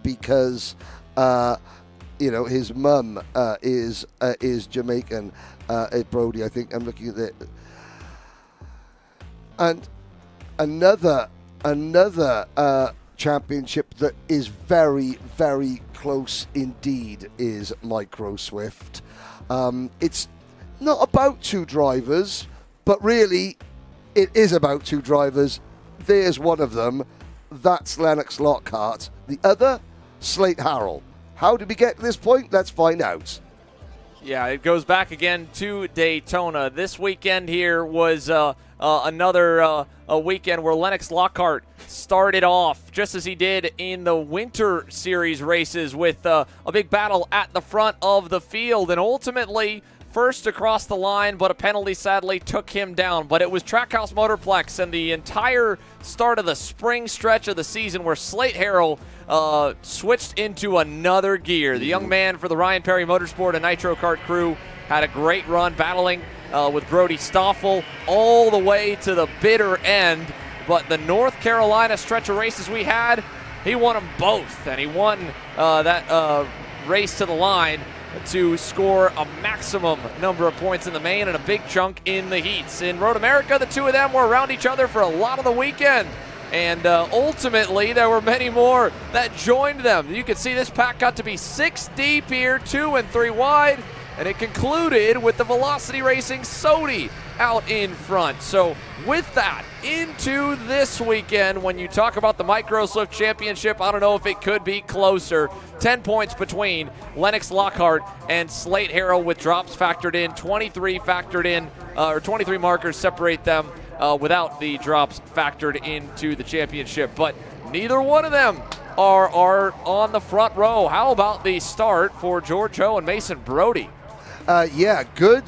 because his mum is Jamaican. Brody, I think I'm looking at it. And another championship that is very, very close indeed is Micro Swift. It's not about two drivers, but really it is about two drivers. There's one of them. That's Lennox Lockhart. The other, Slate Harrell. How did we get to this point? Let's find out. Yeah, it goes back again to Daytona. This weekend here was another weekend where Lennox Lockhart started off just as he did in the Winter Series races with a big battle at the front of the field, and ultimately first across the line, but a penalty sadly took him down. But it was Trackhouse Motorplex and the entire start of the spring stretch of the season where Slate Harrell switched into another gear. The young man for the Ryan Perry Motorsport and Nitro Kart crew had a great run battling with Brody Stoffel all the way to the bitter end. But the North Carolina stretch of races we had, he won them both, and he won that race to the line to score a maximum number of points in the main and a big chunk in the heats. In Road America, the two of them were around each other for a lot of the weekend. And ultimately, there were many more that joined them. You can see this pack got to be 6 deep here, 2 and 3 wide, and it concluded with the Velocity Racing Sodi out in front. So with that, into this weekend, when you talk about the Micro Swift Championship, I don't know if it could be closer. 10 points between Lennox Lockhart and Slate Harrell with drops factored in, 23 factored in, or 23 markers separate them without the drops factored into the championship. But neither one of them are on the front row. How about the start for George Ho and Mason Brody? Good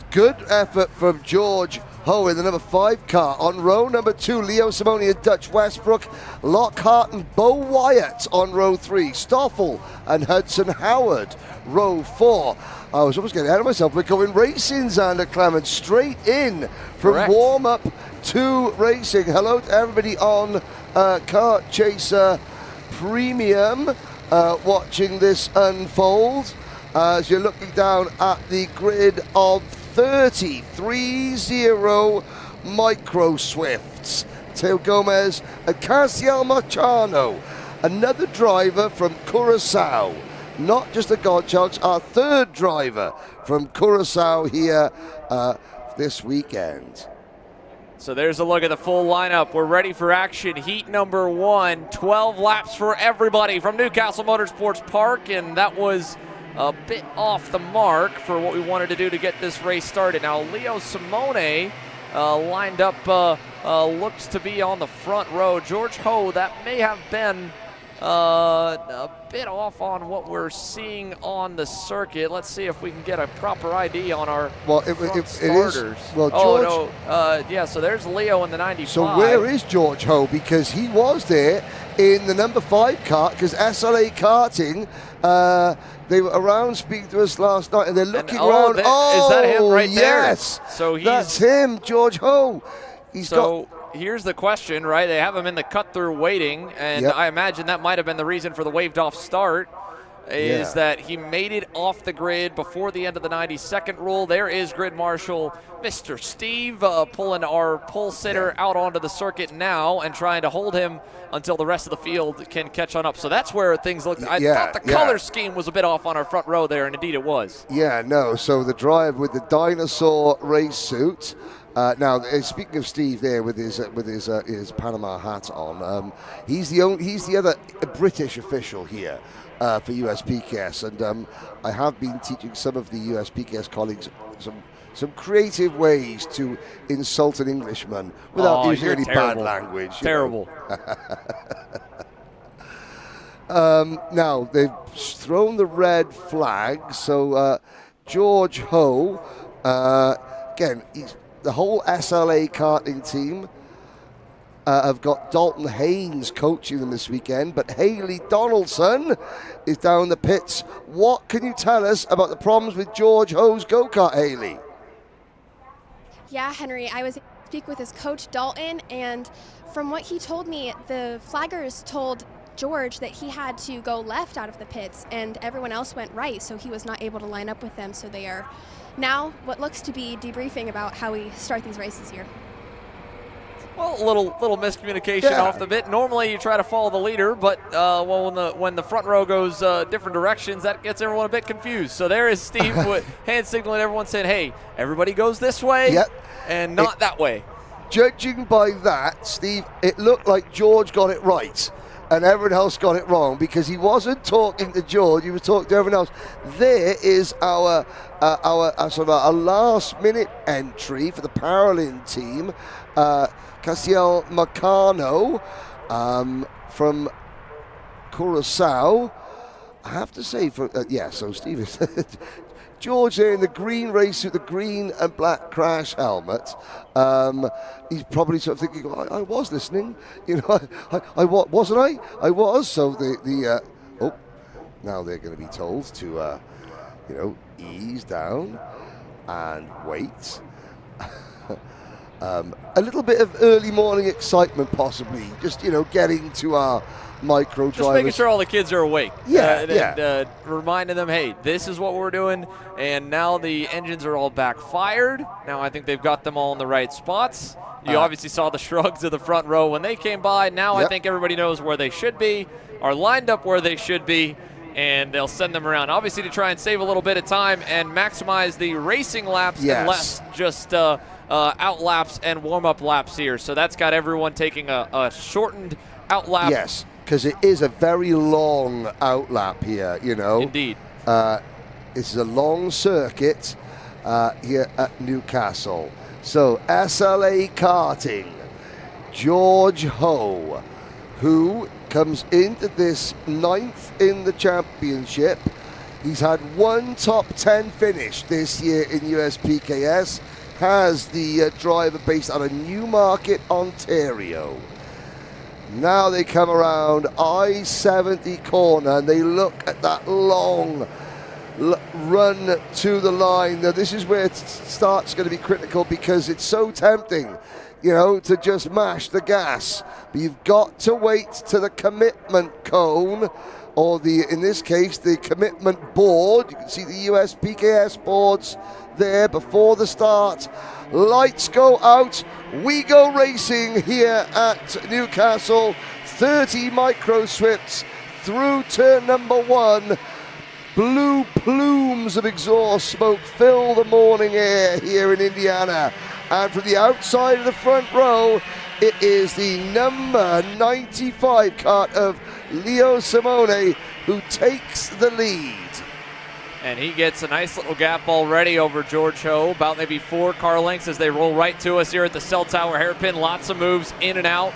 effort from George Ho in the number 5 car. On row number 2, Leo Simone and Dutch Westbrook, Lockhart and Bo Wyatt on row 3, Stoffel and Hudson Howard. Row 4, I was almost getting ahead of myself. We're going racing, Xander Clements, straight in from warm-up to racing. Hello to everybody on Kart Chaser Premium watching this unfold. As you're looking down at the grid of 30 Micro Swifts. Teo Gomez and Casiel Marchano, another driver from Curacao. Not just the Godchocks, our third driver from Curacao here this weekend. So there's a look at the full lineup. We're ready for action. Heat number 1, 12 laps for everybody from Newcastle Motorsports Park, and that was a bit off the mark for what we wanted to do to get this race started. Now, Leo Simone lined up, looks to be on the front row. George Ho, that may have been a bit off on what we're seeing on the circuit. Let's see if we can get a proper ID on our starters. It is. Well, George, so there's Leo in the 95. So where is George Ho? Because he was there in the number 5 kart, because SLA Karting, they were around speaking to us last night, and they're looking around. Is that him right there? Yes. So that's him, George Ho. Here's the question, right? They have him in the cut-through waiting, and I imagine that might have been the reason for the waved-off start, is that he made it off the grid before the end of the 90-second rule. There is grid marshal Mr. Steve pulling our pole sitter out onto the circuit now and trying to hold him until the rest of the field can catch on up. So that's where things looked. I thought the color scheme was a bit off on our front row there, and indeed it was. So the drive with the dinosaur race suit. Now, speaking of Steve there with his Panama hat on, he's the other British official here for USPKS, and I have been teaching some of the USPKS colleagues some creative ways to insult an Englishman without using any bad language. Terrible. Now, they've thrown the red flag, so George Ho, again, the whole SLA karting team have got Dalton Haynes coaching them this weekend, but Haley Donaldson is down the pits. What can you tell us about the problems with George Ho's go-kart, Haley? Yeah, Henry, I was able to speak with his coach, Dalton, and from what he told me, the flaggers told George that he had to go left out of the pits and everyone else went right, so he was not able to line up with them. So they are now what looks to be debriefing about how we start these races here. Well, a little miscommunication off the bit. Normally you try to follow the leader, but when the front row goes different directions, that gets everyone a bit confused. So there is Steve with hand signaling everyone saying, hey, everybody goes this way and not that way. Judging by that, Steve, it looked like George got it right and everyone else got it wrong, because he wasn't talking to George, he was talking to everyone else. There is our sort of a last-minute entry for the Paralympic team. Cassiel Macano from Curacao. I have to say, so Steve is George there in the green racesuit, the green and black crash helmet. He's probably sort of thinking, I was listening, I wasn't I? I was. So now they're going to be told to, ease down and wait. A little bit of early morning excitement, possibly, just getting to our micro drivers. Just making sure all the kids are awake. And reminding them, hey, this is what we're doing. And now the engines are all backfired. Now I think they've got them all in the right spots. You obviously saw the shrugs of the front row when they came by. Now I think everybody knows where they should be, are lined up where they should be, and they'll send them around, obviously, to try and save a little bit of time and maximize the racing laps and less just out laps and warm-up laps here. So that's got everyone taking a shortened out lap. Yes, because it is a very long out lap here, Indeed. This is a long circuit here at Newcastle. So SLA Karting, George Ho, who comes into this 9th in the championship. He's had one top 10 finish this year in USPKS. Has the driver based out of Newmarket, Ontario. Now they come around I-70 corner and they look at that long run to the line. Now this is where it starts going to be critical, because it's so tempting, to just mash the gas. But you've got to wait to the commitment cone, or in this case, the commitment board. You can see the USPKS boards there before the start. Lights go out. We go racing here at Newcastle. 30 micro swifts through turn number 1. Blue plumes of exhaust smoke fill the morning air here in Indiana. And from the outside of the front row, it is the number 95 Kart of Leo Simone who takes the lead. And he gets a nice little gap already over George Ho, about maybe 4 car lengths as they roll right to us here at the Cell Tower hairpin. Lots of moves in and out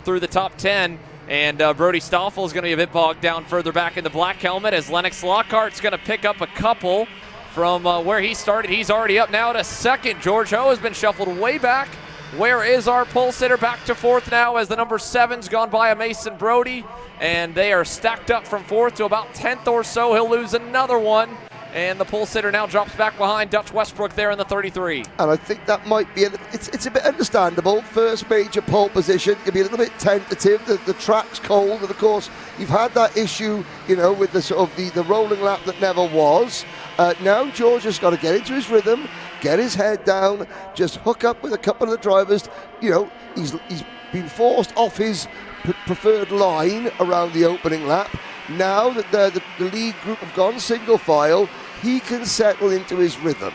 through the top 10. And Brody Stoffel is going to be a bit bogged down further back in the black helmet, as Lennox Lockhart's going to pick up a couple from where he started. He's already up now to 2nd. George Ho has been shuffled way back. Where is our pole sitter? Back to 4th now, as the number 7's gone by a Mason Brody. And they are stacked up from 4th to about 10th or so. He'll lose another one. And the pole sitter now drops back behind Dutch Westbrook there in the 33. And I think that might be, it's a bit understandable. First major pole position can be a little bit tentative. The track's cold, and of course, you've had that issue, with the sort of the rolling lap that never was. Now George has got to get into his rhythm, get his head down, just hook up with a couple of the drivers. He's been forced off his preferred line around the opening lap. Now that the lead group have gone single file, he can settle into his rhythm.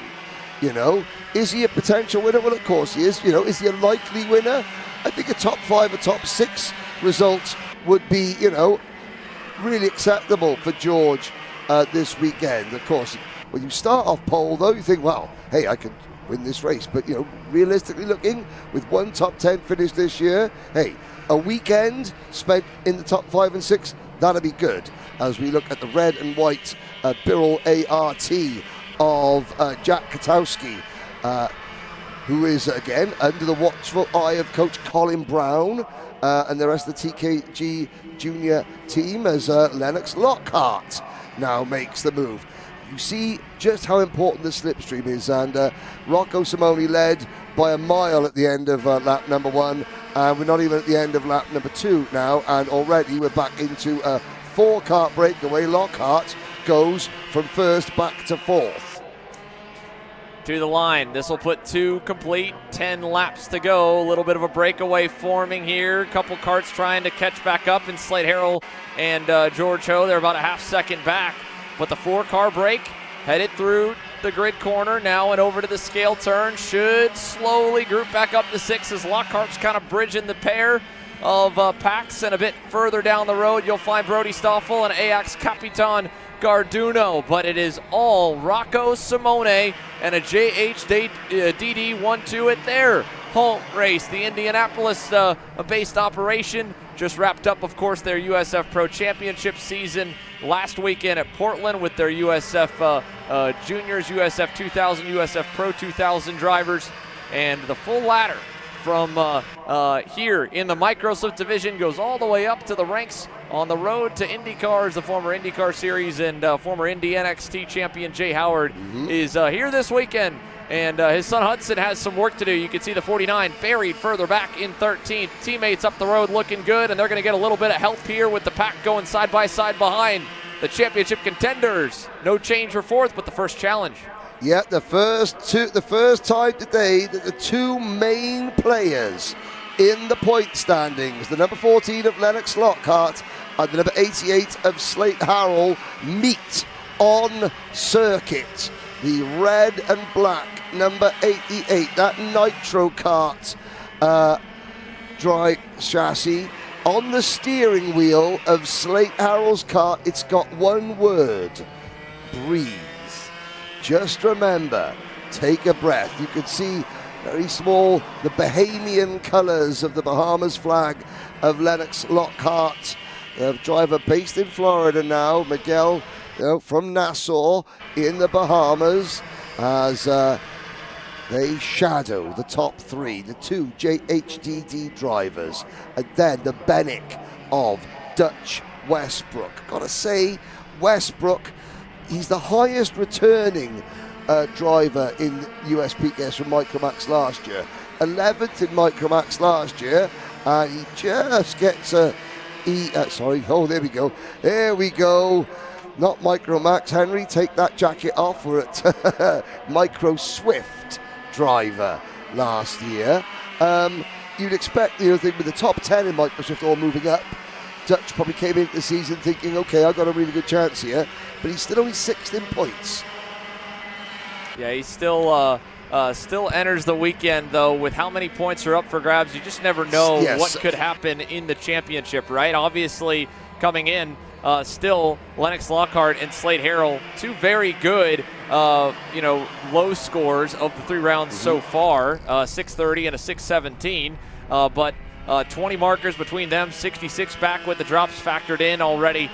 Is he a potential winner? Well, of course he is. Is he a likely winner? I think a top 5, a top 6 result would be, really acceptable for George this weekend. Of course, when you start off pole, though, you think, well, hey, I could win this race. But, realistically looking, with one top 10 finish this year, hey, a weekend spent in the top 5 and 6, that'll be good, as we look at the red and white Birrell ART of Jack Katowski, who is, again, under the watchful eye of Coach Colin Brown and the rest of the TKG Junior team, as Lennox Lockhart now makes the move. You see just how important the slipstream is, and Rocco Simone led by a mile at the end of lap number 1. And we're not even at the end of lap number 2 now, and already we're back into a 4-kart breakaway. Lockhart goes from first back to 4th. To the line. This will put 2 complete, 10 laps to go. A little bit of a breakaway forming here. A couple karts trying to catch back up, and Slade Harrell and George Ho, they're about a half second back. But the 4-car break headed through the grid corner now and over to the scale turn. Should slowly group back up to 6 as Lockhart's kind of bridging the pair of packs, and a bit further down the road you'll find Brody Stoffel and Ajax Capitan Garduno, but it is all Rocco Simone and a JHDD12 at their home race. The Indianapolis-based operation just wrapped up, of course, their USF Pro Championship season last weekend at Portland with their USF Juniors, USF 2000, USF Pro 2000 drivers, and the full ladder from here in the Microsoft division goes all the way up to the ranks on the road to IndyCar. As the former IndyCar Series and former Indy NXT champion Jay Howard is here this weekend, and his son Hudson has some work to do. You can see the 49 buried further back in 13th. Teammates up the road looking good, and they're going to get a little bit of help here with the pack going side by side behind the championship contenders. No change for 4th, but the first challenge. Yeah, the first time today that the 2 main players in the point standings, the number 14 of Lennox Lockhart and the number 88 of Slate Harrell, meet on circuit. The red and black number 88, that Nitro Kart dry chassis, on the steering wheel of Slate Harrell's kart, it's got one word: breathe. Just remember, take a breath. You can see very small, the Bahamian colors of the Bahamas flag of Lennox Lockhart. The driver based in Florida now, Miguel, from Nassau in the Bahamas, as they shadow the top 3, the 2 JHDD drivers, and then the Bennick of Dutch Westbrook. Gotta say, Westbrook, he's the highest returning driver in USPKS from Micromax last year. 11th in Micromax last year, and he just gets there we go. There we go. Not Micromax, Henry, take that jacket off. We're at Micro Swift driver last year. You'd expect with the top 10 in Microsoft all moving up. Dutch probably came into the season thinking, okay, I've got a really good chance here, but he's still only 6th in points. Yeah, he still enters the weekend, though, with how many points are up for grabs. You just never know what could happen in the championship, right? Obviously, coming in, still Lennox Lockhart and Slade Harrell, 2 very good, low scores of the 3 rounds so far, 630 and a 617, but 20 markers between them, 66 back with the drops factored in already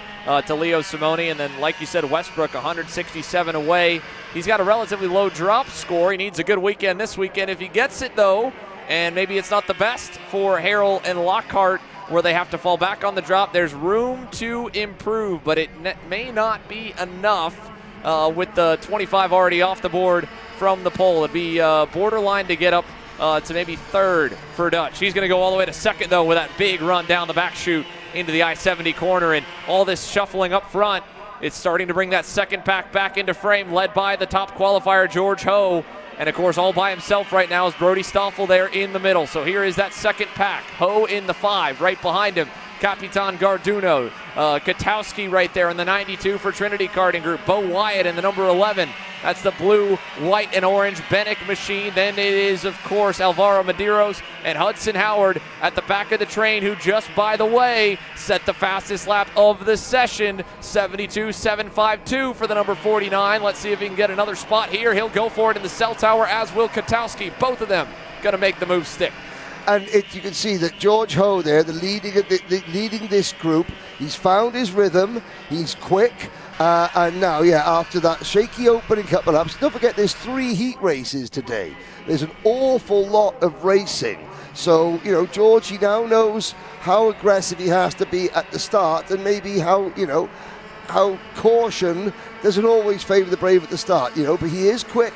to Leo Simone, and then, like you said, Westbrook 167 away. He's got a relatively low drop score. He needs a good weekend this weekend. If he gets it, though, and maybe it's not the best for Harrell and Lockhart, where they have to fall back on the drop, there's room to improve, but it may not be enough with the 25 already off the board from the pole. It'd be borderline to get up to maybe 3rd for Dutch. He's going to go all the way to 2nd, though, with that big run down the back chute into the I-70 corner, and all this shuffling up front. It's starting to bring that 2nd pack back into frame, led by the top qualifier, George Ho. And, of course, all by himself right now is Brody Stoffel there in the middle. So here is that 2nd pack. Ho in the 5, right behind him. Capitan Garduno. Katowski right there in the 92 for Trinity Karting Group. Bo Wyatt in the number 11. That's the blue, white, and orange Bennick machine. Then it is, of course, Alvaro Medeiros and Hudson Howard at the back of the train, who just, by the way, set the fastest lap of the session, 72.752 for the number 49. Let's see if he can get another spot here. He'll go for it in the cell tower, as will Katowski. Both of them going to make the move stick. And you can see that George Ho there, leading this group, he's found his rhythm, he's quick, and now, after that shaky opening couple of laps, don't forget there's 3 heat races today. There's an awful lot of racing. So, George, he now knows how aggressive he has to be at the start, and maybe how caution doesn't always favour the brave at the start, but he is quick.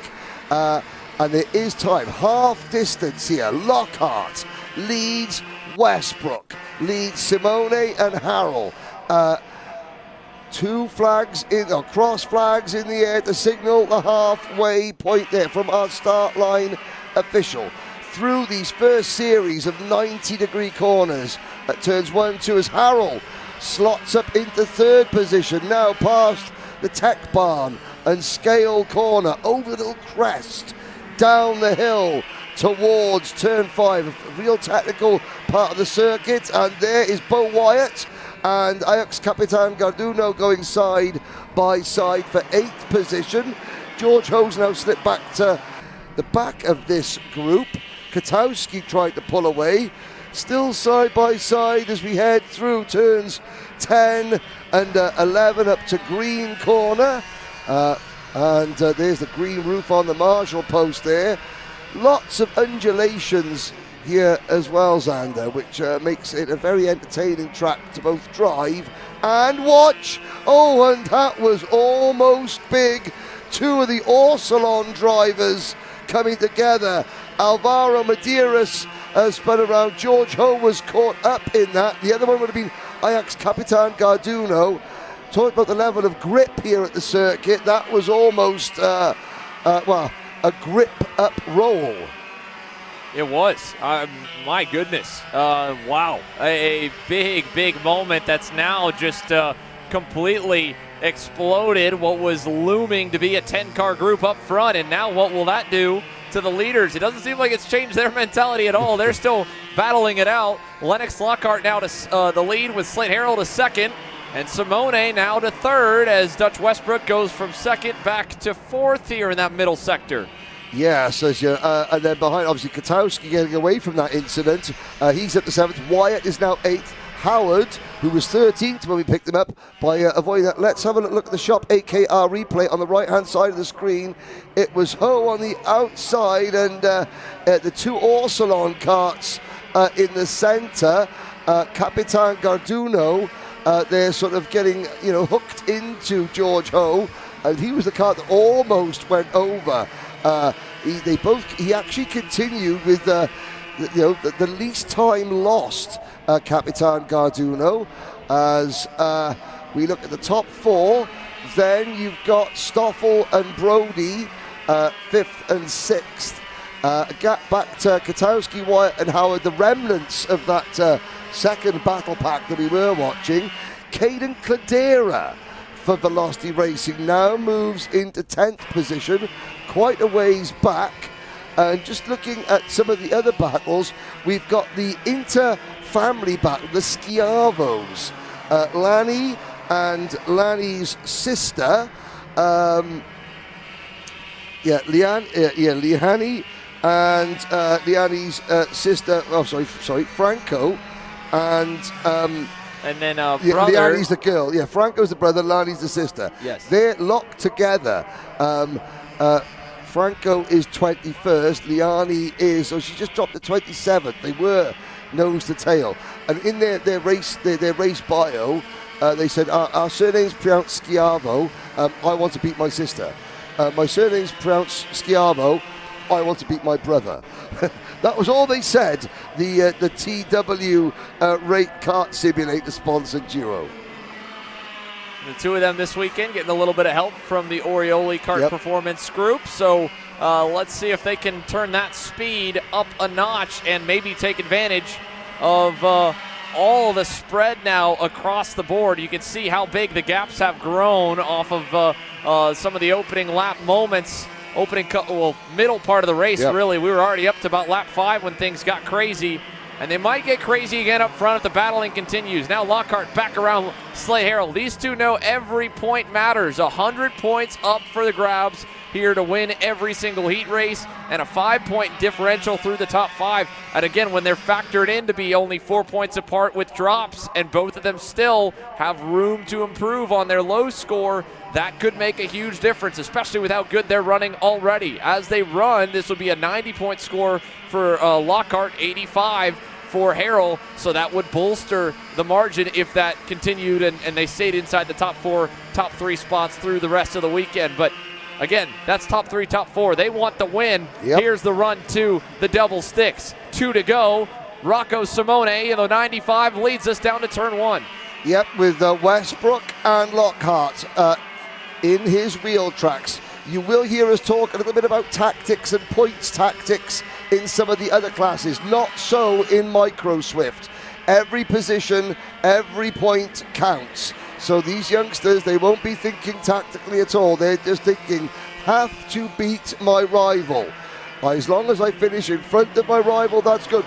And there is time, half distance here. Lockhart leads Westbrook leads Simone and Harrell. Two flags cross flags in the air to signal the halfway point there from our start line official. Through these first series of 90-degree corners at turns 1 and 2 as Harrell slots up into third position, now past the Tech Barn and Scale Corner, over the little crest, down the hill towards turn 5, a real technical part of the circuit, and there is Bo Wyatt and Ajax Capitan Garduno going side by side for 8th position. George Ho's now slipped back to the back of this group. Katowski tried to pull away. Still side by side as we head through turns 10 and 11 up to Green Corner. And there's the green roof on the Marshall post there. Lots of undulations here as well, Xander, which makes it a very entertaining track to both drive and watch. Oh, and that was almost big. Two of the Orsalon drivers coming together. Alvaro Medeiros spun around. George Ho was caught up in that. The other one would have been Ajax Capitan Garduno. Talk about the level of grip here at the circuit. That was almost, a grip up roll. It was. My goodness. Wow. A big moment that's now just completely exploded what was looming to be a 10-car group up front. And now what will that do to the leaders? It doesn't seem like it's changed their mentality at all. They're still battling it out. Lennox Lockhart now to the lead with Slate Harrell to second. And Simone now to third as Dutch Westbrook goes from second back to fourth here in that middle sector. Yes, and then behind, obviously, Katowski getting away from that incident. He's up to 7th. Wyatt is now 8th. Howard, who was 13th when we picked him up, by avoiding that. Let's have a look at the Shop 8KR replay on the right-hand side of the screen. It was Ho on the outside and the two Orsalon carts in the centre. Capitan Garduno, they're sort of getting, hooked into George Ho, and he was the cart that almost went over. He actually continued with the least time lost, Capitan Garduno, as we look at the top 4. Then you've got Stoffel and Brody 5th and 6th. A gap back to Katowski, Wyatt and Howard, the remnants of that second battle pack that we were watching. Caden Cladera for Velocity Racing now moves into 10th position, quite a ways back. And just looking at some of the other battles, we've got the inter-family battle, the Schiavos. Lanny and Lanny's sister, Liani and Liani's sister, Franco, and then brother. Liani's the girl. Yeah, Franco's the brother, Lani's the sister. Yes. They're locked together. Franco is 21st. Liani is, she just dropped to 27th. They were nose to tail. And in their race bio, they said, our surname's pronounced Schiavo. I want to beat my sister. My surname's pronounced Schiavo. I want to beat my brother. That was all they said, the TW Rate Kart Simulator sponsored duo. The two of them this weekend getting a little bit of help from the Orioli Kart Performance Group. So let's see if they can turn that speed up a notch and maybe take advantage of all the spread now across the board. You can see how big the gaps have grown off of some of the opening lap moments. Middle part of the race, really. We were already up to about lap 5 when things got crazy. And they might get crazy again up front if the battling continues. Now Lockhart back around Slay Harrell. These two know every point matters. 100 points up for the grabs here to win every single heat race, and a 5-point differential through the top 5. And again, when they're factored in to be only 4 points apart with drops, and both of them still have room to improve on their low score, that could make a huge difference, especially with how good they're running already. As they run, this will be a 90-point score for Lockhart, 85 for Harrell, so that would bolster the margin if that continued and they stayed inside the top 4, top 3 spots through the rest of the weekend. But again, that's top 3, top 4. They want the win. Here's the run to the double sticks. 2 to go. Rocco Simone in the 95 leads us down to turn 1. Yep, with Westbrook and Lockhart in his wheel tracks. You will hear us talk a little bit about tactics and points tactics in some of the other classes. Not so in Micro Swift. Every position, every point counts. So these youngsters, they won't be thinking tactically at all. They're just thinking, have to beat my rival. As long as I finish in front of my rival, that's good.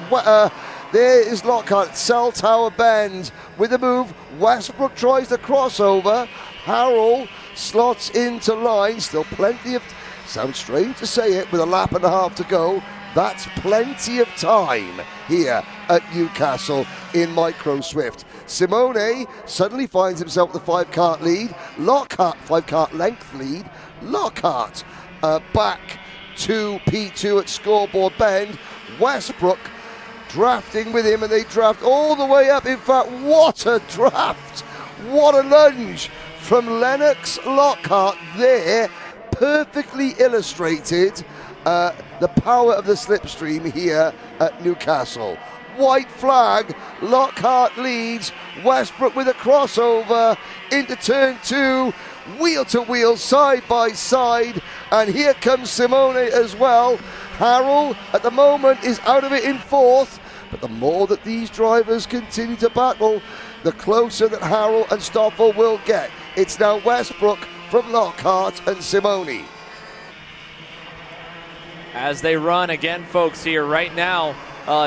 There is Lockhart, Cell Tower Bend with a move. Westbrook tries the crossover. Harrell slots into line. Still plenty of, sounds strange to say it, with a lap and a half to go. That's plenty of time here at Newcastle in Micro Swift. Simone suddenly finds himself the 5-kart lead. Lockhart, 5-kart length lead. Lockhart back to P2 at Scoreboard Bend. Westbrook drafting with him, and they draft all the way up. In fact, what a draft! What a lunge from Lennox Lockhart there. Perfectly illustrated the power of the slipstream here at Newcastle. White flag, Lockhart leads. Westbrook with a crossover into turn 2. Wheel to wheel, side by side, and here comes Simone as well. Harrell at the moment is out of it in 4th, but the more that these drivers continue to battle, the closer that Harrell and Stoffel will get. It's now Westbrook from Lockhart and Simone. As they run again, folks, here right now,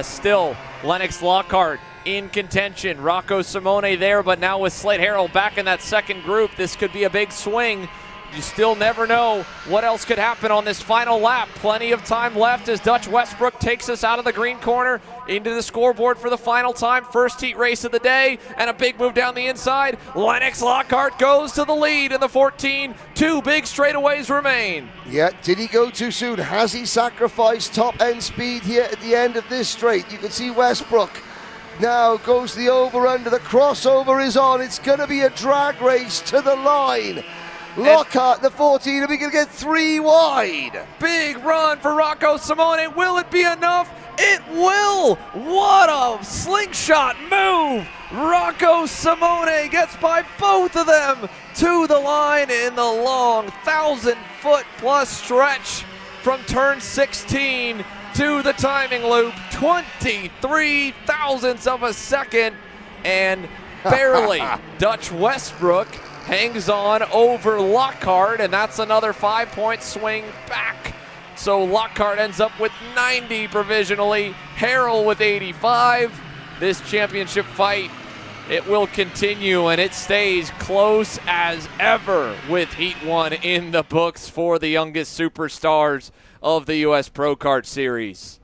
still Lennox Lockhart in contention. Rocco Simone there, but now with Slate Harrell back in that second group, this could be a big swing. You still never know what else could happen on this final lap. Plenty of time left as Dutch Westbrook takes us out of the green corner into the scoreboard for the final time. First heat race of the day, and a big move down the inside. Lennox Lockhart goes to the lead in the 14. 2 big straightaways remain. Yeah, did he go too soon? Has he sacrificed top end speed here at the end of this straight? You can see Westbrook now goes the over-under. The crossover is on. It's going to be a drag race to the line. Lockhart, the 14, and we can get 3 wide. Big run for Rocco Simone. Will it be enough? It will. What a slingshot move. Rocco Simone gets by both of them to the line in the long 1,000-foot plus stretch from turn 16 to the timing loop. 23 thousandths of a second, and barely Dutch Westbrook hangs on over Lockhart, and that's another 5-point swing back. So Lockhart ends up with 90 provisionally, Harrell with 85. This championship fight, it will continue, and it stays close as ever with Heat 1 in the books for the youngest superstars of the US Pro Kart Series.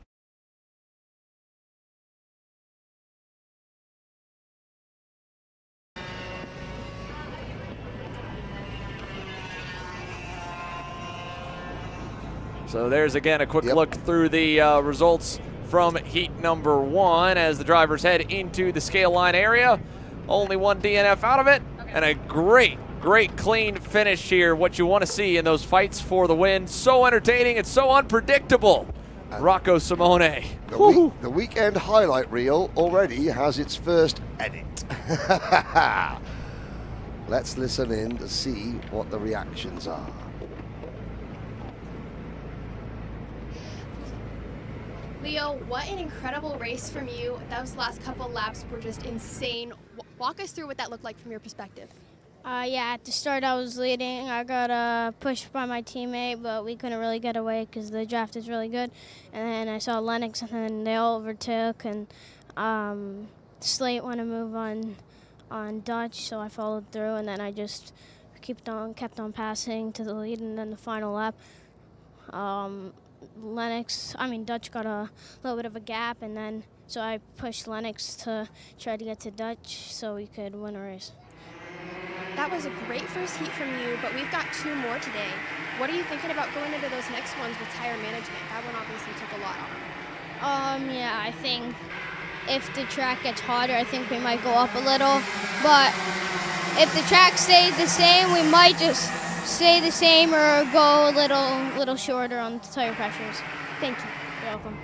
So there's again a quick look through the results from heat number 1 as the drivers head into the scale line area. Only 1 DNF out of it, and a great clean finish here. What you want to see in those fights for the win. So entertaining and so unpredictable. Rocco Simone. The weekend highlight reel already has its first edit. Let's listen in to see what the reactions are. Leo, what an incredible race from you. Those last couple laps were just insane. Walk us through what that looked like from your perspective. Yeah, at the start I was leading. I got pushed by my teammate, but we couldn't really get away because the draft is really good. And then I saw Lennox, and then they all overtook, and Slate wanted to move on Dutch, so I followed through, and then I just kept on passing to the lead, and then the final lap. Dutch got a little bit of a gap, and then so I pushed Lennox to try to get to Dutch so we could win a race. That was a great first heat from you, but we've got 2 more today. What are you thinking about going into those next ones with tire management? That one obviously took a lot on. Yeah, I think if the track gets hotter, I think we might go up a little. But if the track stayed the same, we might just stay the same or go a little shorter on the tire pressures. Thank you. You're welcome.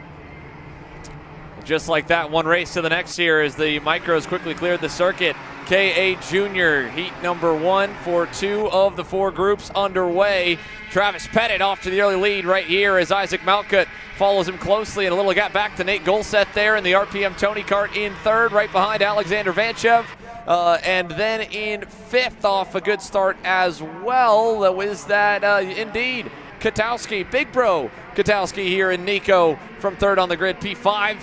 Just like that, one race to the next here as the micros quickly cleared the circuit. KA Junior Heat number 1 for 2 of the 4 groups underway. Travis Pettit off to the early lead right here as Isaac Malcutt follows him closely, and a little gap back to Nate Golseth there in the RPM Tony Kart in 3rd, right behind Alexander Vanchev. And then in 5th off a good start as well was that indeed Katowski, Big Bro Katowski here in Nico from 3rd on the grid, P5.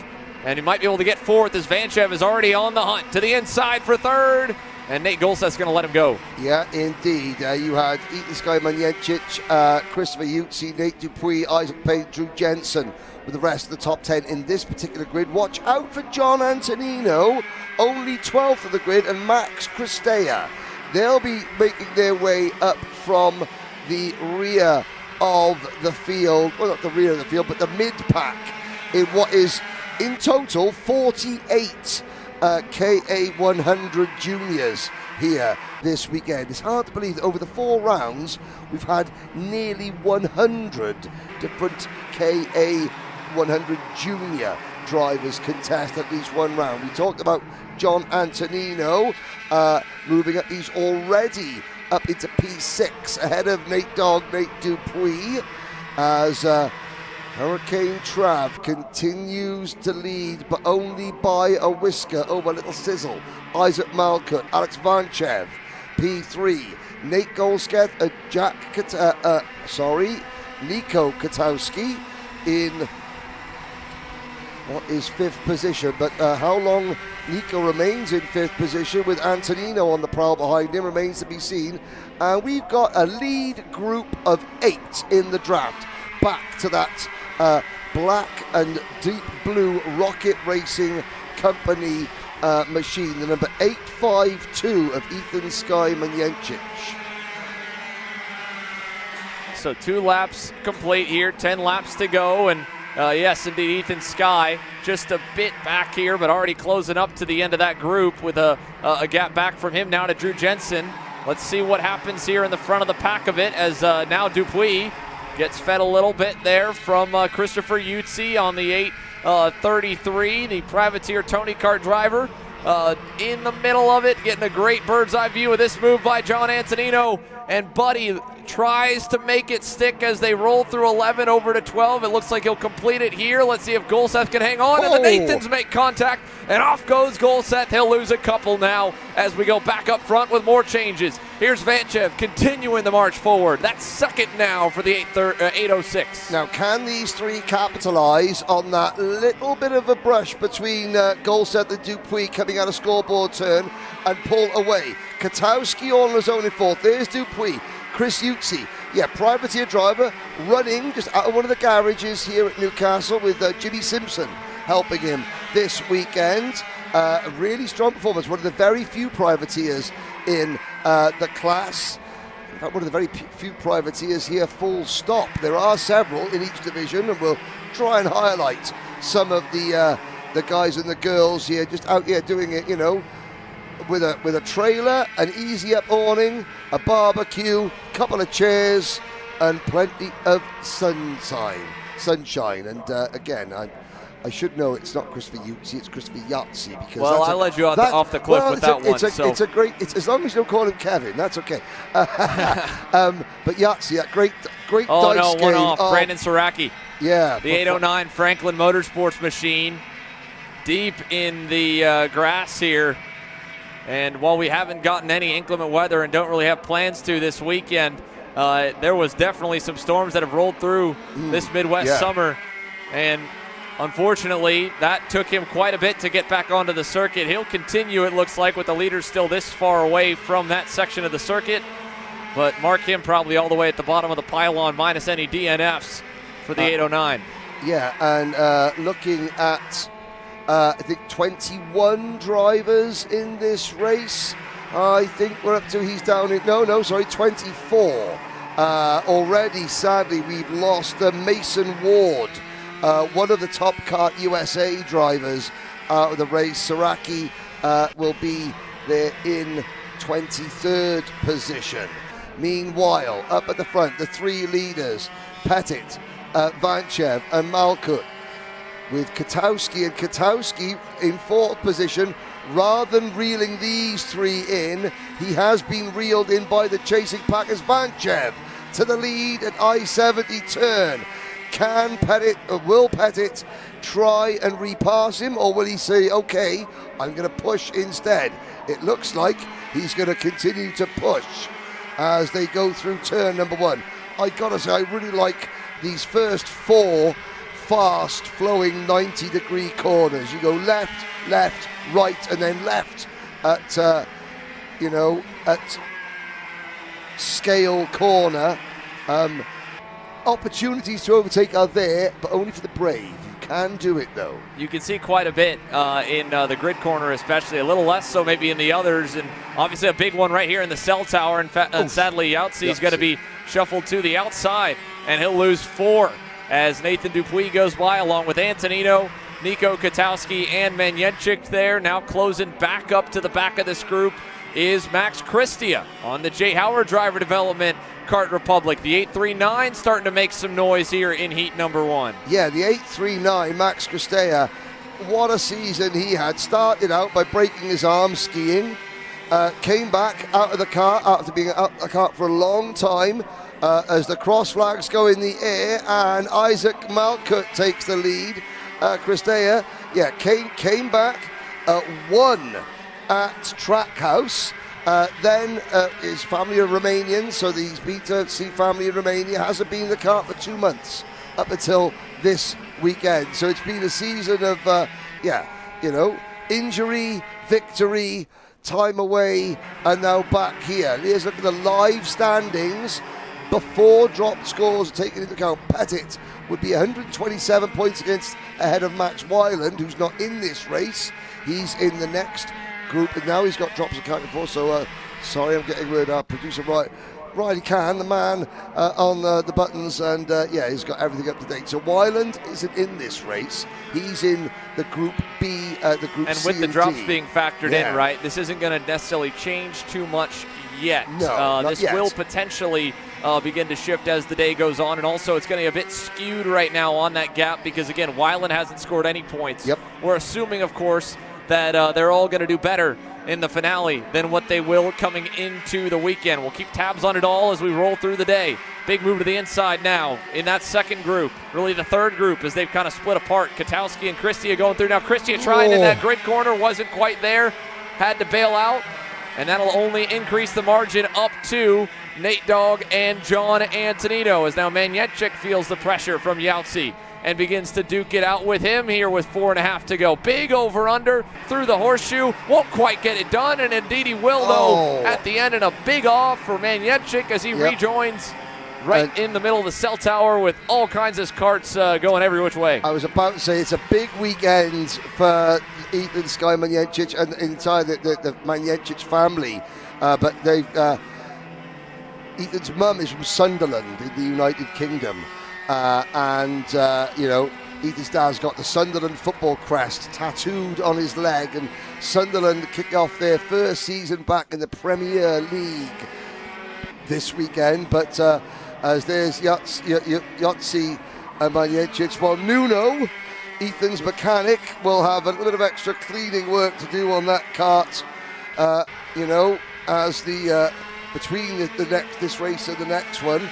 And he might be able to get 4th as Vanchev is already on the hunt to the inside for 3rd. And Nate Golseth's going to let him go. Yeah, indeed. You had Ethan Sky Manjencic, Christopher Utsi, Nate Dupuis, Isaac Payne, Drew Jensen with the rest of the top 10 in this particular grid. Watch out for John Antonino, only 12th of the grid, and Max Christea. They'll be making their way up from the rear of the field. Well, not the rear of the field, but the mid-pack in what is in total 48 KA100 juniors here this weekend. It's hard to believe that over the 4 rounds we've had nearly 100 different KA100 junior drivers contest at least one round. We talked about John Antonino moving up. He's already up into P6 ahead of Nate Dupuis as Hurricane Trav continues to lead, but only by a whisker over Little Sizzle. Isaac Malcutt, Alex Vanchev, P3. Nate Golseth, Nico Katowski in what is 5th position. But how long Nico remains in 5th position with Antonino on the prowl behind him remains to be seen. And we've got a lead group of 8 in the draft. Back to that black and deep blue Rocket Racing Company machine, the number 852 of Ethan Sky Manjencic. So 2 laps complete here, 10 laps to go, and yes, indeed, Ethan Sky just a bit back here, but already closing up to the end of that group with a gap back from him now to Drew Jensen. Let's see what happens here in the front of the pack of it as now Dupuis gets fed a little bit there from Christopher Utsi on the 833, the privateer Tony Kart driver. In the middle of it, getting a great bird's eye view of this move by John Antonino. And Buddy tries to make it stick as they roll through 11 over to 12. It looks like he'll complete it here. Let's see if Golseth can hang on. And the Nathans make contact, and off goes Golseth. He'll lose a couple now as we go back up front with more changes. Here's Vanchev continuing the march forward. That's 2nd now for the 806. Now, can these 3 capitalize on that little bit of a brush between Golseth and Dupuis coming out of scoreboard turn and pull away? Katowski all on his own in 4th. There's Dupuis. Chris Utsi, privateer driver, running just out of one of the garages here at Newcastle with Jimmy Simpson helping him this weekend. A really strong performance, one of the very few privateers in the class. In fact, one of the very few privateers here, full stop. There are several in each division, and we'll try and highlight some of the guys and the girls here, just out here doing it, with a trailer, an easy up awning, a barbecue, couple of chairs, and plenty of sunshine. And again, I should know it's not Christopher Utsi, it's Christopher Yahtzee, because I led you off the cliff with that one. It's a great. It's, as long as you don't call him Kevin, that's okay. But Yahtzee, that great dice game. One off. Brandon Saraki. Yeah, the 809 Franklin Motorsports machine, deep in the grass here. And while we haven't gotten any inclement weather and don't really have plans to this weekend, there was definitely some storms that have rolled through this Midwest summer. And unfortunately, that took him quite a bit to get back onto the circuit. He'll continue, it looks like, with the leaders still this far away from that section of the circuit. But mark him probably all the way at the bottom of the pylon, minus any DNFs for the 809. Yeah, and looking at I think 21 drivers in this race. I think we're up to, he's down in, 24. Already, sadly, we've lost Mason Ward, one of the top Kart USA drivers of the race. Saraki will be there in 23rd position. Meanwhile, up at the front, the 3 leaders, Pettit, Vanchev and Malcutt. with Katowski, and Katowski in fourth position. Rather than reeling these three in, he has been reeled in by the chasing pack as Vanchev to the lead at I-70 turn. Will Pettit try and repass him, or will he say, okay, I'm going to push instead? It looks like he's going to continue to push as they go through turn number one. I gotta say, I really like these first four fast flowing 90-degree corners. You go left, left, right, and then left at at scale corner. Opportunities to overtake are there, but only for the brave. You can do it though. You can see quite a bit in the grid corner, especially a little less so maybe in the others, and obviously a big one right here in the cell tower. And sadly, Yahtzee is going to be shuffled to the outside, and he'll lose 4 as Nathan Dupuis goes by along with Antonino, Nico Katowski, and Manjenchik there. Now closing back up to the back of this group is Max Christia on the Jay Howard driver development Kart Republic. The 839 starting to make some noise here in heat number 1. Yeah, the 839, Max Christia, what a season he had. Started out by breaking his arm skiing, came back out of the car after being out of the car for a long time as the cross flags go in the air, and Isaac Malkut takes the lead. Christia, came back, won at Trackhouse. Then his family are Romanian, so the Beta C family in Romania hasn't been in the kart for 2 months up until this weekend. So it's been a season of, injury, victory, time away, and now back here. Here's a look at the live standings before dropped scores are taken into account. Pettit would be 127 points ahead of Max Weiland, who's not in this race. He's in the next group, and now he's got drops accounted for. So sorry, I'm getting rid of producer Riley Can, the man on the buttons, and he's got everything up to date. So Weiland isn't in this race. He's in the Group B, the Group and C with the and drops D. being factored in, right, this isn't going to necessarily change too much yet. No, not this yet. will potentially begin to shift as the day goes on, and also it's going to be a bit skewed right now on that gap because, again, Weiland hasn't scored any points. Yep. We're assuming, of course, that they're all going to do better in the finale than what they will coming into the weekend. We'll keep tabs on it all as we roll through the day. Big move to the inside now in that second group, really the third group as they've kind of split apart. Katowski and Christia going through. Now Christia trying in that grid corner, wasn't quite there, had to bail out, and that'll only increase the margin up to Nate Dogg and John Antonino as now Manjenchik feels the pressure from Yahtzee and begins to duke it out with him here with 4.5 to go. Big over-under through the horseshoe. Won't quite get it done, and indeed he will, though, at the end. And a big off for Manjenchik as he rejoins right in the middle of the cell tower with all kinds of karts going every which way. I was about to say it's a big weekend for Ethan Sky Manjenchik and entire the Manjenchik family. But they've Ethan's mum is from Sunderland in the United Kingdom. Ethan's dad's got the Sunderland football crest tattooed on his leg, and Sunderland kick off their first season back in the Premier League this weekend. But as there's Yahtzee Manjenchik, while Nuno, Ethan's mechanic, will have a little bit of extra cleaning work to do on that kart, as the between this race and the next one.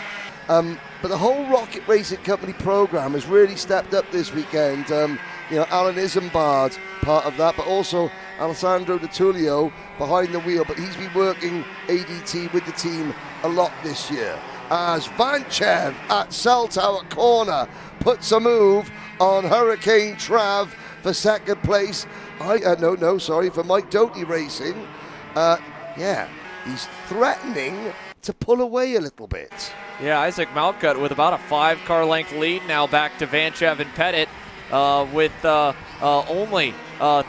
But the whole Rocket Racing Company program has really stepped up this weekend. Alan Isambard part of that, but also Alessandro Di Tullio behind the wheel. But he's been working ADT with the team a lot this year. As Vanchev at Cell Tower Corner puts a move on Hurricane Trav for second place. For Mike Doty Racing. He's threatening to pull away a little bit. Yeah, Isaac Malkut with about a 5-car length lead now back to Vanchev and Pettit with only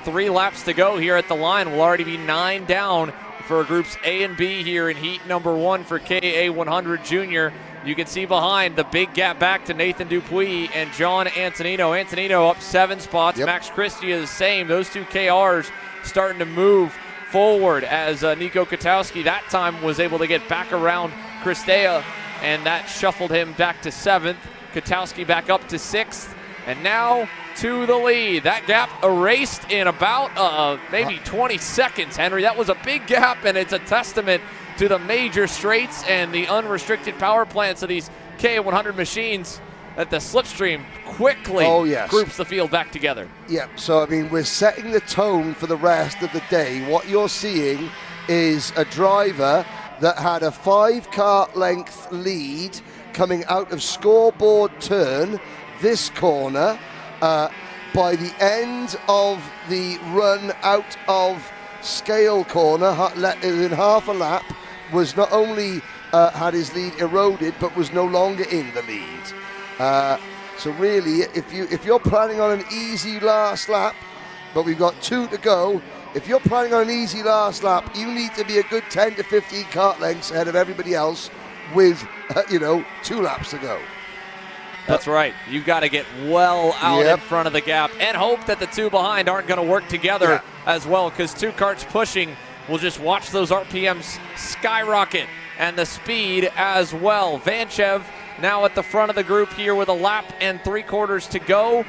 3 laps to go here at the line. We'll already be 9 down for groups A and B here in heat number 1 for KA 100 Junior. You can see behind the big gap back to Nathan Dupuis and John Antonino. Antonino up 7 spots. Yep. Max Christia the same. Those 2 KRs starting to move forward as Nico Katowski that time was able to get back around Christia, and that shuffled him back to 7th. Katowski back up to 6th, and now to the lead. That gap erased in about maybe 20 seconds, Henry. That was a big gap, and it's a testament to the major straights and the unrestricted power plants of these K100 machines that the slipstream quickly groups the field back together. Yeah, so I mean, we're setting the tone for the rest of the day. What you're seeing is a driver that had a 5-car length lead coming out of scoreboard turn, this corner. By the end of the run out of scale corner, in half a lap, was not only had his lead eroded, but was no longer in the lead. So really, if you're planning on an easy last lap, but we've got 2 to go, if you're planning on an easy last lap, you need to be a good 10 to 15 kart lengths ahead of everybody else with, 2 laps to go. That's right. You've got to get well out in front of the gap and hope that the 2 behind aren't going to work together as well, because 2 karts pushing will just watch those RPMs skyrocket and the speed as well. Vanchev now at the front of the group here with a lap and 3/4 to go.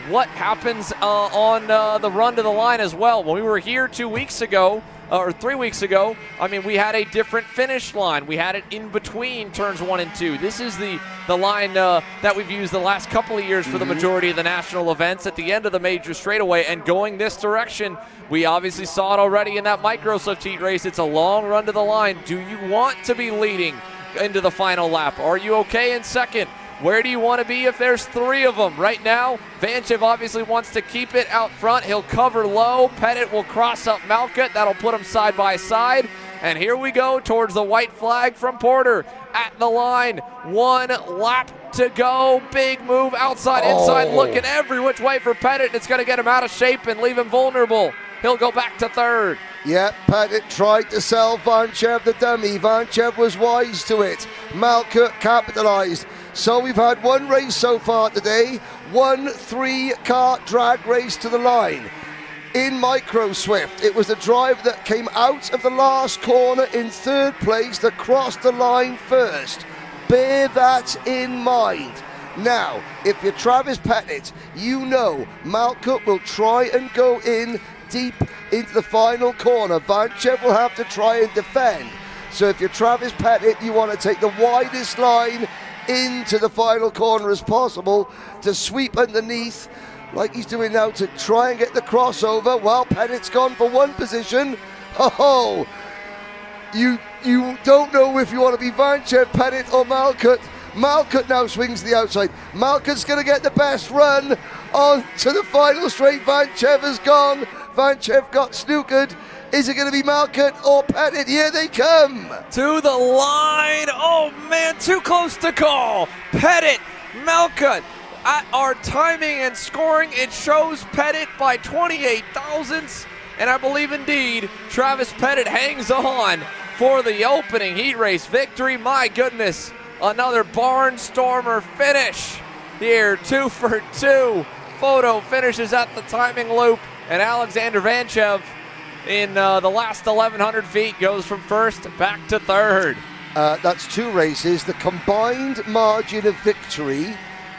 What happens on the run to the line as well? When we were here 2 weeks ago, or 3 weeks ago, I mean, we had a different finish line. We had it in between turns 1 and 2. This is the line that we've used the last couple of years for the majority of the national events at the end of the major straightaway, and going this direction. We obviously saw it already in that Microsoft Heat race. It's a long run to the line. Do you want to be leading into the final lap? Are you okay in second? Where do you want to be if there's 3 of them? Right now, Vanchev obviously wants to keep it out front. He'll cover low. Pettit will cross up Malkut. That'll put them side by side. And here we go towards the white flag from Porter at the line. 1 lap to go. Big move outside, inside, looking every which way for Pettit. It's going to get him out of shape and leave him vulnerable. He'll go back to 3rd. Yeah, Pettit tried to sell Vanchev the dummy. Vanchev was wise to it. Malkut capitalized. So we've had 1 race so far today, 1 3-kart drag race to the line. In Micro Swift, it was the driver that came out of the last corner in 3rd place that crossed the line first. Bear that in mind. Now, if you're Travis Pettit, you know Malkut will try and go in deep into the final corner. Vanchev will have to try and defend. So if you're Travis Pettit, you want to take the widest line into the final corner as possible to sweep underneath like he's doing now to try and get the crossover. Well, Pettit's gone for 1 position. You don't know if you want to be Vanchev, Pettit or Malkut. Malkut now swings the outside. Malkut's going to get the best run on to the final straight. Vanchev has gone. Vanchev got snookered. Is it going to be Malkut or Pettit? Here they come. To the line. Oh, man, too close to call. Pettit, Malkut. At our timing and scoring, it shows Pettit by 28 thousandths. And I believe indeed Travis Pettit hangs on for the opening heat race victory. My goodness, another barnstormer finish here. 2 for 2. Photo finishes at the timing loop. And Alexander Vanchev in the last 1,100 feet goes from 1st back to 3rd. That's 2 races. The combined margin of victory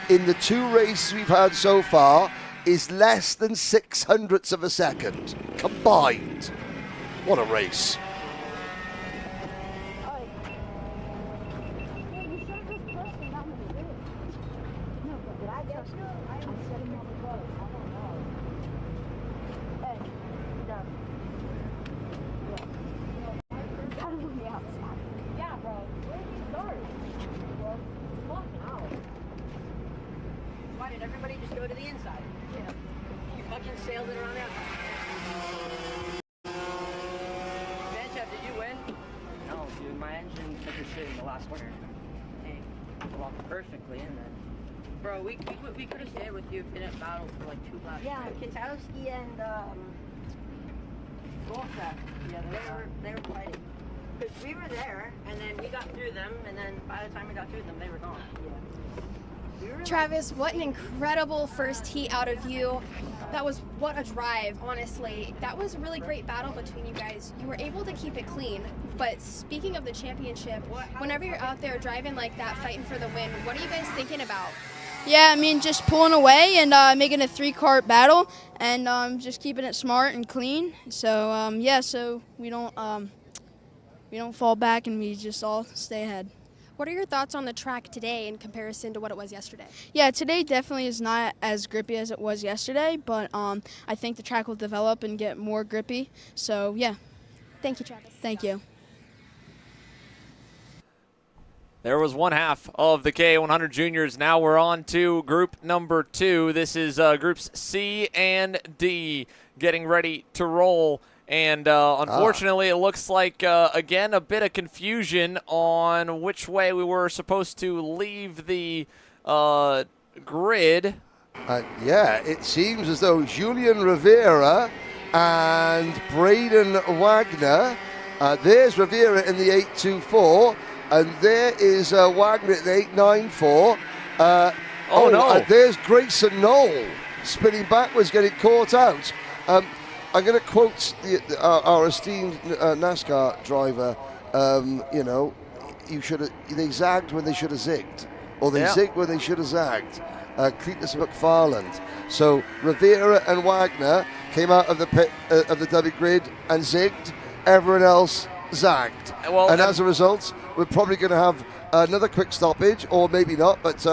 in the 2 races we've had so far is less than 0.06 of a second. Combined. What a race. Why did everybody just go to the inside? Yeah. You fucking sailed it around the outside. Vanchev, did you win? No, dude, my engine took a shit in the last winter. Hey, walked perfectly in then. Bro, we could have stayed with you in a battle for like 2 laps. Yeah, Kitowski and Wolfsack. Yeah, they were fighting. Because we were there, and then we got through them, and then by the time we got through them, they were gone. Yeah. Travis, what an incredible first heat out of you. That was what a drive, honestly. That was a really great battle between you guys. You were able to keep it clean. But speaking of the championship, whenever you're out there driving like that, fighting for the win, what are you guys thinking about? Yeah, I mean, just pulling away and making a 3-kart battle, and just keeping it smart and clean. So yeah, so we don't fall back and we just all stay ahead. What are your thoughts on the track today in comparison to what it was yesterday? Yeah, today definitely is not as grippy as it was yesterday, but I think the track will develop and get more grippy. So yeah. Thank you, Travis. Thank you. There was one half of the K100 Juniors. Now we're on to group number 2. This is groups C and D getting ready to roll. And unfortunately, it looks like, again, a bit of confusion on which way we were supposed to leave the grid. Yeah, it seems as though Julian Rivera and Braden Wagner, there's Rivera in the 824, and there is Wagner at the 894. No. There's Grayson Knoll spinning backwards, getting caught out. I'm going to quote our esteemed NASCAR driver. They zagged when they should have zigged, or they zigged when they should have zagged. Cletus McFarland. So Rivera and Wagner came out of the pit, of the W grid and zigged. Everyone else zagged. And as a result, we're probably going to have another quick stoppage, or maybe not, but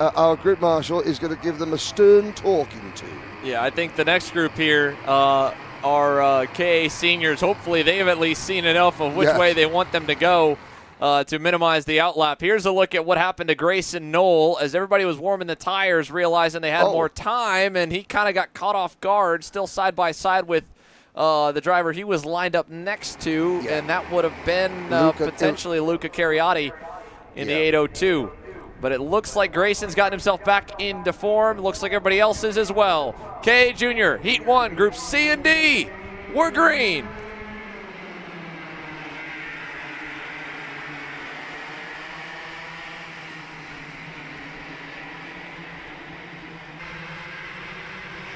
our grid marshal is going to give them a stern talking to. Yeah, I think the next group here are KA seniors. Hopefully they've at least seen enough of which way they want them to go to minimize the outlap. Here's a look at what happened to Grayson Knoll as everybody was warming the tires, realizing they had more time, and he kind of got caught off guard, still side by side with the driver he was lined up next to, and that would have been potentially Luca Cariotti in the 802. But it looks like Grayson's gotten himself back into form. Looks like everybody else is as well. K Junior, Heat 1, Group C and D. We're green.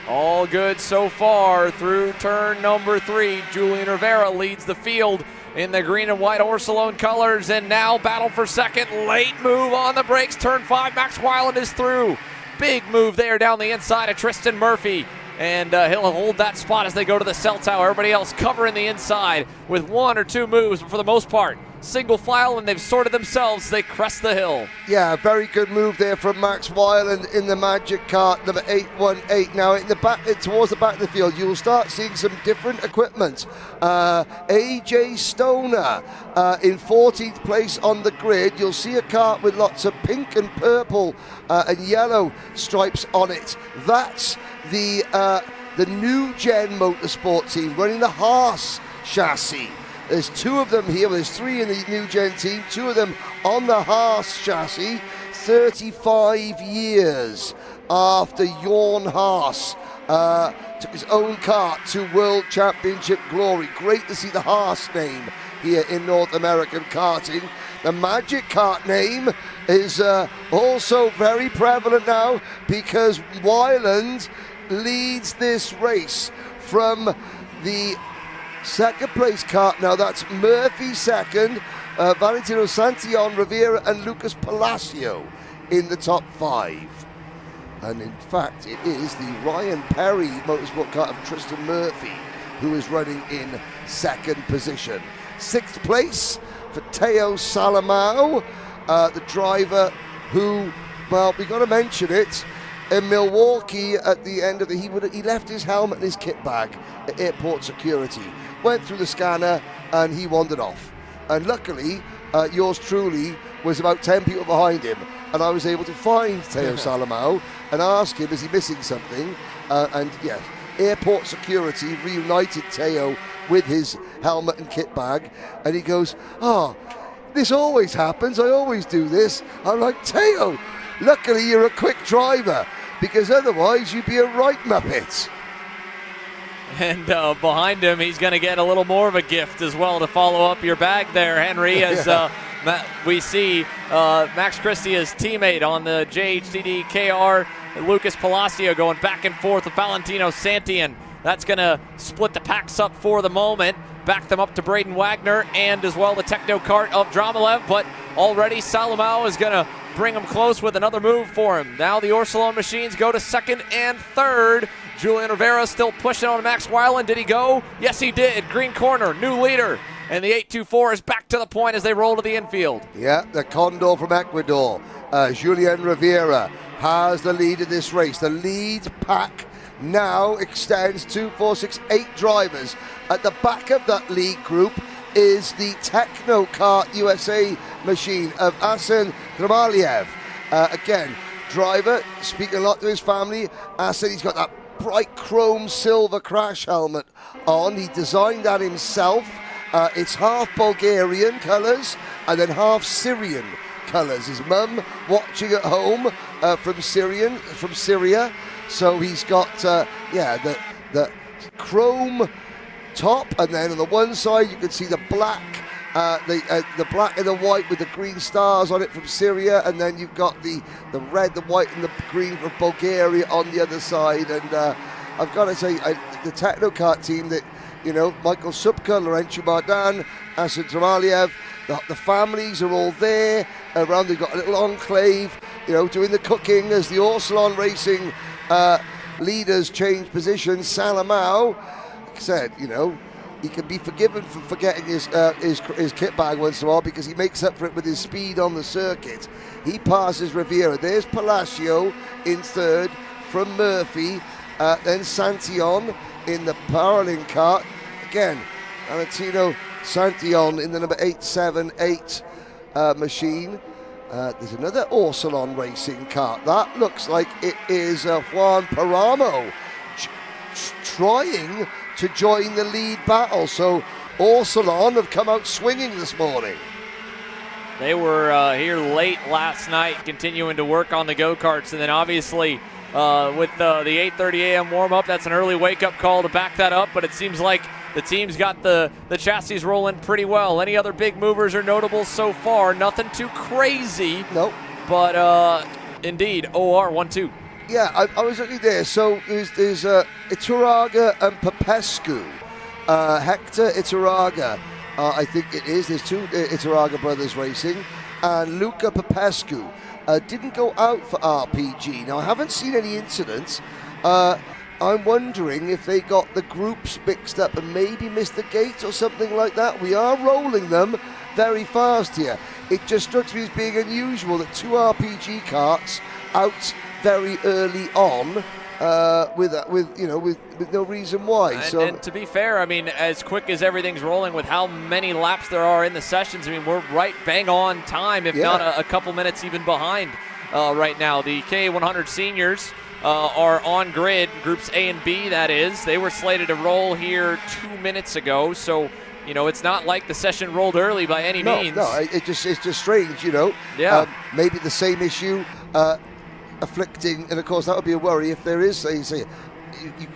All good so far through turn number 3. Julian Rivera leads the field in the green and white Orsolone colors, and now battle for second. Late move on the brakes. Turn 5, Max Weiland is through. Big move there down the inside of Tristan Murphy, and he'll hold that spot as they go to the cell tower. Everybody else covering the inside with 1 or 2 moves, but for the most part, single file, and they've sorted themselves. They crest the hill. Yeah, very good move there from Max Weiland in the Magic Kart, number 818. Now, in the back, towards the back of the field, you will start seeing some different equipment. AJ Stoner in 14th place on the grid. You'll see a kart with lots of pink and purple and yellow stripes on it. That's the new gen motorsport team running the Haas chassis. There's 2 of them here. There's 3 in the new gen team. 2 of them on the Haas chassis. 35 years after Jorn Haas took his own kart to World Championship glory. Great to see the Haas name here in North American karting. The Magic Kart name is also very prevalent now because Weiland leads this race from the second place kart. Now that's Murphy second, Valentino Santillon, Rivera and Lucas Palacio in the top 5. And in fact, it is the Ryan Perry motorsport kart of Tristan Murphy who is running in second position. 6th place for Teo Salamao, the driver who, well, we got to mention it, in Milwaukee at the end of the, he left his helmet and his kit bag at airport security, went through the scanner and he wandered off. And luckily, yours truly was about 10 people behind him, and I was able to find Teo Salamao and ask him, is he missing something? And yes, airport security reunited Teo with his helmet and kit bag, and he goes, this always happens, I always do this. I'm like, Teo, luckily you're a quick driver, because otherwise you'd be a right muppet. And behind him, he's going to get a little more of a gift as well to follow up your bag there, Henry, as we see Max Christia's teammate on the JHDD KR, Lucas Palacio, going back and forth with Valentino Santillon. That's going to split the packs up for the moment. back them up to Braden Wagner and as well the Techno Kart of Dromalev, but already Salamao is going to bring him close with another move for him. Now the Orsilon machines go to second and third. Julian Rivera still pushing on Max Weiland. Did he go? Yes, he did. Green corner, new leader. And the 824 is back to the point as they roll to the infield. Yeah, the Condor from Ecuador, Julian Rivera, has the lead of this race. The lead pack now extends to 4, 6, 8 drivers. At the back of that lead group is the Techno Kart USA machine of Asen Dramaliev. Again, driver speaking a lot to his family. Asen, he's got that bright chrome silver crash helmet on. He designed that himself. It's half Bulgarian colours and then half Syrian colours. His mum watching at home from Syria. So he's got the chrome top, and then on the one side you can see the black, the black and the white with the green stars on it from Syria, and then you've got the red, the white, and the green from Bulgaria on the other side. And I've got to say, the Techno Kart team that, you know, Michael Supka, Laurentiu Mardan, Asen Dramaliev, the families are all there around. They've got a little enclave, you know, doing the cooking as the Orsilon Racing leaders change positions. Salamao said, you know, he can be forgiven for forgetting his kit bag once in a while because he makes up for it with his speed on the circuit. He passes Riviera. There's Palacio in third from Murphy, then Santillon in the Paralin kart. Again, Valentino Santillon in the number 878 machine. There's another Orsilon Racing kart. That looks like it is Juan Paramo trying to join the lead battle. So Orsilon have come out swinging this morning. They were here late last night continuing to work on the go-karts, and then obviously with the 8:30 a.m. warm-up, that's an early wake-up call to back that up, but it seems like the team's got the chassis rolling pretty well. Any other big movers or notables so far? Nothing too crazy. Nope. But indeed, OR 1-2. Yeah, I was looking there. So there's Ituraga and Popescu. Hector Ituraga, I think it is. There's two Ituraga brothers racing. And Luca Popescu didn't go out for RPG. Now, I haven't seen any incidents. I'm wondering if they got the groups mixed up and maybe missed the gate or something like that. We are rolling them very fast here. It just strikes me as being unusual that two RPG karts out very early on with no reason why. And to be fair, I mean, as quick as everything's rolling with how many laps there are in the sessions, I mean, we're right bang on time, if not a couple minutes even behind right now. The K100 seniors are on grid, groups A and B, that is. They were slated to roll here 2 minutes ago, so, you know, it's not like the session rolled early by any means. No, it's just strange, you know. Yeah. Maybe the same issue afflicting, and of course that would be a worry if there is, say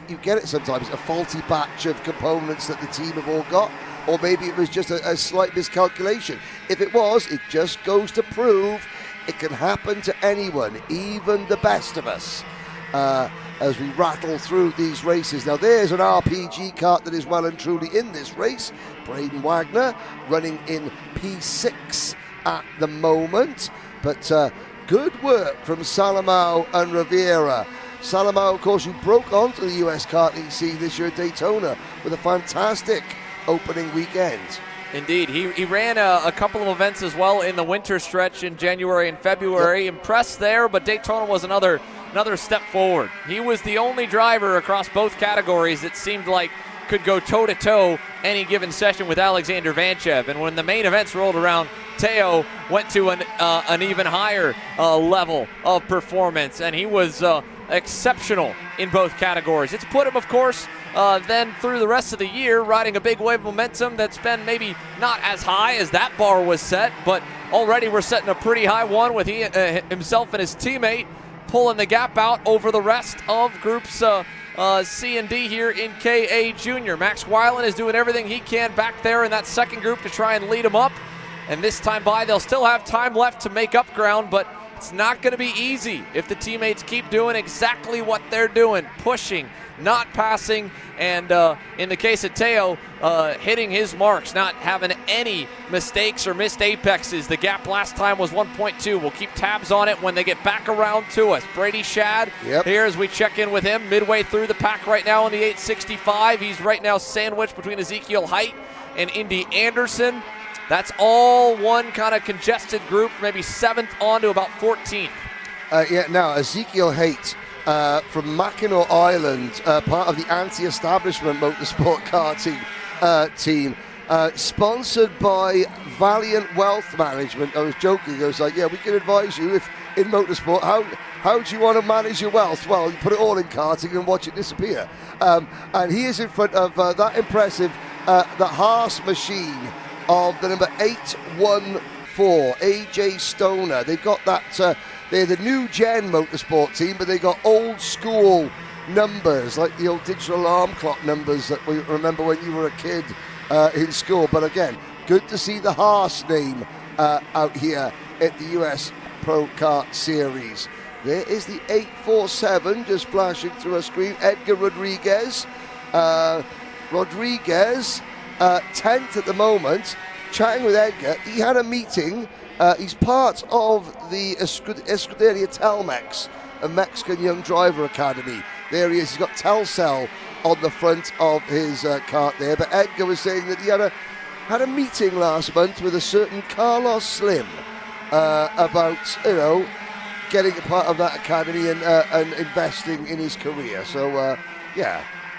you get it sometimes, a faulty batch of components that the team have all got, or maybe it was just a slight miscalculation. If it was, it just goes to prove it can happen to anyone, even the best of us, as we rattle through these races. Now there's an RPG kart that is well and truly in this race. Braden Wagner running in P6 at the moment, but good work from Salamao and Rivera. Salamao, of course, who broke onto the US karting scene this year at Daytona with a fantastic opening weekend. Indeed. He ran a couple of events as well in the winter stretch in January and February. Yep. Impressed there, but Daytona was another step forward. He was the only driver across both categories that seemed like could go toe-to-toe any given session with Alexander Vanchev. And when the main events rolled around, Teo went to an even higher level of performance, and he was exceptional in both categories. It's put him, of course, then through the rest of the year riding a big wave of momentum that's been maybe not as high as that bar was set, but already we're setting a pretty high one with himself and his teammate pulling the gap out over the rest of groups C and D here in KA Junior. Max Weiland is doing everything he can back there in that second group to try and lead him up. And this time by, they'll still have time left to make up ground, but It's not going to be easy if the teammates keep doing exactly what they're doing, pushing, not passing, and in the case of Teo, hitting his marks, not having any mistakes or missed apexes. The gap last time was 1.2. We'll keep tabs on it when they get back around to us. Brady Shad here as we check in with him midway through the pack right now in the 865. He's right now sandwiched between Ezekiel Height and Indy Anderson. That's all one kind of congested group, maybe 7th on to about 14th. Now Ezekiel Height from Mackinac Island, part of the anti-establishment motorsport car team, sponsored by Valiant Wealth Management. I was joking. I was like, yeah, we can advise you if in motorsport, how do you want to manage your wealth? Well, you put it all in karting and watch it disappear. And he is in front of that impressive, the Haas machine of the number 814, AJ Stoner. They've got that, they're the new gen motorsport team, but they got old school numbers, like the old digital alarm clock numbers that we remember when you were a kid in school. But again, good to see the Haas name out here at the US Pro Kart Series. There is the 847 just flashing through a screen. Edgar Rodriguez. 10th at the moment. Chatting with Edgar, he had a meeting. He's part of the Escuderia Telmex, a Mexican young driver academy. There he is. He's got Telcel on the front of his kart there. But Edgar was saying that he had a meeting last month with a certain Carlos Slim about, getting a part of that academy and investing in his career. So,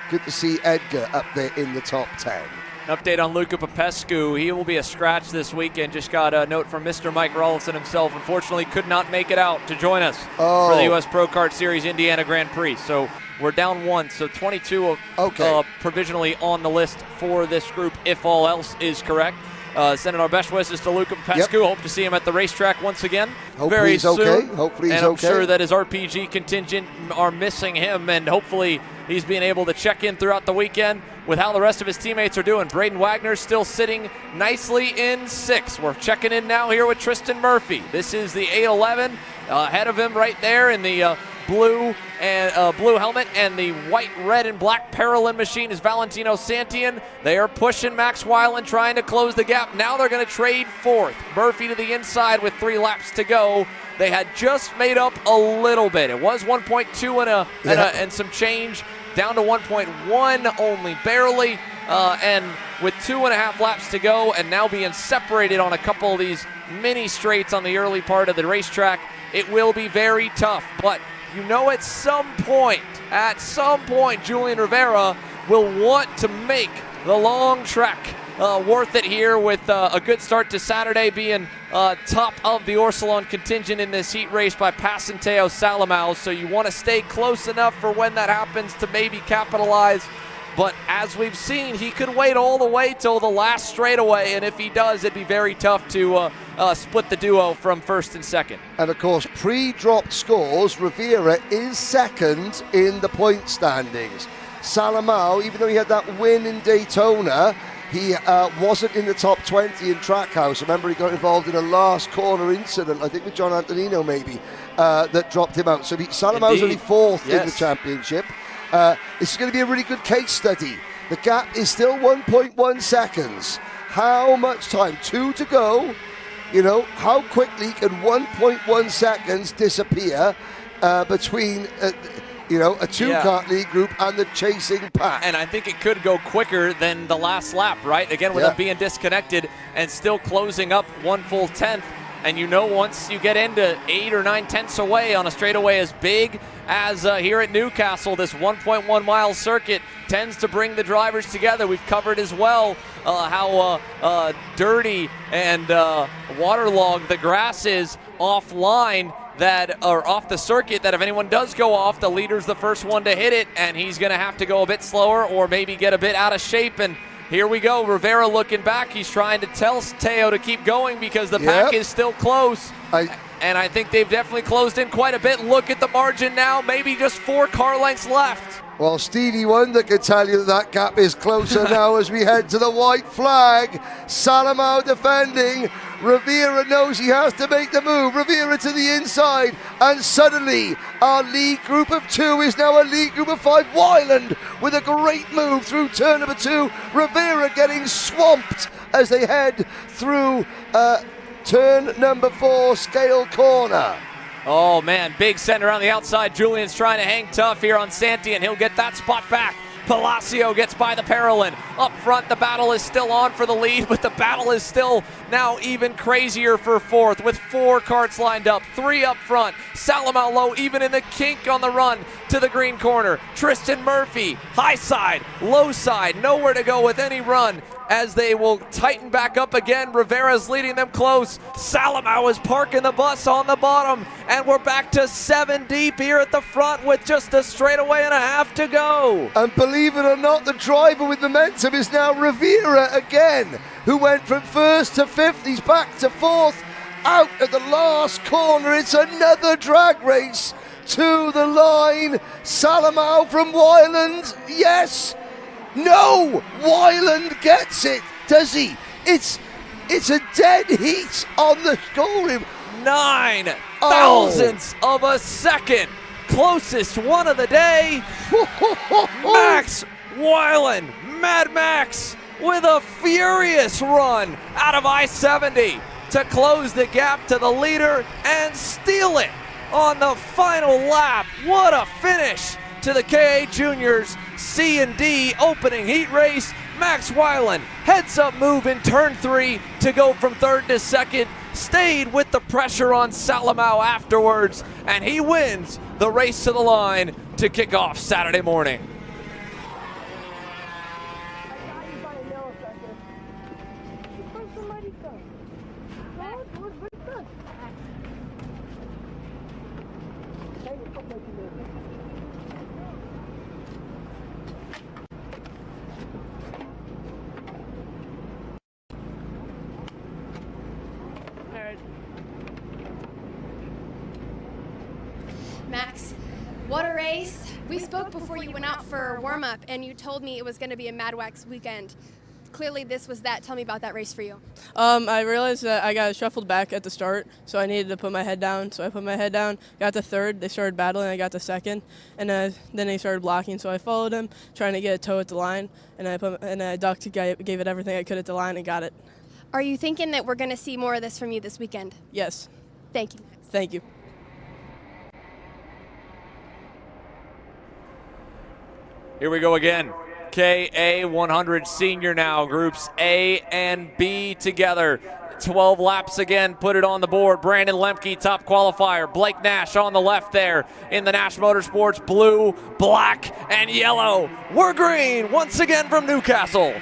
good to see Edgar up there in the top 10. Update on Luca Popescu. He will be a scratch this weekend. Just got a note from Mr. Mike Rawlinson himself. Unfortunately, could not make it out to join us for the U.S. Pro Kart Series Indiana Grand Prix. So we're down 1. So 22 provisionally on the list for this group, if all else is correct. Sending our best wishes to Luca Popescu. Hope to see him at the racetrack once again very soon. Hopefully he's and I'm sure that his RPG contingent are missing him, and hopefully he's being able to check in throughout the weekend with how the rest of his teammates are doing. Braden Wagner's still sitting nicely in 6th. We're checking in now here with Tristan Murphy. This is the 811. Ahead of him right there in the blue helmet and the white, red, and black Paralin machine is Valentino Santian. They are pushing Max Weiland, trying to close the gap. Now they're going to trade 4th. Murphy to the inside with 3 laps to go. They had just made up a little bit. It was 1.2 and some change, down to 1.1 only barely, and with 2.5 laps to go and now being separated on a couple of these mini straights on the early part of the racetrack, it will be very tough. But at some point, Julian Rivera will want to make the long track worth it here with a good start to Saturday, being top of the Orsilon contingent in this heat race by passing Teo Salamao. So you want to stay close enough for when that happens to maybe capitalize. But as we've seen, he could wait all the way till the last straightaway, and if he does, it'd be very tough to split the duo from 1st and 2nd. And of course, pre-dropped scores, Rivera is 2nd in the point standings. Salamao, even though he had that win in Daytona, he wasn't in the top 20 in Trackhouse. Remember, he got involved in a last corner incident, I think with John Antonino maybe, that dropped him out. So Salamao's only 4th in the championship. This is going to be a really good case study. The gap is still 1.1 seconds. How much time? 2 to go. How quickly can 1.1 seconds disappear between a 2-kart lead group and the chasing pack? And I think it could go quicker than the last lap, right? Again, with them being disconnected and still closing up 1 full 10th. And once you get into 8 or 9 tenths away on a straightaway as big as here at Newcastle, this 1.1 mile circuit tends to bring the drivers together. We've covered as well how dirty and waterlogged the grass is offline, that are off the circuit, that if anyone does go off, the leader's the first one to hit it, and he's going to have to go a bit slower or maybe get a bit out of shape. And here we go, Rivera looking back. He's trying to tell Teo to keep going because the pack is still close. And I think they've definitely closed in quite a bit. Look at the margin now, maybe just 4 car lengths left. Well, Stevie Wonder can tell you that gap is closer now as we head to the white flag. Salamao defending. Rivera knows he has to make the move. Rivera to the inside, and suddenly our lead group of 2 is now a lead group of 5. Wyland with a great move through turn number 2. Rivera getting swamped as they head through turn number 4, scale corner. Oh man, big send around the outside. Julian's trying to hang tough here on Santi, and he'll get that spot back. Palacio gets by the Parolin. Up front, the battle is still on for the lead, but the battle is still now even crazier for 4th with 4 karts lined up, 3 up front. Salamau low, even in the kink on the run to the green corner. Tristan Murphy, high side, low side, nowhere to go with any run as they will tighten back up again. Rivera's leading them close. Salamau is parking the bus on the bottom, and we're back to 7 deep here at the front with just a straightaway and a half to go. And believe it or not, the driver with momentum is now Rivera again, who went from 1st to 5th. He's back to 4th. Out at the last corner, it's another drag race to the line. Salamau from Wyland, yes. No, Wyland gets it, does he? It's a dead heat on the scoring. 9 thousandths of a second. Closest one of the day. Max Wyland, Mad Max, with a furious run out of I-70 to close the gap to the leader and steal it on the final lap. What a finish to the KA Juniors C and D opening heat race. Max Wyland heads up move in turn 3 to go from 3rd to 2nd. Stayed with the pressure on Salamau afterwards, and he wins the race to the line to kick off Saturday morning. Max, what a race. We spoke before you went out for warm-up, and you told me it was going to be a Mad Wax weekend. Clearly this was that. Tell me about that race for you. I realized that I got shuffled back at the start, so I needed to put my head down. So I put my head down, got to 3rd. They started battling. I got to 2nd, and then they started blocking. So I followed him, trying to get a toe at the line, and I ducked, gave it everything I could at the line, and got it. Are you thinking that we're going to see more of this from you this weekend? Yes. Thank you, Max. Thank you. Here we go again. KA 100 senior now, groups A and B together. 12 laps again, put it on the board. Brandon Lemke, top qualifier. Blake Nash on the left there in the Nash Motorsports blue, black, and yellow. We're green once again from Newcastle.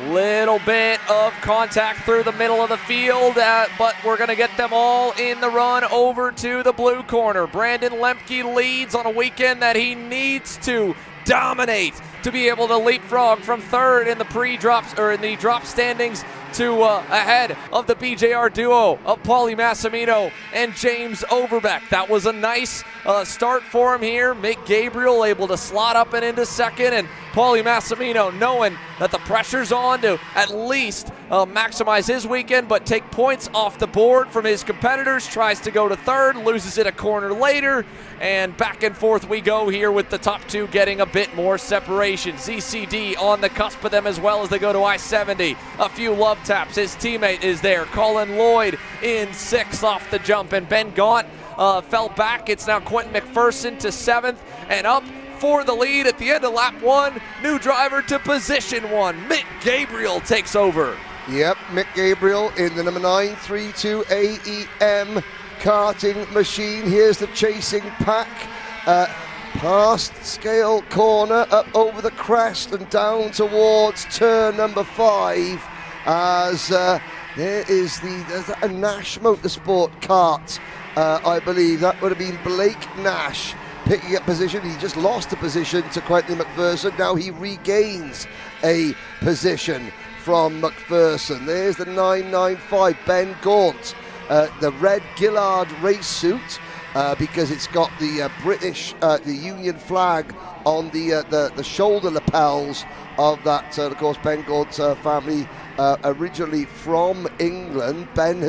Little bit of contact through the middle of the field, but we're going to get them all in the run over to the blue corner. Brandon Lemke leads on a weekend that he needs to dominate to be able to leapfrog from 3rd in the pre-drops or in the drop standings to ahead of the BJR duo of Paulie Massimino and James Overbeck. That was a nice start for him here. Mick Gabriel able to slot up and into 2nd, and Paulie Massimino knowing that the pressure's on to at least maximize his weekend, but take points off the board from his competitors. Tries to go to 3rd, loses it a corner later, and back and forth we go here with the top 2 getting a bit more separation. ZCD on the cusp of them as well as they go to I-70. A few love taps. His teammate is there. Colin Lloyd in 6th off the jump, and Ben Gaunt fell back. It's now Quentin McPherson to 7th and up for the lead at the end of lap 1. New driver to position 1. Mick Gabriel takes over. Yep, Mick Gabriel in the number 932 AEM karting machine. Here's the chasing pack. Past scale corner, up over the crest and down towards turn number 5. As there is there's a Nash Motorsport kart, I believe. That would have been Blake Nash picking up position. He just lost a position to Quentin McPherson. Now he regains a position from McPherson. There's the 995 Ben Gaunt, the red Gillard race suit. because it's got the British, the Union flag on the shoulder lapels of that. Of course, Ben Gord's family, originally from England. Ben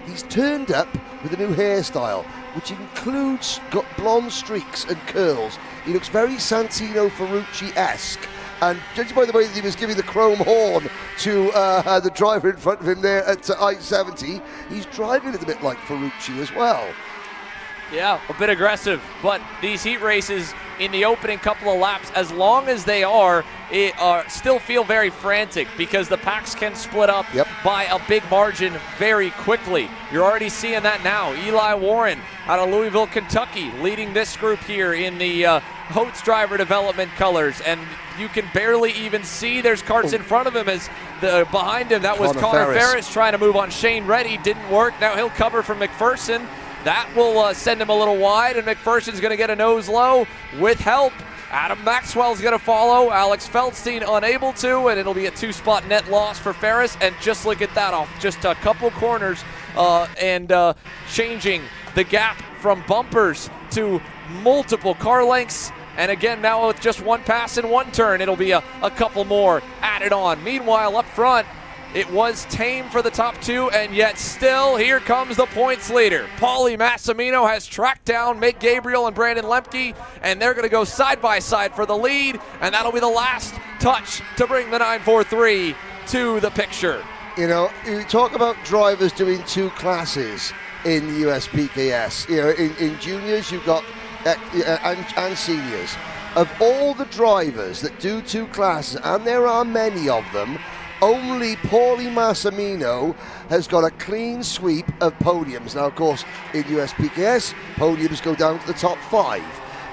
he's turned up with a new hairstyle, which includes got blonde streaks and curls. He looks very Santino Ferrucci-esque. And judging by the way that he was giving the chrome horn to the driver in front of him there at I-70, he's driving a little bit like Ferrucci as well. Yeah, a bit aggressive, but these heat races in the opening couple of laps, as long as they are, still feel very frantic because the packs can split up by a big margin very quickly. You're already seeing that now. Eli Warren out of Louisville, Kentucky, leading this group here in the Holtz driver development colors, and you can barely even see there's karts in front of him as behind him. That was Connor Ferris trying to move on Shane Reddy. Didn't work. Now he'll cover from McPherson. That will send him a little wide, and McPherson's going to get a nose low with help. Adam Maxwell's going to follow. Alex Feldstein unable to, and it'll be a 2-spot net loss for Ferris. And just look at that, off just a couple corners and changing the gap from bumpers to multiple car lengths. And again, now with just one pass and one turn, it'll be a couple more added on. Meanwhile, up front, it was tame for the top two, and yet still, here comes the points leader. Paulie Massimino has tracked down Mick Gabriel and Brandon Lemke, and they're going to go side by side for the lead, and that'll be the last touch to bring the 943 to the picture. You know, you talk about drivers doing two classes in USPKS. You know, in juniors, you've got and seniors. Of all the drivers that do two classes, and there are many of them, only Paulie Massimino has got a clean sweep of podiums. Now, of course, in USPKS, podiums go down to the top 5.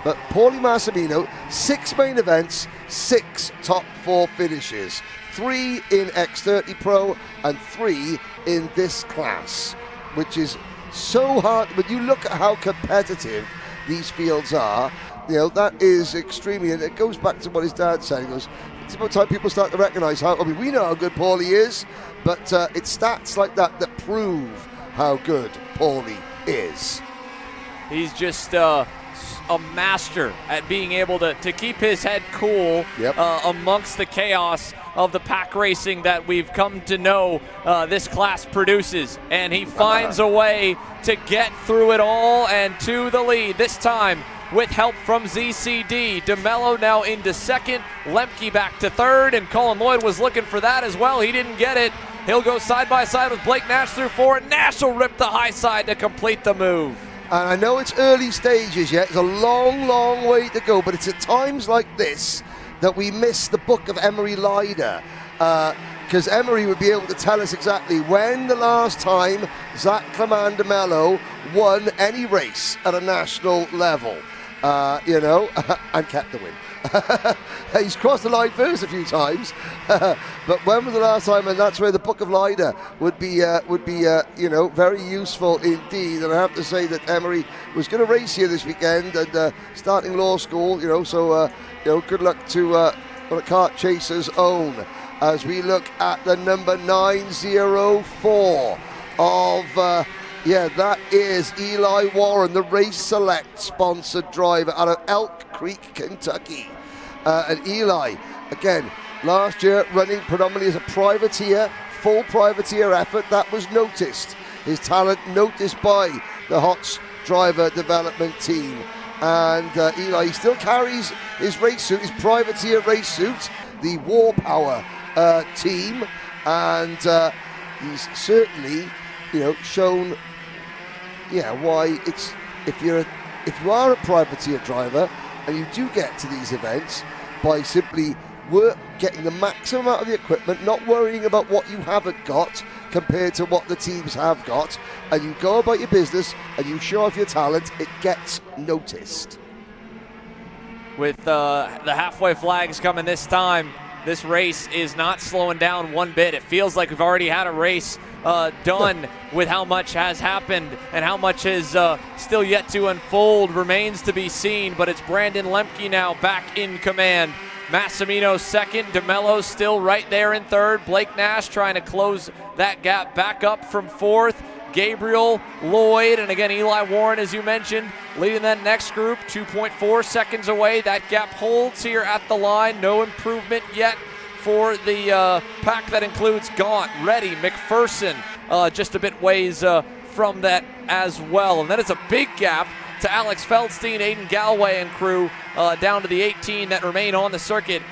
But Paulie Massimino, 6 main events, 6 top 4 finishes. 3 in X30 Pro and 3 in this class, which is so hard. When you look at how competitive these fields are, you know, that is extremely, and it goes back to what his dad said. He goes, it's about time people start to recognize how, I mean, we know how good Paulie is, but it's stats like that that prove how good Paulie is. He's just a master at being able to keep his head cool amongst the chaos of the pack racing that we've come to know this class produces. And he finds a way to get through it all and to the lead, this time with help from ZCD. DeMello now into second, Lemke back to third, and Colin Lloyd was looking for that as well. He didn't get it. He'll go side by side with Blake Nash through 4. Nash will rip the high side to complete the move. And I know it's early stages yet. It's a long, long way to go, but it's at times like this that we miss the book of Emery Lyder, because Emery would be able to tell us exactly when the last time Zach Clement DeMello won any race at a national level. You know, and kept the win. He's crossed the line first a few times, but when was the last time? And that's where the Book of Lyder would be you know, very useful indeed. And I have to say that Emery was going to race here this weekend and starting law school. You know, so you know, good luck to one of Kart Chaser's own as we look at the number 904 of. Yeah, that is Eli Warren, the Race Select sponsored driver out of Elk Creek, Kentucky. And Eli, again, last year running predominantly as a privateer, full privateer effort. That was noticed. His talent noticed by the Hots driver development team. And Eli, he still carries his race suit, his privateer race suit, the War Power team. And he's certainly, you know, shown why it's if you are a privateer driver and you do get to these events by simply getting the maximum out of the equipment, not worrying about what you haven't got compared to what the teams have got, and you go about your business and you show off your talent, it gets noticed. With the halfway flags coming this time, this race is not slowing down one bit. It feels like we've already had a race done with how much has happened and how much is still yet to unfold remains to be seen, but it's Brandon Lemke now back in command. Massimino second, DeMello still right there in third. Blake Nash trying to close that gap back up from fourth. Gabriel, Lloyd, and again Eli Warren, as you mentioned, leading that next group, 2.4 seconds away. That gap holds here at the line. No improvement yet for the pack that includes Gaunt, Reddy, McPherson, just a bit ways from that as well. And then it's a big gap to Alex Feldstein, Aiden Galway, and crew down to the 18 that remain on the circuit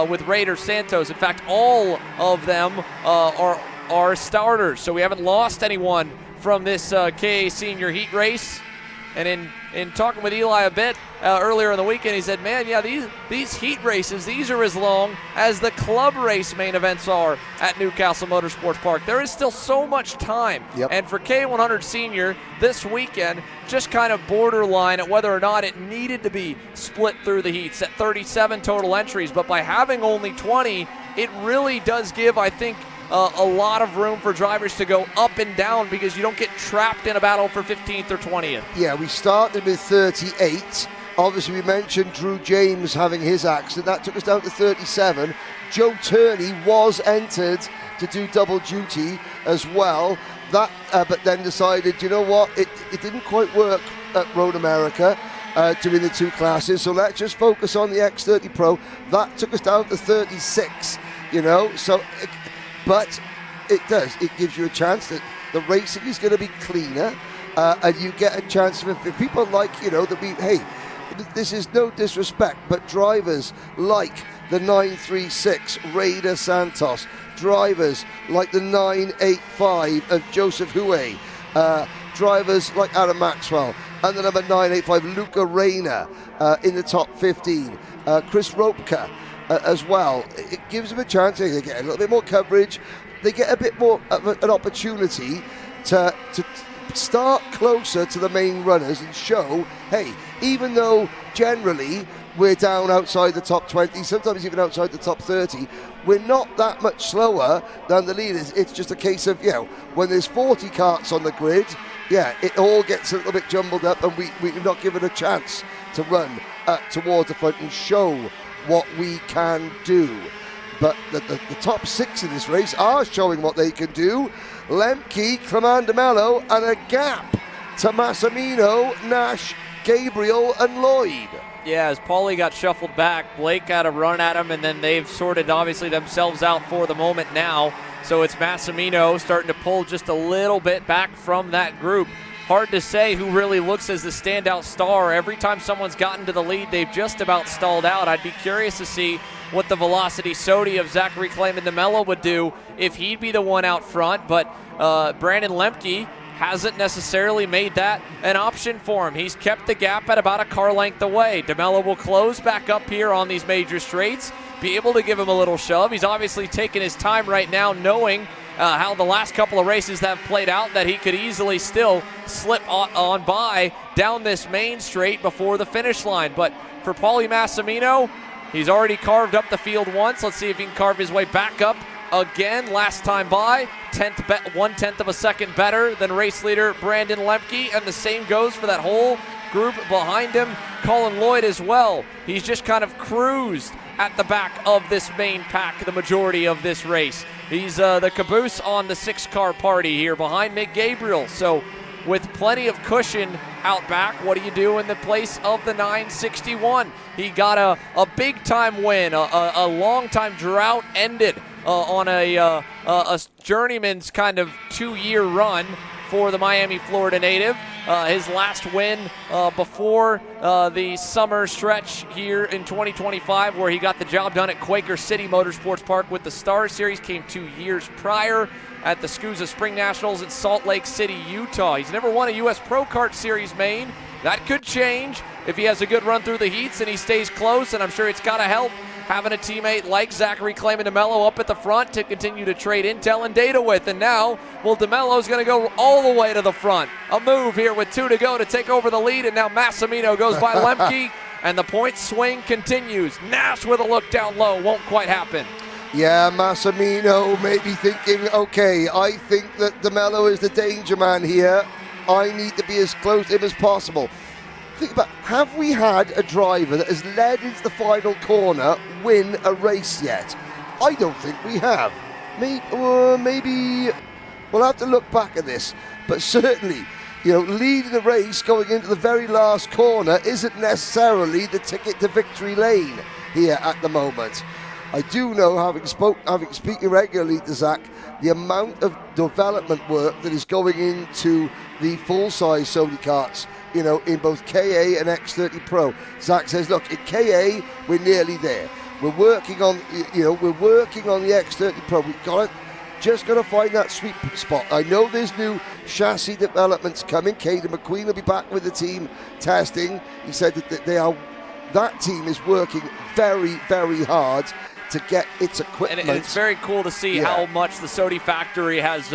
with Raider Santos. In fact, all of them are starters, so we haven't lost anyone from this KA Senior Heat race. And in talking with Eli a bit earlier in the weekend, he said, man, yeah, these heat races, these are as long as the club race main events are at Newcastle Motorsports Park. There is still so much time. Yep. And for K100 Senior this weekend, just kind of borderline at whether or not it needed to be split through the heats at 37 total entries. But by having only 20, it really does give, I think, a lot of room for drivers to go up and down because you don't get trapped in a battle for 15th or 20th. Yeah, we started with 38. Obviously, we mentioned Drew James having his accident. That took us down to 37. Joe Turney was entered to do double duty as well. That, but then decided, you know what, it didn't quite work at Road America doing the two classes, so let's just focus on the X30 Pro. That took us down to 36, you know, so... But it does. It gives you a chance that the racing is going to be cleaner, and you get a chance for people like, you know, that hey, this is no disrespect, but drivers like the 936 Raider Santos, drivers like the 985 of Joseph Huey, drivers like Adam Maxwell, and the number 985 Luca Reyna in the top 15, Chris Ropka. As well, it gives them a chance. They get a little bit more coverage. They get a bit more of an opportunity to start closer to the main runners and show, hey, even though generally we're down outside the top 20, sometimes even outside the top 30, we're not that much slower than the leaders. It's just a case of, you know, when there's 40 karts on the grid, yeah, it all gets a little bit jumbled up, and we're not given a chance to run towards the front and show what we can do. But the top six in this race are showing what they can do. Lemke, Clemandomelo, and a gap to Massimino, Nash, Gabriel, and Lloyd. Yeah, as Paulie got shuffled back, Blake got a run at him, and then they've sorted, obviously, themselves out for the moment now. So it's Massimino starting to pull just a little bit back from that group. Hard to say who really looks as the standout star. Every time someone's gotten to the lead, they've just about stalled out. I'd be curious to see what the velocity Sodi of Zachary Clemandomelo would do if he'd be the one out front. But Brandon Lemke hasn't necessarily made that an option for him. He's kept the gap at about a car length away. DeMello will close back up here on these major straights, be able to give him a little shove. He's obviously taking his time right now, knowing how the last couple of races have played out, that he could easily still slip on by down this main straight before the finish line. But for Paulie Massimino, he's already carved up the field once. Let's see if he can carve his way back up again. Last time by, 1/10 of a second better than race leader Brandon Lemke, and the same goes for that whole group behind him. Colin Lloyd as well. He's just kind of cruised at the back of this main pack the majority of this race. He's the caboose on the 6-car party here behind Mick Gabriel. So with plenty of cushion out back, what do you do in the place of the 961? He got a big-time win. A long-time drought ended on a journeyman's kind of 2-year run for the Miami, Florida native. His last win before the summer stretch here in 2025, where he got the job done at Quaker City Motorsports Park with the Star Series, came 2 years prior at the SCUSA Spring Nationals in Salt Lake City, Utah. He's never won a U.S. Pro Kart Series main. That could change if he has a good run through the heats and he stays close, and I'm sure it's got to help having a teammate like Zachary Clemandomelo up at the front to continue to trade intel and data with. And now, well, DeMello's going to go all the way to the front. A move here with 2 to go to take over the lead, and now Massimino goes by Lemke, and the point swing continues. Nash with a look down low, won't quite happen. Yeah, Massimino may be thinking, okay, I think that DeMello is the danger man here. I need to be as close to him as possible. Think about, have we had a driver that has led into the final corner win a race yet? I don't think we have. Maybe we'll have to look back at this. But certainly, leading the race going into the very last corner isn't necessarily the ticket to victory lane here at the moment. I do know, having speaking regularly to Zach, the amount of development work that is going into the full-size Sony karts, in both KA and X30 Pro. Zach says, look, in KA, we're nearly there. We're working on, the X30 Pro. We've just got to find that sweet spot. I know there's new chassis developments coming. Caden McQueen will be back with the team testing. He said that that team is working very, very hard to get its equipment. And it's very cool to see how much the Sodi factory has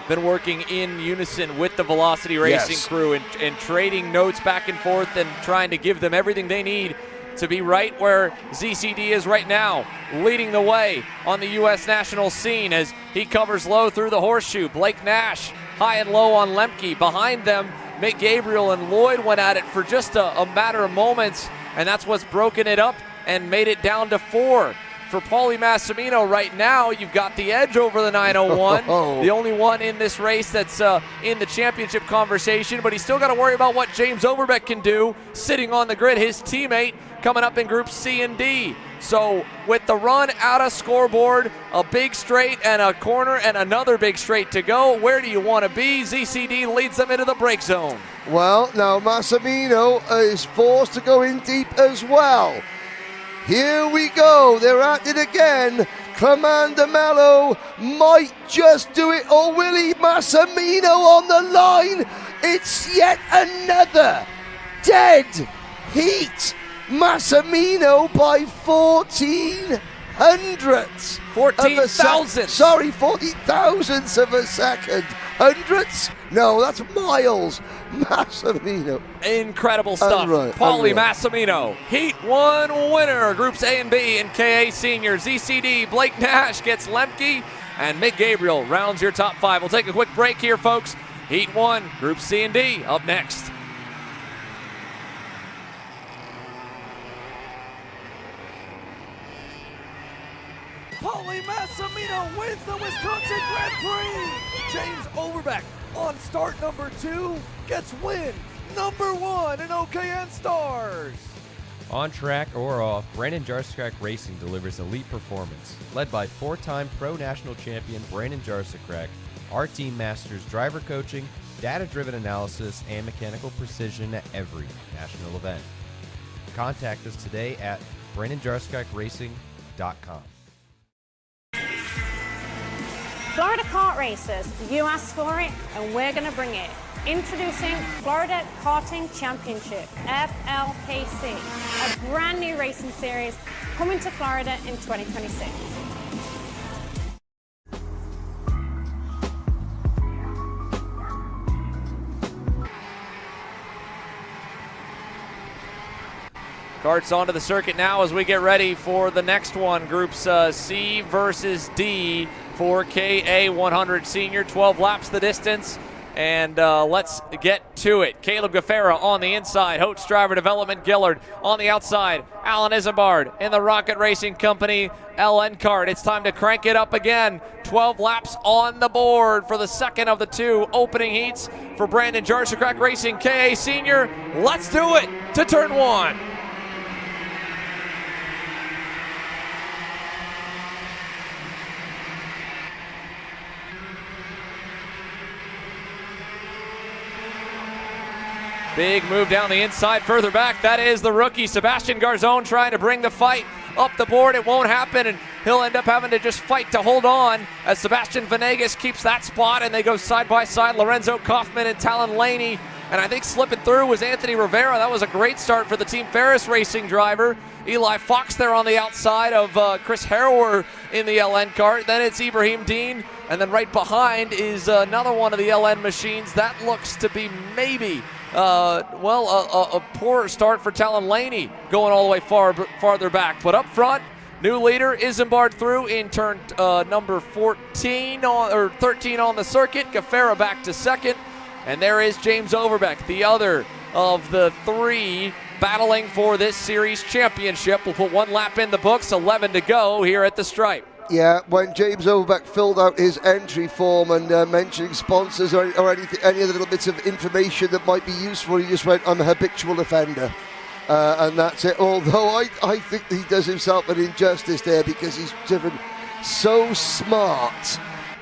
been working in unison with the Velocity Racing crew and trading notes back and forth and trying to give them everything they need to be right where ZCD is right now, leading the way on the U.S. national scene as he covers low through the horseshoe. Blake Nash high and low on Lemke. Behind them, Mick Gabriel and Lloyd went at it for just a matter of moments, and that's what's broken it up and made it down to 4. For Paulie Massimino right now, you've got the edge over the 901, the only one in this race that's in the championship conversation, but he's still got to worry about what James Overbeck can do sitting on the grid, his teammate coming up in groups C and D. So with the run out of scoreboard, a big straight and a corner and another big straight to go, where do you want to be? ZCD leads them into the break zone. Well, now Massimino is forced to go in deep as well. Here we go, they're at it again. Commander Mello might just do it, or will he? Massimino on the line. It's yet another dead heat. Massimino by 14 hundredths. 14 thousandths. Sorry, 40 thousandths of a second. Hundredths? No, that's miles. Massimino. Incredible stuff. Paulie Massimino, Heat 1 winner. Groups A and B in KA Senior. ZCD, Blake Nash gets Lemke, and Mick Gabriel rounds your top 5. We'll take a quick break here, folks. Heat 1, Group C and D up next. Paulie Massimino wins the Wisconsin Grand Prix. James Overbeck on start number 2 gets win number 1 in OKN Stars. On track or off, Brandon Jarsekrak Racing delivers elite performance. Led by 4-time Pro National Champion Brandon Jarsekrak, our team masters driver coaching, data-driven analysis, and mechanical precision at every national event. Contact us today at BrandonJarsekrakracing.com. Florida Kart Racers, you asked for it and we're going to bring it. Introducing Florida Karting Championship, FLKC, a brand new racing series coming to Florida in 2026. Karts onto the circuit now as we get ready for the next one. Groups C versus D for KA 100 Senior. 12 laps the distance, and let's get to it. Caleb Gaffera on the inside. Hotes Driver Development Gillard on the outside. Alan Isambard in the Rocket Racing Company LN Kart. It's time to crank it up again. 12 laps on the board for the second of the 2 opening heats for Brandon Jarsekrak Racing KA Senior. Let's do it to turn 1. Big move down the inside, further back. That is the rookie, Sebastian Garzon, trying to bring the fight up the board. It won't happen, and he'll end up having to just fight to hold on as Sebastian Venegas keeps that spot, and they go side by side. Lorenzo Kaufman and Talon Laney, and I think slipping through was Anthony Rivera. That was a great start for the Team Ferris Racing driver. Eli Fox there on the outside of Chris Harrower in the LN kart. Then it's Ibrahim Dean, and then right behind is another one of the LN machines. That looks to be maybe a poor start for Talon Laney going all the way farther back. But up front, new leader Isambard through in turn number 13 on the circuit. Gaffera back to second, and there is James Overbeck, the other of the 3 battling for this series championship. We'll put 1 lap in the books, 11 to go here at the stripe. Yeah, when James Overbeck filled out his entry form and mentioning sponsors or anything, any other little bits of information that might be useful, he just went, I'm a habitual offender. And that's it. Although I think he does himself an injustice there because he's driven so smart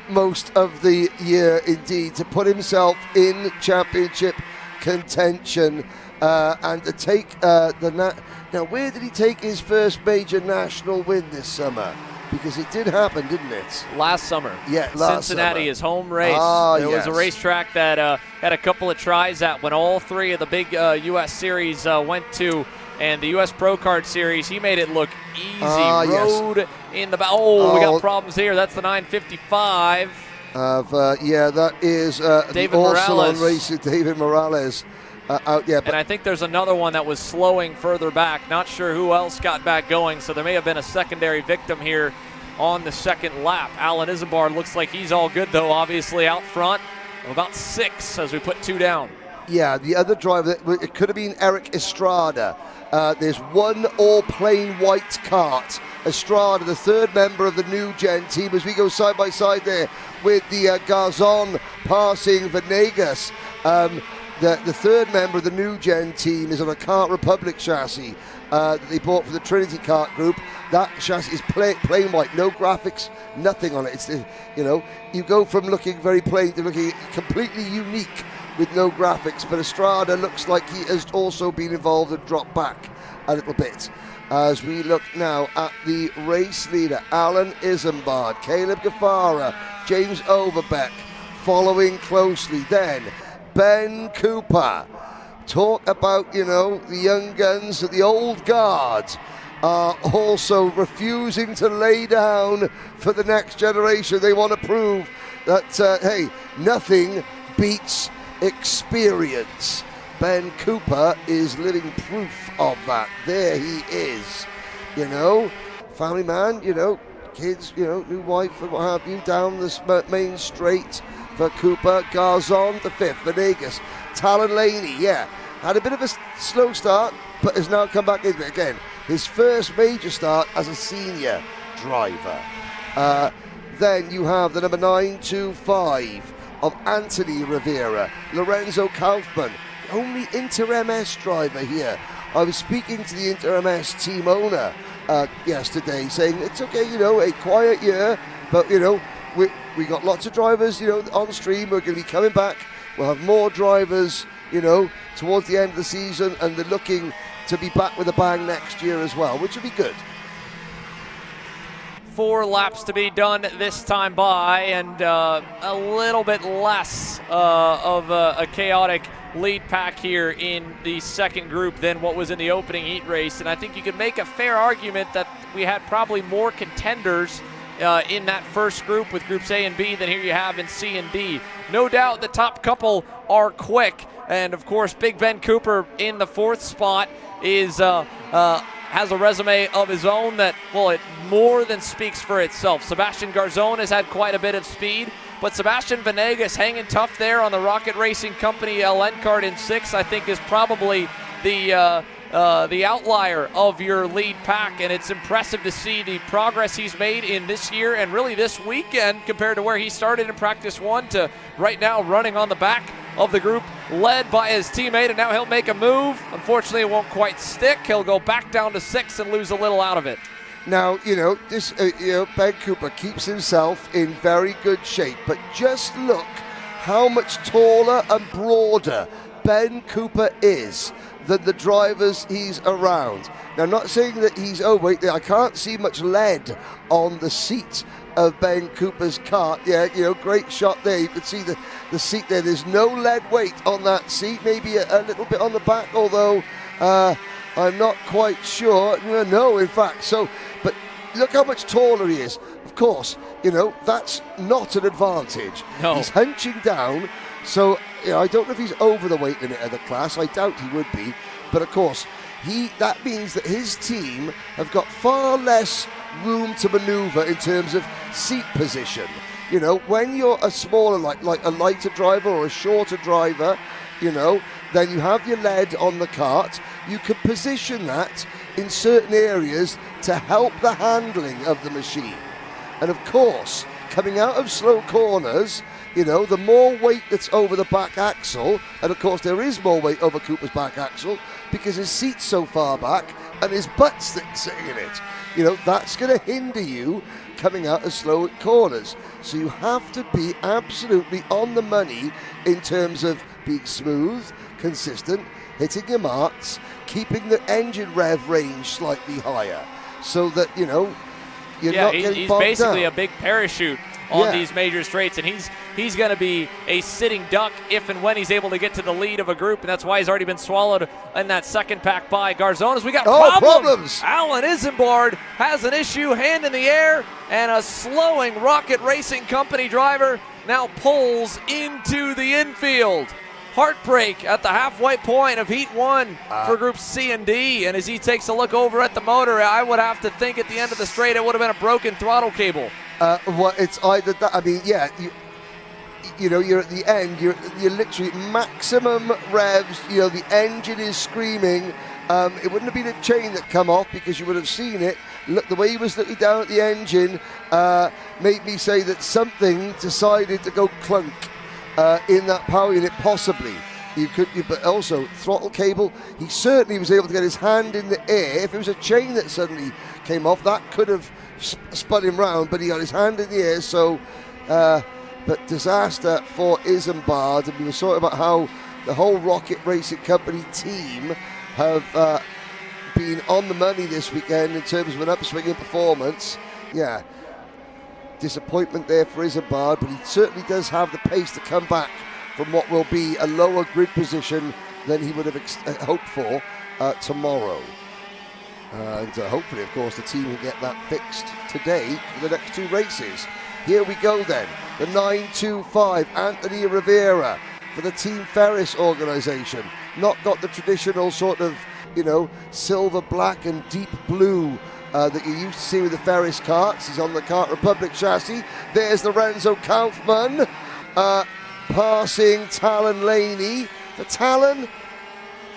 most of the year indeed to put himself in championship contention and to take now where did he take his first major national win this summer? Because it did happen, didn't it? Last summer. Yeah, last Cincinnati, summer. his home race. It was a racetrack that had a couple of tries at when all three of the big U.S. series went to, and the U.S. Pro Kart Series, he made it look easy. Road in the back. We got problems here. That's the 955. That is David the Morales. Racing, David Morales. Out, yeah, and I think there's another one that was slowing further back. Not sure who else got back going, so there may have been a secondary victim here on the second lap. Alan Isambard looks like he's all good, though, obviously out front of about 6 as we put 2 down. Yeah, the other driver, it could have been Eric Estrada. There's one all plain white kart. Estrada, the third member of the new gen team, as we go side by side there with the Garzon passing Venegas. The third member of the new gen team is on a Kart Republic chassis that they bought for the Trinity Kart group. That chassis is plain white, no graphics, nothing on it. It's you go from looking very plain to looking completely unique with no graphics. But Estrada looks like he has also been involved and dropped back a little bit. As we look now at the race leader, Alan Isambard, Caleb Gaffara, James Overbeck following closely. Then Ben Cooper. Talk about, the young guns, the old guard are also refusing to lay down for the next generation. They want to prove that, nothing beats experience. Ben Cooper is living proof of that. There he is. Family man, kids, new wife and what have you, down the main straight. For Cooper, Garzon, the 5th, Venegas, Talon Laney, had a bit of a slow start, but has now come back into it again. His first major start as a senior driver. Then you have the number 925 of Anthony Rivera, Lorenzo Kaufman, only Inter-MS driver here. I was speaking to the Inter-MS team owner yesterday, saying it's okay, a quiet year, but we got lots of drivers, on stream. We're going to be coming back. We'll have more drivers, towards the end of the season, and they're looking to be back with a bang next year as well, which will be good. 4 laps to be done this time by, and a little bit less of a chaotic lead pack here in the second group than what was in the opening heat race. And I think you could make a fair argument that we had probably more contenders in that first group with groups A and B than here you have in C and D. No doubt the top couple are quick, and of course Big Ben Cooper in the 4th spot is has a resume of his own that, it more than speaks for itself. Sebastian Garzon has had quite a bit of speed, but Sebastian Venegas hanging tough there on the Rocket Racing Company LN card in 6, I think is probably the outlier of your lead pack, and it's impressive to see the progress he's made in this year and really this weekend compared to where he started in practice 1 to right now running on the back of the group led by his teammate, and now he'll make a move. Unfortunately, it won't quite stick. He'll go back down to 6 and lose a little out of it. Now, this, Ben Cooper keeps himself in very good shape, but just look how much taller and broader Ben Cooper is than the drivers he's around. Now, not saying that he's overweight. I can't see much lead on the seat of Ben Cooper's kart. Great shot there. You can see the seat there. There's no lead weight on that seat. Maybe a little bit on the back, although I'm not quite sure. No, in fact. But look how much taller he is. Of course, that's not an advantage. No. He's hunching down. So, I don't know if he's over the weight limit of the class. I doubt he would be. But, of course, that means that his team have got far less room to maneuver in terms of seat position. When you're a smaller, like a lighter driver or a shorter driver, then you have your lead on the kart. You can position that in certain areas to help the handling of the machine. And of course, coming out of slow corners, the more weight that's over the back axle, and of course there is more weight over Cooper's back axle because his seat's so far back and his butt's sitting in it. That's going to hinder you coming out of slow corners. So you have to be absolutely on the money in terms of being smooth, consistent, hitting your marks, keeping the engine rev range slightly higher so that, you're not getting bogged he's basically down. a big parachute on these major straights, and he's going to be a sitting duck if and when he's able to get to the lead of a group, and that's why he's already been swallowed in that second pack by Garzones. We got problems. Alan Isambard has an issue, hand in the air, and a slowing Rocket Racing Company driver now pulls into the infield. Heartbreak at the halfway point of Heat 1 for Groups C and D, and as he takes a look over at the motor, I would have to think at the end of the straight it would have been a broken throttle cable. It's either that. I mean, you're at the end. You're literally maximum revs. The engine is screaming. It wouldn't have been a chain that come off because you would have seen it. Look, the way he was looking down at the engine made me say that something decided to go clunk in that power unit, possibly. But also throttle cable. He certainly was able to get his hand in the air. If it was a chain that suddenly came off, that could have spun him round, but he got his hand in the air. So, but disaster for Isambard. And we were talking about how the whole Rocket Racing Company team have been on the money this weekend in terms of an upswing in performance. Yeah, disappointment there for Isambard, but he certainly does have the pace to come back from what will be a lower grid position than he would have hoped for tomorrow. And hopefully, of course, the team will get that fixed today for the next two races. Here we go then. The 925, Anthony Rivera for the Team Ferris organisation. Not got the traditional sort of, silver, black and deep blue that you used to see with the Ferris karts. He's on the Kart Republic chassis. There's Lorenzo Kaufman passing Talon Laney. For Talon,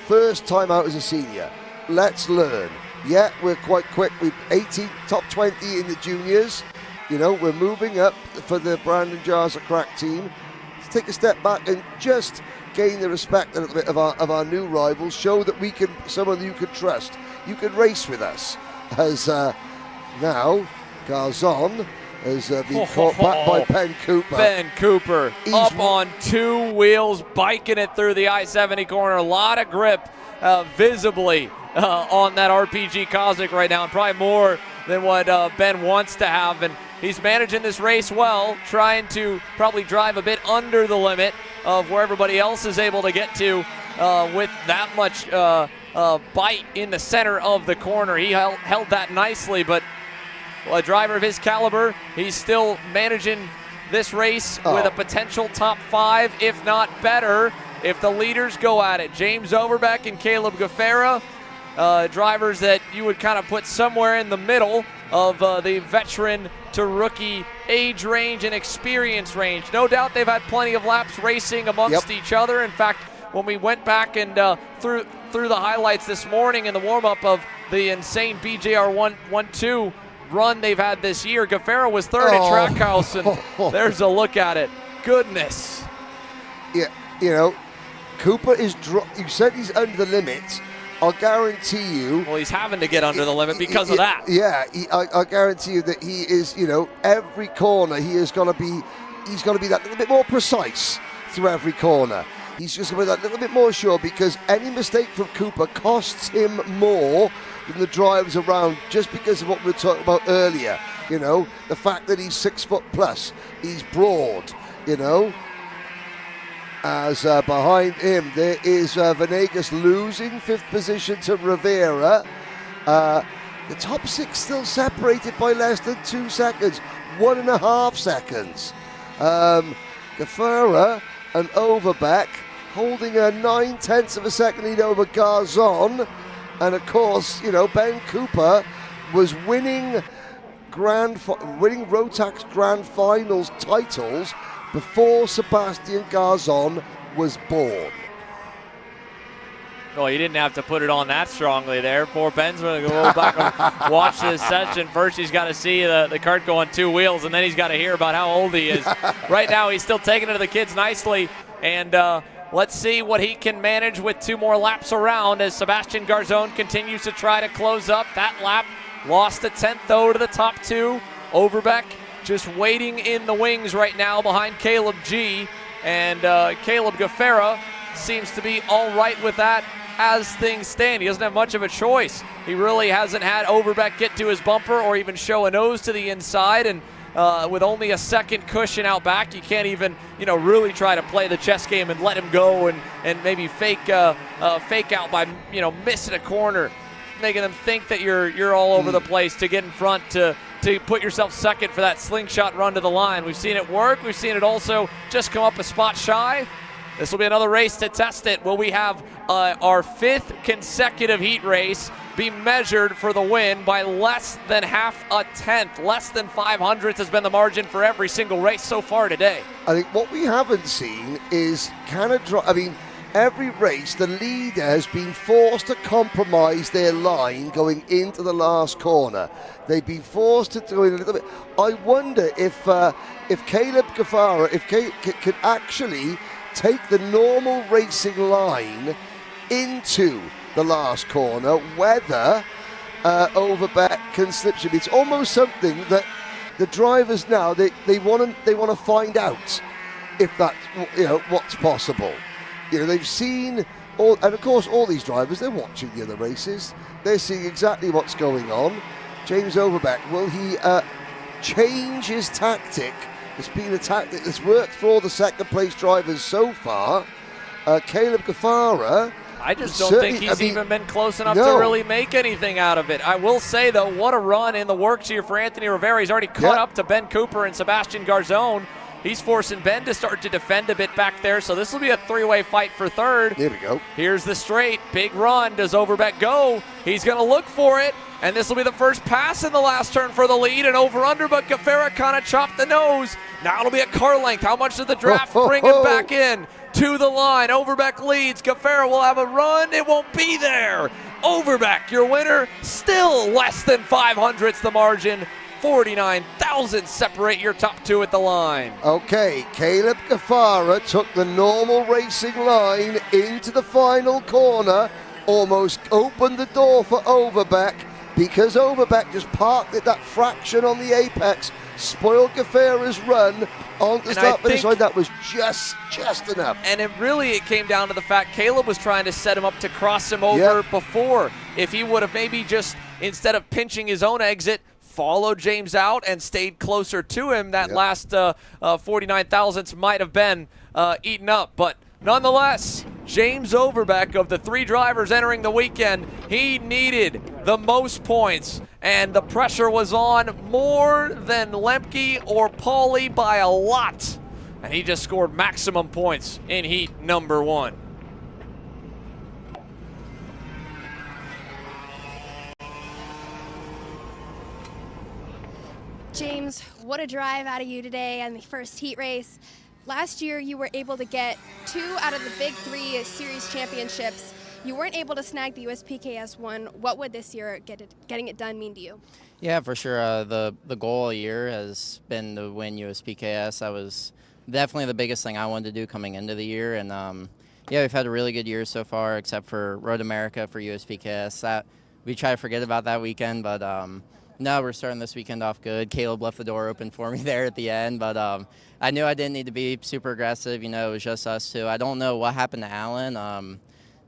first time out as a senior. Let's learn. Yeah, we're quite quick. We've 18, top 20 in the juniors. We're moving up for the Brandon Jarza Crack team. Let's take a step back and just gain the respect a little bit of our new rivals. Show that we can, someone you can trust. You can race with us. As now, Garzon has been caught back by Ben Cooper. Ben Cooper up on two wheels, biking it through the I-70 corner. A lot of grip visibly on that RPG Cosmic right now, and probably more than what Ben wants to have. And he's managing this race well, trying to probably drive a bit under the limit of where everybody else is able to get to with that much bite in the center of the corner. He held that nicely, but a driver of his caliber, he's still managing this race with a potential top 5, if not better, if the leaders go at it. James Overbeck and Caleb Gaffera, drivers that you would kind of put somewhere in the middle of the veteran to rookie age range and experience range. No doubt they've had plenty of laps racing amongst each other. In fact, when we went back and through the highlights this morning in the warm-up of the insane BJR 1-2 run they've had this year, Gaffera was third at Trackhouse, and there's a look at it. Goodness. Yeah, Cooper is, you said he's under the limit. I'll guarantee you. Well, he's having to get under the limit because of that. Yeah, I guarantee you that he is, every corner he's going to be that little bit more precise through every corner. He's just going to be that little bit more sure, because any mistake from Cooper costs him more than the drivers around, just because of what we were talking about earlier. The fact that he's 6 foot plus, he's broad, As behind him, there is Venegas losing 5th position to Rivera. The top 6 still separated by less than 2 seconds, 1.5 seconds. Gaffera and Overbeck holding a 9/10 of a second lead over Garzon. And of course, Ben Cooper was winning Rotax Grand Finals titles before Sebastian Garzon was born. Well, you didn't have to put it on that strongly there. Poor Ben's going to go back and watch this session. First, he's got to see the kart go on 2 wheels, and then he's got to hear about how old he is. Right now, he's still taking it to the kids nicely, and let's see what he can manage with 2 more laps around as Sebastian Garzon continues to try to close up that lap. Lost a 10th, though, to the top 2. Overbeck just waiting in the wings right now behind Caleb G. And Caleb Gaffera seems to be all right with that as things stand. He doesn't have much of a choice. He really hasn't had Overbeck get to his bumper or even show a nose to the inside. And with only a second cushion out back, you can't even, really try to play the chess game and let him go and maybe fake out by, missing a corner, making them think that you're all over the place to get in front to put yourself second for that slingshot run to the line. We've seen it work. We've seen it also just come up a spot shy. This will be another race to test it. Will we have our 5th consecutive heat race be measured for the win by less than half a tenth? Less than 500ths has been the margin for every single race so far today. I think what we haven't seen is every race, the leader has been forced to compromise their line going into the last corner. They've been forced to do it a little bit. I wonder if Caleb Gaffara, could actually take the normal racing line into the last corner, whether Overbeck can slip him. It's almost something that the drivers now they want to find out if that's what's possible. They've seen all, and of course all these drivers, they're watching the other races. They're seeing exactly what's going on. James Overbeck, will he change his tactic? It's been a tactic that's worked for all the second place drivers so far. Caleb Gaffara, I just don't think he's even been close enough to really make anything out of it. I will say, though, what a run in the works here for Anthony Rivera. He's already caught up to Ben Cooper and Sebastian Garzon. He's forcing Ben to start to defend a bit back there, so this will be a 3-way fight for third. Here we go. Here's the straight. Big run. Does Overbeck go? He's going to look for it, and this will be the first pass in the last turn for the lead, and over-under, but Gaffera kind of chopped the nose. Now it'll be a car length. How much does the draft bring him back in? To the line. Overbeck leads. Gaffera will have a run. It won't be there. Overbeck, your winner. Still less than 500ths the margin. 49 thousandths separate your top 2 at the line. Okay, Caleb Gaffara took the normal racing line into the final corner, almost opened the door for Overbeck, because Overbeck just parked at that fraction on the apex, spoiled Gaffera's run on the start finish line. That was just enough. And it came down to the fact Caleb was trying to set him up to cross him over before. If he would have maybe just, instead of pinching his own exit, followed James out and stayed closer to him, that last 49 thousandths might have been eaten up. But nonetheless, James Overbeck, of the 3 drivers entering the weekend, he needed the most points, and the pressure was on more than Lemke or Pauly by a lot, and he just scored maximum points in heat number 1. James, what a drive out of you today on the first heat race. Last year, you were able to get 2 out of the big 3 series championships. You weren't able to snag the USPKS one. What would this year getting it done mean to you? Yeah, for sure. The goal all year has been to win USPKS. That was definitely the biggest thing I wanted to do coming into the year. And yeah, we've had a really good year so far, except for Road America for USPKS. We try to forget about that weekend, but no, we're starting this weekend off good. Caleb left the door open for me there at the end, but I knew I didn't need to be super aggressive. It was just us 2. I don't know what happened to Alan.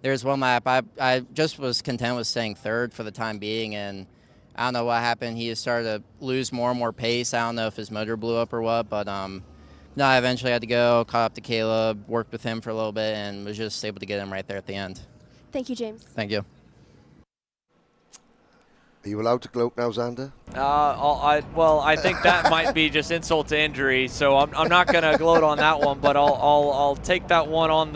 There's one lap. I just was content with staying 3rd for the time being, and I don't know what happened. He just started to lose more and more pace. I don't know if his motor blew up or what, but no, I eventually had to go, caught up to Caleb, worked with him for a little bit, and was just able to get him right there at the end. Thank you, James. Thank you. Are you allowed to gloat now, Xander? I think that might be just insult to injury, so I'm not going to gloat on that one, but I'll take that one on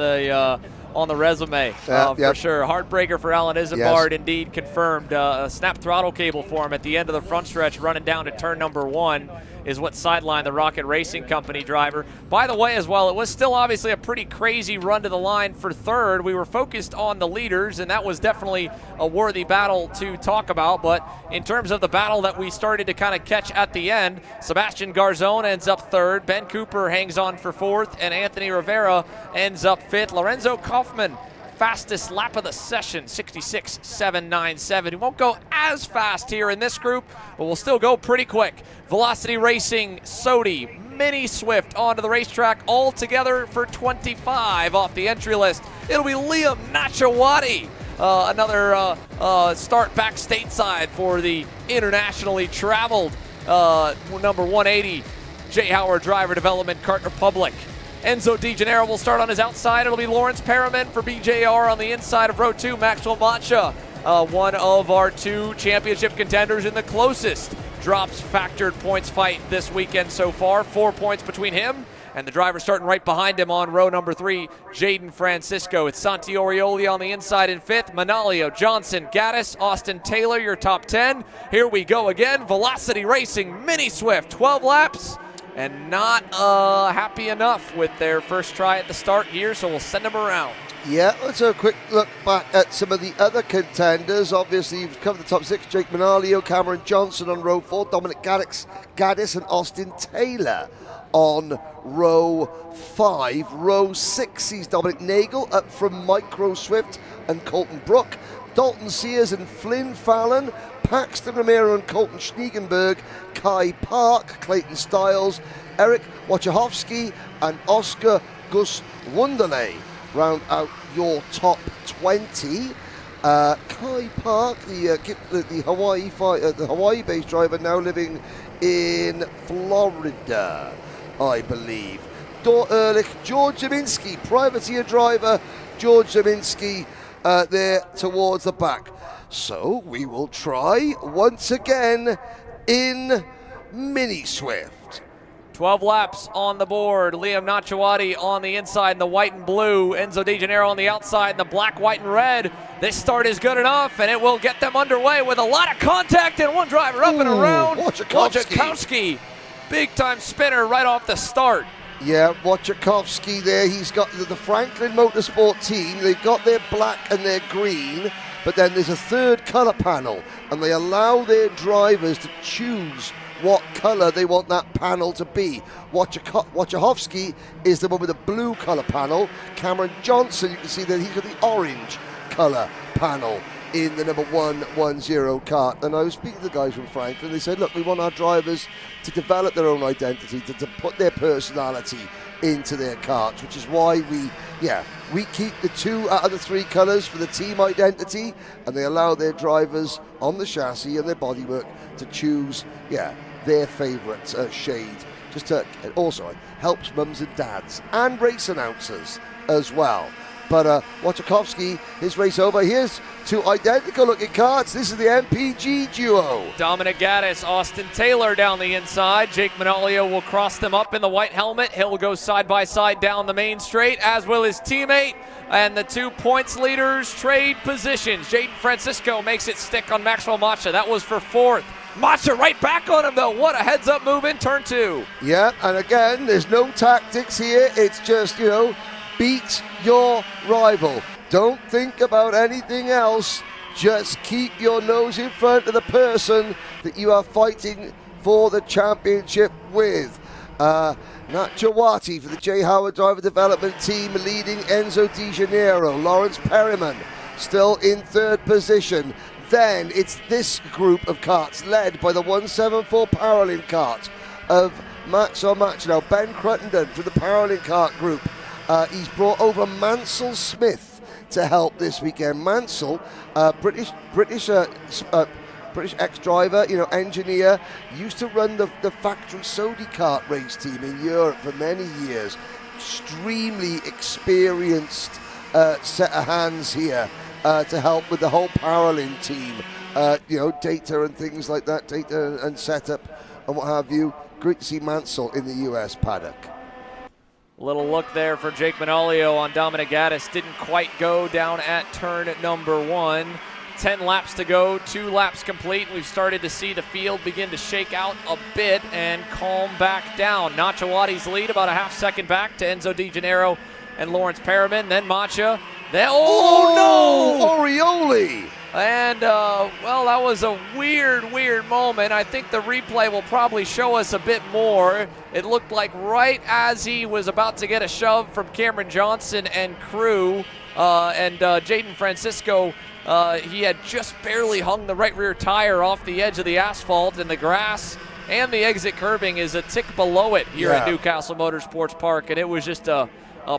on the resume for sure. Heartbreaker for Alan Isambard, indeed confirmed. A snap throttle cable for him at the end of the front stretch running down to turn number 1 is what sidelined the Rocket Racing Company driver. By the way, as well, it was still obviously a pretty crazy run to the line for third. We were focused on the leaders, and that was definitely a worthy battle to talk about. But in terms of the battle that we started to kind of catch at the end, Sebastian Garzone ends up third, Ben Cooper hangs on for fourth, and Anthony Rivera ends up fifth. Lorenzo Kaufman, fastest lap of the session, 66.797. He won't go as fast here in this group, but we'll still go pretty quick. Velocity Racing, Sodi, Mini Swift onto the racetrack all together for 25 off the entry list. It'll be Liam Nachawati, another start back stateside for the internationally traveled number 180 J. Howard Driver Development Kart Republic. Enzo Di Gennaro will start on his outside. It'll be Lawrence Perriman for BJR on the inside of row 2. Maxwell Matcha, one of our 2 championship contenders in the closest drops factored points fight this weekend so far. 4 points between him and the driver starting right behind him on row number 3, Jaden Francisco. It's Santi Orioli on the inside in 5th. Manalio, Johnson, Gaddis, Austin Taylor, your top 10. Here we go again. Velocity Racing, Mini Swift, 12 laps. And not happy enough with their first try at the start here, so we'll send them around. Yeah, let's have a quick look back at some of the other contenders. Obviously, you've covered the top 6. Jake Manalio, Cameron Johnson on row 4, Dominic Gaddis and Austin Taylor on row 5. Row 6 sees Dominic Nagel up from Micro Swift and Colton Brook. Dalton Sears and Flynn Fallon, Paxton Romero and Colton Schniegenberg, Kai Park, Clayton Stiles, Eric Wachowski and Oscar Gus Wunderley round out your top 20. Kai Park, the Hawaii-based driver, now living in Florida, I believe. Dor Ehrlich, George Zeminski, privateer driver, George Zeminski, there towards the back. So we will try once again in Mini Swift. 12 laps on the board. Liam Nachawati on the inside in the white and blue. Enzo Di Gennaro on the outside in the black, white, and red. This start is good enough, and it will get them underway with a lot of contact and one driver up and around. Wachowski. Big-time spinner right off the start. Yeah, Wachowski there. He's got the Franklin Motorsport team. They've got their black and their green, but then there's a third color panel, and they allow their drivers to choose what color they want that panel to be. Wachowski is the one with the blue color panel. Cameron Johnson, you can see that he's got the orange color panel in the number 110 kart. And I was speaking to the guys from Franklin. They said, look, we want our drivers to develop their own identity, to put their personality into their karts, which is why we keep the 2 out of the 3 colors for the team identity, and they allow their drivers on the chassis and their bodywork to choose their favorite shade. It also helps mums and dads and race announcers as well. But Wachowski, his race over. Here's 2 identical looking karts. This is the MPG duo. Dominic Gaddis, Austin Taylor down the inside. Jake Manalio will cross them up in the white helmet. He'll go side by side down the main straight, as will his teammate. And the 2 points leaders trade positions. Jaden Francisco makes it stick on Maxwell Matcha. That was for 4th. Matcha right back on him, though. What a heads-up move in turn 2. Yeah, and again, there's no tactics here. It's just, beat your rival. Don't think about anything else. Just keep your nose in front of the person that you are fighting for the championship with. Nachawati for the J. Howard Driver Development Team, leading Enzo Di Gennaro. Lawrence Perriman still in 3rd position. Then it's this group of karts led by the 174 Paralink kart of Maxwell Match. Now Ben Cruttenden for the Paralink kart group. He's brought over Mansell Smith to help this weekend. Mansell, British ex-driver, engineer, used to run the factory Sodi kart race team in Europe for many years. Extremely experienced set of hands here to help with the whole Paralink team. Data and things like that, data and setup and what have you. Great to see Mansell in the US paddock. Little look there for Jake Manolio on Dominic Gaddis. Didn't quite go down at turn number 1. 10 laps to go, 2 laps complete. We've started to see the field begin to shake out a bit and calm back down. Nachawati's lead about a half second back to Enzo Di Gennaro and Lawrence Perriman. Then Macha. Then, no! Orioli! And, well, that was a weird moment. I think the replay will probably show us a bit more. It looked like right as he was about to get a shove from Cameron Johnson and crew, and Jaden Francisco, he had just barely hung the right rear tire off the edge of the asphalt, and the grass and the exit curbing is a tick below it here at Newcastle Motorsports Park, and it was just a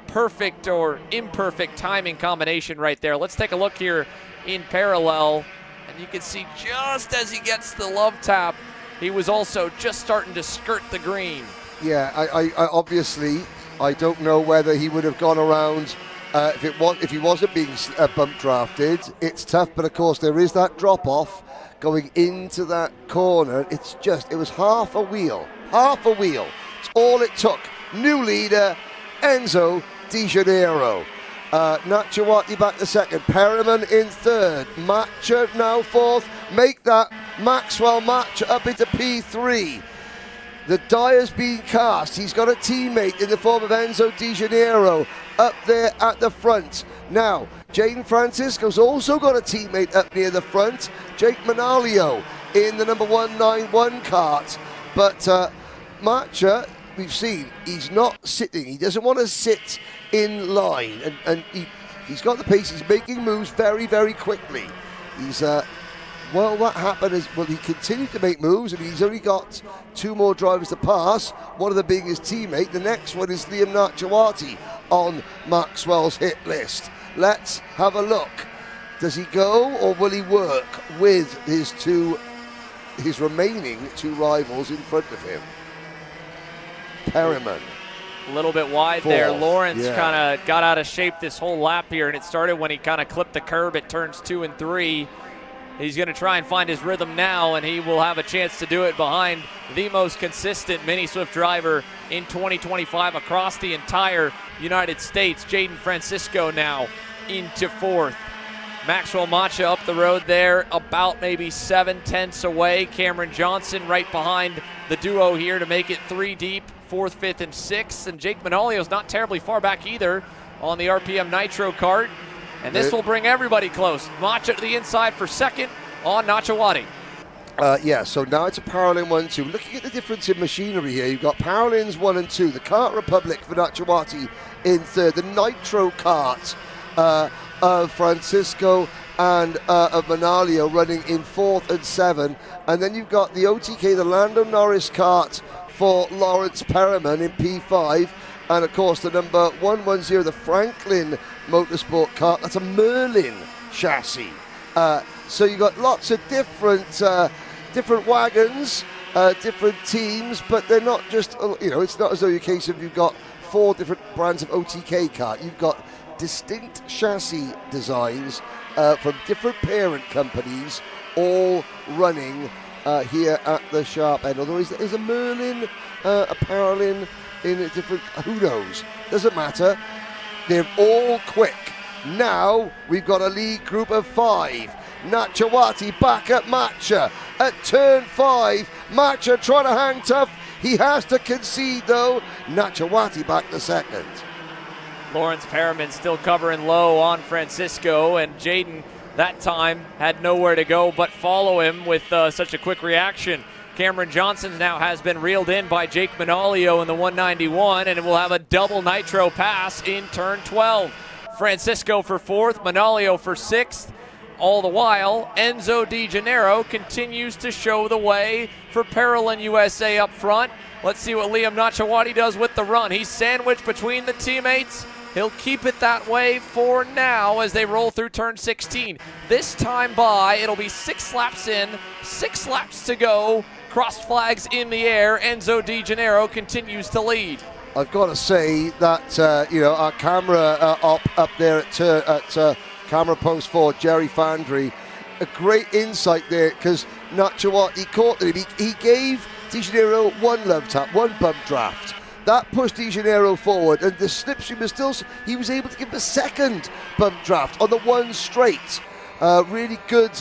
perfect or imperfect timing combination right there. Let's take a look here in parallel, and you can see just as he gets the love tap, he was also just starting to skirt the green. Yeah, I obviously, I don't know whether he would have gone around if he wasn't being bump drafted. It's tough, but of course there is that drop off going into that corner. It was half a wheel. It's all it took. New leader, Enzo Di Gennaro. Nachawati back to second, Perriman in third, Macha now fourth, make that Maxwell Macha up into P3. The die's being cast. He's got a teammate in the form of Enzo Di Gennaro up there at the front. Now, Jaden Francisco's also got a teammate up near the front, Jake Manolio in the number 191 kart. But Macha, we've seen, he's not sitting. He doesn't want to sit in line, and he's got the pace. He's making moves very, very quickly. He's well, what happened is, well, he continued to make moves, and he's only got 2 more drivers to pass, one of them being his teammate. The next one is Liam Nachawati on Maxwell's hit list. Let's have a look. Does he go, or will he work with his remaining 2 rivals in front of him? Perriman. A little bit wide Fourth, there. Lawrence kind of got out of shape this whole lap here, and it started when he kind of clipped the curb at turns 2 and 3. He's going to try and find his rhythm now, and he will have a chance to do it behind the most consistent mini Swift driver in 2025 across the entire United States. Jaden Francisco now into 4th. Maxwell Macha up the road there, about maybe 7/10 away. Cameron Johnson right behind the duo here to make it 3 deep, 4th, 5th, and 6th. And Jake Manolio's not terribly far back either on the RPM Nitro kart. And this will bring everybody close. Macha to the inside for second on Nachawati. So now it's a Paralin 1-2. Looking at the difference in machinery here, you've got Paralins 1 and 2. The Kart Republic for Nachawati in third. The Nitro kart of Francisco and of Manolio running in 4th and 7. And then you've got the OTK, the Lando Norris kart for Lawrence Perriman in P5. And of course the number 110, the Franklin Motorsport kart. That's a Merlin chassis. So you've got lots of different wagons, different teams, but they're not just, it's not as though you're case of you've got 4 different brands of OTK kart. You've got distinct chassis designs from different parent companies, all running here at the sharp end. Although is a Merlin, a Paralin in a different, who knows? Doesn't matter. They're all quick. Now we've got a lead group of 5. Nachawati back at Macha at turn 5. Macha trying to hang tough. He has to concede though. Nachawati back to second. Lawrence Perriman still covering low on Francisco, and Jaden that time had nowhere to go but follow him with such a quick reaction. Cameron Johnson now has been reeled in by Jake Manolio in the 191, and it will have a double nitro pass in turn 12. Francisco for 4th, Manolio for 6th. All the while, Enzo Di Gennaro continues to show the way for Paralin USA up front. Let's see what Liam Nachawati does with the run. He's sandwiched between the teammates. He'll keep it that way for now as they roll through turn 16. This time by, it'll be 6 laps in, 6 laps to go. Crossed flags in the air. Enzo Di Gennaro continues to lead. I've got to say that our camera up there at camera post 4, Jerry Fandry, a great insight there, because Nachawati caught him. He gave Di Gennaro 1 love tap, 1 bump draft. that pushed De Janeiro forward, and the slipstream was still, he was able to give a second bump draft on the one straight. Really good,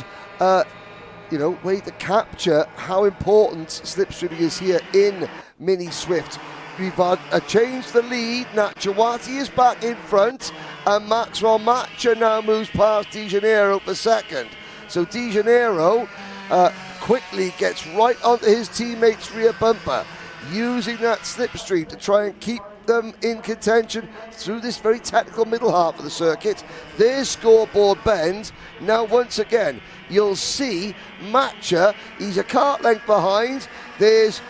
way to capture how important slipstreaming is here in Mini Swift. We've had a change the lead. Nachawati is back in front, and Maxwell Matcha now moves past De Janeiro for second. So De Janeiro quickly gets right onto his teammate's rear bumper, using that slipstream to try and keep them in contention through this very technical middle half of the circuit. There's scoreboard bend. Now once again, you'll see Matcha, he's a kart length behind. There's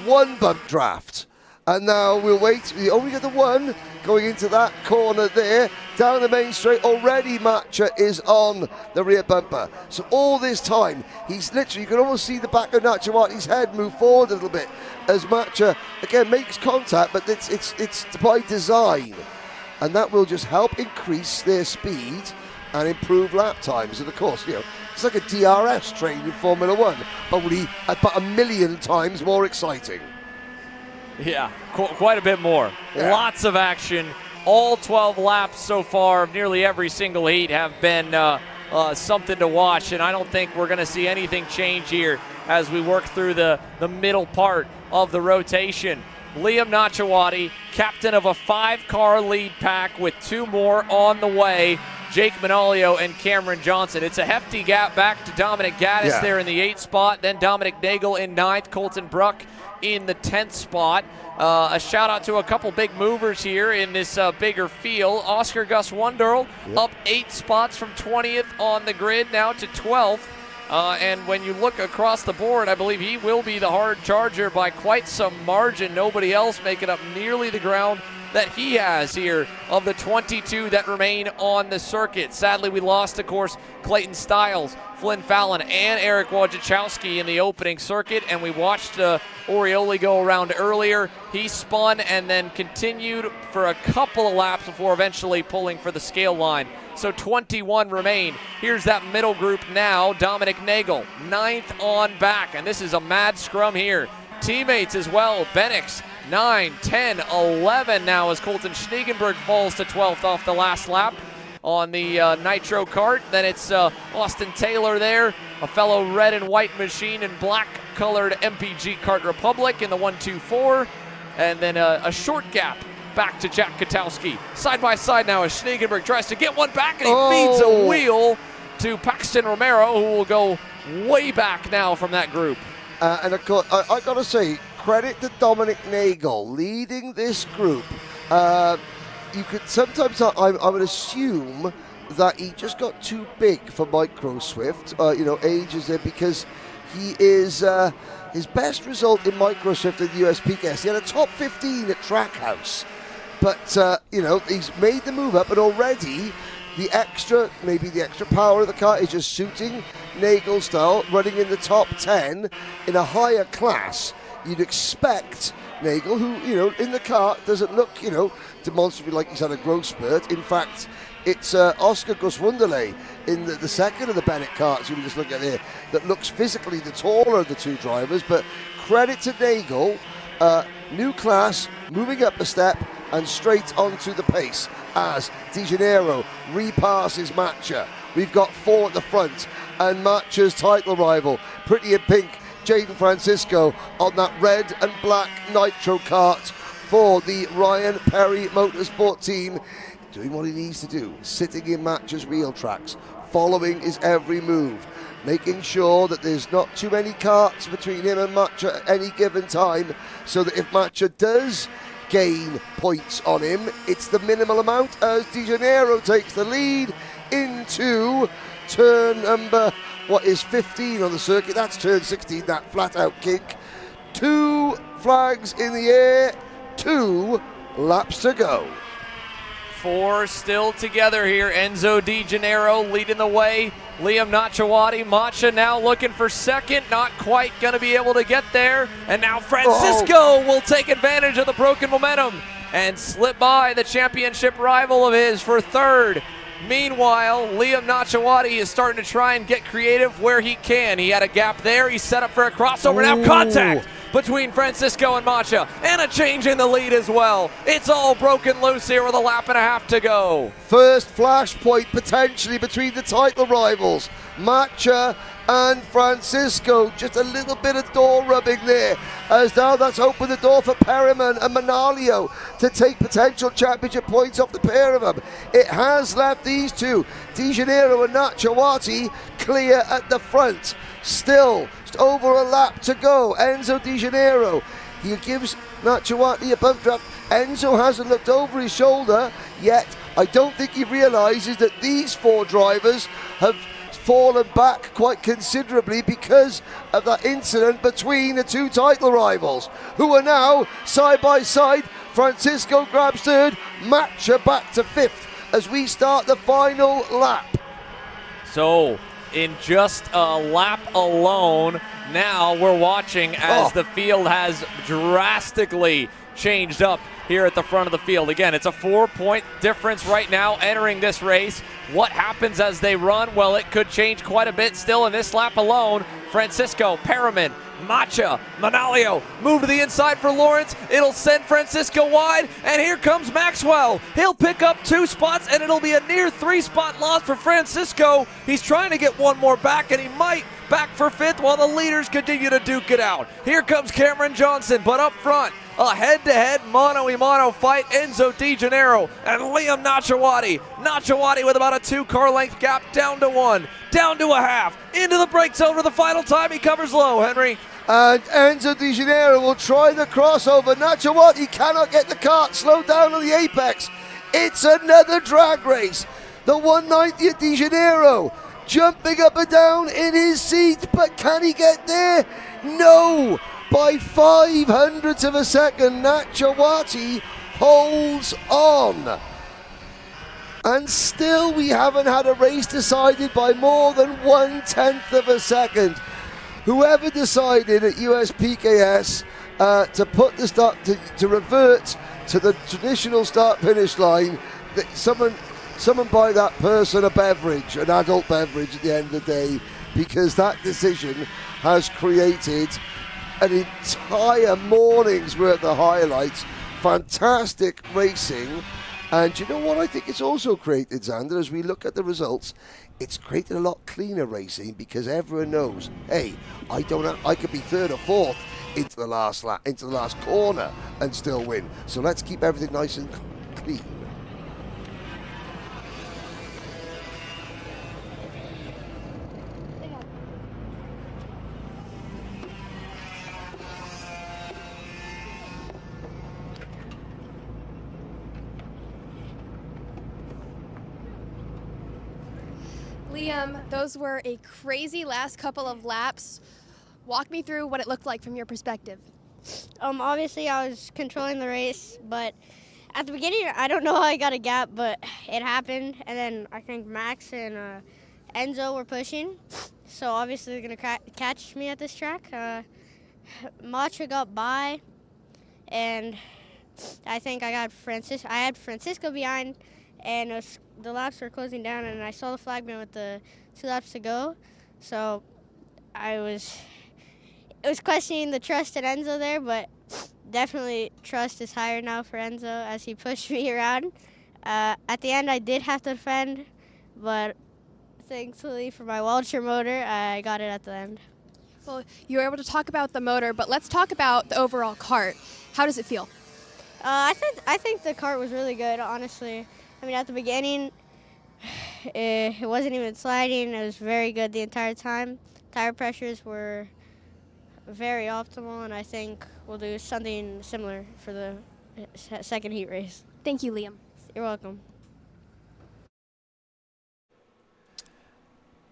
one bump draft. And now we'll wait. We only get the one going into that corner there. Down the main straight, already Matcha is on the rear bumper. So all this time, he's literally, you can almost see the back of Nachawati's head move forward a little bit as Matcha, again, makes contact, but it's by design. And that will just help increase their speed and improve lap times. And of course, it's like a DRS train in Formula One, only about 1 million times more exciting. Yeah, quite a bit more. Yeah. Lots of action. All 12 laps so far of nearly every single heat have been something to watch, and I don't think we're going to see anything change here as we work through the middle part of the rotation. Liam Nachawati, captain of a 5-car lead pack with 2 more on the way. Jake Manolio and Cameron Johnson. It's a hefty gap back to Dominic Gaddis there in the 8th spot. Then Dominic Nagel in 9th. Colton Bruck in the 10th spot. A shout out to a couple big movers here in this bigger field. Oscar Gus Wunderl up 8 spots from 20th on the grid now to 12th. And when you look across the board, I believe he will be the hard charger by quite some margin. Nobody else making up nearly the ground that he has here of the 22 that remain on the circuit. Sadly, we lost, of course, Clayton Stiles, Flynn Fallon, and Eric Wojciechowski in the opening circuit, and we watched Orioli go around earlier. He spun and then continued for a couple of laps before eventually pulling for the scale line. So 21 remain. Here's that middle group now. Dominic Nagel, 9th on back, and this is a mad scrum here. Teammates as well. Benix, 9, 10, 11 now as Colton Schneegenberg falls to 12th off the last lap on the Nitro kart. Then it's Austin Taylor there, a fellow red and white machine in black colored MPG Kart Republic in the 1-2-4. And then a short gap back to Jack Katowski. Side by side now as Schneegenberg tries to get one back, and he feeds a wheel to Paxton Romero, who will go way back now from that group. And of course, I got to say, credit to Dominic Nagel leading this group. You could sometimes, I would assume that he just got too big for Micro Swift. Age is there because he is his best result in Micro Swift at the USPKS. He had a top 15 at Trackhouse, but he's made the move up, and already the extra power of the car is just suiting Nagel style, running in the top 10 in a higher class. You'd expect Nagel, who, in the car doesn't look, demonstrably like he's had a growth spurt. In fact, it's Oscar Guswunderle in the second of the Bennett karts, you can just look at there, that looks physically the taller of the two drivers. But credit to Nagel, new class, moving up a step and straight onto the pace as De Janeiro repasses Matcha. We've got 4 at the front, and Matcha's title rival, pretty in pink, Jaden Francisco, on that red and black Nitro kart for the Ryan Perry Motorsport team, doing what he needs to do, sitting in Matcha's wheel tracks, following his every move, making sure that there's not too many karts between him and Matcha at any given time, so that if Matcha does gain points on him, it's the minimal amount as De Janeiro takes the lead into turn number 15 on the circuit. That's turn 16, that flat out kick. 2 flags in the air, 2 laps to go. 4 still together here. Enzo De Janeiro leading the way. Liam Nachawati, Matcha now looking for second, not quite going to be able to get there. And now Francisco will take advantage of the broken momentum and slip by the championship rival of his for third. Meanwhile, Liam Nachawati is starting to try and get creative where he can. He had a gap there. He's set up for a crossover. Now contact between Francisco and Macha, and a change in the lead as well. It's all broken loose here with a lap and a half to go. First flashpoint potentially between the title rivals, Macha and Francisco. Just a little bit of door rubbing there, as now that's opened the door for Perriman and Manalio to take potential championship points off the pair of them. It has left these two, De Janeiro and Nachawati, clear at the front. Still just over a lap to go. Enzo De Janeiro, he gives Nachawati a bump draft. Enzo hasn't looked over his shoulder yet. I don't think he realises that these four drivers have fallen back quite considerably because of that incident between the two title rivals, who are now side by side. Francisco grabs third, Macha back to fifth as we start the final lap. So in just a lap alone, now we're watching as the field has drastically changed up here at the front of the field. Again, it's a 4-point difference right now entering this race. What happens as they run? Well, it could change quite a bit still in this lap alone. Francisco, Perriman, Macha, Manalio move to the inside for Lawrence. It'll send Francisco wide, and here comes Maxwell. He'll pick up 2 spots, and it'll be a near 3-spot loss for Francisco. He's trying to get one more back, and he might back for 5th while the leaders continue to duke it out. Here comes Cameron Johnson, but up front, a head-to-head mano-a-mano fight, Enzo De Janeiro and Liam Nachawati. Nachawati with about a 2-car length gap, down to 1, down to a half, into the brake zone for the final time. He covers low, Henry. And Enzo De Janeiro will try the crossover. Nachawati cannot get the kart slowed down on the apex. It's another drag race. The 190th De Janeiro jumping up and down in his seat, but can he get there? No. By 0.05 of a second, Nachawati holds on. And still we haven't had a race decided by more than 1/10 of a second. Whoever decided at USPKS to put the start, to revert to the traditional start-finish line, that someone buy that person a beverage, an adult beverage at the end of the day, because that decision has created an entire morning's worth of highlights. Fantastic racing. And you know what I think it's also created, Xander, as we look at the results? It's created a lot cleaner racing, because everyone knows, hey, I could be 3rd or 4th into the last lap, into the last corner and still win. So let's keep everything nice and clean. Liam, those were a crazy last couple of laps. Walk me through what it looked like from your perspective. Obviously, I was controlling the race, but at the beginning, I don't know how I got a gap, but it happened. And then I think Max and Enzo were pushing, so obviously they're gonna catch me at this track. Macha got by, and I think I had Francisco behind, and the laps were closing down, and I saw the flagman with the 2 laps to go, so it was questioning the trust in Enzo there, but definitely trust is higher now for Enzo as he pushed me around. At the end, I did have to defend, but thankfully for my Walcher motor, I got it at the end. Well, you were able to talk about the motor, but let's talk about the overall kart. How does it feel? I think the kart was really good, honestly. I mean, at the beginning, it wasn't even sliding. It was very good the entire time. Tire pressures were very optimal, and I think we'll do something similar for the second heat race. Thank you, Liam. You're welcome.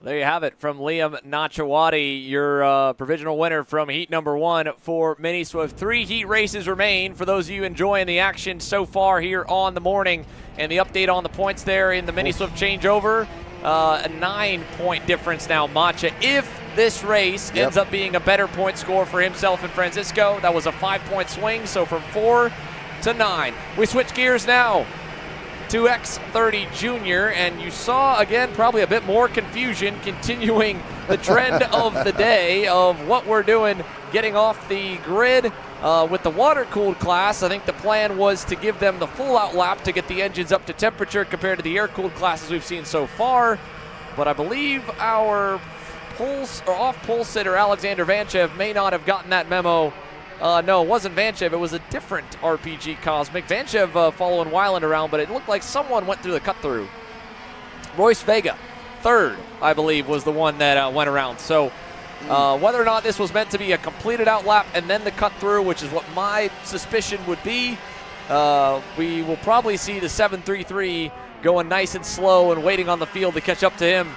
There you have it from Liam Nachawati, your provisional winner from heat number 1 for Mini Swift. 3 heat races remain for those of you enjoying the action so far here on the morning. And the update on the points there in the Mini Swift changeover, a 9-point difference now. Macha, if this race ends up being a better point score for himself and Francisco, that was a 5-point swing, so from 4 to 9. We switch gears now to X30 Junior, and you saw, again, probably a bit more confusion continuing the trend of the day of what we're doing getting off the grid with the water-cooled class. I think the plan was to give them the full-out lap to get the engines up to temperature compared to the air-cooled classes we've seen so far, but I believe our off-pole sitter Alexander Vanchev may not have gotten that memo. No, it wasn't Vanchev. It was a different RPG Cosmic. Vanchev following Weiland around, but it looked like someone went through the cut-through. Royce Vega, third, I believe, was the one that went around. So whether or not this was meant to be a completed out lap and then the cut-through, which is what my suspicion would be, we will probably see the 733 going nice and slow and waiting on the field to catch up to him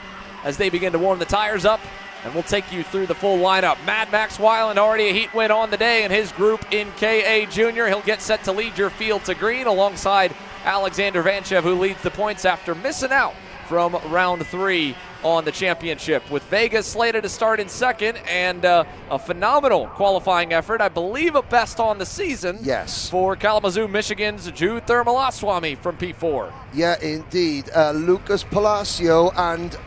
as they begin to warm the tires up. And we'll take you through the full lineup. Mad Max Weiland, already a heat win on the day in his group in KA Junior. He'll get set to lead your field to green alongside Alexander Vanchev, who leads the points after missing out from round 3 on the championship. With Vegas slated to start in second, and a phenomenal qualifying effort, I believe a best on the season. Yes. For Kalamazoo, Michigan's Jude Thermalaswamy from P4. Yeah, indeed. Lucas Palacio and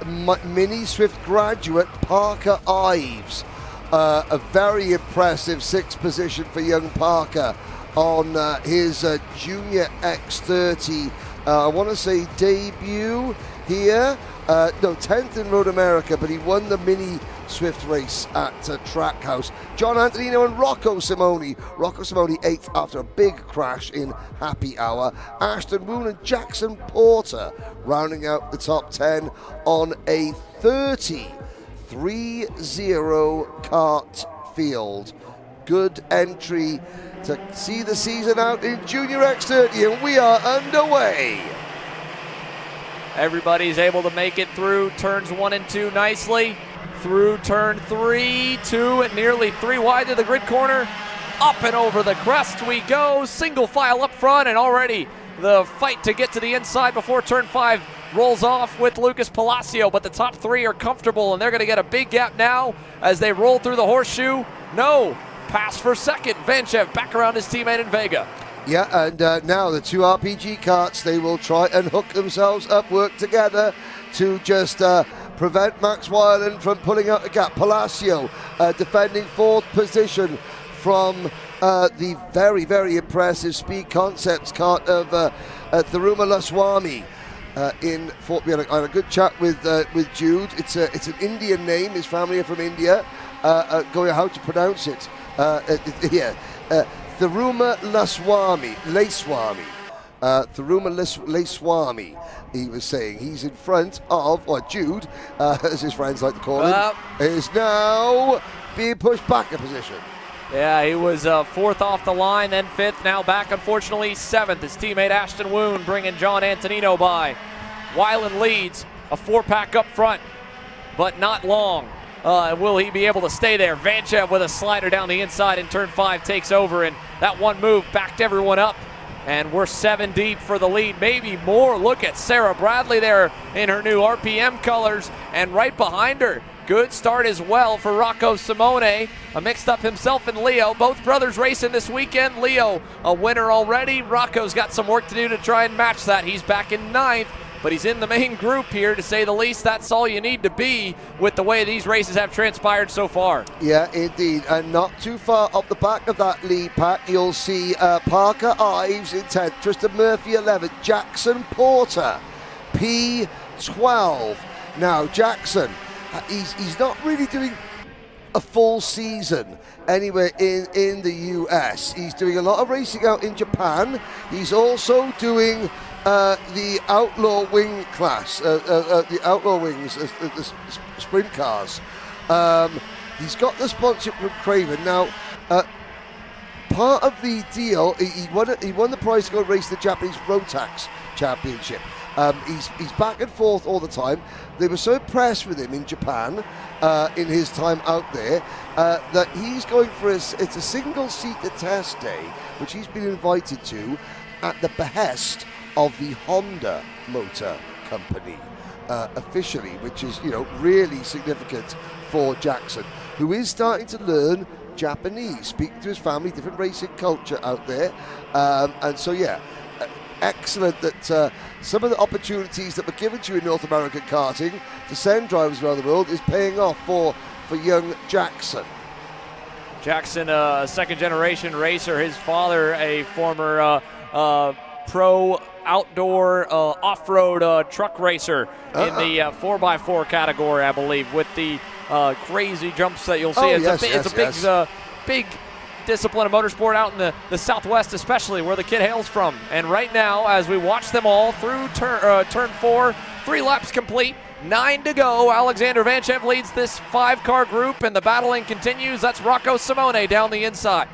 Mini Swift graduate Parker Ives. A very impressive 6th position for young Parker on his Junior X30, I want to say debut here. No, 10th in Road America, but he won the Mini Swift race at Trackhouse. John Antonino and Rocco Simone. Rocco Simone 8th after a big crash in Happy Hour. Ashton Woon and Jackson Porter rounding out the top 10 on a 30 kart field. Good entry to see the season out in Junior X30, and we are underway. Everybody's able to make it through turns 1 and 2 nicely. Through turn 3, 2, and nearly 3 wide to the grid corner. Up and over the crest we go. Single file up front, and already the fight to get to the inside before turn 5 rolls off with Lucas Palacio. But the top 3 are comfortable, and they're going to get a big gap now as they roll through the horseshoe. No, pass for second. Vanchev back around his teammate in Vega. Yeah, and now the 2 RPG karts, they will try and hook themselves up, work together to just prevent Max Weiland from pulling out the gap. Palacio defending 4th position from the very, very impressive Speed Concepts kart of Tharuma Laswamy. We had a good chat with Jude. It's an Indian name. His family are from India. Going how to pronounce it. Tharuma Laswamy. Tharuma Laswamy, he was saying. He's in front of, or Jude, as his friends like to call him, is now being pushed back a position. Yeah, he was 4th off the line, then 5th, now back, unfortunately, 7th. His teammate Ashton Woon bringing John Antonino by. Weiland leads, a 4-pack up front, but not long. Will he be able to stay there? Vanchev with a slider down the inside in turn 5 takes over, and that one move backed everyone up. And we're 7 deep for the lead, maybe more. Look at Sarah Bradley there in her new RPM colors, and right behind her, good start as well for Rocco Simone. Mixed up himself and Leo. Both brothers racing this weekend. Leo a winner already. Rocco's got some work to do to try and match that. He's back in 9th. But he's in the main group here, to say the least. That's all you need to be with the way these races have transpired so far. Yeah, indeed. And not too far up the back of that lead pack, you'll see Parker Ives in 10th, Tristan Murphy 11th, Jackson Porter P12. Now, Jackson, he's not really doing a full season anywhere in the US. He's doing a lot of racing out in Japan. He's also doing the Outlaw Wing class, the Outlaw Wings, the sprint cars. He's got the sponsorship from Craven. Now, part of the deal, he won the prize to go race the Japanese Rotax Championship. He's back and forth all the time. They were so impressed with him in Japan in his time out there that he's going for it's a single-seater test day, which he's been invited to at the behest of the Honda Motor Company officially, which is really significant for Jackson, who is starting to learn Japanese, speaking to his family, different racing culture out there, and so yeah. excellent that some of the opportunities that were given to you in North American karting to send drivers around the world is paying off for young Jackson. Jackson, a second-generation racer. His father, a former pro outdoor off-road truck racer in the 4x4 category, I believe, with the crazy jumps that you'll see. It's a big discipline of motorsport out in the Southwest, especially where the kid hails from. And right now, as we watch them all through turn 4, 3 laps complete, 9 to go. Alexander Vanchev leads this 5-car group, and the battling continues. That's Rocco Simone down the inside.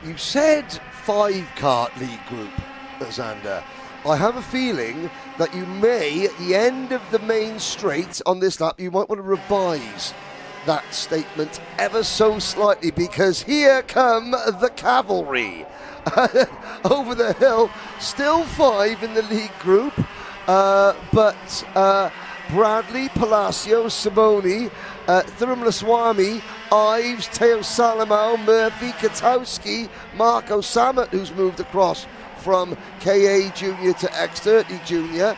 You said 5-kart lead group, Xander. I have a feeling that you may, at the end of the main straight on this lap, you might want to revise that statement ever so slightly, because here come the cavalry. Over the hill, still 5 in the lead group, but Bradley, Palacio, Simone, Thirumlaswamy, Ives, Teo Salamau, Murphy, Katowski, Marco Samet, who's moved across from KA Junior to X30 Junior,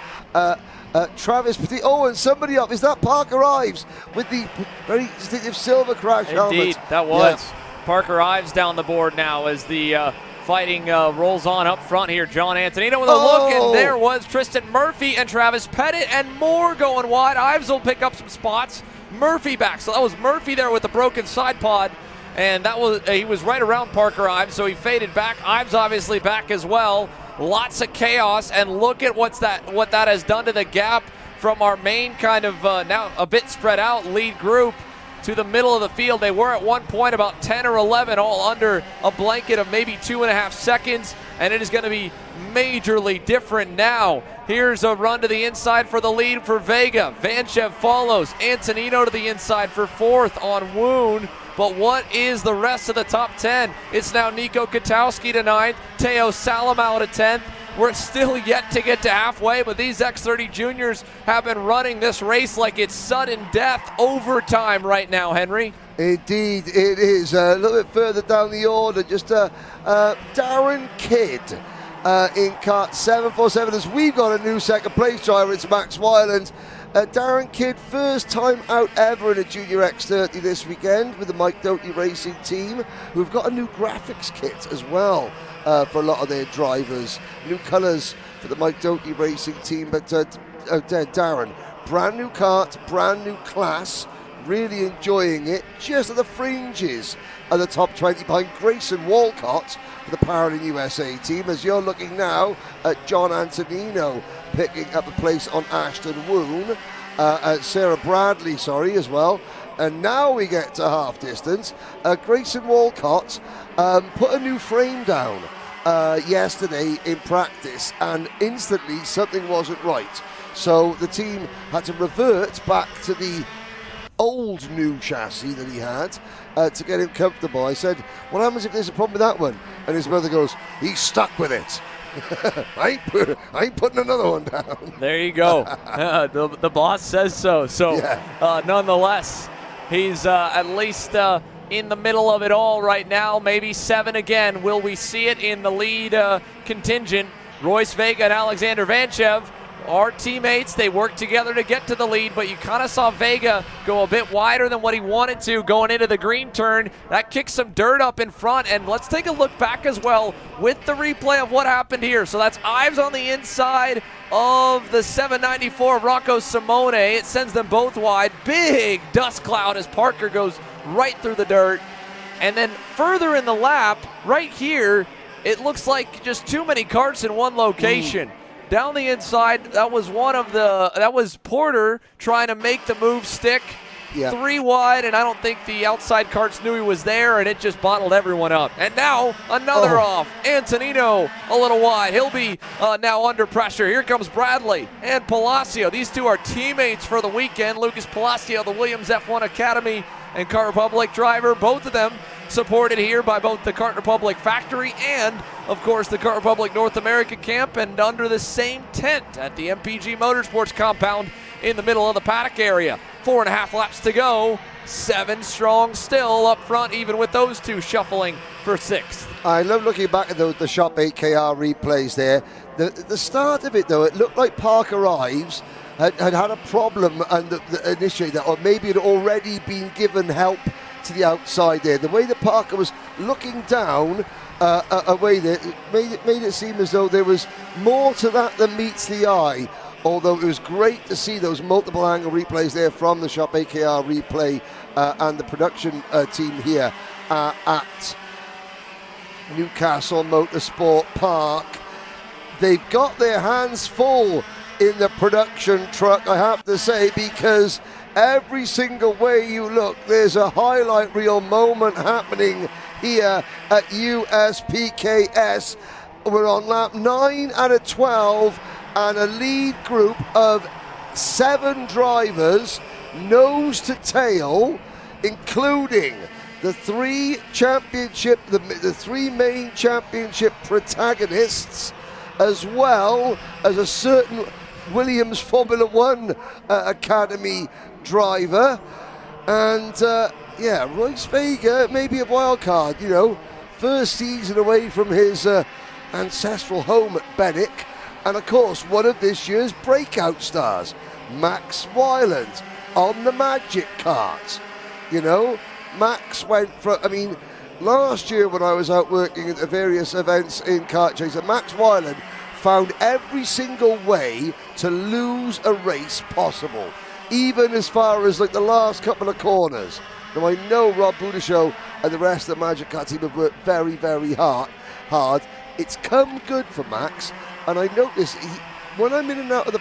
Travis Petit. Oh, and somebody up. Is that Parker Ives with the very distinctive silver crash helmet? Indeed, that was. Yeah. Parker Ives down the board now as the fighting rolls on up front here. John Antonino with a look, and there was Tristan Murphy and Travis Pettit, and more going wide. Ives will pick up some spots. Murphy back, so that was Murphy there with the broken side pod, and that was he was right around Parker Ives, so he faded back. Ives obviously back as well. Lots of chaos, and look at what that has done to the gap from our main kind of now a bit spread out lead group to the middle of the field. They were at one point about 10 or 11, all under a blanket of maybe 2.5 seconds, and it is going to be majorly different now. Here's a run to the inside for the lead for Vega. Vanchev follows. Antonino to the inside for 4th on Woon. But what is the rest of the top 10? It's now Nico Katowski to 9th, Teo Salamau to 10th. We're still yet to get to halfway, but these X30 juniors have been running this race like it's sudden death overtime right now, Henry. Indeed, it is. A little bit further down the order, just Darren Kidd in Kart 747, as we've got a new second place driver. It's Max Wyland. Darren Kidd, first time out ever in a Junior X30 this weekend with the Mike Doty Racing team, who've got a new graphics kit as well for a lot of their drivers. New colours for the Mike Doty Racing team, but Darren, brand new kart, brand new class, really enjoying it, just at the fringes of the top 20 behind Grayson Walcott for the Paralympic USA team, as you're looking now at John Antonino picking up a place on Ashton Woon, Sarah Bradley, as well. And now we get to half distance. Grayson Walcott put a new frame down yesterday in practice, and instantly something wasn't right. So the team had to revert back to the old new chassis that he had to get him comfortable. I said, what happens if there's a problem with that one? And his mother goes, he's stuck with it. I ain't putting another one down. There you go. The boss says so. So yeah. Nonetheless, he's at least in the middle of it all right now. Maybe 7 again. Will we see it in the lead contingent? Royce Vega and Alexander Vanchev are teammates. They work together to get to the lead, but you kind of saw Vega go a bit wider than what he wanted to going into the green turn. That kicked some dirt up in front, and let's take a look back as well with the replay of what happened here. So that's Ives on the inside of the 794 of Rocco Simone. It sends them both wide. Big dust cloud as Parker goes right through the dirt. And then further in the lap, right here, it looks like just too many karts in one location. Down the inside, that was Porter trying to make the move stick. Yeah. 3 wide, and I don't think the outside karts knew he was there, and it just bottled everyone up. And now another off. Antonino a little wide. He'll be now under pressure. Here comes Bradley and Palacio. These two are teammates for the weekend. Lucas Palacio, the Williams F1 Academy and Kart Republic driver, both of them supported here by both the Kart Republic factory and, of course, the Kart Republic North America camp, and under the same tent at the MPG Motorsports compound in the middle of the paddock area. 4.5 laps to go. 7 strong still up front, even with those two shuffling for 6th. I love looking back at the Shop 8KR replays there. The start of it, though, it looked like Parker Ives had a problem and initially, that, or maybe had already been given help to the outside there. The way that Parker was looking down away there made it seem as though there was more to that than meets the eye. Although it was great to see those multiple angle replays there from the Shop AKR replay and the production team here at Newcastle Motorsport Park. They've got their hands full in the production truck, I have to say, because every single way you look, there's a highlight reel moment happening here at USPKS. We're on lap 9 out of 12, and a lead group of 7 drivers, nose to tail, including the 3 championship, the 3 main championship protagonists, as well as a certain Williams Formula One Academy driver. And Royce Vega, maybe a wild card, first season away from his ancestral home at Benwick. And of course, one of this year's breakout stars, Max Wyland, on the Magic Kart. Max went from, last year when I was out working at the various events in Kart Chaser, Max Wyland found every single way to lose a race possible, even as far as the last couple of corners. Now I know Rob Budishow and the rest of the Magic Kart team have worked very, very hard. It's come good for Max, and I notice when I'm in and out of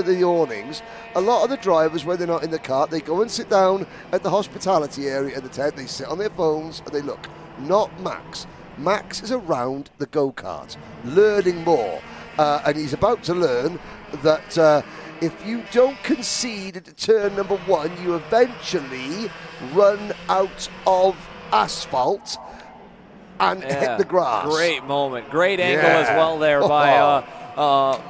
the awnings, a lot of the drivers, when they're not in the kart, they go and sit down at the hospitality area in the tent, they sit on their phones and they look. Not Max. Max is around the go-kart, learning more. And he's about to learn that if you don't concede at turn number 1, you eventually run out of asphalt and hit the grass. Great moment. Great angle as well there by,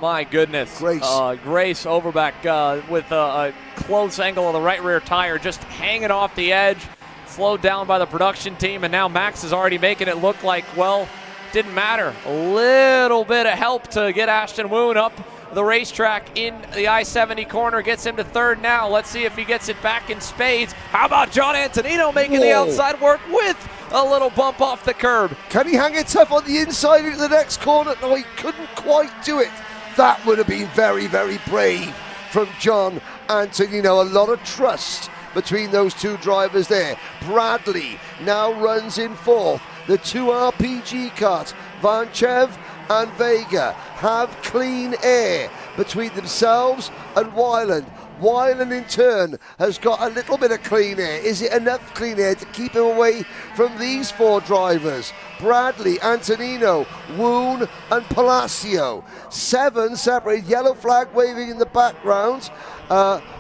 my goodness. Grace Overbeck with a close angle of the right rear tire, just hanging off the edge, slowed down by the production team, and now Max is already making it look like, well, didn't matter. A little bit of help to get Ashton Woon up the racetrack in the I-70 corner, gets him to 3rd now. Let's see if he gets it back in spades. How about John Antonino making the outside work with a little bump off the curb? Can he hang it tough on the inside into the next corner? No, he couldn't quite do it. That would have been very, very brave from John Antonino. A lot of trust between those 2 drivers there. Bradley now runs in 4th. The 2 RPG karts, Vanchev and Vega, have clean air between themselves and Wyland. Wyland in turn has got a little bit of clean air. Is it enough clean air to keep him away from these 4 drivers? Bradley, Antonino, Woon and Palacio. 7 separated, yellow flag waving in the background.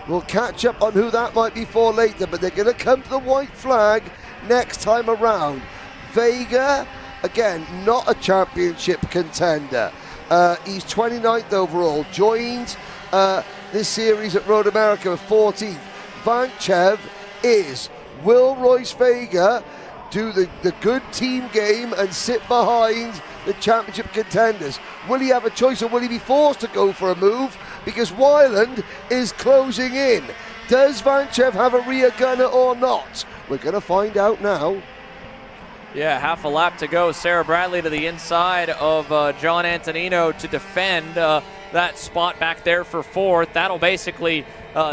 We'll catch up on who that might be for later, but they're going to come to the white flag next time around. Vega, again, not a championship contender. He's 29th overall, joined this series at Road America with 14th. Vanchev is. Will Royce Vega do the good team game and sit behind the championship contenders? Will he have a choice, or will he be forced to go for a move because Wyland is closing in? Does Vanchev have a rear gunner or not? We're going to find out now. Yeah, half a lap to go. Sarah Bradley to the inside of John Antonino to defend that spot back there for 4th. That'll basically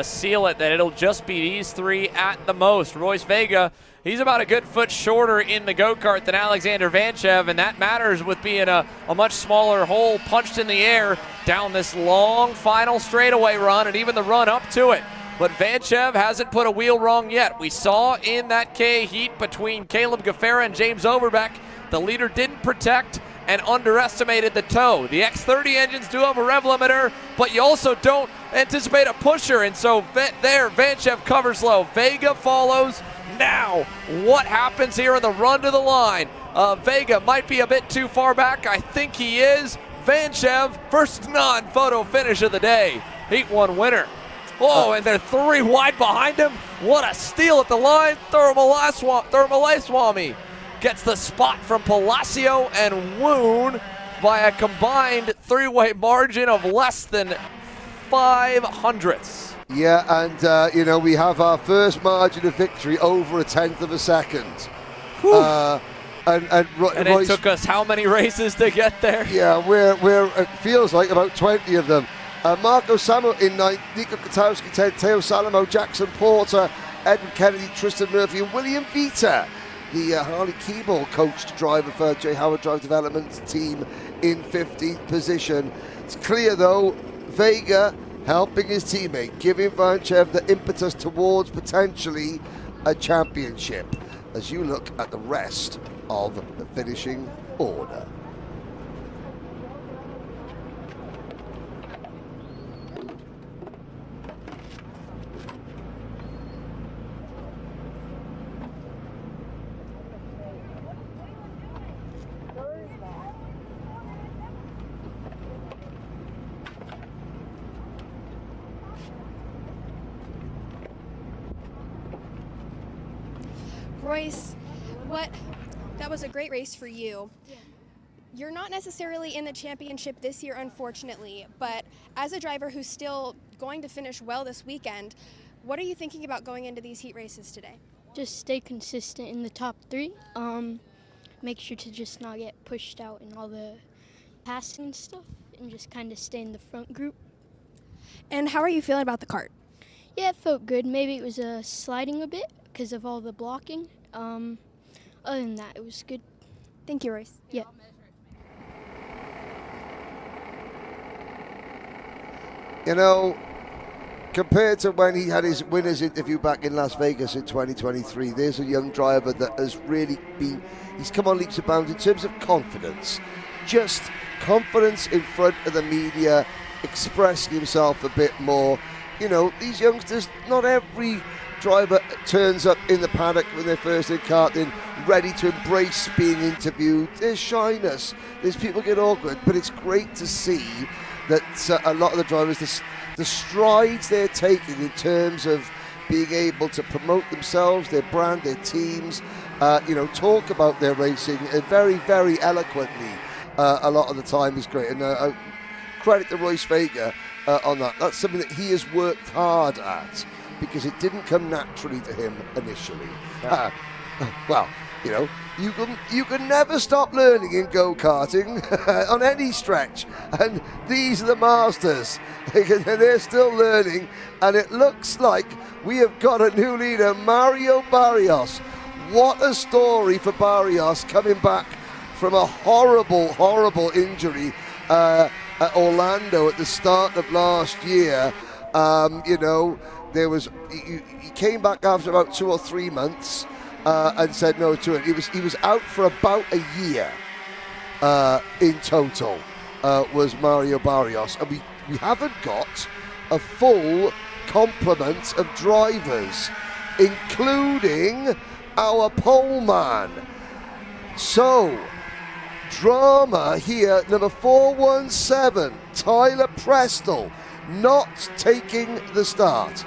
seal it, that it'll just be these 3 at the most. Royce Vega, he's about a good foot shorter in the go-kart than Alexander Vanchev, and that matters with being a much smaller hole punched in the air down this long final straightaway run, and even the run up to it. but Vanchev hasn't put a wheel wrong yet. We saw in that KA Heat between Caleb Gaffera and James Overbeck, the leader didn't protect and underestimated the toe. The X30 engines do have a rev limiter, but you also don't anticipate a pusher, and so there, Vanchev covers low. Vega follows. Now, what happens here in the run to the line? Vega might be a bit too far back. I think he is. Vanchev, first non-photo finish of the day. Heat 1 winner. Whoa, and they're 3 wide behind him. What a steal at the line. Thermalaiswamy gets the spot from Palacio and Woon by a combined 3-way margin of less than 0.05. Yeah, and we have our first margin of victory over a 1/10 of a second. And it took us how many races to get there? Yeah, we're it feels like about 20 of them. Marco Samo in 9th, Nico Kotowski 10th, Teo Salamo, Jackson Porter, Edward Kennedy, Tristan Murphy, and William Vita, the Harley Keeble coached driver for J. Howard Drive Development team, in 15th position. It's clear though, Vega helping his teammate, giving Vanchev the impetus towards potentially a championship, as you look at the rest of the finishing order. Royce, that was a great race for you. Yeah. You're not necessarily in the championship this year, unfortunately, but as a driver who's still going to finish well this weekend, what are you thinking about going into these heat races today? Just stay consistent in the top 3. Make sure to just not get pushed out in all the passing and stuff, and just kind of stay in the front group. And how are you feeling about the kart? Yeah, it felt good. Maybe it was sliding a bit because of all the blocking. Other than that, it was good. Thank you, Royce. Yeah. You know, compared to when he had his winners interview back in Las Vegas in 2023, there's a young driver that has really he's come on leaps and bounds in terms of confidence. Just confidence in front of the media, expressing himself a bit more. You know, these youngsters, not every driver turns up in the paddock when they're first in karting ready to embrace being interviewed. There's shyness, there's people get awkward, but it's great to see that a lot of the drivers, the strides they're taking in terms of being able to promote themselves, their brand, their teams, talk about their racing very, very eloquently a lot of the time is great. And credit to Royce Vega on that. That's something that he has worked hard at, because it didn't come naturally to him initially. Yeah. Well, you can never stop learning in go-karting on any stretch, and these are the masters. They're still learning, and it looks like we have got a new leader, Mario Barrios. What a story for Barrios, coming back from a horrible, horrible injury at Orlando at the start of last year. He came back after about 2 or 3 months and said no to it. He was out for about a year in total, was Mario Barrios. And we haven't got a full complement of drivers, including our pole man. So, drama here, number 417, Tyler Prestel, not taking the start.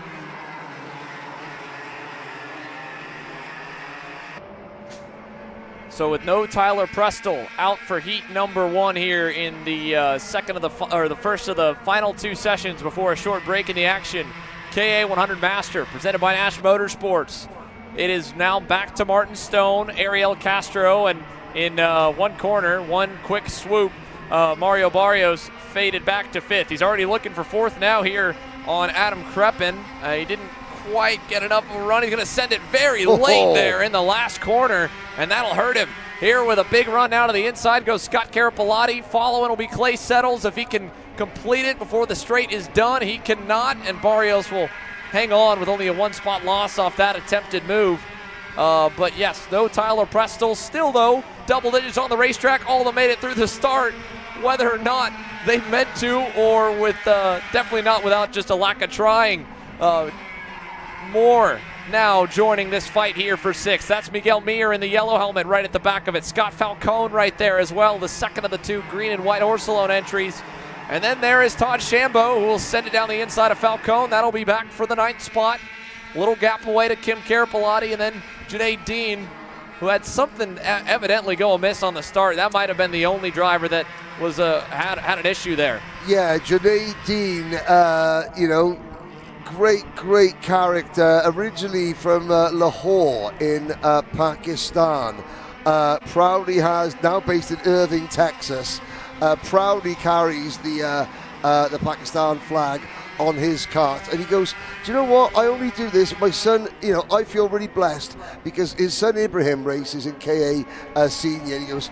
So with no Tyler Prestel out for heat number 1 here in the the first of the final 2 sessions before a short break in the action. KA 100 Master presented by Nash Motorsports. It is now back to Martin Stone, Ariel Castro, and in one corner, one quick swoop, Mario Barrios faded back to 5th. He's already looking for 4th now here on Adam Kreppen. He didn't quite get enough of a run. He's going to send it very late there in the last corner, and that'll hurt him. Here with a big run now to the inside goes Scott Carapalati. Following will be Clay Settles. If he can complete it before the straight is done, he cannot, and Barrios will hang on with only a 1-spot loss off that attempted move. But yes, no Tyler Prestel. Still, though, double digits on the racetrack. All of them made it through the start, whether or not they meant to, or with definitely not without just a lack of trying. More now joining this fight here for 6th. That's Miguel Mir in the yellow helmet right at the back of it. Scott Falcone right there as well, the second of the 2 green and white Orsolone entries. And then there is Todd Shambo, who will send it down the inside of Falcone. That'll be back for the 9th spot. Little gap away to Kim Carapalati, and then Junaid Dean, who had something evidently go amiss on the start. That might have been the only driver that was had an issue there. Yeah, Junaid Dean, great character, originally from Lahore in Pakistan. Proudly has, now based in Irving, Texas, proudly carries the Pakistan flag on his kart, and he goes, do you know what, I only do this, my son, I feel really blessed because his son Ibrahim races in KA Senior, and he goes,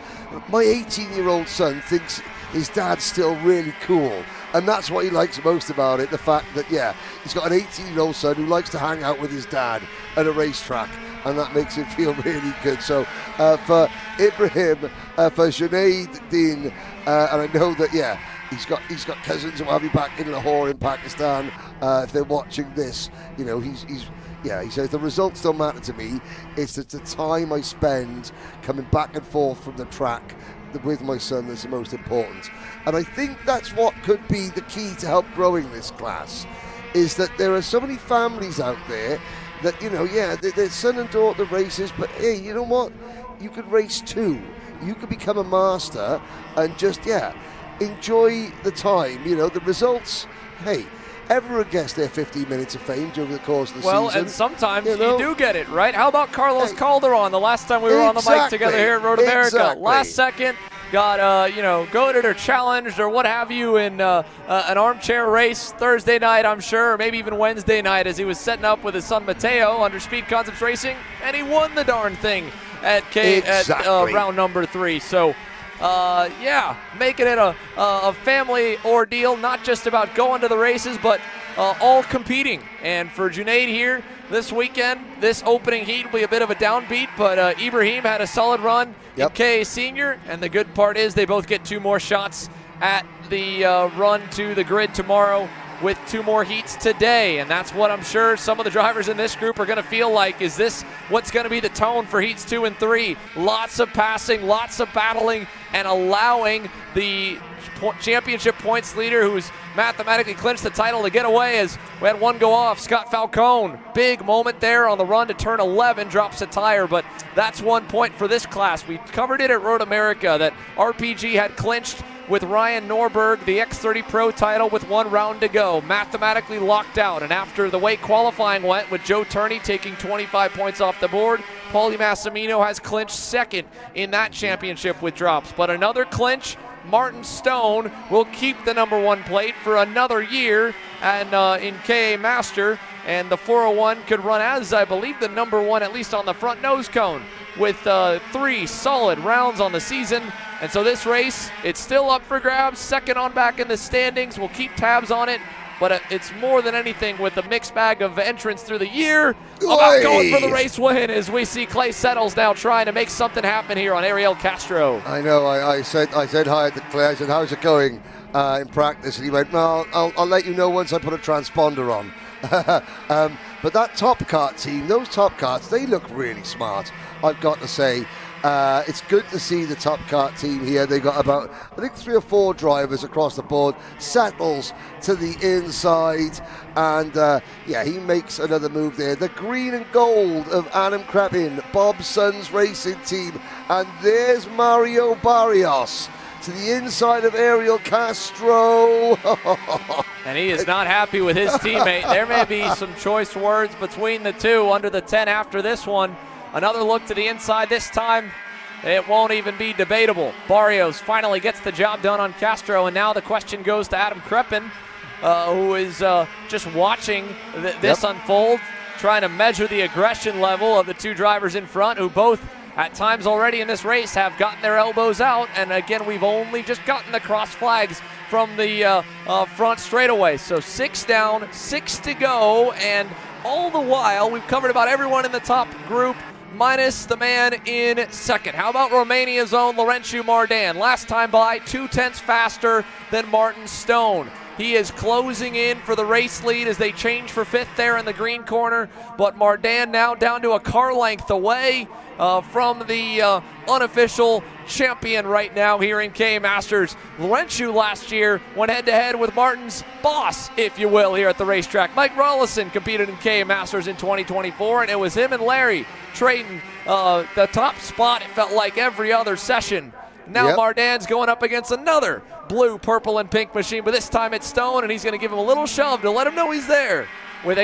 my 18-year-old son thinks his dad's still really cool, and that's what he likes most about it, the fact that, he's got an 18-year-old son who likes to hang out with his dad at a racetrack, and that makes him feel really good. So for Ibrahim, for Junaid Dean, and I know that, he's got cousins who will be back in Lahore in Pakistan. If they're watching this, he says the results don't matter to me. It's the time I spend coming back and forth from the track with my son that's the most important. And I think that's what could be the key to help growing this class, is that there are so many families out there that, their son and daughter races, but hey, you know what? You could race too. You could become a master and just, enjoy the time. The results, hey, everyone gets their 15 minutes of fame during the course of the season. Well, and sometimes you do get it, right? How about Carlos Calderon the last time we were on the mic together here at Road America? Exactly. Last second, got, goated or challenged or what have you in an armchair race Thursday night, I'm sure, or maybe even Wednesday night as he was setting up with his son Mateo under Speed Concepts Racing, and he won the darn thing at round number 3. So, making it a family ordeal, not just about going to the races, but all competing. And for Junaid here this weekend, this opening heat will be a bit of a downbeat, but Ibrahim had a solid run in KA Senior, and the good part is they both get 2 more shots at the run to the grid tomorrow with 2 more heats today, and that's what I'm sure some of the drivers in this group are going to feel like. Is this what's going to be the tone for heats 2 and 3? Lots of passing, lots of battling, and allowing the championship points leader, who's mathematically clinched the title, to get away as we had one go off. Scott Falcone, big moment there on the run to turn 11, drops a tire, but that's 1 point for this class. We covered it at Road America that RPG had clinched with Ryan Norberg the X30 Pro title with 1 round to go, mathematically locked out. And after the way qualifying went, with Joe Turney taking 25 points off the board, Paulie Massimino has clinched 2nd in that championship with drops. But another clinch, Martin Stone will keep the number 1 plate for another year and in KA Master, and the 401 could run as, I believe, the number 1, at least on the front nose cone, with 3 solid rounds on the season. And so this race, it's still up for grabs, 2nd on back in the standings. We'll keep tabs on it, but it's more than anything with the mixed bag of entrants through the year about going for the race win, as we see Clay Settles now trying to make something happen here on Ariel Castro. I know, I said hi to Clay. I said, how's it going in practice? And he went, well, I'll let you know once I put a transponder on. But that Top Kart team, those Top Karts, they look really smart, I've got to say. It's good to see the Top Kart team here. They got about, I think, 3 or 4 drivers across the board. Settles to the inside, and he makes another move there. The green and gold of Adam Krepin, Bob's Sons Racing Team, and there's Mario Barrios to the inside of Ariel Castro. And he is not happy with his teammate. There may be some choice words between the two under the 10 after this one. Another look to the inside this time. It won't even be debatable. Barrios finally gets the job done on Castro, and now the question goes to Adam Krepin, who is just watching this unfold, trying to measure the aggression level of the 2 drivers in front, who both at times already in this race have gotten their elbows out. And again, we've only just gotten the cross flags from the front straightaway. So 6 down, 6 to go, and all the while we've covered about everyone in the top group minus the man in second. How about Romania's own Laurențiu Mardan? Last time by, 2/10 faster than Martin Stone. He is closing in for the race lead as they change for 5th there in the green corner, but Mardan now down to a car length away from the unofficial champion right now here in K Masters. Laurențiu last year went head-to-head with Martin's boss, if you will, here at the racetrack. Mike Rollison competed in K Masters in 2024, and it was him and Larry trading the top spot, it felt like, every other session. Now Mardan's going up against another blue, purple, and pink machine, but this time it's Stone, and he's going to give him a little shove to let him know he's there with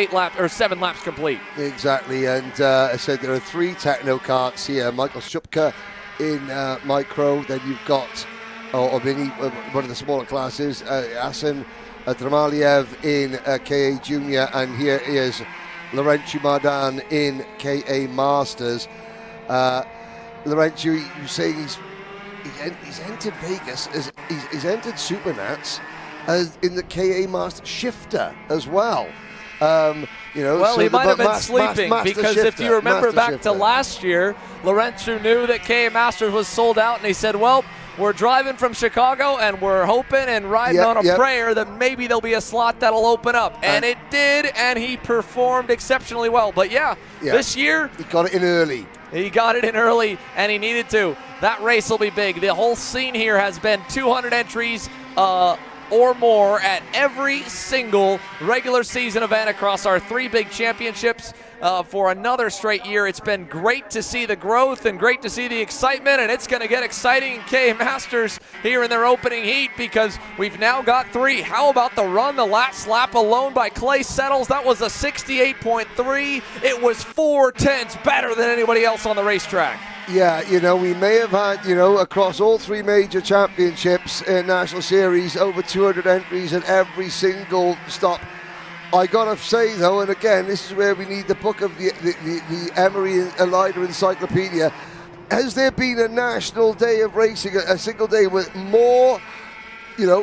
7 laps complete. Exactly, and I said there are 3 techno karts here. Michael Shupka in micro, then you've got or mini, one of the smaller classes, Asen Dramaliev in KA Junior, and here is Laurențiu Mardan in KA Masters. Laurențiu, you say he's entered Vegas, he's entered Supernats as in the KA Master Shifter as well. Well, he might have been sleeping because if you remember back to last year, Laurențiu knew that KA Masters was sold out, and he said, well, we're driving from Chicago and we're hoping and riding on a prayer that maybe there'll be a slot that'll open up. And it did, and he performed exceptionally well. But this year, he got it in early. He got it in early, and he needed to. That race will be big. The whole scene here has been 200 entries or more at every single regular season event across our 3 big championships for another straight year. It's been great to see the growth and great to see the excitement, and it's going to get exciting in K Masters here in their opening heat because we've now got 3. How about the run the last lap alone by Clay Settles? That was a 68.3. It was 4/10 better than anybody else on the racetrack. Yeah, we may have had, across all 3 major championships in National Series, over 200 entries at every single stop. I gotta say though, and again, this is where we need the book of the Emery Elida Encyclopedia. Has there been a national day of racing, a single day with more,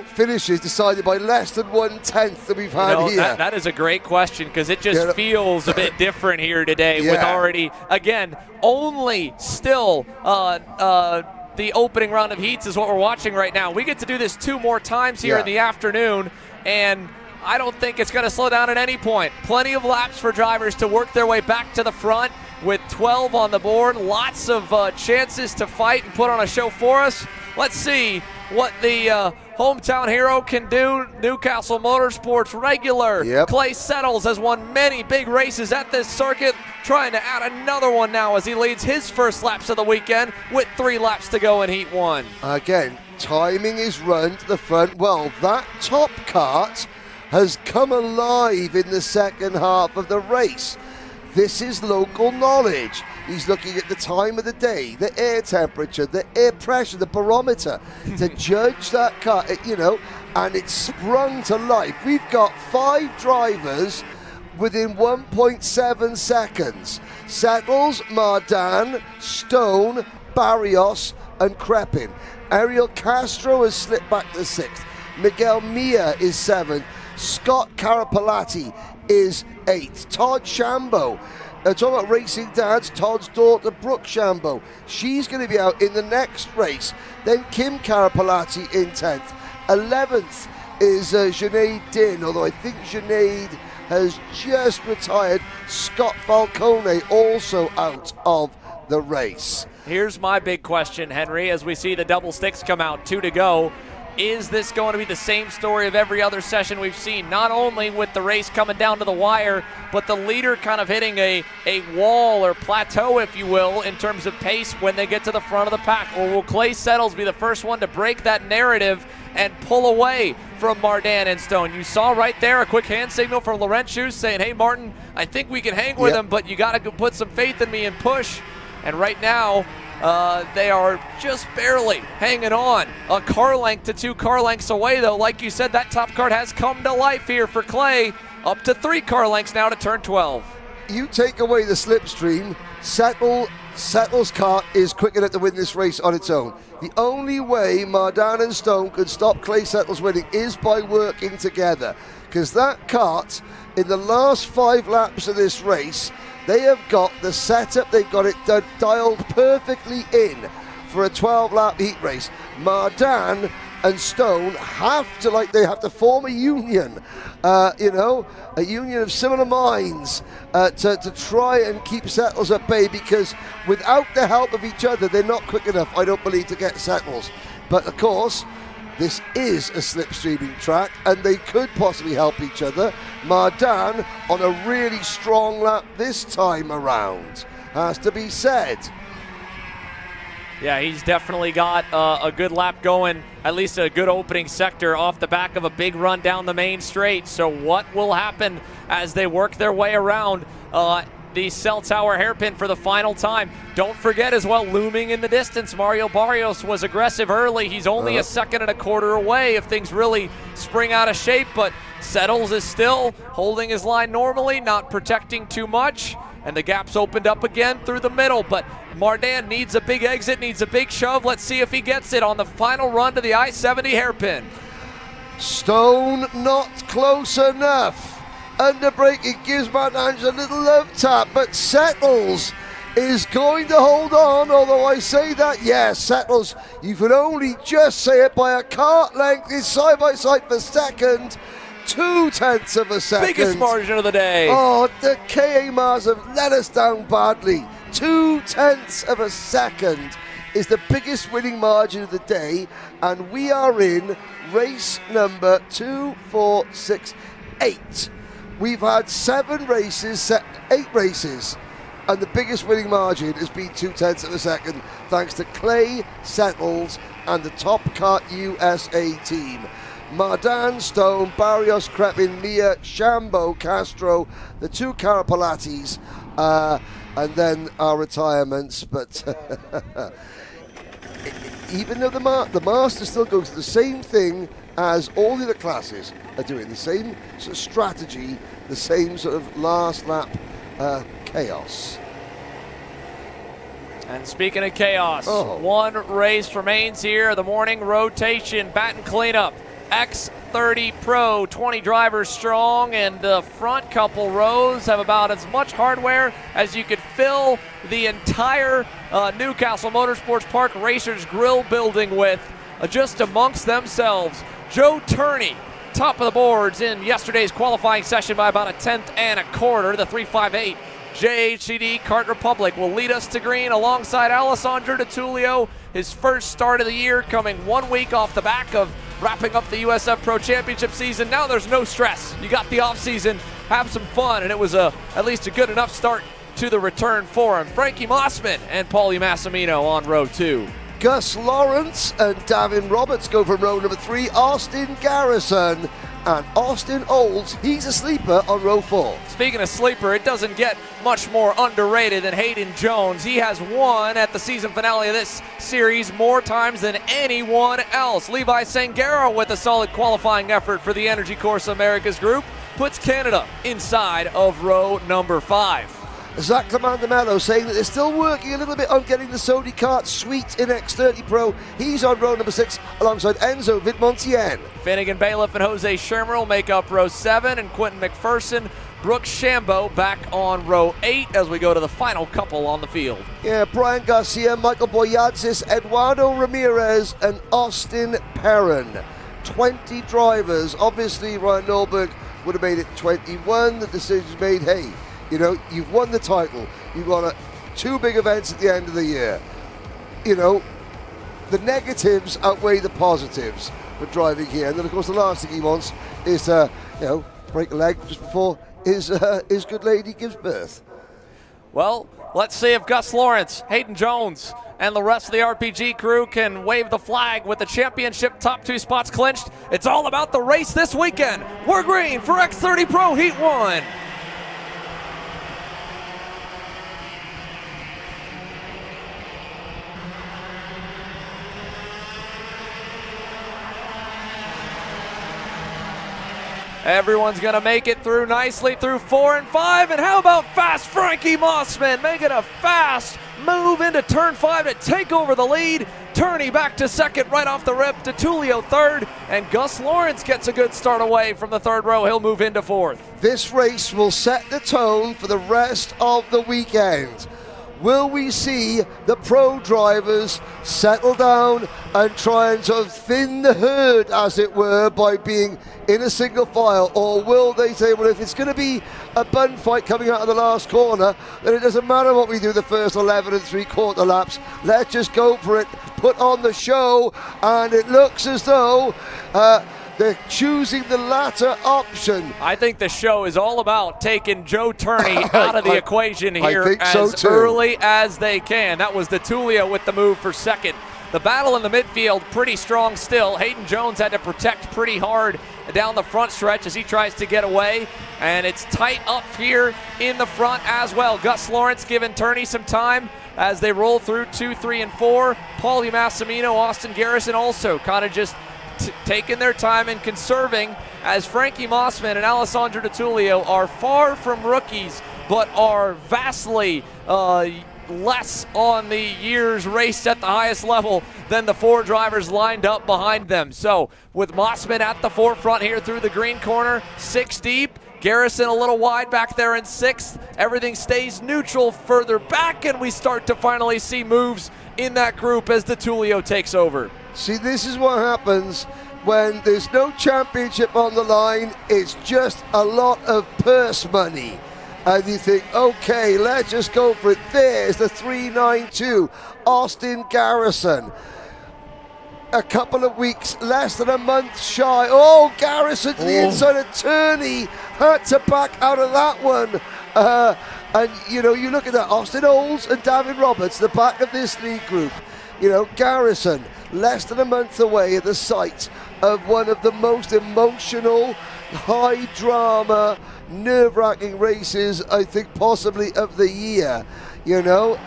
finishes decided by less than 1/10 that we've had here? That is a great question because it just feels a bit different here today with already, again, only still the opening round of heats is what we're watching right now. We get to do this 2 more times here in the afternoon, and I don't think it's going to slow down at any point. Plenty of laps for drivers to work their way back to the front with 12 on the board. Lots of chances to fight and put on a show for us. Let's see what the hometown hero can do. Newcastle Motorsports regular Clay Settles has won many big races at this circuit, trying to add another one now as he leads his first laps of the weekend with 3 laps to go in Heat 1. Again, timing is run to the front. Well, that top kart has come alive in the second half of the race. This is local knowledge. He's looking at the time of the day, the air temperature, the air pressure, the barometer to judge that car, and it's sprung to life. We've got 5 drivers within 1.7 seconds. Settles, Mardan, Stone, Barrios, and Crepin. Ariel Castro has slipped back to 6th. Miguel Mia is 7th. Scott Carapalati is 8th. Todd Shambo. Talking about racing dads, Todd's daughter, Brooke Shambo. She's going to be out in the next race. Then Kim Carapalati in 10th. 11th is Sinead Din, although I think Sinead has just retired. Scott Falcone also out of the race. Here's my big question, Henry, as we see the double sticks come out, 2 to go. Is this going to be the same story of every other session we've seen? Not only with the race coming down to the wire, but the leader kind of hitting a wall or plateau, if you will, in terms of pace when they get to the front of the pack? Or will Clay Settles be the first one to break that narrative and pull away from Mardan and Stone? You saw right there a quick hand signal from Laurențiu saying, hey, Martin, I think we can hang with him, but you got to put some faith in me and push. And right now, they are just barely hanging on. A car length to 2 car lengths away, though. Like you said, that top card has come to life here for Clay. Up to 3 car lengths now to turn 12. You take away the slipstream, Settles Settles' kart is quick enough to win this race on its own. The only way Mardan and Stone could stop Clay Settles winning is by working together, because that kart, in the last 5 laps of this race, they have got the setup, they've got it dialed perfectly in for a 12-lap heat race. Mardan and Stone have to form a union, a union of similar minds to try and keep Settles at bay, because without the help of each other, they're not quick enough, I don't believe, to get Settles. But of course, this is a slipstreaming track, and they could possibly help each other. Mardan on a really strong lap this time around, has to be said. Yeah, he's definitely got a good lap going, at least a good opening sector off the back of a big run down the main straight. So what will happen as they work their way around the cell tower hairpin for the final time? Don't forget as well, looming in the distance, Mario Barrios was aggressive early. He's only a second and a quarter away if things really spring out of shape, but Settles is still holding his line normally, not protecting too much. And the gap's opened up again through the middle, but Mardan needs a big exit, needs a big shove. Let's see if he gets it on the final run to the I-70 hairpin. Stone not close enough. Under braking gives Mardan a little love tap, but Settles is going to hold on, although I say that, yes, Settles, you can only just say it by a kart length, is side by side for second. 0.2 of a second. Biggest margin of the day. Oh, the KA Mars have let us down badly. 0.2 of a second is the biggest winning margin of the day, and we are in race number 2, 4, 6, 8. We've had 8 races, and the biggest winning margin has been 0.2 of a second, thanks to Clay Settles and the Top Kart USA team. Mardan, Stone, Barrios, Crepin, Mia, Shambo, Castro, the 2 Carapalatis, and then our retirements. But even though the Masters still goes to the same thing as all the other classes are doing, the same sort of strategy, the same sort of last lap chaos. And speaking of chaos, one race remains here, the morning rotation, baton cleanup. X30 Pro, 20 drivers strong, and the front couple rows have about as much hardware as you could fill the entire Newcastle Motorsports Park Racers Grill building with, just amongst themselves. Joe Turney, top of the boards in yesterday's qualifying session by about 1/10 and a quarter. The 358 JHCD Kart Republic will lead us to green alongside Alessandro DiTullio, his first start of the year, coming 1 week off the back of wrapping up the USF Pro Championship season. Now there's no stress. You got the off season, have some fun, and it was at least a good enough start to the return for him. Frankie Mossman and Paulie Massimino on row 2. Gus Lawrence and Davin Roberts go from row number 3. Austin Garrison and Austin Olds, he's a sleeper on row 4. Speaking of sleeper, it doesn't get much more underrated than Hayden Jones. He has won at the season finale of this series more times than anyone else. Levi Sangaro with a solid qualifying effort for the Energy Corsa Americas group puts Canada inside of row number 5. Zach Lamandamello saying that they're still working a little bit on getting the Sony Kart suite in X30 Pro. He's on row number 6 alongside Enzo Vidmontien. Finnegan Bailiff and Jose Shermer make up row 7, and Quentin McPherson, Brooks Shambo back on row 8 as we go to the final couple on the field. Yeah, Brian Garcia, Michael Boyadzis, Eduardo Ramirez, and Austin Perrin. 20 drivers. Obviously, Ryan Nolberg would have made it 21. The decision's made, hey, you know, you've won the title. You've got 2 big events at the end of the year. You know, the negatives outweigh the positives for driving here. And then, of course, the last thing he wants is to, break a leg just before his good lady gives birth. Well, let's see if Gus Lawrence, Hayden Jones, and the rest of the RPG crew can wave the flag with the championship top 2 spots clinched. It's all about the race this weekend. We're green for X30 Pro Heat 1. Everyone's going to make it through nicely through 4 and 5. And how about fast Frankie Mossman making a fast move into turn 5 to take over the lead. Turney back to second right off the rip. DeTulio third. And Gus Lawrence gets a good start away from the third row. He'll move into fourth. This race will set the tone for the rest of the weekend. Will we see the pro drivers settle down and try and sort of thin the herd, as it were, by being in a single file? Or will they say, well, if it's going to be a bun fight coming out of the last corner, then it doesn't matter what we do the first 11 and 3/4 laps. Let's just go for it, put on the show, and it looks as though they're choosing the latter option. I think the show is all about taking Joe Turney out of the equation here as so early as they can. That was DeTulio with the move for second. The battle in the midfield pretty strong still. Hayden Jones had to protect pretty hard down the front stretch as he tries to get away. And it's tight up here in the front as well. Gus Lawrence giving Turney some time as they roll through 2, 3, and 4. Paulie Massimino, Austin Garrison also kind of just taking their time and conserving, as Frankie Mossman and Alessandro DeTulio are far from rookies, but are vastly less on the years raced at the highest level than the 4 drivers lined up behind them. So with Mossman at the forefront here through the green corner, 6 deep. Garrison a little wide back there in 6th. Everything stays neutral further back, and we start to finally see moves in that group as DeTulio takes over. See, this is what happens when there's no championship on the line. It's just a lot of purse money. And you think, okay, let's just go for it. There's the 392, Austin Garrison. A couple of weeks, less than a month shy. Oh, Garrison to the inside of Turney. Had to back out of that one. And, you know, you look at that. Austin Olds and David Roberts, the back of this lead group. You know, Garrison, less than a month away at the site of one of the most emotional, high-drama, nerve-wracking races, I think, possibly of the year. You know,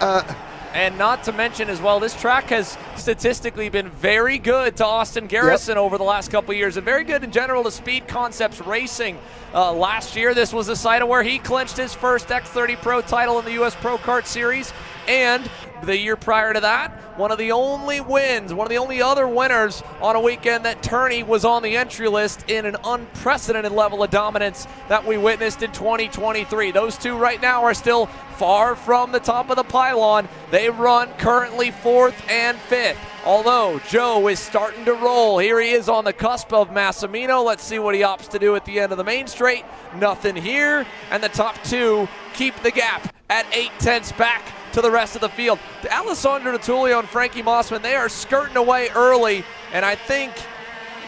and not to mention as well, this track has statistically been very good to Austin Garrison over the last couple of years, and very good in general to Speed Concepts Racing. Last year, this was the site where he clinched his first X30 Pro title in the US Pro Kart Series, and the year prior to that, one of the only wins, one of the only other winners on a weekend that Turney was on the entry list in an unprecedented level of dominance that we witnessed in 2023. Those two right now are still far from the top of the pylon. They run currently 4th and 5th. Although Joe is starting to roll. Here he is on the cusp of Massimino. Let's see what he opts to do at the end of the main straight. Nothing here. And the top 2 keep the gap at 8/10 back to the rest of the field. Alessandro DeTulio and Frankie Mossman, they are skirting away early, and I think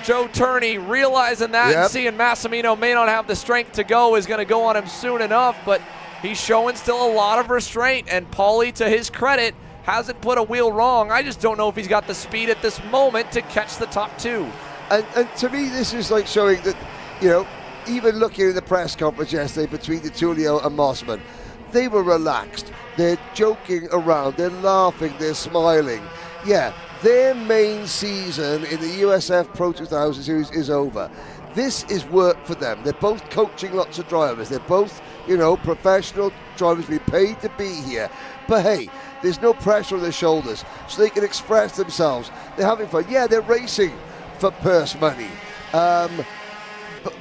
Joe Turney, realizing that and seeing Massimino may not have the strength to go, is going to go on him soon enough, but he's showing still a lot of restraint, and Paulie, to his credit, hasn't put a wheel wrong. I just don't know if he's got the speed at this moment to catch the top 2. And to me, this is like showing that, you know, even looking at the press conference yesterday between DeTulio and Mossman, they were relaxed. They're joking around. They're laughing. They're smiling. Yeah, their main season in the USF Pro 2000 Series is over. This is work for them. They're both coaching lots of drivers. They're both, you know, professional drivers being paid to be here. But hey, there's no pressure on their shoulders, so they can express themselves. They're having fun. Yeah, they're racing for purse money.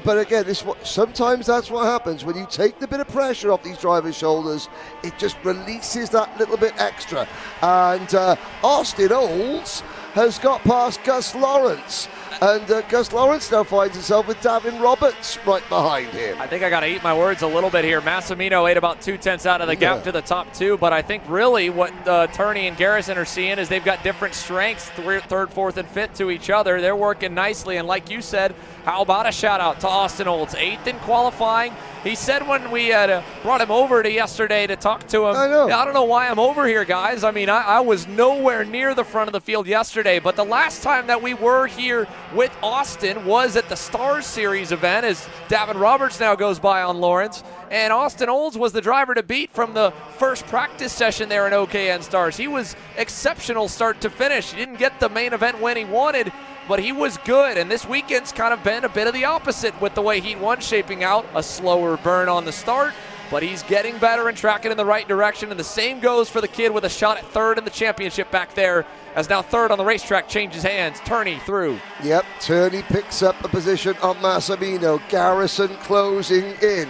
But again, sometimes that's what happens. When you take the bit of pressure off these drivers' shoulders, it just releases that little bit extra. And Austin Olds has got past Gus Lawrence. And Gus Lawrence now finds himself with Davin Roberts right behind him. I think I got to eat my words a little bit here. Massimino ate about 2/10 out of the gap to the top 2, but I think really what Turney and Garrison are seeing is they've got different strengths, 3rd, 4th, and 5th to each other. They're working nicely, and like you said, how about a shout-out to Austin Olds, 8th in qualifying. He said when we had brought him over to yesterday to talk to him, I don't know why I'm over here, guys. I mean, I was nowhere near the front of the field yesterday, but the last time that we were here with Austin was at the Stars Series event, as Davin Roberts now goes by on Lawrence. And Austin Olds was the driver to beat from the first practice session there in OKN Stars. He was exceptional start to finish. He didn't get the main event win he wanted, but he was good, and this weekend's kind of been a bit of the opposite with the way Heat 1 shaping out. A slower burn on the start, but he's getting better and tracking in the right direction, and the same goes for the kid with a shot at third in the championship back there, as now third on the racetrack changes hands. Turney through. Yep, Turney picks up a position on Massimino. Garrison closing in.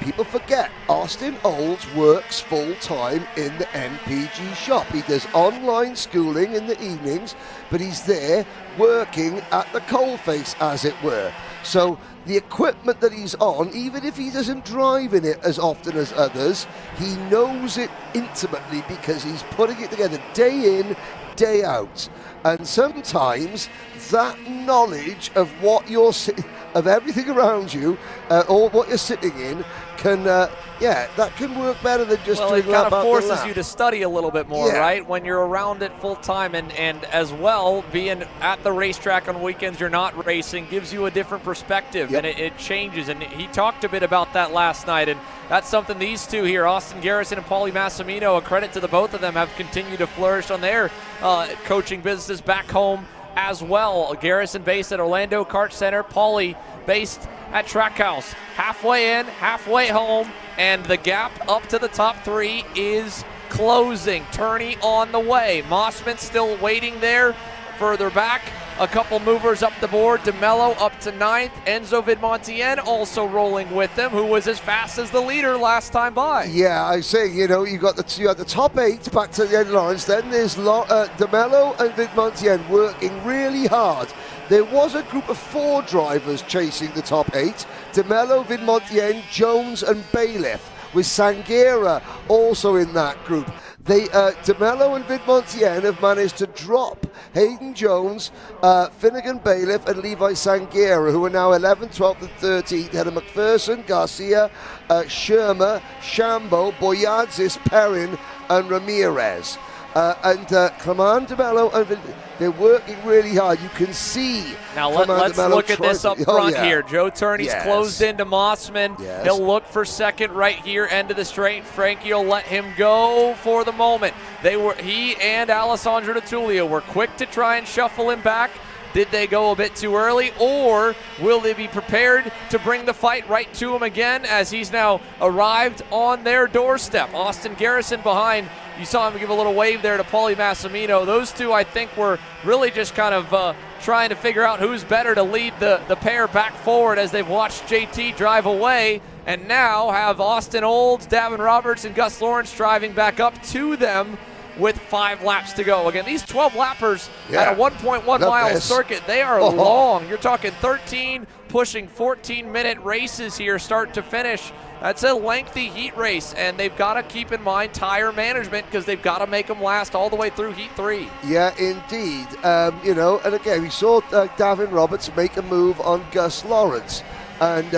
People forget, Austin Olds works full-time in the MPG shop. He does online schooling in the evenings, but he's there working at the coalface, as it were. So the equipment that he's on, even if he doesn't drive in it as often as others, he knows it intimately because he's putting it together day in, day out. And sometimes that knowledge of what you're of everything around you, or what you're sitting in, can that can work better than just doing it kind of forces you to study a little bit more, right? When you're around it full time, and as well, being at the racetrack on weekends you're not racing gives you a different perspective, and it changes. And he talked a bit about that last night, and that's something these two here, Austin Garrison and Paulie Massimino, a credit to the both of them, have continued to flourish on their coaching businesses back home as well. Garrison based at Orlando Kart Center, Paulie based at Trackhouse. Halfway in, halfway home, and the gap up to the top three is closing. Turney on the way. Mossman still waiting there. Further back, a couple movers up the board. DeMello up to 9th. Enzo Vidmontien also rolling with them, who was as fast as the leader last time by. Yeah, I say, you got the top 8 back to the end lines. Then there's DeMello and Vidmontien working really hard. There was a group of 4 drivers chasing the top 8. DeMello, Vidmontien, Jones and Bailiff, with Sanghera also in that group. DeMello and Vidmontien have managed to drop Hayden Jones, Finnegan Bailiff and Levi Sanghera, who are now 11th, 12th and 13th, ahead of McPherson, Garcia, Sherma, Shambo, Boyadzis, Perrin and Ramirez. Clement, DeMello, and they're working really hard. You can see. Now let's look at this up front here. Joe Turney's closed into Mossman. He'll look for second right here, end of the straight. Frankie will let him go for the moment. He and Alessandro DeTullio were quick to try and shuffle him back. Did they go a bit too early, or will they be prepared to bring the fight right to him again as he's now arrived on their doorstep? Austin Garrison behind. You saw him give a little wave there to Paulie Massimino. Those two, I think, were really just kind of trying to figure out who's better to lead the pair back forward as they've watched JT drive away, and now have Austin Olds, Davin Roberts, and Gus Lawrence driving back up to them with 5 laps to go. Again, these 12 lappers at a 1.1 mile circuit, they are long. You're talking 13, pushing 14-minute races here start to finish. That's a lengthy heat race, and they've got to keep in mind tire management because they've got to make them last all the way through Heat 3. Yeah, indeed. And again, we saw Davin Roberts make a move on Gus Lawrence. And,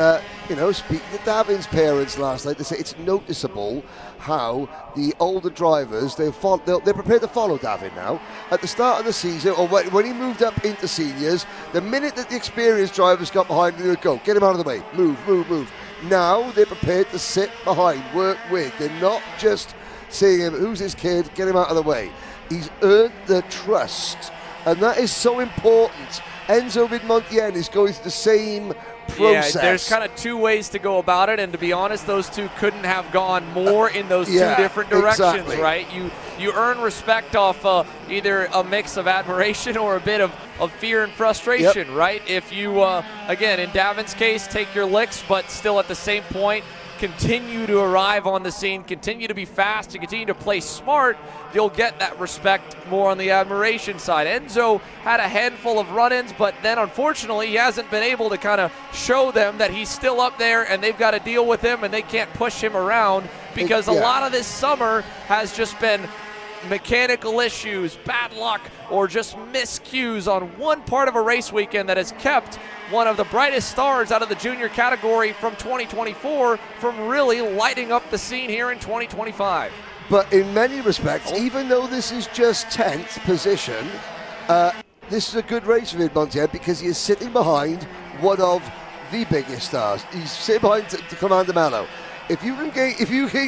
speaking to Davin's parents last night, they say it's noticeable how the older drivers, they're prepared to follow Davin now. At the start of the season, or when he moved up into seniors, the minute that the experienced drivers got behind him, they would go, get him out of the way, move. Now they're prepared to sit behind, work with. They're not just saying, who's this kid, get him out of the way. He's earned the trust, and that is so important. Enzo Vidmontien is going through the same process. Yeah, there's kind of 2 ways to go about it, and to be honest, those two couldn't have gone more in those 2 different directions, right? You earn respect off either a mix of admiration or a bit of fear and frustration, right? If you, again, in Davin's case, take your licks, but still at the same point, continue to arrive on the scene, continue to be fast, and continue to play smart, you'll get that respect more on the admiration side. Enzo had a handful of run-ins, but then unfortunately he hasn't been able to kind of show them that he's still up there and they've got to deal with him and they can't push him around because a lot of this summer has just been mechanical issues, bad luck, or just miscues on one part of a race weekend that has kept one of the brightest stars out of the junior category from 2024 from really lighting up the scene here in 2025. But in many respects, even though this is just 10th position, this is a good race for Vidmontien because he is sitting behind one of the biggest stars. He's sitting behind Clement DeMello. if you can gain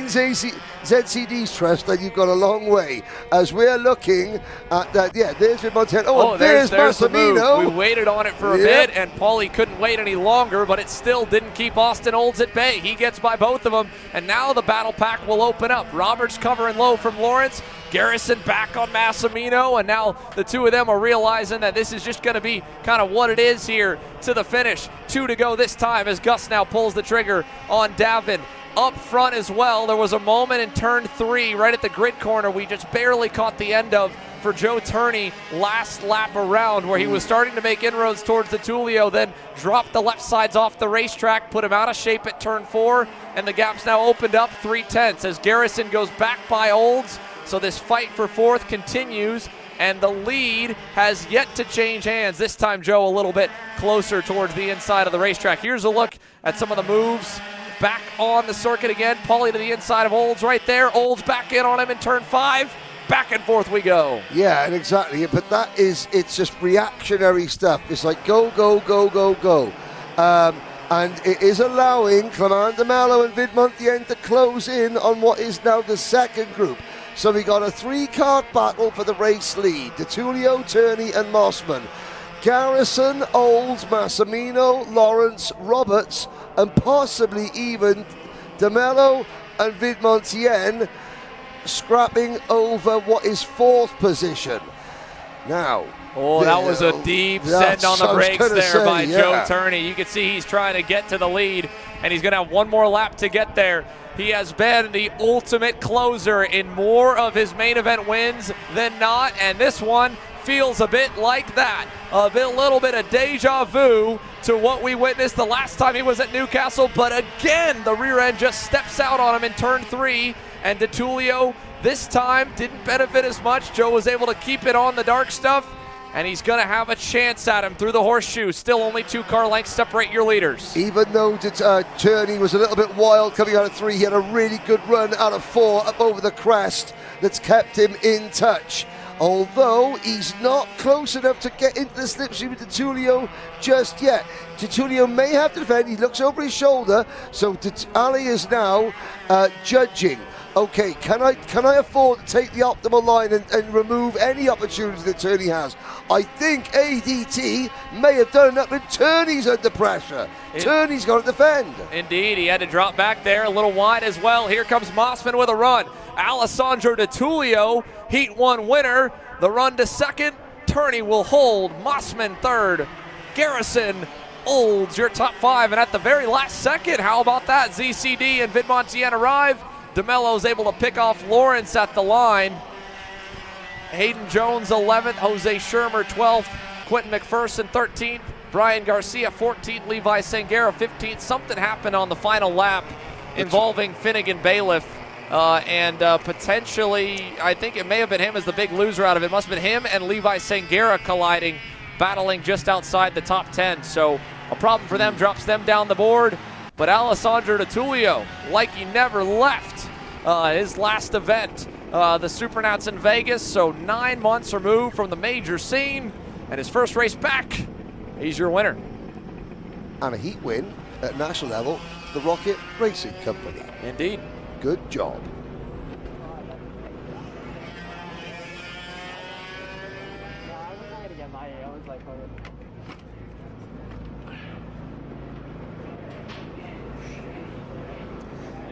ZCD's trust, then you've got a long way. As we're looking at that, yeah, there's Montana. Oh, there's the Massimino. move. We waited on it for a bit, and Paulie couldn't wait any longer, but it still didn't keep Austin Olds at bay. He gets by both of them, and now the battle pack will open up. Roberts covering low from Lawrence. Garrison back on Massimino, and now the two of them are realizing that this is just going to be kind of what it is here to the finish. 2 to go this time as Gus now pulls the trigger on Davin. Up front as well, there was a moment in turn 3 right at the grid corner we just barely caught the end of for Joe Turney last lap around, where he was starting to make inroads towards the Tullio, then dropped the left sides off the racetrack, put him out of shape at turn 4, and the gap's now opened up 3/10 as Garrison goes back by Olds. So this fight for 4th continues, and the lead has yet to change hands. This time, Joe, a little bit closer towards the inside of the racetrack. Here's a look at some of the moves. Back on the circuit again. Paulie to the inside of Olds right there. Olds back in on him in turn 5. Back and forth we go. Yeah, and exactly. But it's just reactionary stuff. It's like go, go, go, go, go. And it is allowing Clement de Mello and Vid Montien to close in on what is now the second group. So we got a 3-kart battle for the race lead. DeTulio, Turney, and Mossman. Garrison, Olds, Massimino, Lawrence, Roberts, and possibly even de Mello and Vid Montien scrapping over what is 4th position. Now. Oh, that was a deep send on the brakes there by Joe Turney. You can see he's trying to get to the lead, and he's going to have one more lap to get there. He has been the ultimate closer in more of his main event wins than not, and this one feels a bit like that. Little bit of deja vu to what we witnessed the last time he was at Newcastle, but again, the rear end just steps out on him in turn 3, and DeTulio this time didn't benefit as much. Joe was able to keep it on the dark stuff, and he's going to have a chance at him through the horseshoe. Still only 2 car lengths separate your leaders. Even though Turney was a little bit wild coming out of 3, he had a really good run out of 4 up over the crest that's kept him in touch. Although he's not close enough to get into the slipstream with DeTulio just yet. DeTulio may have to defend. He looks over his shoulder, so Ali is now judging. Okay, can I afford to take the optimal line and remove any opportunity that Turney has? I think ADT may have done enough, but Turney's under pressure. Turney's got to defend. Indeed, he had to drop back there, a little wide as well. Here comes Mossman with a run. Alessandro DeTulio, Heat 1 winner. The run to 2nd. Turney will hold. Mossman 3rd. Garrison, Olds, your top 5. And at the very last second, how about that? ZCD and Vid Montien arrive. DeMello's able to pick off Lawrence at the line. Hayden Jones 11th, Jose Shermer 12th, Quentin McPherson 13th, Brian Garcia 14th, Levi Sangera 15th. Something happened on the final lap involving Finnegan Bailiff, and potentially, I think it may have been him as the big loser out of it. Must have been him and Levi Sangera colliding, battling just outside the top 10. So a problem for them, drops them down the board. But Alessandro DeTulio, like he never left his last event, the Supernats in Vegas, so 9 months removed from the major scene, and his first race back, he's your winner. And a heat win at national level for the Rocket Racing Company. Indeed. Good job.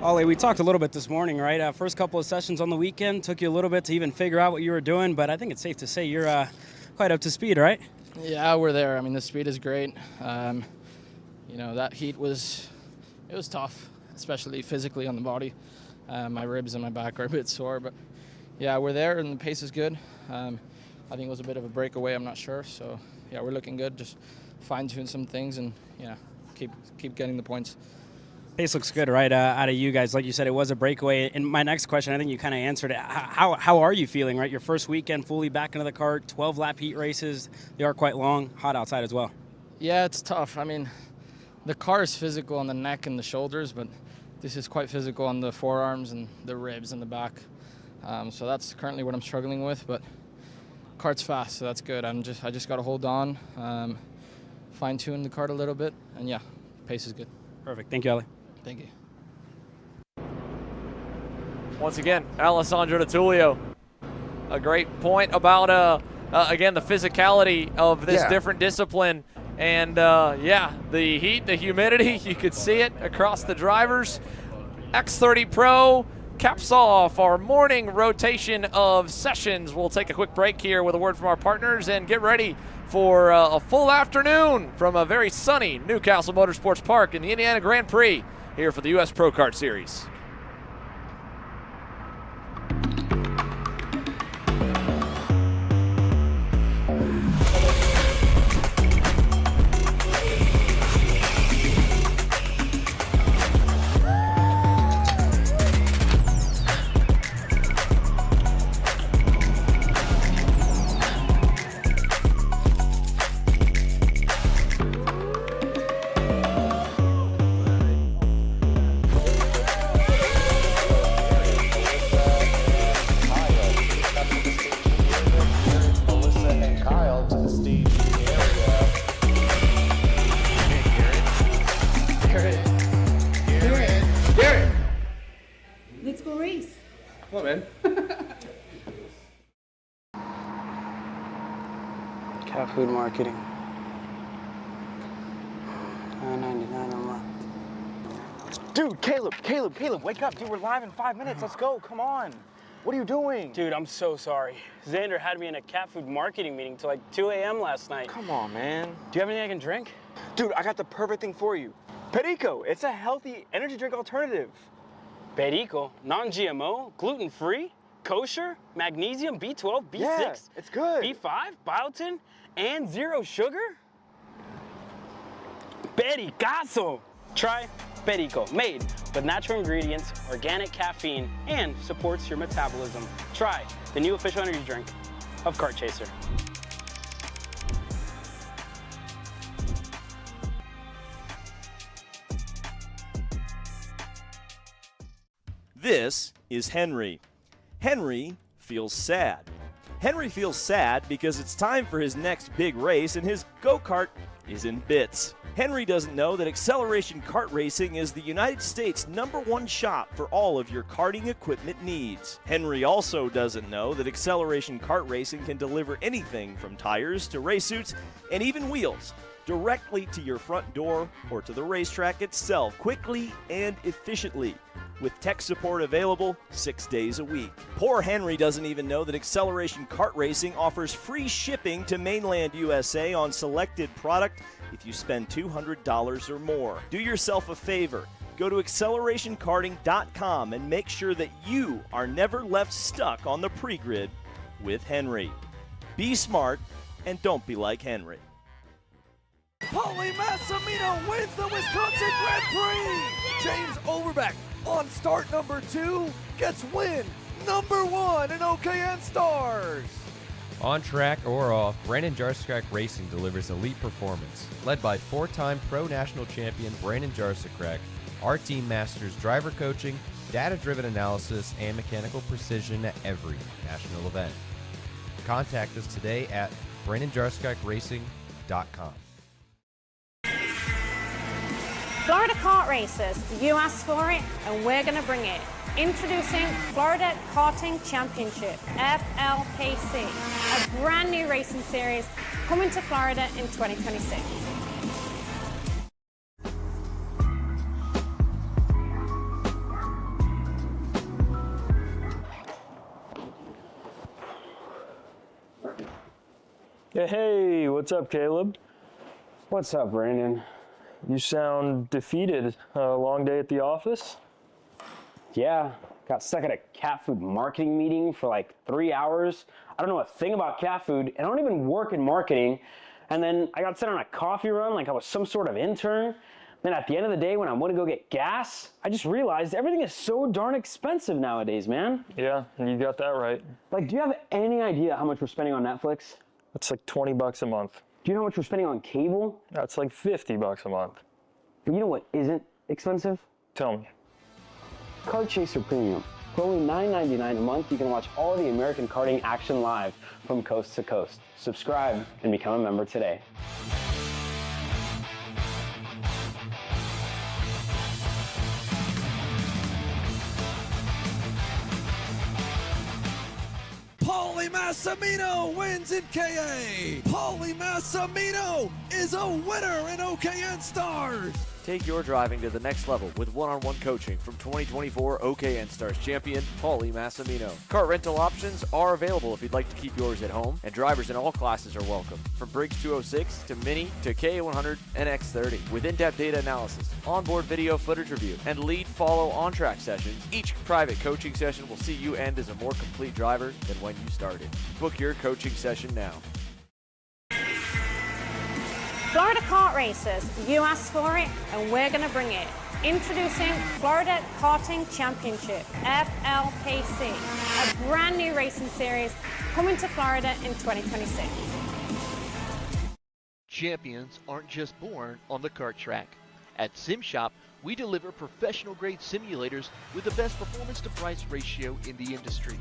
Ollie, we talked a little bit this morning, right? First couple of sessions on the weekend took you a little bit to even figure out what you were doing, but I think it's safe to say you're quite up to speed, right? Yeah, we're there. I mean, the speed is great. That heat was tough, especially physically on the body. My ribs and my back are a bit sore, but yeah, we're there and the pace is good. I think it was a bit of a breakaway, I'm not sure. So yeah, we're looking good. Just fine-tune some things and keep getting the points. Pace looks good, right, out of you guys. Like you said, it was a breakaway. And my next question, I think you kind of answered it. How are you feeling, right? Your first weekend fully back into the kart, 12-lap heat races. They are quite long, hot outside as well. Yeah, it's tough. I mean, the car is physical on the neck and the shoulders, but this is quite physical on the forearms and the ribs and the back. So that's currently what I'm struggling with, but kart's fast, so that's good. I just got to hold on, fine-tune the kart a little bit, and yeah, pace is good. Perfect. Thank you, Ellie. Thank you. once again, Alessandro D'Attulio. A great point about, again, the physicality of this different discipline. And, yeah, the heat, the humidity, you could see it across the drivers. X30 Pro caps off our morning rotation of sessions. We'll take a quick break here with a word from our partners and get ready for a full afternoon from a very sunny Newcastle Motorsports Park in the Indiana Grand Prix here for the U.S. Pro Kart Series. Let's go race. Come on, man. Cat food marketing. $9.99 a month. Dude, Caleb, wake up. Dude, we're live in 5 minutes. Let's go. Come on. What are you doing? Dude, I'm so sorry. Xander had me in a cat food marketing meeting till like 2 a.m. last night. Come on, man. Do you have anything I can drink? Dude, I got the perfect thing for you. Perico. It's a healthy energy drink alternative. Perico, non-GMO, gluten-free, kosher, magnesium, B12, B6, Yeah, it's good. B5, biotin, and zero sugar? Pericazo! Try Perico, made with natural ingredients, organic caffeine, and supports your metabolism. Try the new official energy drink of Kart Chaser. This is Henry. Henry feels sad. Henry feels sad because it's time for his next big race and his go-kart is in bits. Henry doesn't know that Acceleration Kart Racing is the United States' #1 shop for all of your karting equipment needs. Henry also doesn't know that Acceleration Kart Racing can deliver anything from tires to race suits and even wheels directly to your front door or to the racetrack itself quickly and efficiently, with tech support available 6 days a week. Poor Henry doesn't even know that Acceleration Kart Racing offers free shipping to mainland USA on selected product if you spend $200 or more. Do yourself a favor. Go to accelerationkarting.com and make sure that you are never left stuck on the pre-grid with Henry. Be smart and don't be like Henry. Paulie Massimino wins the Wisconsin Grand Prix. James Overbeck on start number 2 gets win number 1 in OKN Stars. On track or off, Brandon Jarsekrak Racing delivers elite performance. Led by 4-time Pro National Champion Brandon Jarsekrak, our team masters driver coaching, data-driven analysis, and mechanical precision at every national event. Contact us today at BrandonJarsekrackracing.com. Florida Kart Racers, you asked for it and we're going to bring it. Introducing Florida Karting Championship, FLKC, a brand new racing series coming to Florida in 2026. Hey, what's up, Caleb? What's up, Brandon? You sound defeated. A long day at the office? Yeah, got stuck at a cat food marketing meeting for like 3 hours. I don't know a thing about cat food, and I don't even work in marketing. And then I got sent on a coffee run like I was some sort of intern. Then at the end of the day, when I went to go get gas, I just realized everything is so darn expensive nowadays, man. Yeah, you got that right. Like, do you have any idea how much we're spending on Netflix? That's like $20 a month. Do you know how much we're spending on cable? That's like $50 a month. But you know what isn't expensive? Tell me. Kart Chaser Premium. For only $9.99 a month, you can watch all the American karting action live from coast to coast. Subscribe and become a member today. Paulie Massimino wins in KA. Paulie Massimino is a winner in OKN Stars. Take your driving to the next level with one-on-one coaching from 2024 OKN Stars champion Paulie Massimino. Kart rental options are available if you'd like to keep yours at home, and drivers in all classes are welcome, from Briggs 206 to Mini to KA100 and X30. With in-depth data analysis, onboard video footage review, and lead-follow on-track sessions, each private coaching session will see you end as a more complete driver than when you started. Book your coaching session now. Florida Kart Racers, you asked for it and we're going to bring it. Introducing Florida Karting Championship, FLKC, a brand new racing series coming to Florida in 2026. Champions aren't just born on the kart track. At SimShop, we deliver professional-grade simulators with the best performance-to-price ratio in the industry.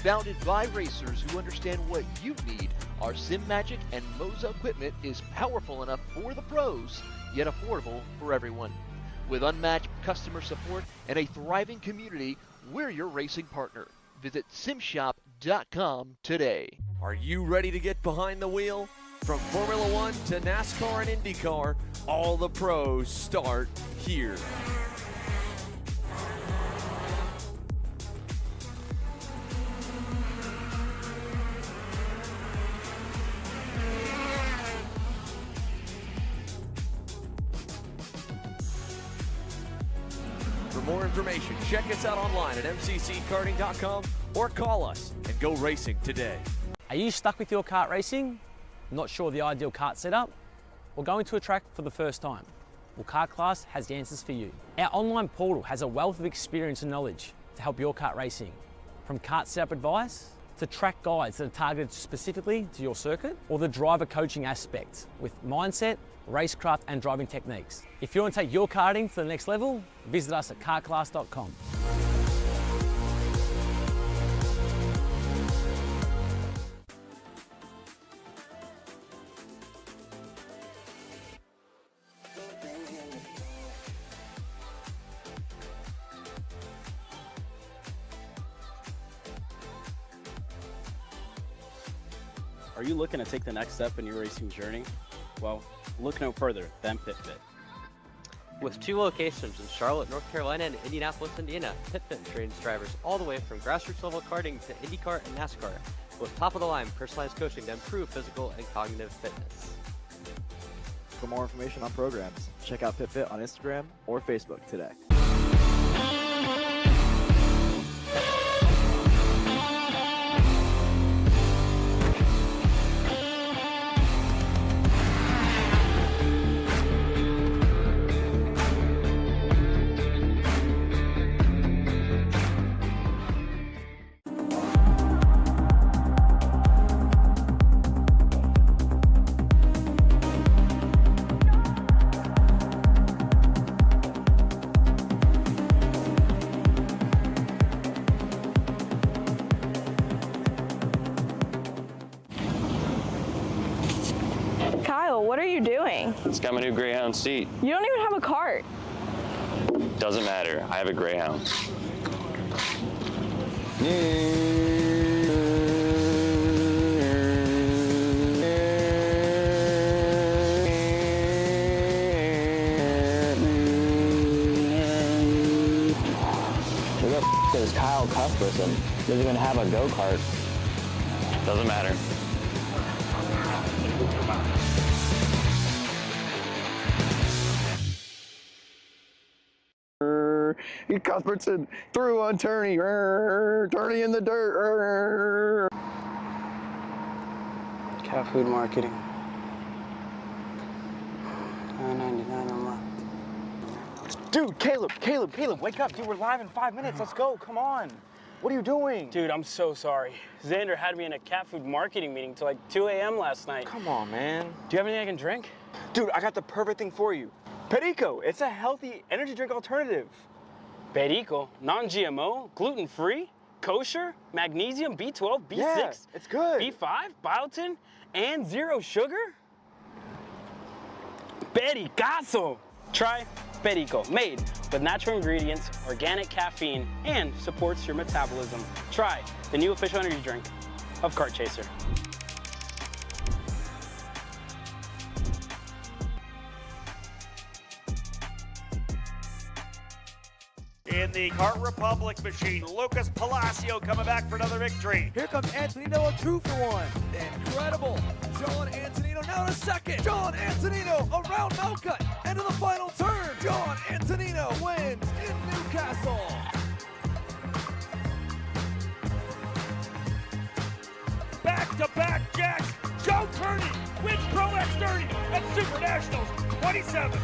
Founded by racers who understand what you need, our SimMagic and Moza equipment is powerful enough for the pros, yet affordable for everyone. With unmatched customer support and a thriving community, we're your racing partner. Visit simshop.com today. Are you ready to get behind the wheel? From Formula One to NASCAR and IndyCar, all the pros start here. For more information, check us out online at mcckarting.com or call us and go racing today. Are you stuck with your kart racing? Not sure the ideal kart setup? Or going to a track for the first time? Well, Kart Class has the answers for you. Our online portal has a wealth of experience and knowledge to help your kart racing. From kart setup advice to track guides that are targeted specifically to your circuit, or the driver coaching aspect with mindset, racecraft and driving techniques. If you want to take your karting to the next level, visit us at kartclass.com. Are you looking to take the next step in your racing journey? Well, look no further than PitFit. With 2 locations in Charlotte, North Carolina and Indianapolis, Indiana, PitFit trains drivers all the way from grassroots level karting to IndyCar and NASCAR with top-of-the-line personalized coaching to improve physical and cognitive fitness. For more information on programs, check out PitFit on Instagram or Facebook today. Kyle, what are you doing? It's got my new Greyhound seat. You don't even have a cart. Doesn't matter. I have a Greyhound. Who the f is Kyle Cuthbertson? Doesn't even have a go-kart. Doesn't matter. Cuthbertson through on Turney. Turney in the dirt. Cat food marketing. $9.99 a month. Dude, Caleb, wake up. Dude, we're live in 5 minutes. Let's go. Come on. What are you doing? Dude, I'm so sorry. Xander had me in a cat food marketing meeting till like 2 a.m. last night. Come on, man. Do you have anything I can drink? Dude, I got the perfect thing for you. Perico. It's a healthy energy drink alternative. Perico, non-GMO, gluten-free, kosher, magnesium, B12, B6, yeah, it's good. B5, biotin, and 0 sugar? Pericazo! Try Perico, made with natural ingredients, organic caffeine, and supports your metabolism. Try the new official energy drink. of Kart Chaser. In the Kart Republic machine, Lucas Palacio coming back for another victory. Here comes Antonino, a 2-for-1. Incredible. John Antonino now to second. John Antonino around Melcut. Into the final turn. John Antonino wins in Newcastle. Back-to-back jacks. Joe Kearney wins Pro X30 at Super Nationals 27.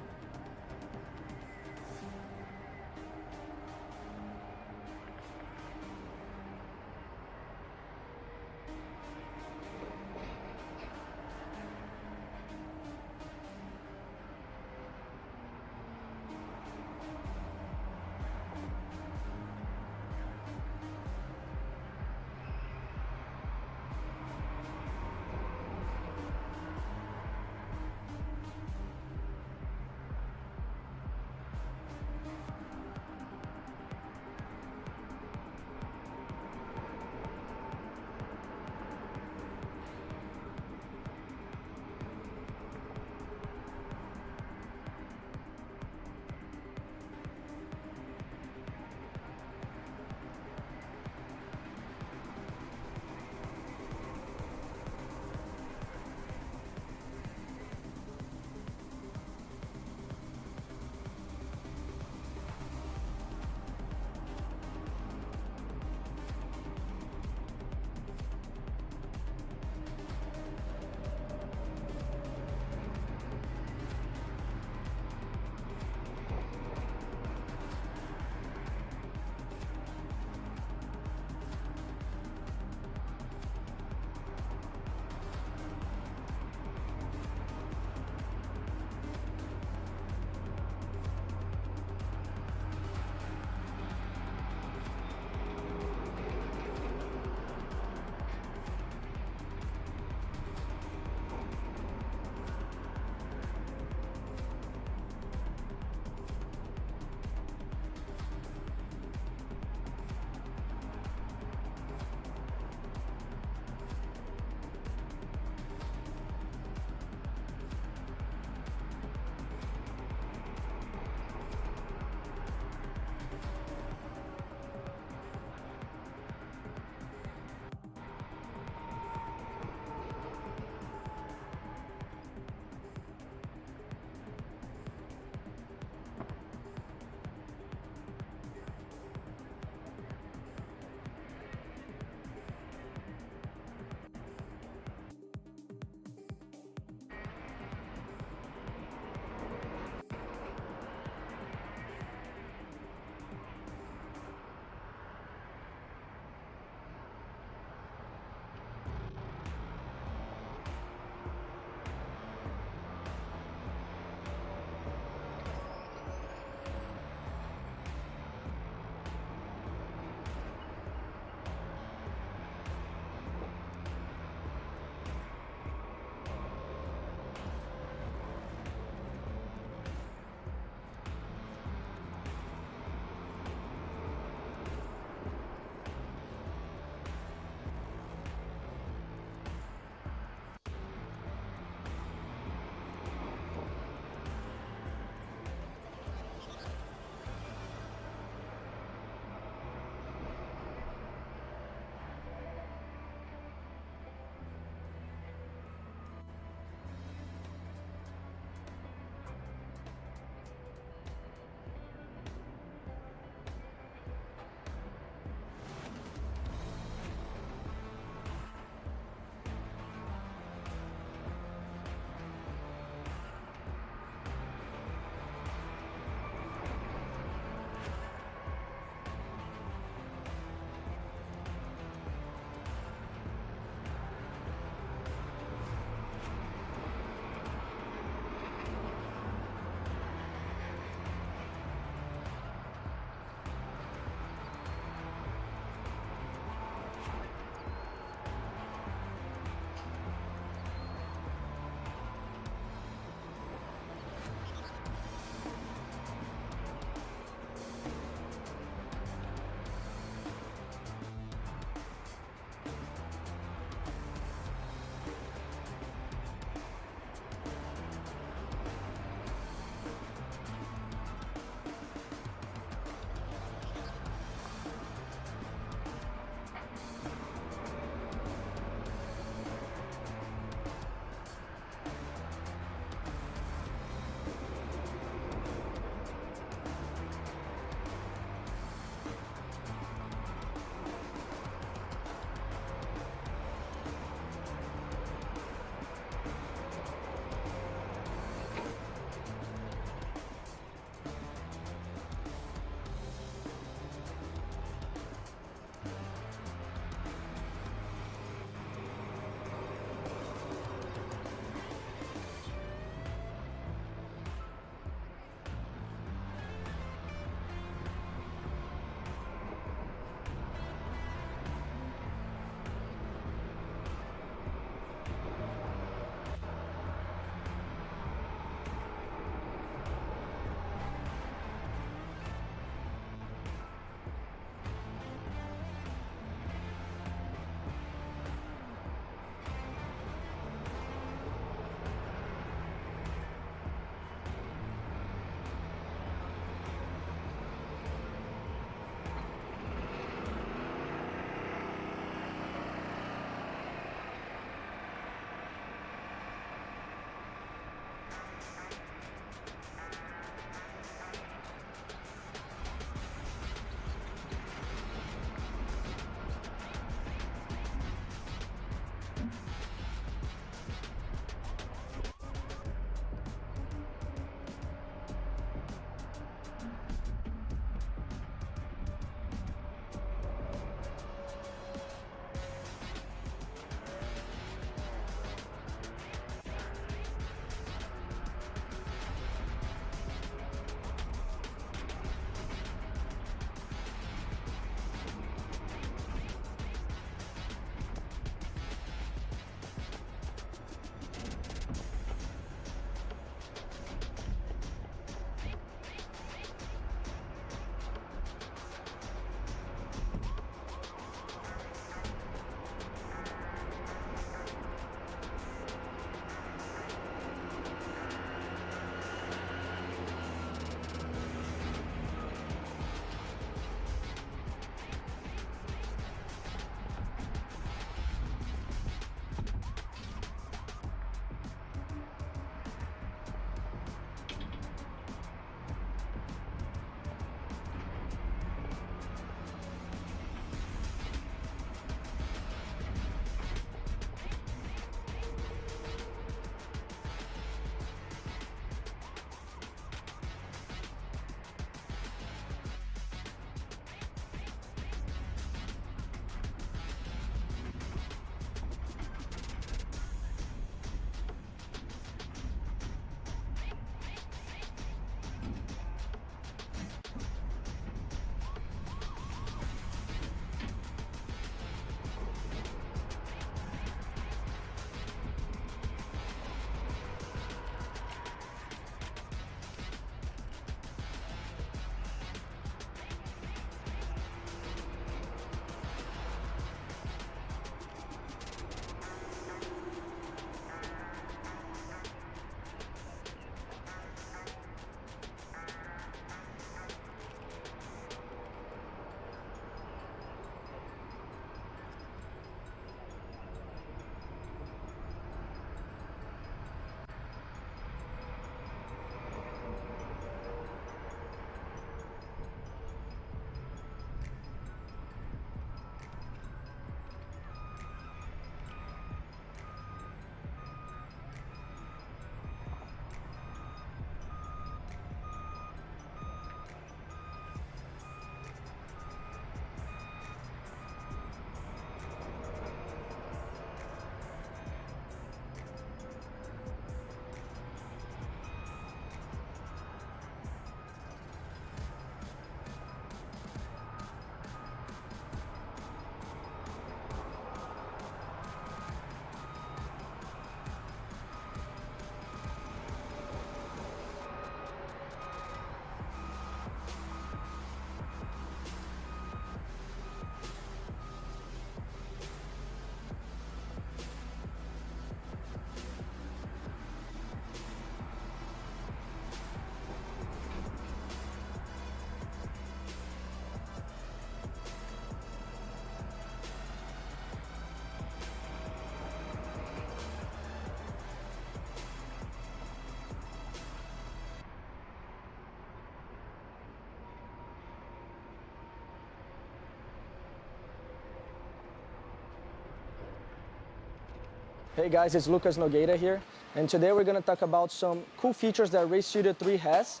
Hey guys, it's Lucas Nogueira here, and today we're going to talk about some cool features that Race Studio 3 has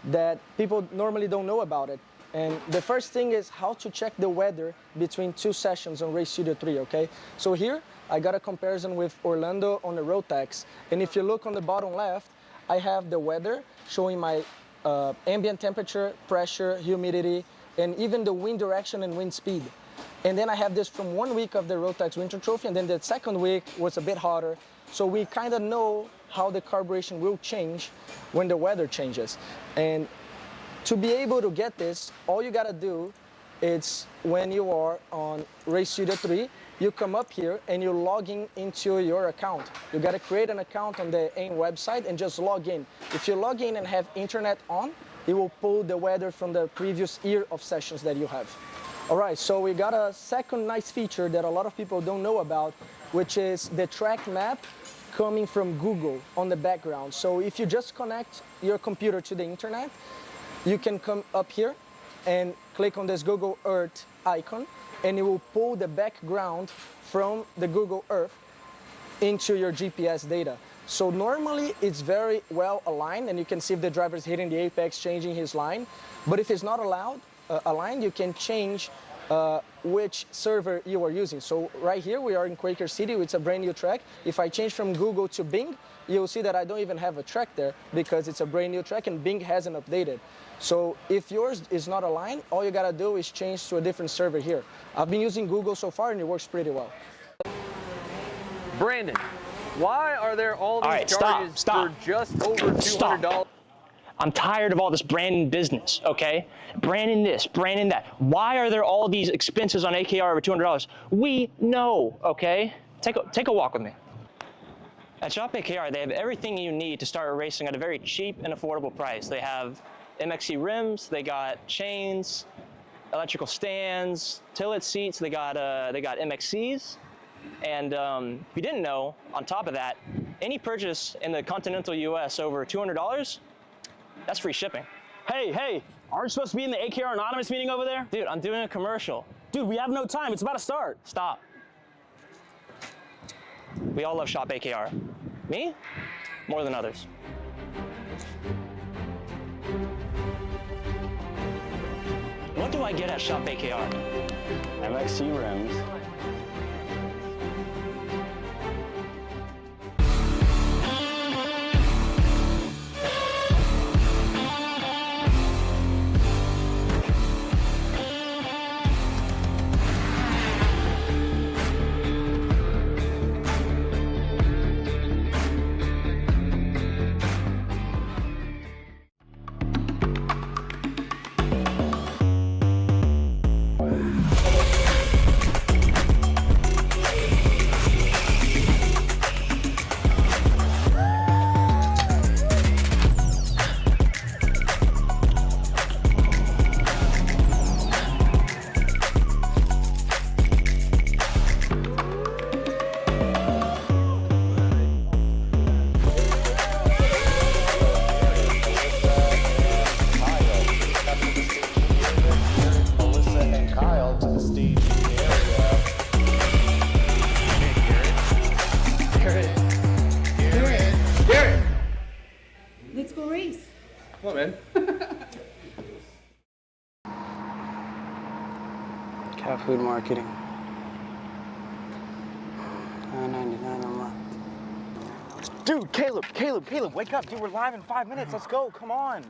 that people normally don't know about it. And the first thing is how to check the weather between 2 sessions on Race Studio 3, okay? So here, I got a comparison with Orlando on the Rotax, and if you look on the bottom left, I have the weather showing my ambient temperature, pressure, humidity, and even the wind direction and wind speed. And then I have this from 1 week of the Rotax Winter Trophy, and then the second week was a bit hotter. So we kind of know how the carburation will change when the weather changes. And to be able to get this, all you gotta do is when you are on Race Studio 3, you come up here and you log in into your account. You gotta create an account on the AIM website and just log in. If you log in and have internet on, it will pull the weather from the previous year of sessions that you have. All right, so we got a second nice feature that a lot of people don't know about, which is the track map coming from Google on the background. So if you just connect your computer to the internet, you can come up here and click on this Google Earth icon, and it will pull the background from the Google Earth into your GPS data. So normally it's very well aligned, and you can see if the driver is hitting the apex, changing his line. But if it's not aligned, you can change which server you are using. So right here we are in Quaker City, it's a brand new track. If I change from Google to Bing, you'll see that I don't even have a track there because it's a brand new track and Bing hasn't updated. So if yours is not aligned, all you gotta do is change to a different server here. I've been using Google so far and it works pretty well. Brandon, why are there all these charges for just over $200? I'm tired of all this Brandon business, okay? Brandon this, Brandon that. Why are there all these expenses on AKR over $200? We know, okay? Take a walk with me. At Shop AKR, they have everything you need to start racing at a very cheap and affordable price. They have MXC rims, they got chains, electrical stands, tilt seats, they got MXCs. And if you didn't know, on top of that, any purchase in the continental US over $200, that's free shipping. Hey, aren't you supposed to be in the AKR Anonymous meeting over there? Dude, I'm doing a commercial. Dude, we have no time. It's about to start. Stop. We all love Shop AKR. Me? More than others. What do I get at Shop AKR? MXC rims. Let's go race. Come on, man. Cat food marketing. $9.99 a month. Dude, Caleb, wake up. Dude, we're live in 5 minutes. Let's go. Come on.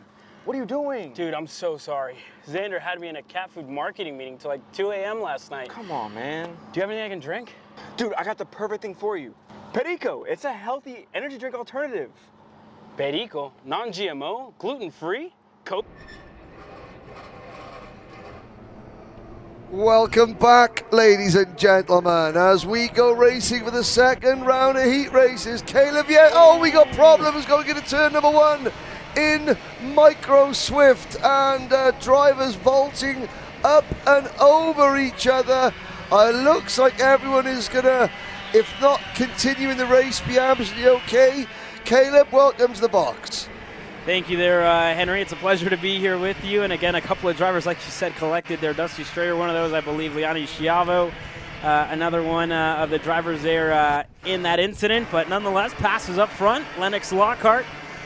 What are you doing? Dude, I'm so sorry. Xander had me in a cat food marketing meeting till like 2 a.m. last night. Come on, man. Do you have anything I can drink? Dude, I got the perfect thing for you. Perico. It's a healthy energy drink alternative. Perico? Non-GMO? Gluten-free? Coke? Welcome back, ladies and gentlemen, as we go racing for the second round of heat races. Caleb, we got problems going into turn number 1 in Micro Swift, and drivers vaulting up and over each other. Looks like everyone is gonna, if not continue in the race, be absolutely okay. Caleb, welcome to the box. Thank you there, Henry. It's a pleasure to be here with you. And again, a couple of drivers, like you said, collected their Dusty Strayer. One of those, I believe, Liani Schiavo. another one of the drivers there in that incident, but nonetheless passes up front. Lennox Lockhart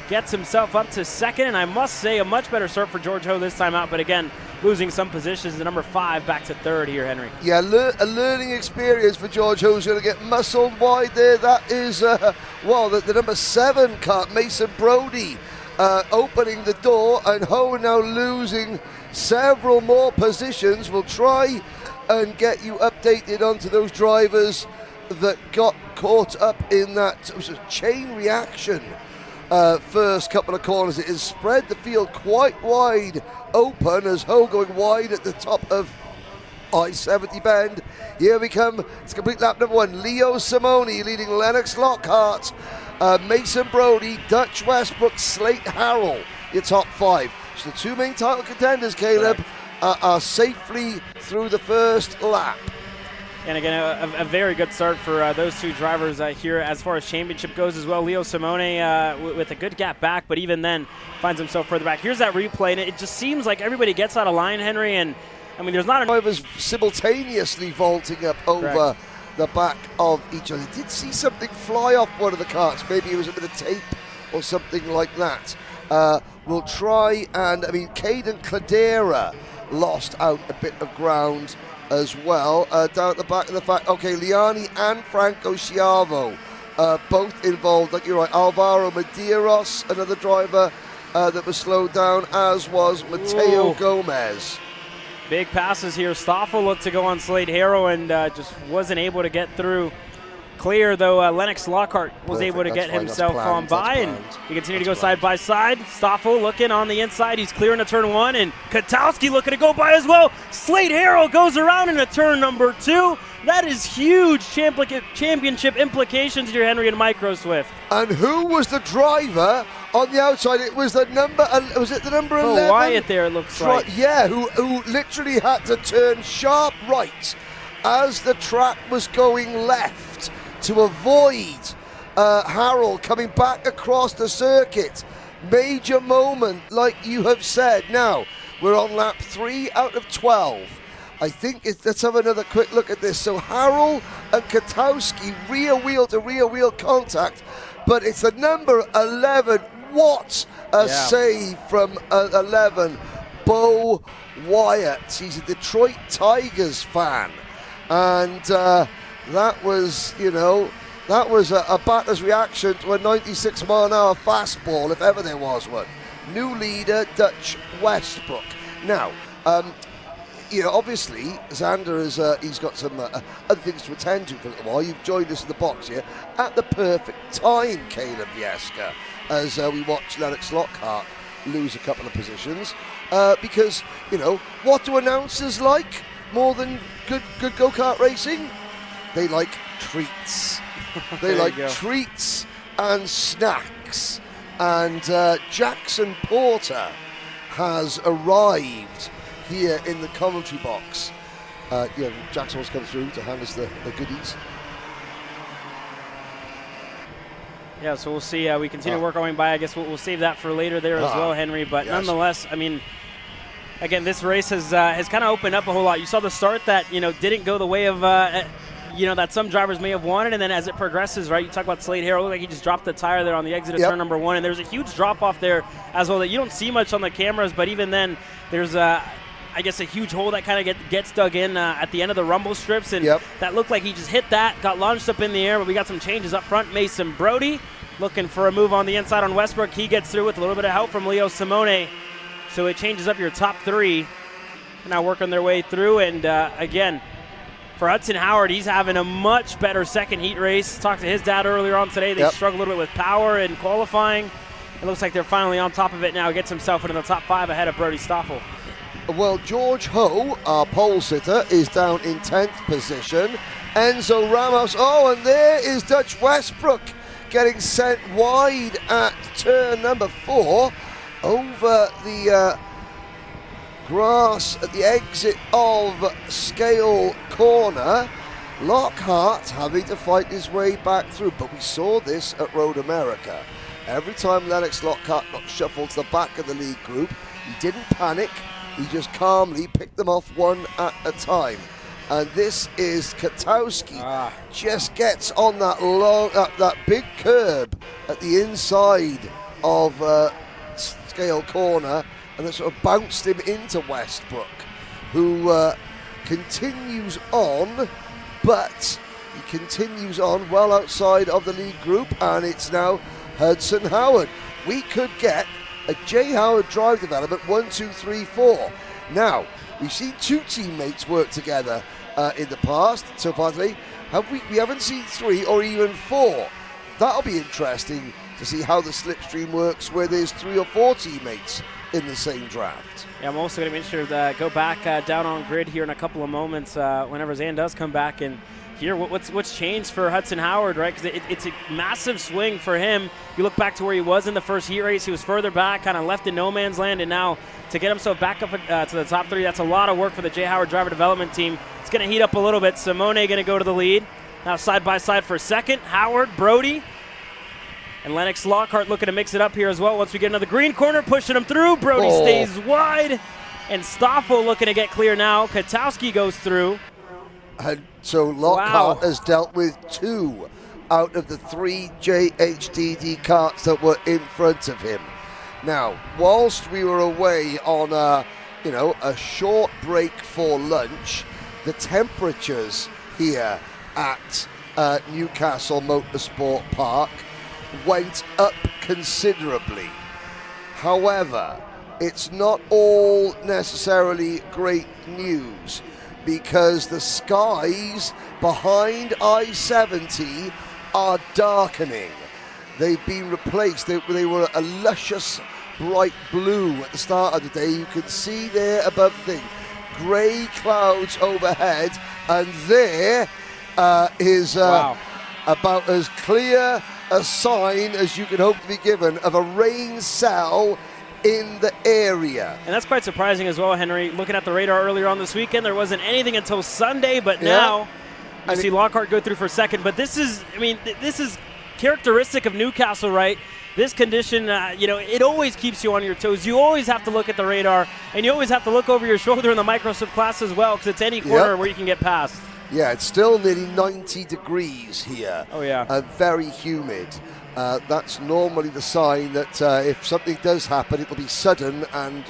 gets himself up to second, and I must say a much better start for George Ho this time out, but again, losing some positions to number 5 back to 3rd here, Henry. Yeah, a learning experience for George Ho, who's going to get muscled wide there. That is, well, the number 7 car, Mason Brody, opening the door, and Ho now losing several more positions. We'll try and get you updated onto those drivers that got caught up in that chain reaction. First couple of corners, it has spread the field quite wide open as Ho going wide at the top of I-70 bend. Here we come, it's complete lap number 1. Leo Simone leading Lennox Lockhart, Mason Brody, Dutch Westbrook, Slate Harrell, your top 5. So the 2 main title contenders, Caleb, are safely through the first lap. And again, a very good start for those 2 drivers here as far as championship goes as well. Leo Simone with a good gap back, but even then finds himself further back. Here's that replay, and it just seems like everybody gets out of line, Henry, and I mean, there's not enough drivers simultaneously vaulting up over the back of each other. I did see something fly off one of the carts. Maybe it was a bit of tape or something like that. We'll try, and I mean, Caden Cladera lost out a bit of ground as well. Down at the back of the fact, okay, Liani and Franco Schiavo both involved, like you're right. Alvaro Medeiros, another driver that was slowed down, as was Mateo Gomez. Big passes here. Stoffel looked to go on Slade Harrow and just wasn't able to get through clear, though Lennox Lockhart was able to get himself on by, and he continued to go side by side. Stoffel looking on the inside. He's clearing a turn 1, and Katowski looking to go by as well. Slade Harrow goes around into turn number 2. That is huge championship implications here, Henry and Micro Swift. And who was the driver on the outside? It was the number, was it the number 11? Wyatt there, it looks like. Yeah, who literally had to turn sharp right as the track was going left to avoid Harold coming back across the circuit. Major moment, like you have said. Now, we're on lap 3 out of 12. I think let's have another quick look at this. So Harold and Katowski rear wheel to rear wheel contact, but it's the number 11. What a save from 11, Bo Wyatt. He's a Detroit Tigers fan, and that was, that was a batter's reaction to a 96-mile-an-hour fastball, if ever there was one. New leader, Dutch Westbrook. Now, obviously, Xander he's got some other things to attend to for a little while. You've joined us in the box here at the perfect time, Caleb Vieska, as we watch Lennox Lockhart lose a couple of positions. Because, what do announcers like more than good go-kart racing? They like treats. They like treats and snacks. And Jackson Porter has arrived here in the commentary box. Jackson wants to come through to hand us the goodies. Yeah, so we'll see. We continue to work our way by. I guess we'll save that for later there as well, Henry. But nonetheless, I mean, again, this race has kind of opened up a whole lot. You saw the start that, didn't go the way of, that some drivers may have wanted. And then as it progresses, right, you talk about Slade Harrell, like he just dropped the tire there on the exit of turn number 1. And there's a huge drop off there as well that you don't see much on the cameras. But even then, there's I guess a huge hole that kind of gets dug in at the end of the rumble strips, and that looked like he just hit that, got launched up in the air, but we got some changes up front. Mason Brody looking for a move on the inside on Westbrook. He gets through with a little bit of help from Leo Simone, so it changes up your top 3. Now working their way through, and again, for Hudson Howard, he's having a much better second heat race. Talked to his dad earlier on today. They struggled a little bit with power and qualifying. It looks like they're finally on top of it now. Gets himself into the top 5 ahead of Brody Stoffel. Well, George Ho, our pole sitter, is down in 10th position. Enzo Ramos, and there is Dutch Westbrook getting sent wide at turn number 4 over the grass at the exit of Scale Corner. Lockhart having to fight his way back through, but we saw this at Road America. Every time Lennox Lockhart got shuffled to the back of the lead group, he didn't panic. He just calmly picked them off one at a time. and this is Katowski. Just gets on that long, that big curb at the inside of Scale Corner, and that sort of bounced him into Westbrook, who continues on, but he continues on well outside of the lead group, and it's now Hudson Howard. We could get a J. Howard drive development 1, 2, 3, 4. Now, we've seen two teammates work together in the past so far today. We haven't seen 3 or even 4. That'll be interesting to see how the slipstream works where there's 3 or 4 teammates in the same draft. Yeah, I'm also going to be interested to go back down on grid here in a couple of moments whenever Zan does come back and hear what's changed for Hudson Howard, right? Because it's a massive swing for him. You look back to where he was in the first heat race, he was further back, kind of left in no man's land, and now to get himself back up to the top 3, that's a lot of work for the J. Howard driver development team. It's going to heat up a little bit. Simone going to go to the lead. Now side by side for second, Howard, Brody, and Lennox Lockhart looking to mix it up here as well. Once we get into the green corner, pushing him through. Brody stays wide, and Stoffel looking to get clear now. Katowski goes through. And so Lockhart has dealt with 2 out of the 3 JHDD karts that were in front of him. Now, whilst we were away on a short break for lunch, the temperatures here at Newcastle Motorsport Park went up considerably. However, it's not all necessarily great news, because the skies behind I-70 are darkening. They've been replaced. They were a luscious bright blue at the start of the day. You can see there above the thing, grey clouds overhead, and there is about as clear a sign as you can hope to be given of a rain cell in the area. And that's quite surprising as well, Henry. Looking at the radar earlier on this weekend, there wasn't anything until Sunday, but now you see Lockhart go through for second. But this is characteristic of Newcastle, right? This condition, it always keeps you on your toes. You always have to look at the radar, and you always have to look over your shoulder in the microsub class as well, because it's any corner where you can get past. Yeah, it's still nearly 90 degrees here. Oh, yeah. Very humid. That's normally the sign that if something does happen, it'll be sudden and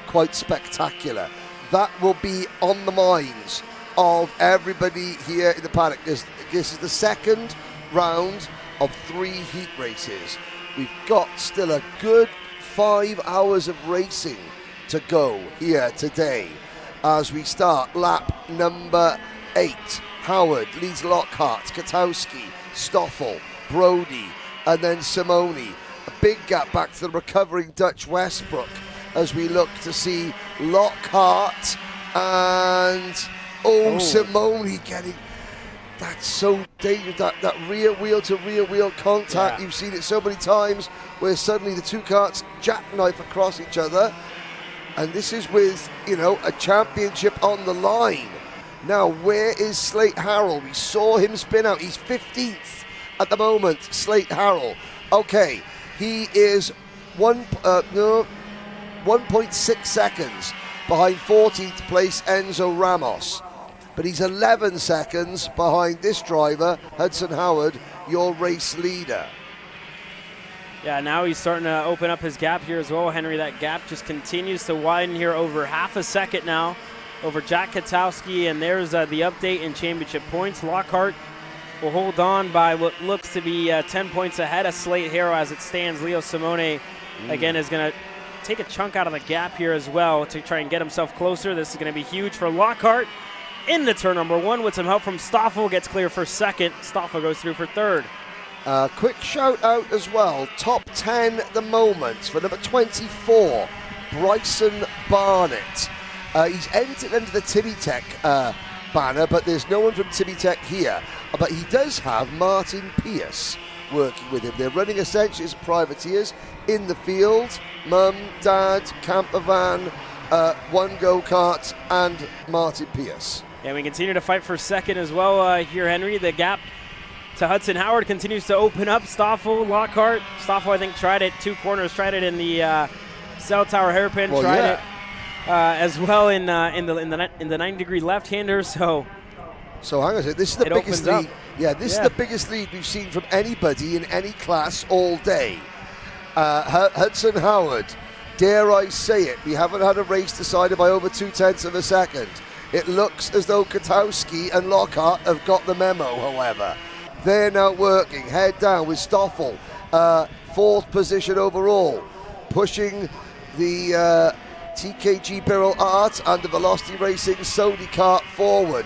quite spectacular. That will be on the minds of everybody here in the paddock. This is the second round of 3 heat races. We've got still a good 5 hours of racing to go here today as we start lap number 8. Howard leads Lockhart, Katowski, Stoffel, Brody, and then Simone. A big gap back to the recovering Dutch Westbrook as we look to see Lockhart and Simone getting. That's so dangerous, that rear wheel to rear wheel contact. You've seen it so many times where suddenly the 2 karts jackknife across each other. And this is with, a championship on the line. Now, where is Slate Harrell? We saw him spin out. He's 15th at the moment, Slate Harrell. Okay, he is 1.6 seconds behind 14th place Enzo Ramos. But he's 11 seconds behind this driver, Hudson Howard, your race leader. Yeah, now he's starting to open up his gap here as well, Henry. That gap just continues to widen here over half a second now over Jack Katowski, and there's the update in championship points. Lockhart will hold on by what looks to be 10 points ahead of Slate Harrell as it stands. Leo Simone, again, is going to take a chunk out of the gap here as well to try and get himself closer. This is going to be huge for Lockhart. Into turn number 1 with some help from Stoffel, gets clear for second. Stoffel goes through for third. Quick shout out as well, top 10 at the moment for number 24, Bryson Barnett. He's entered under the Timmy Tech banner, but there's no one from Timmy Tech here. But he does have Martin Pierce working with him. They're running essentially as privateers in the field. Mum, Dad, camper van, 1 go-kart, and Martin Pierce. And we continue to fight for second as well here, Henry. The gap to Hudson Howard continues to open up. Stoffel, Lockhart. Stoffel, I think, tried it 2 corners, tried it in the cell tower hairpin, it as well in the 90-degree left-hander. So So hang on a second. This is the It biggest opens lead. up. Yeah, this is the biggest lead we've seen from anybody in any class all day. Hudson Howard, dare I say it, we haven't had a race decided by over 0.2 of a second. It looks as though Katowski and Lockhart have got the memo, however. They're now working head down with Stoffel, 4th position overall, pushing the TKG Birrell Art and the Velocity Racing Sony Kart forward.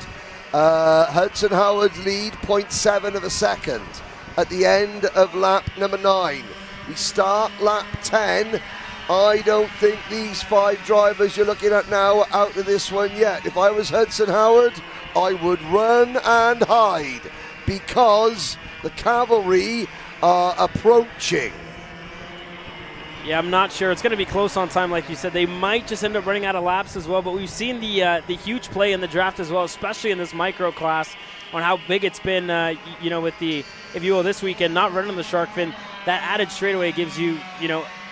Hudson Howard's lead 0.7 of a second at the end of lap number 9. We start lap 10. I don't think these 5 drivers you're looking at now are out of this one yet. If I was Hudson Howard, I would run and hide because the cavalry are approaching. Yeah, I'm not sure. It's going to be close on time, like you said. They might just end up running out of laps as well, but we've seen the huge play in the draft as well, especially in this micro class, on how big it's been, with the, if you will, this weekend, not running the shark fin. That added straightaway gives you,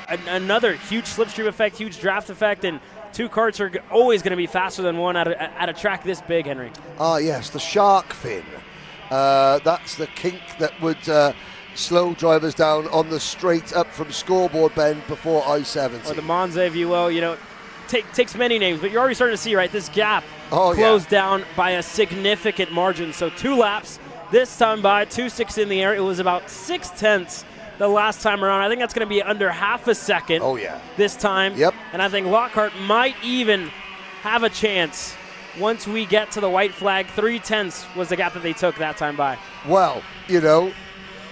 another huge slipstream effect, huge draft effect, and 2 karts are always going to be faster than one at a track this big, Henry. Ah, yes, the shark fin. That's the kink that would slow drivers down on the straight up from scoreboard bend before I-70. Or the Monza, if you will, takes many names, but you're already starting to see, right, this gap closed down by a significant margin. So 2 laps this time by 2.6 in the air. It was about 0.6 the last time around. I think that's going to be under half a second this time. Yep. And I think Lockhart might even have a chance once we get to the white flag. 0.3 was the gap that they took that time by. Well,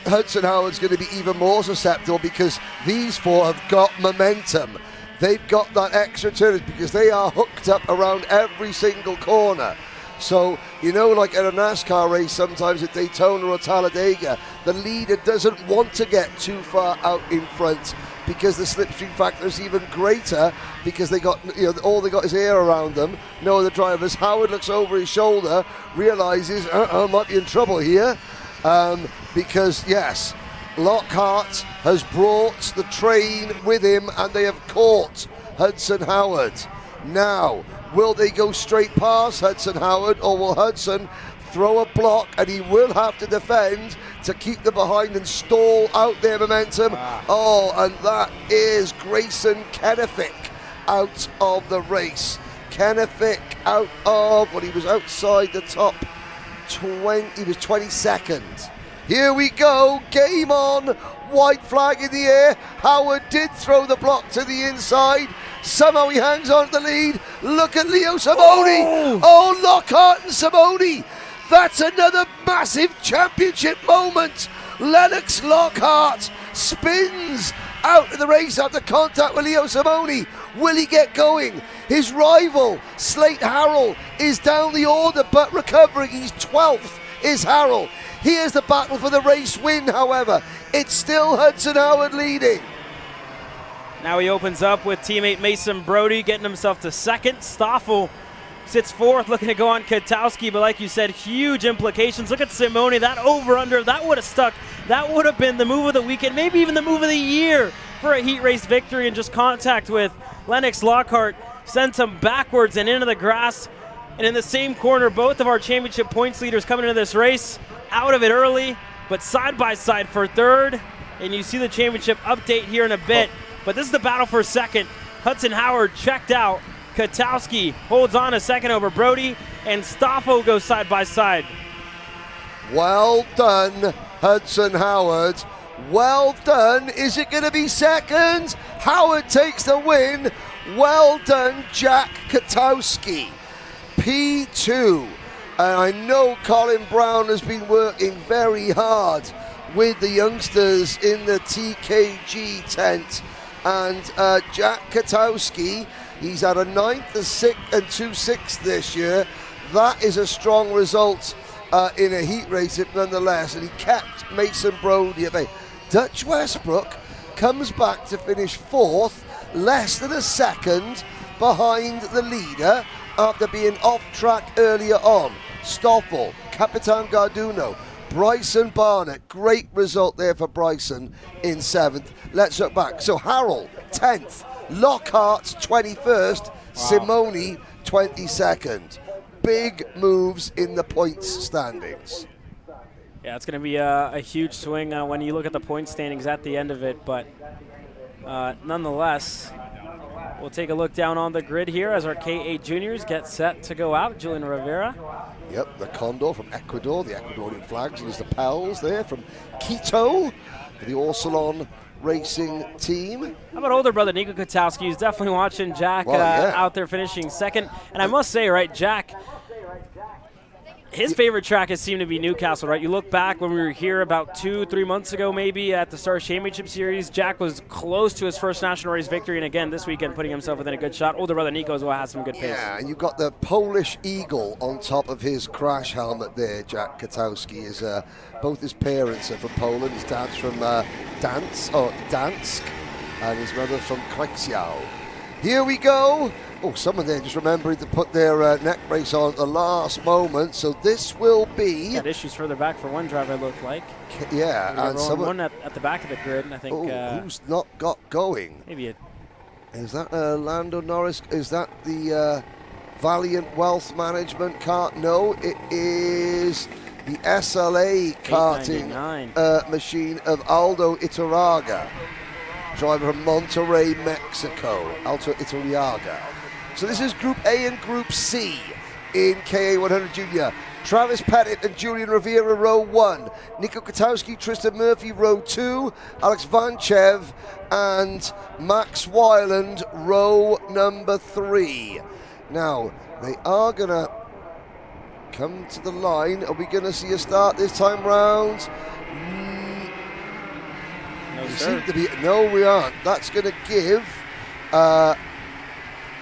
Hudson Howard's going to be even more susceptible because these 4 have got momentum. They've got that extra turn because they are hooked up around every single corner. So, like at a NASCAR race, sometimes at Daytona or Talladega, the leader doesn't want to get too far out in front because the slipstream factor is even greater because they got, all they got is air around them. No other drivers. Howard looks over his shoulder, realizes, might be in trouble here. Because, yes, Lockhart has brought the train with him and they have caught Hudson Howard. Now, will they go straight past Hudson Howard, or will Hudson throw a block and he will have to defend to keep them behind and stall out their momentum? Oh, and that is Grayson Kennefick out of the race. Kennefick out of, he was outside the top 20, he was 22nd. Here we go, game on, white flag in the air. Howard did throw the block to the inside. Somehow he hangs on to the lead. Look at Leo Simoni. Oh, Lockhart and Simoni. That's another massive championship moment. Lennox Lockhart spins out of the race after contact with Leo Simoni. Will he get going? His rival, Slate Harrell, is down the order but recovering. He's 12th, is Harrell. Here's the battle for the race win, however. It's still Hudson Howard leading. Now he opens up with teammate Mason Brody getting himself to 2nd. Stoffel sits 4th, looking to go on Katowski, but like you said, huge implications. Look at Simoni, that over-under, that would have stuck. That would have been the move of the weekend, maybe even the move of the year for a heat race victory, and just contact with Lennox Lockhart sends him backwards and into the grass. And in the same corner, both of our championship points leaders coming into this race out of it early, but side by side for 3rd. And you see the championship update here in a bit. But this is the battle for 2nd. Hudson Howard checked out. Katowski holds on a 2nd over Brody, and Stoffel goes side by side. Well done, Hudson Howard. Well done. Is it going to be 2nd? Howard takes the win. Well done, Jack Katowski. P2. And I know Colin Brown has been working very hard with the youngsters in the TKG tent. And Jack Katowski, he's had a 9th, a 6th, and 2/6 this year. That is a strong result in a heat race, nonetheless. And he kept Mason Brody at bay. Dutch Westbrook comes back to finish 4th, less than a second behind the leader after being off track earlier on. Stoffel, Capitan Garduno, Bryson Barnett, great result there for Bryson in 7th. Let's look back. So Harrell, 10th, Lockhart, 21st, Simoni, 22nd. big moves in the points standings. Yeah, it's going to be a huge swing when you look at the point standings at the end of it, but nonetheless, we'll take a look down on the grid here as our K8 juniors get set to go out. Julian Rivera. Yep, the Condor from Ecuador, the Ecuadorian flags, and there's the Pals there from Quito for the Orsalon Racing team. How about older brother Nico Kotowski? He's definitely watching Jack out there finishing second. And I must say, right, Jack, his favorite track has seemed to be Newcastle, right? You look back when we were here about 2-3 months ago maybe at the Stars Championship Series, Jack was close to his first national race victory, and again this weekend putting himself within a good shot. Older brother Nico as well has some good pace. Yeah, and you've got the Polish eagle on top of his crash helmet there. Jack Kotowski is both his parents are from Poland. His dad's from Dansk, and his mother from Krakow. Here we go. Oh, someone there just remembering to put their neck brace on at the last moment. So this will be... Got issues further back for one driver, it looked like. Yeah, and someone at the back of the grid, and I think... who's not got going? Maybe it... Is that Lando Norris? Is that the Valiant Wealth Management kart? No, it is the SLA karting machine of Aldo Iturraga, driver from Monterrey, Mexico, Aldo Iturraga. So this is Group A and Group C in KA100 Junior. Travis Pettit and Julian Rivera, row 1. Nico Kotowski, Tristan Murphy, row 2. Alex Vanchev and Max Weiland, row number 3. Now, they are going to come to the line. Are we going to see a start this time round? No, we aren't. That's going to give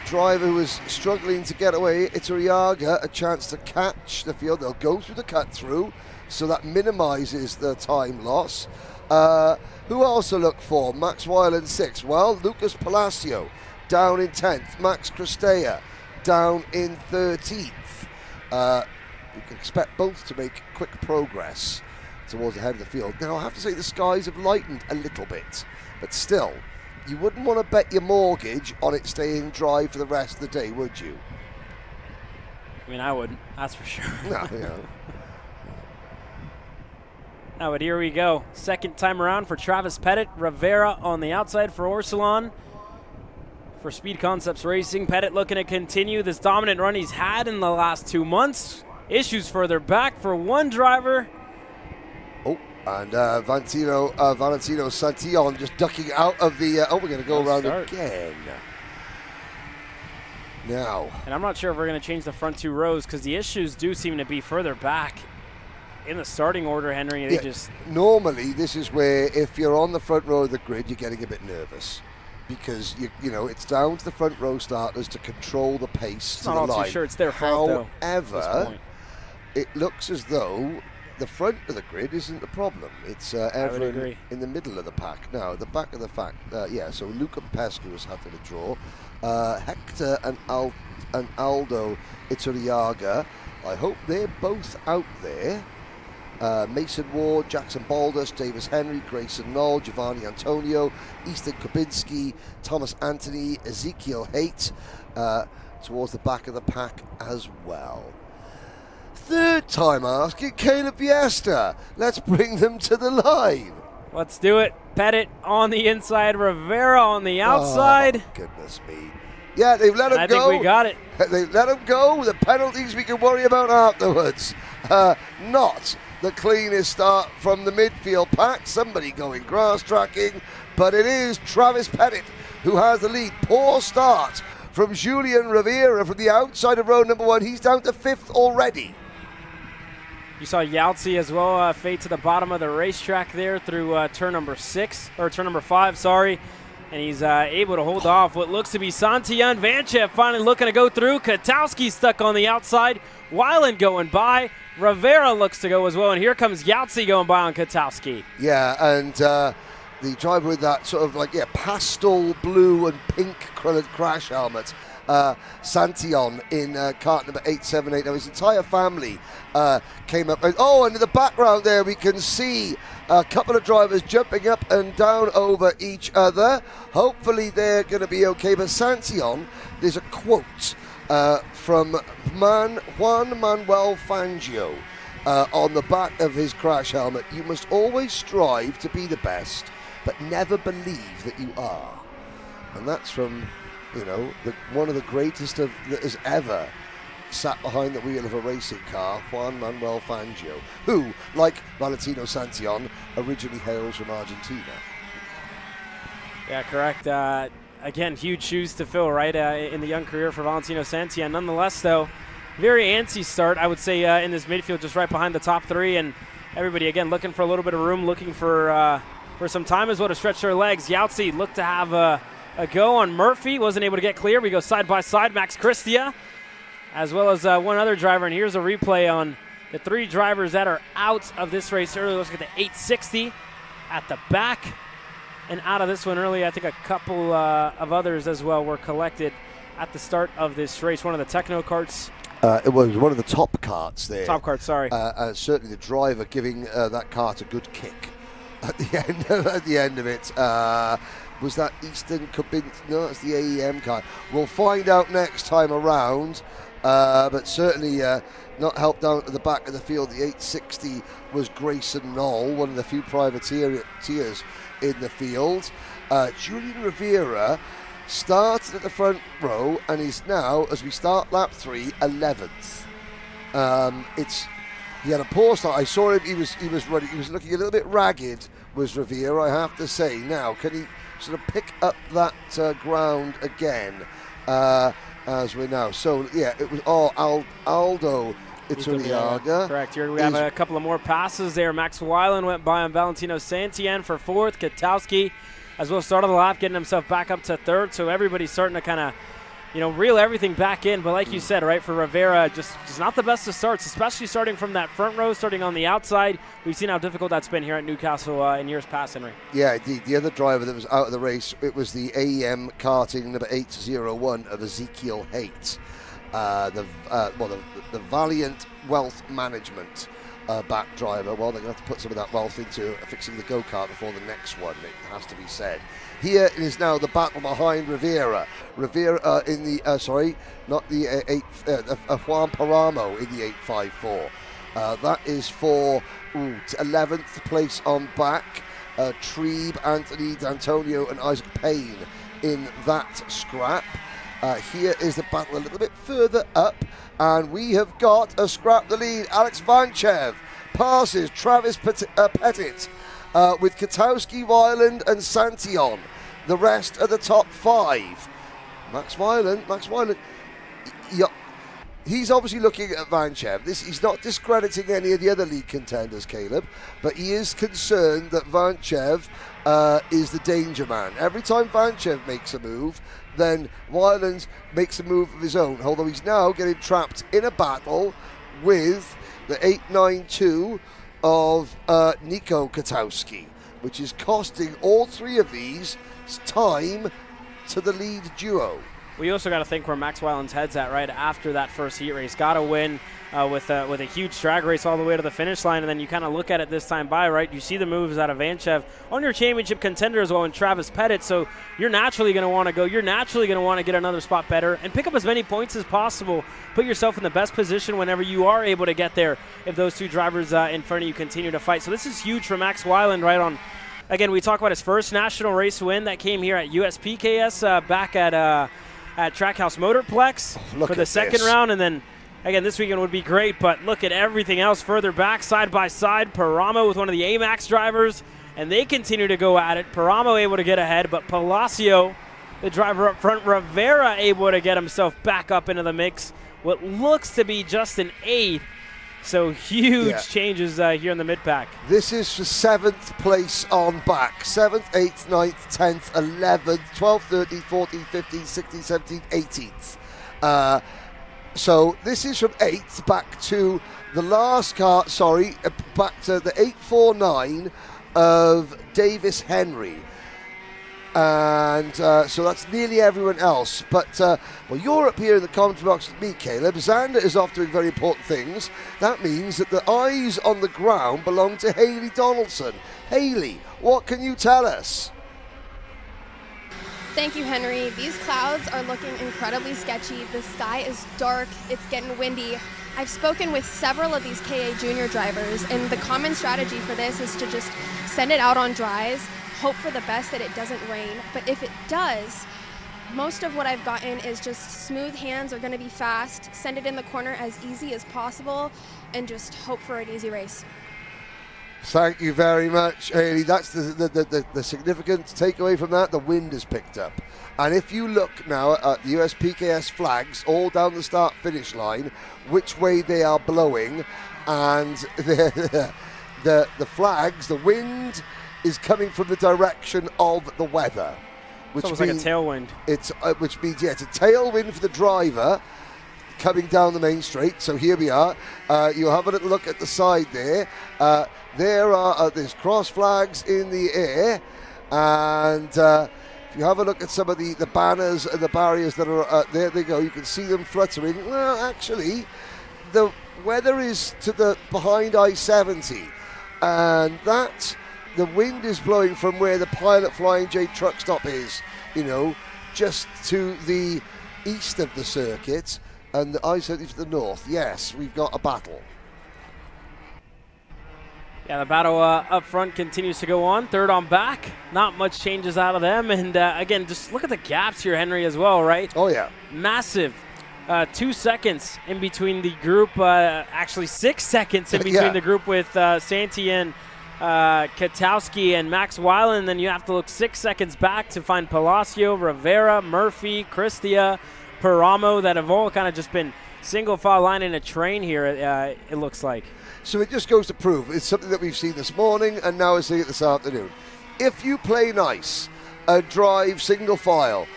driver who is struggling to get away, Iturraga, a chance to catch the field. They'll go through the cut through, so that minimizes the time loss. Who else to look for? Max Weiland 6th. Well, Lucas Palacio down in 10th. Max Cristea down in 13th. You can expect both to make quick progress towards the head of the field. Now, I have to say the skies have lightened a little bit, but still, you wouldn't want to bet your mortgage on it staying dry for the rest of the day, would you? I mean, I wouldn't, that's for sure. No, yeah. Now, but here we go. Second time around for Travis Pettit. Rivera on the outside for Orsalon. For Speed Concepts Racing, Pettit looking to continue this dominant run he's had in the last 2 months. Issues further back for one driver. Oh, and Valentino Santillon just ducking out of the... we're going to go around again. Now. And I'm not sure if we're going to change the front 2 rows because the issues do seem to be further back in the starting order, Henry. They just... Normally, this is where if you're on the front row of the grid, you're getting a bit nervous. Because, you know, it's down to the front row starters to control the pace to the line. I'm not too sure it's their fault, though. However, it looks as though the front of the grid isn't the problem. It's everyone in the middle of the pack. Now, the back of the pack, so Luca Pescu has had to draw. Hector and Aldo Iturraga, I hope they're both out there. Mason Ward, Jackson Baldus, Davis Henry, Grayson Knoll, Giovanni Antonio, Easton Kubinski, Thomas Anthony, Ezekiel Haight towards the back of the pack as well. Third time asking, Caleb Fiesta. Let's bring them to the line. Let's do it. Pettit on the inside, Rivera on the outside. Oh, goodness me. Yeah, they've let him go. I think we got it. They've let him go. The penalties we can worry about afterwards. Not the cleanest start from the midfield pack. Somebody going grass tracking, but it is Travis Pettit who has the lead. Poor start from Julian Rivera from the outside of row number 1. He's down to 5th already. You saw Yaltzi as well fade to the bottom of the racetrack there through turn number 5, sorry. And he's able to hold off what looks to be Santian Vanchev finally looking to go through. Kotowski stuck on the outside. Weiland going by. Rivera looks to go as well. And here comes Yaltzi going by on Kotowski. Yeah, and the driver with that sort of pastel blue and pink coloured crash helmet. Santion in kart number 878. Now his entire family came up. And in the background there we can see a couple of drivers jumping up and down over each other. Hopefully they're going to be okay. But Santion, there's a quote from Juan Manuel Fangio on the back of his crash helmet. You must always strive to be the best, but never believe that you are. And that's from, one of the greatest that has ever sat behind the wheel of a racing car, Juan Manuel Fangio, who, like Valentino Santillan, originally hails from Argentina. Yeah, correct. Again, huge shoes to fill, right, in the young career for Valentino Santillan. Nonetheless, though, very antsy start, I would say, in this midfield, just right behind the top three, and everybody, again, looking for a little bit of room, looking for some time as well to stretch their legs. Yautzi looked to have a go on Murphy, wasn't able to get clear. We go side by side, Max Christia, as well as one other driver, and here's a replay on the three drivers that are out of this race early. Let's look at the 860 at the back. And out of this one early, I think a couple of others as well were collected at the start of this race. One of the Techno karts. It was one of the top karts there. Top karts, sorry. Certainly the driver giving that kart a good kick at the end of it. Was that Eastern Cabin? No, it's the AEM kart. We'll find out next time around. But certainly not helped down at the back of the field. The 860 was Grayson Knoll, one of the few privateers in the field. Julian Rivera started at the front row and is now, as we start lap 3, 11th. He had a poor start. I saw him. He was running. He was looking a little bit ragged. Was Rivera, I have to say. Now, can he sort of pick up that ground again? As we're now. So, yeah, it was Aldo Iturriaga. Correct. Here we have a couple of more passes there. Max Weiland went by on Valentino Santillan for fourth. Katowski as well started the lap, getting himself back up to third. So everybody's starting to kind of, reel everything back in. But like you said, right, for Rivera, just not the best of starts, especially starting from that front row, starting on the outside. We've seen how difficult that's been here at Newcastle in years past, Henry. Yeah, indeed. The other driver that was out of the race, it was the AEM karting number 801 of Ezekiel Haight. The Valiant Wealth Management back driver. Well, they're going to have to put some of that wealth into fixing the go-kart before the next one, it has to be said. Here is now the battle behind Rivera. Rivera in the, Juan Paramo in the 854. That is for 11th place on back. Trebe, Anthony D'Antonio and Isaac Payne in that scrap. Here is the battle a little bit further up, and we have got a scrap the lead. Alex Vanchev passes Travis Pettit with Katowski, Weiland and Santillan. The rest are the top 5. Max Weiland, he's obviously looking at Vanchev. He's not discrediting any of the other league contenders, Caleb, but he is concerned that Vanchev is the danger man. Every time Vanchev makes a move, then Weiland makes a move of his own, although he's now getting trapped in a battle with the 892 of Nico Katowski, which is costing all three of these time to the lead duo. We also got to think where Max Weiland's head's at right after that first heat race. Got to win with a huge drag race all the way to the finish line, and then you kind of look at it this time by, right? You see the moves out of Vanchev on your championship contender as well, and Travis Pettit. So you're naturally going to want to go. You're naturally going to want to get another spot better and pick up as many points as possible. Put yourself in the best position whenever you are able to get there if those two drivers in front of you continue to fight. So this is huge for Max Weiland right on. Again, we talk about his first national race win that came here at USPKS back at Trackhouse Motorplex for the second round, and then again this weekend would be great, but look at everything else further back, side by side. Paramo with one of the AMAX drivers, and they continue to go at it. Paramo able to get ahead, but Palacio, the driver up front, Rivera able to get himself back up into the mix. What looks to be just an 8th. So huge changes here in the mid-pack. This is for 7th place on back. 7th, 8th, 9th, 10th, 11th, 12th, 13th, 14th, 15th, 16th, 17th, 18th. So this is from 8th back to the last car, back to the 849 of Davis Henry. And so that's nearly everyone else. But, you're up here in the commentary box with me, Caleb. Xander is off doing very important things. That means that the eyes on the ground belong to Haley Donaldson. Haley, what can you tell us? Thank you, Henry. These clouds are looking incredibly sketchy. The sky is dark. It's getting windy. I've spoken with several of these KA Junior drivers, and the common strategy for this is to just send it out on dries, hope for the best that it doesn't rain. But if it does, most of what I've gotten is just smooth hands are going to be fast, send it in the corner as easy as possible, and just hope for an easy race. Thank you very much, Haley. That's the significant takeaway from that. The wind has picked up. And if you look now at the USPKS flags all down the start-finish line, which way they are blowing, and the flags, the wind is coming from the direction of the weather. Which it's almost like a tailwind. Which means, it's a tailwind for the driver coming down the main straight. So here we are. You'll have a little look at the side there. There's cross flags in the air, and if you have a look at some of the banners and the barriers that are there, they go. You can see them fluttering. Well, actually, the weather is to the behind I-70, and the wind is blowing from where the Pilot Flying J truck stop is. Just to the east of the circuit, and the I-70 to the north. Yes, we've got a battle. Yeah, the battle up front continues to go on. Third on back. Not much changes out of them. And again, just look at the gaps here, Henry, as well, right? Oh, yeah. Massive. 2 seconds in between the group. Actually, 6 seconds in between the group with Santian, Katowski, and Max Weiland. Then you have to look 6 seconds back to find Palacio, Rivera, Murphy, Cristia, Paramo, that have all kind of just been single file line in a train here, it looks like. So it just goes to prove it's something that we've seen this morning, and now we're seeing it this afternoon. If you play nice, drive single file,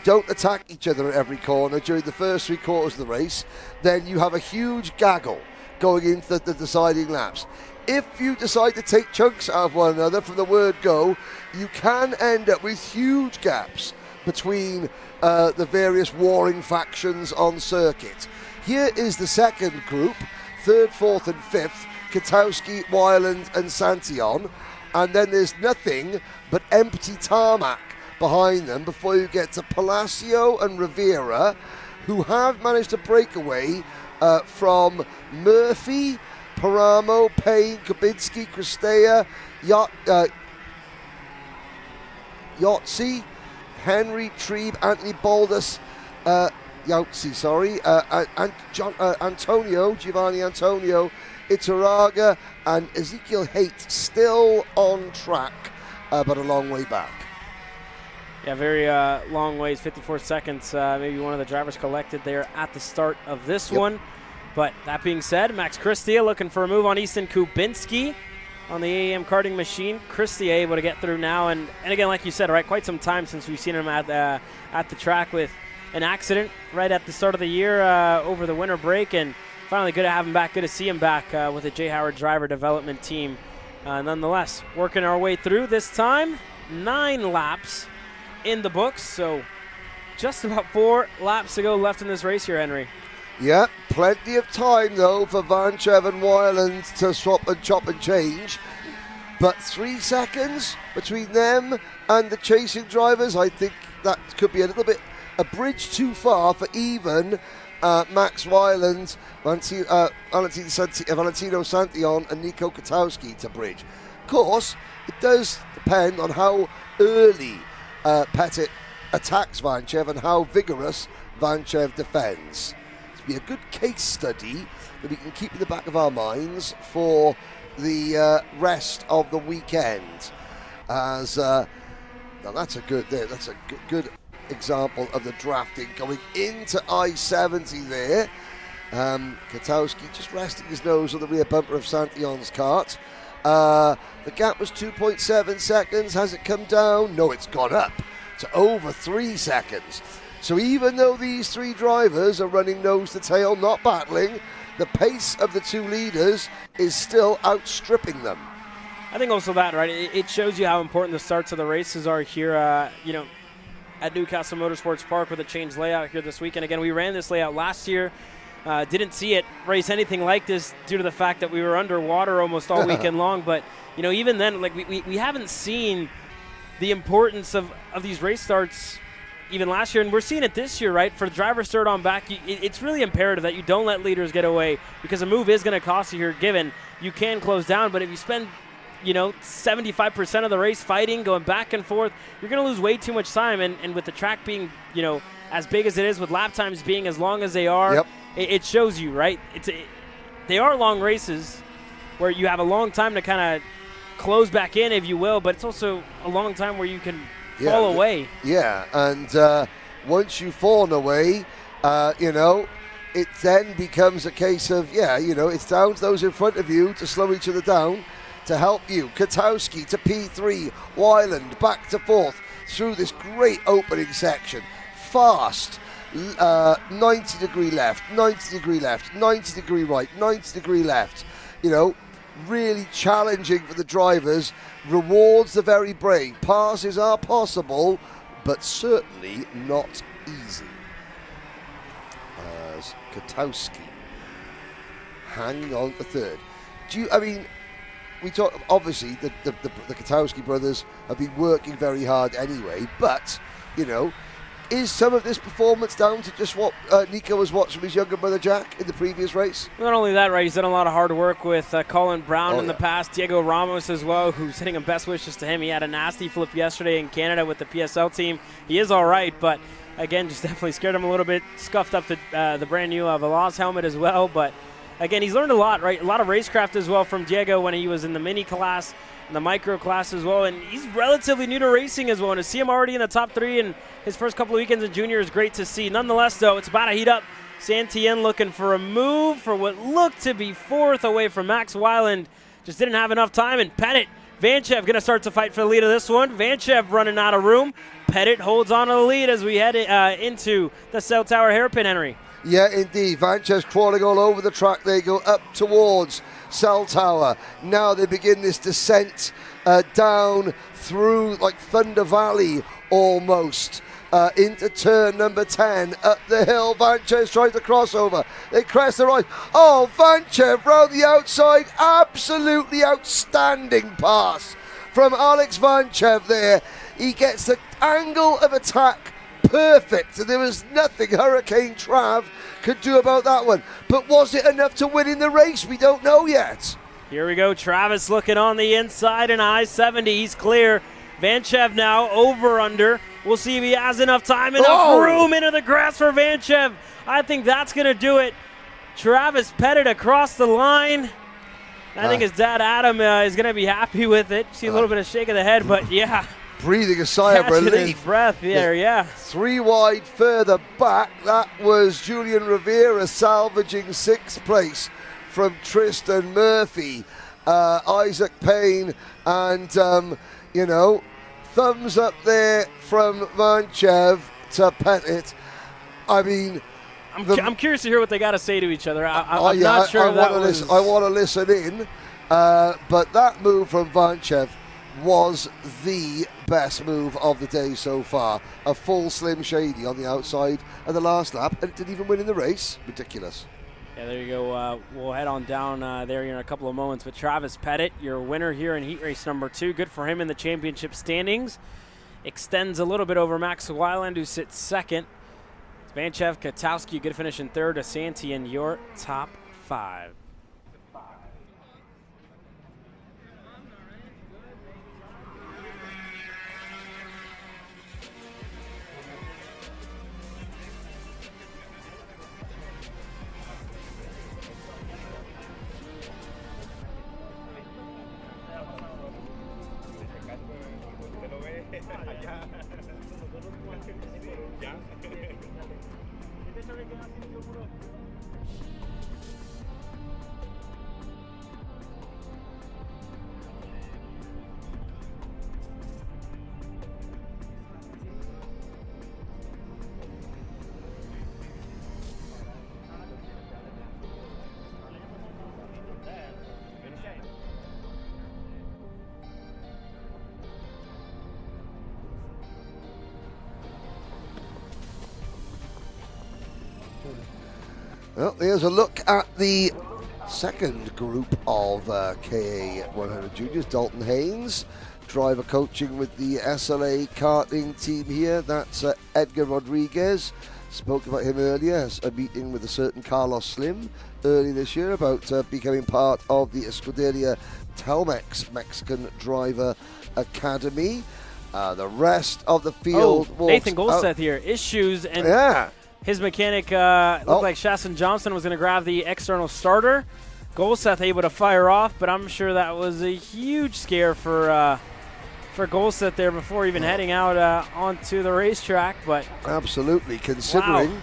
don't attack each other at every corner during the first 3 quarters of the race, then you have a huge gaggle going into the deciding laps. If you decide to take chunks out of one another from the word go, you can end up with huge gaps between the various warring factions on circuit. Here is the second group, 3rd, 4th, and 5th, Katowski, Weiland, and Santion. And then there's nothing but empty tarmac behind them before you get to Palacio and Rivera, who have managed to break away from Murphy, Paramo, Payne, Kubinski, Cristea, Yotzi, Henry, Trebe, Anthony Baldus, Giovanni Antonio, Itaraga, and Ezekiel Haight still on track, but a long way back. Yeah, very long ways, 54 seconds. Maybe one of the drivers collected there at the start of this one. But that being said, Max Cristia looking for a move on Easton Kubinski on the AAM karting machine. Cristia able to get through now. And again, like you said, right, quite some time since we've seen him at the track with an accident right at the start of the year over the winter break. And finally good to have him back, good to see him back with the J. Howard driver development team. Nonetheless, working our way through this time. 9 laps in the books, so just about 4 laps to go left in this race here, Henry. Yeah, plenty of time, though, for Vanchev and Weiland to swap and chop and change. But 3 seconds between them and the chasing drivers, I think that could be a little bit a bridge too far for even Max Weiland, Valentino Santion, and Nico Katowski to bridge. Of course, it does depend on how early Pettit attacks Vanchev and how vigorous Vanchev defends. Be a good case study that we can keep in the back of our minds for the rest of the weekend. As now that's a good example of the drafting going into I-70 there. Katowski just resting his nose on the rear bumper of Santion's kart. The gap was 2.7 seconds. Has it come down? No, it's gone up to over 3 seconds. So even though these 3 drivers are running nose to tail, not battling, the pace of the 2 leaders is still outstripping them. I think also that, right, it shows you how important the starts of the races are here, at Newcastle Motorsports Park with a changed layout here this weekend. Again, we ran this layout last year. Didn't see it race anything like this due to the fact that we were underwater almost all weekend long. But, even then, like we haven't seen the importance of these race starts even last year, and we're seeing it this year, right? For drivers third on back, it's really imperative that you don't let leaders get away, because a move is going to cost you here, given you can close down. But if you spend, 75% of the race fighting, going back and forth, you're going to lose way too much time. And with the track being, as big as it is, with lap times being as long as they are, it shows you, right? They are long races where you have a long time to kind of close back in, if you will, but it's also a long time where you can fall away. Yeah, and once you've fallen away, it then becomes a case of, it's down to those in front of you to slow each other down to help you. Katowski to P3, Weiland back to fourth through this great opening section. Fast, 90-degree left, 90-degree left, 90-degree right, 90-degree left. Really challenging for the drivers, rewards the very brave. Passes are possible, but certainly not easy. As Katowski hanging on to third. We talk, obviously the Katowski brothers have been working very hard anyway, but, is some of this performance down to just what Nico was watching from his younger brother Jack in the previous race? Not only that, right, he's done a lot of hard work with Colin Brown in the past, Diego Ramos as well, who's sending him best wishes to him. He had a nasty flip yesterday in Canada with the PSL team. He is all right, but again, just definitely scared him a little bit, scuffed up the brand new Veloz helmet as well, but again, he's learned a lot, right? A lot of racecraft as well from Diego when he was in the mini class, in the micro class as well, and he's relatively new to racing as well, and to see him already in the top three in his first couple of weekends in junior is great to see. Nonetheless, though, it's about to heat up. Santien looking for a move for what looked to be fourth away from Max Weiland. Just didn't have enough time, and Pettit, Vanchev going to start to fight for the lead of this one. Vanchev running out of room. Pettit holds on to the lead as we head into the Cell Tower hairpin, Henry. Yeah, indeed. Vanchev's crawling all over the track. They go up towards Cell Tower. Now they begin this descent down through like Thunder Valley almost into turn number 10. Up the hill, Vanchev's trying to cross over. They crest the right. Oh, Vanchev round the outside. Absolutely outstanding pass from Alex Vanchev there. He gets the angle of attack perfect, and there was nothing Hurricane Trav could do about that one. But was it enough to win in the race? We don't know yet. Here we go. Travis looking on the inside in I-70. He's clear. Vanchev now over under. We'll see if he has enough time, enough room into the grass for Vanchev. I think that's going to do it. Travis Pettit across the line. I think his dad Adam is going to be happy with it. See a little bit of shake of the head, but yeah. Breathing a sigh of relief. Breath there, yeah. 3 wide further back. That was Julian Rivera salvaging 6th place from Tristan Murphy. Isaac Payne and, thumbs up there from Vanchev to Pettit. I mean, I'm curious to hear what they got to say to each other. I'm not sure I want to listen in, but that move from Vanchev was the best move of the day so far. A full Slim Shady on the outside of the last lap, and it didn't even win in the race. Ridiculous. Yeah, there you go. We'll head on down there in a couple of moments. But Travis Pettit, your winner here in heat race number 2. Good for him in the championship standings. Extends a little bit over Max Weiland, who sits second. Vanchev, Katowski, good finish in third. Asanti in your top 5. Well, here's a look at the second group of KA 100 juniors. Dalton Haynes driver coaching with the SLA karting team here. That's Edgar Rodriguez. Spoke about him earlier, has a meeting with a certain Carlos Slim early this year about becoming part of the Escuderia Telmex Mexican Driver Academy. The rest of the field. Nathan Golseth here. Issues, and his mechanic looked like Shaston Johnson was going to grab the external starter. Golseth able to fire off, but I'm sure that was a huge scare for Golseth there before even heading out onto the racetrack. But absolutely, considering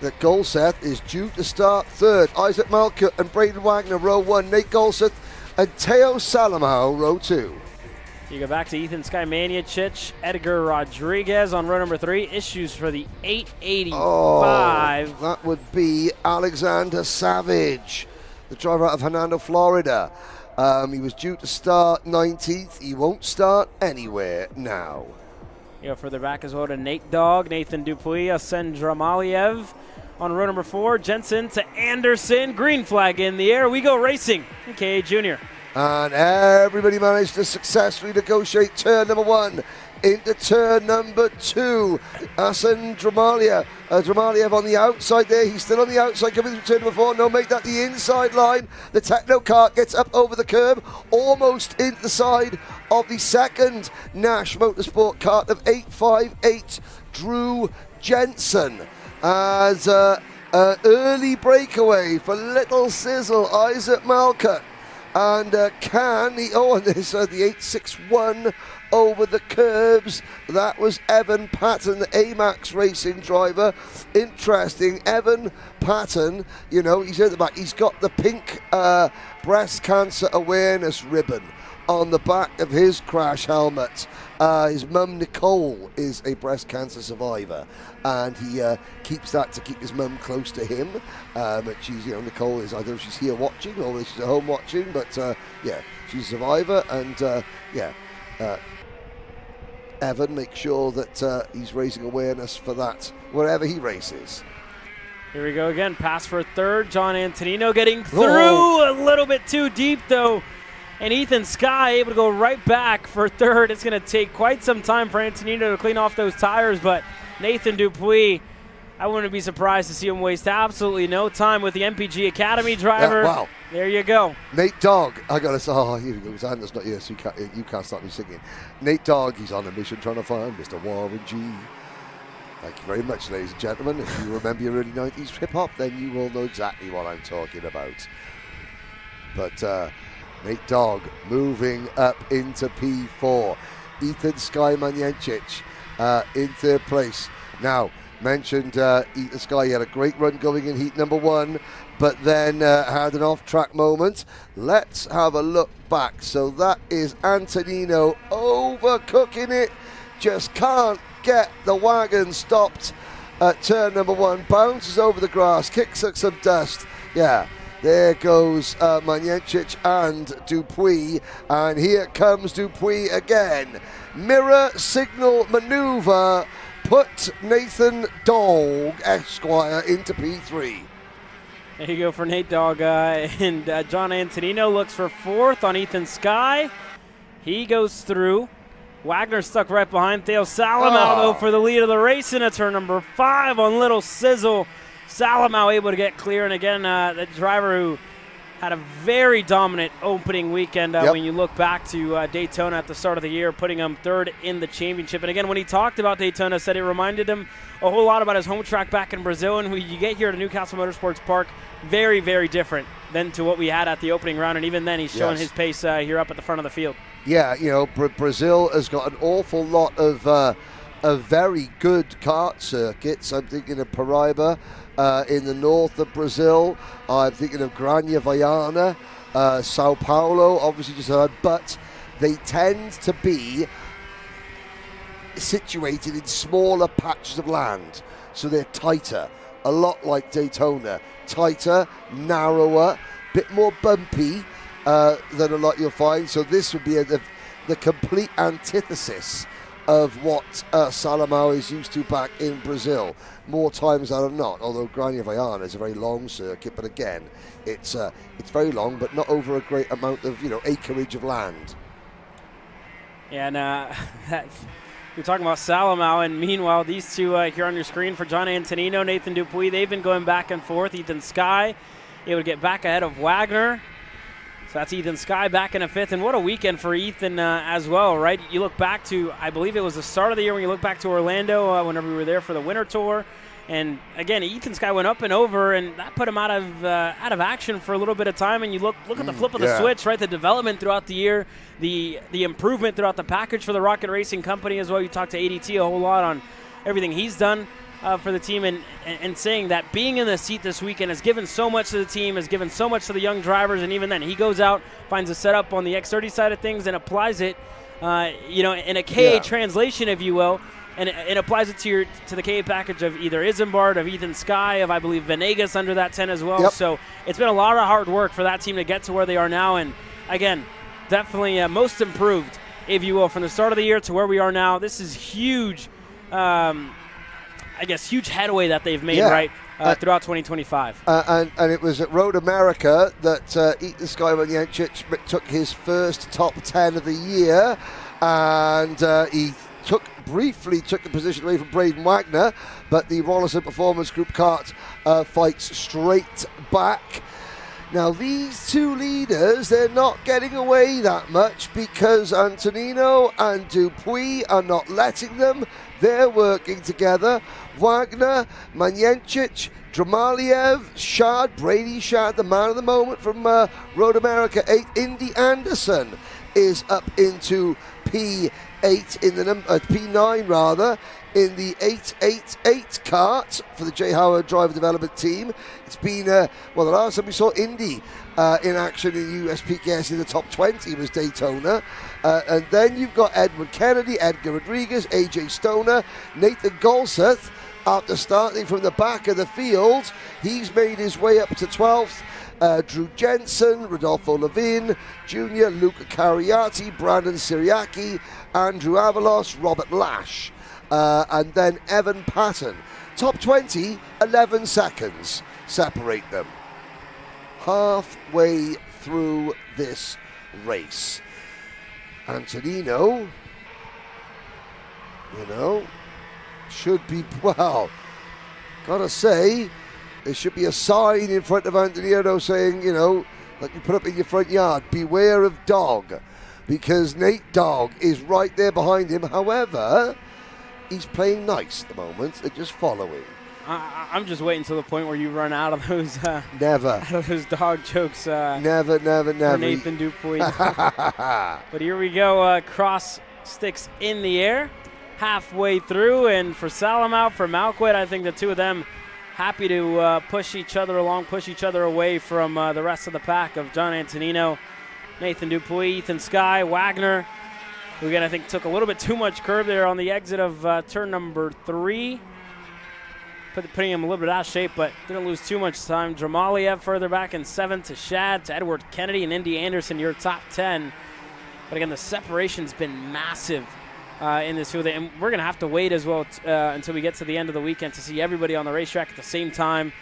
that Golseth is due to start third. Isaac Malka and Braden Wagner, row 1. Nate Golseth and Teo Salamao, row 2. You go back to Ethan Sky Maniachich, Edgar Rodriguez on row number 3. Issues for the 885. Oh, that would be Alexander Savage, the driver out of Hernando, Florida. He was due to start 19th. He won't start anywhere now. You go further back as well to Nate Dogg, Nathan Dupuis, Asen Dramaliev on row number 4. Jensen to Anderson. Green flag in the air. We go racing. KA Junior. And everybody managed to successfully negotiate turn number 1 into turn number 2. Asen Dramaliev on the outside there. He's still on the outside coming through turn number 4. No, make that the inside line. The Techno Kart gets up over the curb, almost into the side of the second Nash Motorsport kart of 858, Drew Jensen. As an early breakaway for Little Sizzle, Isaac Malka. And and there's the 861 over the curbs. That was Evan Patton, the AMAX racing driver. Interesting, Evan Patton, he's at the back. He's got the pink breast cancer awareness ribbon on the back of his crash helmet. His mum, Nicole, is a breast cancer survivor, and he keeps that to keep his mum close to him. She's, Nicole is, I don't know if she's here watching or whether she's at home watching, but she's a survivor, and Evan makes sure that he's raising awareness for that wherever he races. Here we go again. Pass for third. John Antonino getting through a little bit too deep, though. And Ethan Sky able to go right back for third. It's going to take quite some time for Antonino to clean off those tires, but Nathan Dupuis, I wouldn't be surprised to see him waste absolutely no time with the MPG Academy driver. Yeah, wow. There you go. Nate Dogg, I got to say, here he goes. Anna's not here, so you can't stop me singing. Nate Dogg, he's on a mission trying to find Mr. Warren G. Thank you very much, ladies and gentlemen. If you remember your early 90s hip-hop, then you will know exactly what I'm talking about. But Nate Dogg moving up into P4. Ethan Sky Manjancic in third place. Now, mentioned Ethan Sky, he had a great run going in heat number 1, but then had an off-track moment. Let's have a look back. So that is Antonino overcooking it. Just can't get the wagon stopped at turn number 1. Bounces over the grass, kicks up some dust. Yeah. There goes Manjancic and Dupuis, and here comes Dupuis again. Mirror signal maneuver put Nathan Dogg, Esquire, into P3. There you go for Nate Dogg, and John Antonino looks for fourth on Ethan Sky. He goes through. Wagner stuck right behind Theo Salamao, though, for the lead of the race in a turn number 5 on Little Sizzle. Salamao able to get clear, and again, the driver who had a very dominant opening weekend when you look back to Daytona at the start of the year, putting him third in the championship. And again, when he talked about Daytona, said it reminded him a whole lot about his home track back in Brazil, and when you get here to Newcastle Motorsports Park, very, very different than to what we had at the opening round, and even then he's showing his pace here up at the front of the field. Yeah, Brazil has got an awful lot of very good kart circuits. I'm thinking of Paraíba in the north of Brazil. I'm thinking of Granja Viana, Sao Paulo, obviously just heard, but they tend to be situated in smaller patches of land, so they're tighter, a lot like Daytona. Tighter, narrower, bit more bumpy than a lot you'll find, so this would be the complete antithesis of what Salamao is used to back in Brazil, more times than not, although Granja Viana is a very long circuit, but again, it's very long, but not over a great amount of acreage of land. And we're talking about Salamau, and meanwhile, these two here on your screen for John Antonino, Nathan Dupuis, they've been going back and forth. Ethan Skye able to get back ahead of Wagner. So that's Ethan Skye back in a 5th, and what a weekend for Ethan as well, right? You look back to, I believe it was the start of the year when you look back to Orlando whenever we were there for the Winter Tour. And again, Ethan Skye went up and over, and that put him out of action for a little bit of time. And you look at the flip of the switch, right? The development throughout the year, the improvement throughout the package for the Rocket Racing Company as well. You talked to ADT a whole lot on everything he's done for the team, and saying that being in the seat this weekend has given so much to the team, has given so much to the young drivers. And even then, he goes out, finds a setup on the X30 side of things, and applies it, in a KA translation, if you will. And it applies it to the KA package of either Isambard, of Ethan Skye, of I believe Venegas under that 10 as well. Yep. So it's been a lot of hard work for that team to get to where they are now. And again, definitely most improved, if you will, from the start of the year to where we are now. This is huge, huge headway that they've made throughout 2025. And it was at Road America that Ethan Skye took his first top 10 of the year, and he briefly took the position away from Braden Wagner, but the Rollerson Performance Group Kart fights straight back. Now, these two leaders, they're not getting away that much because Antonino and Dupuis are not letting them. They're working together. Wagner, Manjencic, Dramaliev, Shad, Brady Shad, the man of the moment from Road America 8. Indy Anderson is up into P8 in the P9 rather, in the 888 kart for the J. Howard Driver Development Team. It's been, the last time we saw Indy in action in USPKS in the top 20 was Daytona. And then you've got Edward Kennedy, Edgar Rodriguez, AJ Stoner, Nathan Golseth. After starting from the back of the field, he's made his way up to 12th. Drew Jensen, Rodolfo Levin Jr., Luca Cariati, Brandon Siriaki, Andrew Avalos, Robert Lash, and then Evan Patton. Top 20, 11 seconds separate them. Halfway through this race. Antonino, should be, gotta say, there should be a sign in front of Antonino saying, like you put up in your front yard, beware of dog, because Nate Dogg is right there behind him. However, he's playing nice at the moment. They're just following. I'm just waiting till the point where you run out of those out of those dog jokes. Never. For Nathan Dupuis. But here we go. Cross sticks in the air, halfway through, and for Salamau, for Malquit, I think the two of them happy to push each other along, push each other away from the rest of the pack of John Antonino, Nathan Dupuis, Ethan Skye, Wagner, who again I think took a little bit too much curb there on the exit of turn number 3. Putting him a little bit out of shape, but didn't lose too much time. Dramaliev further back in 7th to Shad, to Edward Kennedy and Indy Anderson, your top 10. But again, the separation's been massive in this field, and we're going to have to wait as well until we get to the end of the weekend to see everybody on the racetrack at the same time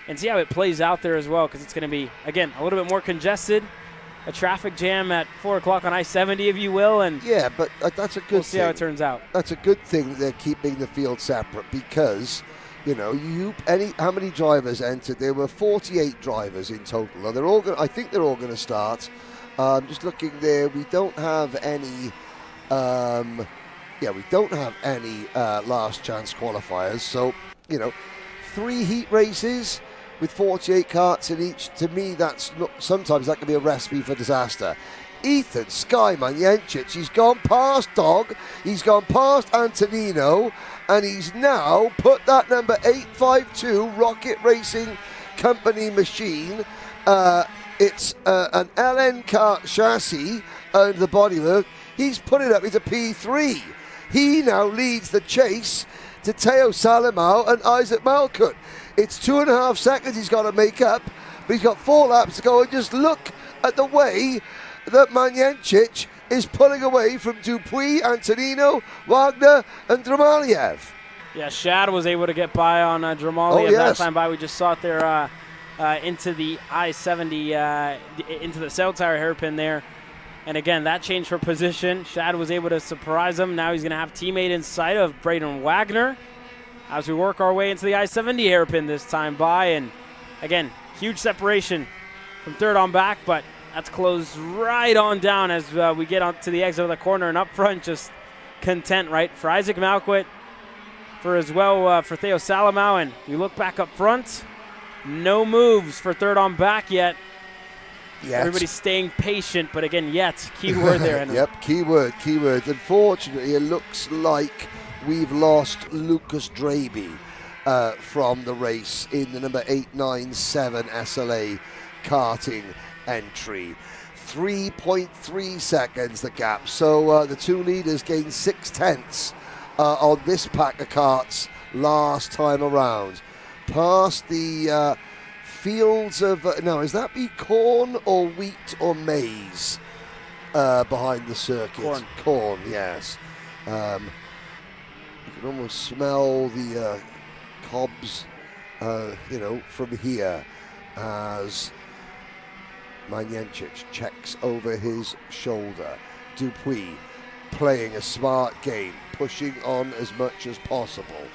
and see how it plays out there as well, because it's going to be, again, a little bit more congested, a traffic jam at 4 o'clock on I-70, if you will. And yeah, but that's a good thing. We'll see how it turns out. That's a good thing that they're keeping the field separate, because how many drivers entered? There were 48 drivers in total. Now they're all I think they're all going to start. Just looking there, we don't have any. We don't have any last chance qualifiers. So 3 heat races with 48 karts in each. To me, sometimes that can be a recipe for disaster. Ethan Skye Manjencic, he's gone past Dog, he's gone past Antonino, and he's now put that number 852 Rocket Racing Company machine. It's an LN kart chassis under the bodywork. He's put it up into P3. He now leads the chase to Teo Salamau and Isaac Malkut. It's 2.5 seconds he's got to make up, but he's got 4 laps to go, and just look at the way that Manjencic is pulling away from Dupuis, Antonino, Wagner, and Dramaliev. Yeah, Shad was able to get by on Dramaliev that time by. We just saw it there into the I-70, into the cell tower hairpin there. And again, that change for position. Shad was able to surprise him. Now he's going to have teammate in sight of Braden Wagner as we work our way into the I-70 hairpin this time by. And again, huge separation from third on back, but that's closed right on down as we get onto the exit of the corner and up front, just content, right? For Isaac Malquit, for as well for Theo Salamau, and you look back up front, no moves for third on back yet. Yet. Everybody's staying patient, but again, yet, key word there, Henry. Yep, keyword. Unfortunately, it looks like we've lost Lucas Draby from the race in the number 897 SLA karting entry. 3.3 seconds the gap. So the two leaders gained 6/10 on this pack of karts last time around. Past the fields of, now is that be corn or wheat or maize behind the circuit? Corn, yes. You can almost smell the cobs, from here as Manjancic checks over his shoulder. Dupuis playing a smart game, pushing on as much as possible.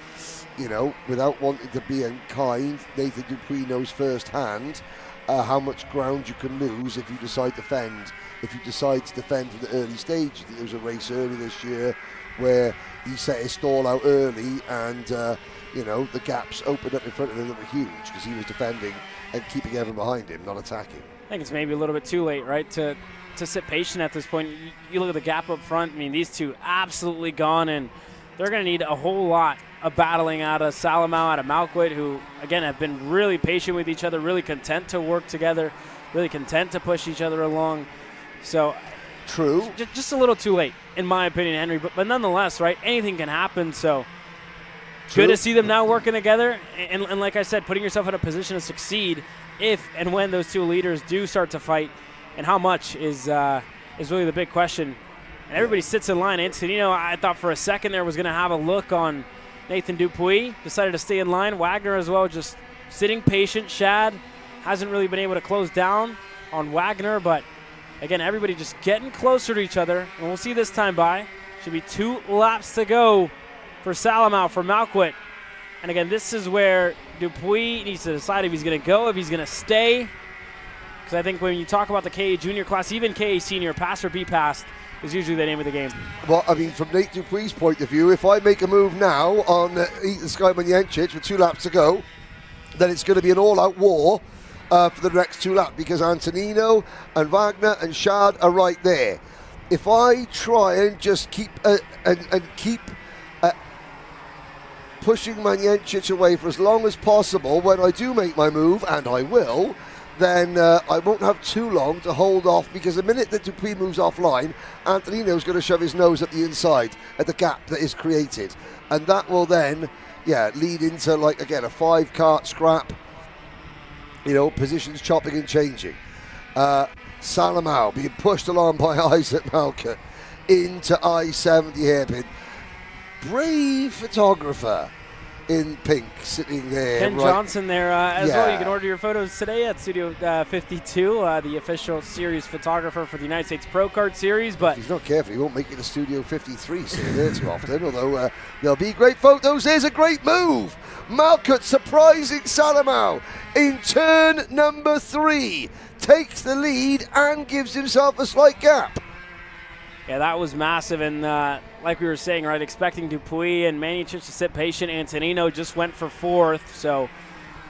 Without wanting to be unkind, Nathan Dupuis knows firsthand how much ground you can lose if you decide to defend. If you decide to defend from the early stage. There was a race early this year where he set his stall out early and, the gaps opened up in front of him that were huge because he was defending and keeping everyone behind him, not attacking. I think it's maybe a little bit too late, right, to sit patient at this point. You look at the gap up front. I mean, these two absolutely gone, and they're going to need a whole lot of battling out of Salamau, out of Malquit, who, again, have been really patient with each other, really content to work together, really content to push each other along. So, true. Just a little too late, in my opinion, Henry. But nonetheless, right, anything can happen. So, true. Good to see them now working together. And like I said, putting yourself in a position to succeed if and when those two leaders do start to fight. And how much is really the big question. And everybody sits in line. Antonino, I thought for a second there was going to have a look on Nathan Dupuis. Decided to stay in line. Wagner as well, just sitting patient. Shad hasn't really been able to close down on Wagner. But, again, everybody just getting closer to each other. And we'll see this time by. Should be 2 laps to go for Salamau, for Malquit. And, again, this is where Dupuis needs to decide if he's going to go, if he's going to stay. Because I think when you talk about the KA Junior class, even KA Senior, pass or be passed is usually the name of the game. Well, I mean, from Nate Dupuis' point of view, if I make a move now on Ethan Sky Manjancic with 2 laps to go, then it's going to be an all-out war for the next 2 laps because Antonino and Wagner and Shad are right there. If I try and just keep pushing Manjancic away for as long as possible, when I do make my move, and I will, then I won't have too long to hold off because the minute that Dupuis moves offline, Antonino's going to shove his nose up the inside at the gap that is created. And that will then, lead into, like, again, a 5-kart scrap, positions chopping and changing. Salamau being pushed along by Isaac Malquit into I-70 hairpin. Brave photographer in pink sitting there. Ken Johnson there as well. You can order your photos today at Studio 52, the official series photographer for the United States Pro Kart Series. But if he's not careful, he won't make it to Studio 53 sitting there too often, although there'll be great photos. There's a great move. Malquit surprising Salamau in turn number 3. Takes the lead and gives himself a slight gap. Yeah, that was massive, and like we were saying, right, expecting Dupuis and Manjancic to sit patient. Antonino just went for 4th, so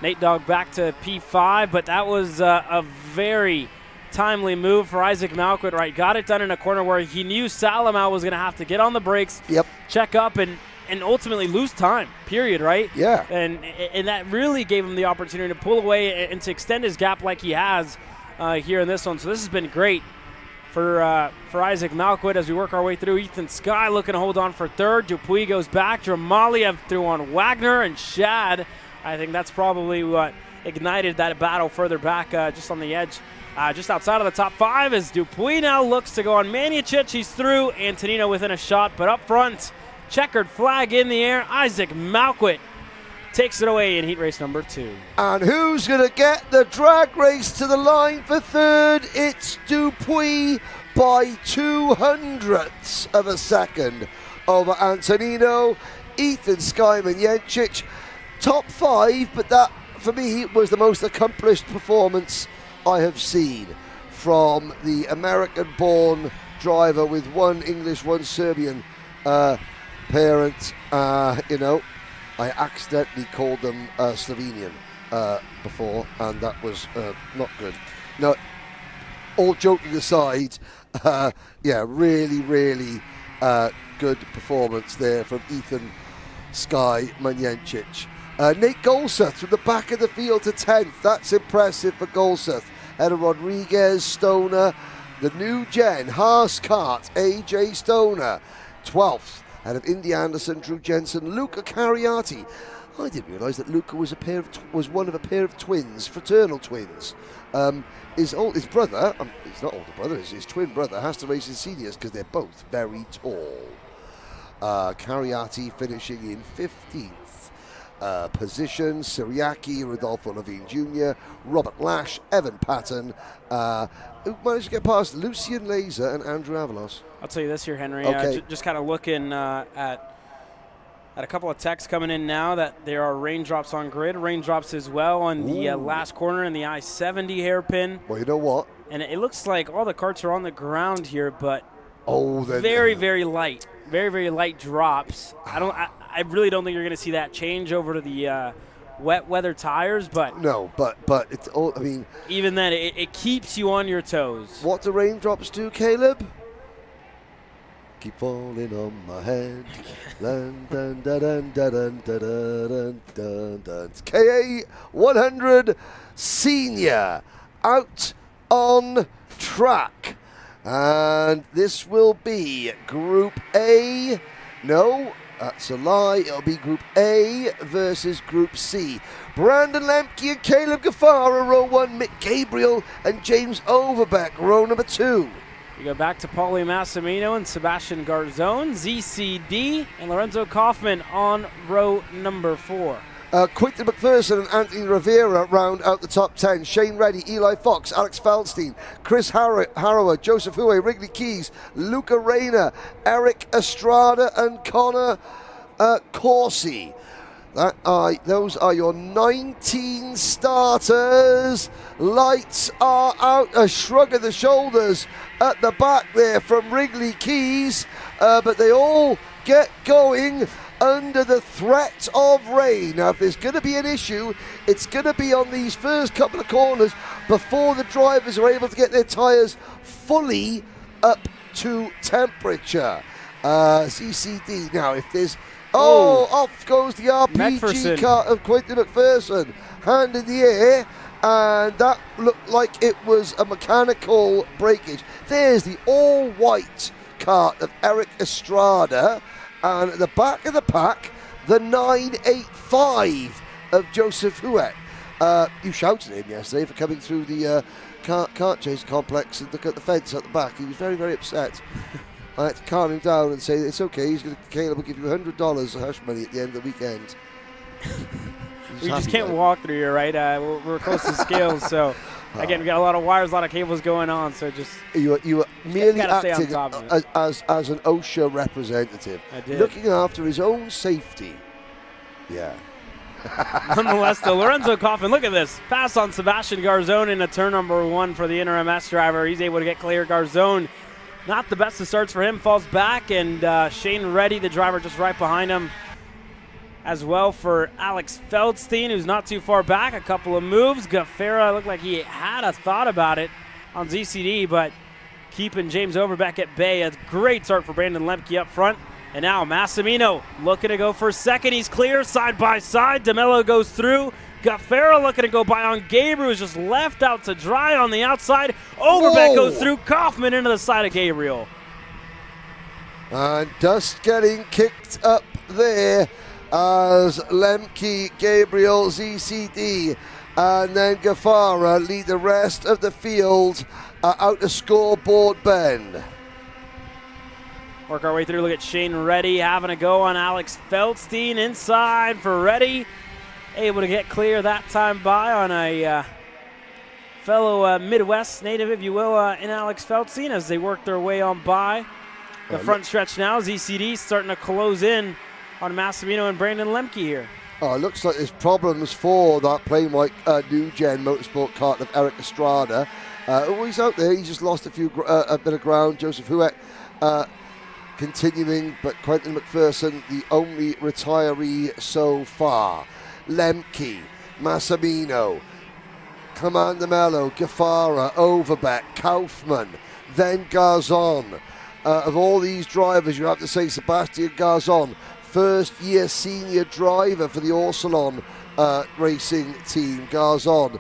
Nate Dogg back to P5, but that was a very timely move for Isaac Malquit, right? Got it done in a corner where he knew Salamau was going to have to get on the brakes, check up, and ultimately lose time, period, right? Yeah. And that really gave him the opportunity to pull away and to extend his gap like he has here in this one. So this has been great for Isaac Malquit as we work our way through. Ethan Sky looking to hold on for 3rd. Dupuis goes back. Dramaliev threw on Wagner and Shad. I think that's probably what ignited that battle further back just on the edge, just outside of the top 5 as Dupuis now looks to go on Manjancic. He's through. Antonino within a shot, but up front, checkered flag in the air. Isaac Malquit takes it away in heat race number 2. And who's going to get the drag race to the line for 3rd? It's Dupuis by 0.02 of a second over Antonino. Ethan Skyman Jencic, top 5, but that for me was the most accomplished performance I have seen from the American-born driver with one English, one Serbian parent. I accidentally called them Slovenian before, and that was not good. No, all joking aside, really, really good performance there from Ethan Sky Manjencic. Nate Golseth from the back of the field to 10th. That's impressive for Golseth. Ahead of Rodriguez, Stoner, the new gen, Haas Kart, AJ Stoner. 12th. Out of Indy Anderson, Drew Jensen, Luca Cariati. I didn't realise that Luca was one of a pair of twins, fraternal twins. His brother, he's not older brother, his twin brother has to race in seniors because they're both very tall. Cariati finishing in 15th position. Siriaki, Rodolfo Levine Jr., Robert Lash, Evan Patton, who managed to get past Lucian Laser and Andrew Avalos. I'll tell you this here, Henry. Okay. Just kind of looking at a couple of texts coming in now that there are raindrops on grid, raindrops as well on the last corner in the I-70 hairpin. Well, you know what? And it looks like all the karts are on the ground here, but then very, very light. Very, very light drops. I really don't think you're going to see that change over to the wet weather tires, but no, but it's all. I mean, even then, it keeps you on your toes. What do raindrops do, Caleb? Keep falling on my head. Dun, dun, dun, dun, dun, dun, dun, dun, dun. KA 100 Senior out on track. And this will be Group A. No, that's a lie. It'll be Group A versus Group C. Brandon Lemke and Caleb Gaffara, row 1. Mick Gabriel and James Overbeck, row number 2. We go back to Paulie Massimino and Sebastian Garzone, ZCD, and Lorenzo Kaufman on row number 4. Quinton McPherson and Anthony Rivera round out the top 10. Shane Reddy, Eli Fox, Alex Feldstein, Chris Harrower, Joseph Huey, Wrigley Keys, Luca Reyna, Eric Estrada, and Connor Corsi. Those are your 19 starters. Lights are out. A shrug of the shoulders at the back there from Wrigley Keys, but they all get going under the threat of rain. Now, if there's going to be an issue, it's going to be on these first couple of corners before the drivers are able to get their tyres fully up to temperature. CCD. Now, if there's... off goes the RPG car of Quinton McPherson. Hand in the air, and that looked like it was a mechanical breakage. There's the all-white kart of Eric Estrada, and at the back of the pack, the 985 of Joseph Huet. You shouted at him yesterday for coming through the kart chase complex and look at the fence at the back. He was very, very upset. I had to calm him down and say it's okay. Caleb will give you $100 hush money at the end of the weekend. We just can't walk through here, right? We're close to scales, so again, we got a lot of wires, a lot of cables going on. So just you were merely acting as an OSHA representative, looking after his own safety. Yeah. Nonetheless, though, Lorenzo Kaufman, look at this. Pass on Sebastian Garzone into turn number 1 for the Inter MS driver. He's able to get clear. Garzone, not the best of starts for him, falls back, and Shane Reddy, the driver just right behind him. As well for Alex Feldstein, who's not too far back. A couple of moves. Gaffera looked like he had a thought about it on ZCD, but keeping James Overbeck at bay. A great start for Brandon Lemke up front. And now Massimino looking to go for second. He's clear side by side. DeMello goes through. Gaffera looking to go by on Gabriel, who's just left out to dry on the outside. Overbeck goes through. Kaufman into the side of Gabriel. And dust getting kicked up there as Lemke, Gabriel, ZCD, and then Gaffara lead the rest of the field out to scoreboard bend. Work our way through. Look at Shane Reddy having a go on Alex Feldstein. Inside for Reddy. Able to get clear that time by on a fellow Midwest native, if you will, in Alex Feltzine as they work their way on by. The front stretch now, ZCD starting to close in on Massimino and Brandon Lemke here. Oh, it looks like there's problems for that plain white new gen motorsport kart of Eric Estrada. He's out there. He just lost a bit of ground. Joseph Huet continuing, but Quentin McPherson, the only retiree so far. Lemke, Massimino, Commander Mello, Gaffara, Overbeck, Kaufman, then Garzon. Of all these drivers, you have to say Sebastian Garzon, first-year senior driver for the Orsolon racing team. Garzon,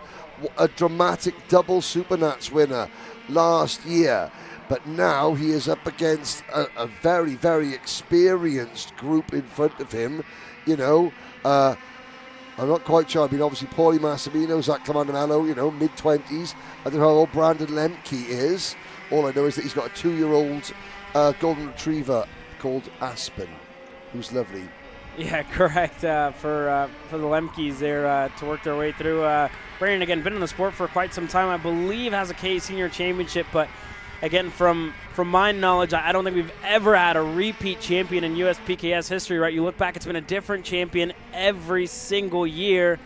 a dramatic double Supernats winner last year. But now he is up against a very, very experienced group in front of him. You know, I'm not quite sure. I mean, obviously, Paulie Massimino, Zach Commandamello, you know, mid-20s. I don't know how old Brandon Lemke is. All I know is that he's got a 2-year-old golden retriever called Aspen, who's lovely. Yeah, correct. For the Lemkes there to work their way through. Brandon, again, been in the sport for quite some time. I believe has a K Senior Championship, but again, from my knowledge, I don't think we've ever had a repeat champion in USPKS history, right? You look back, it's been a different champion every single year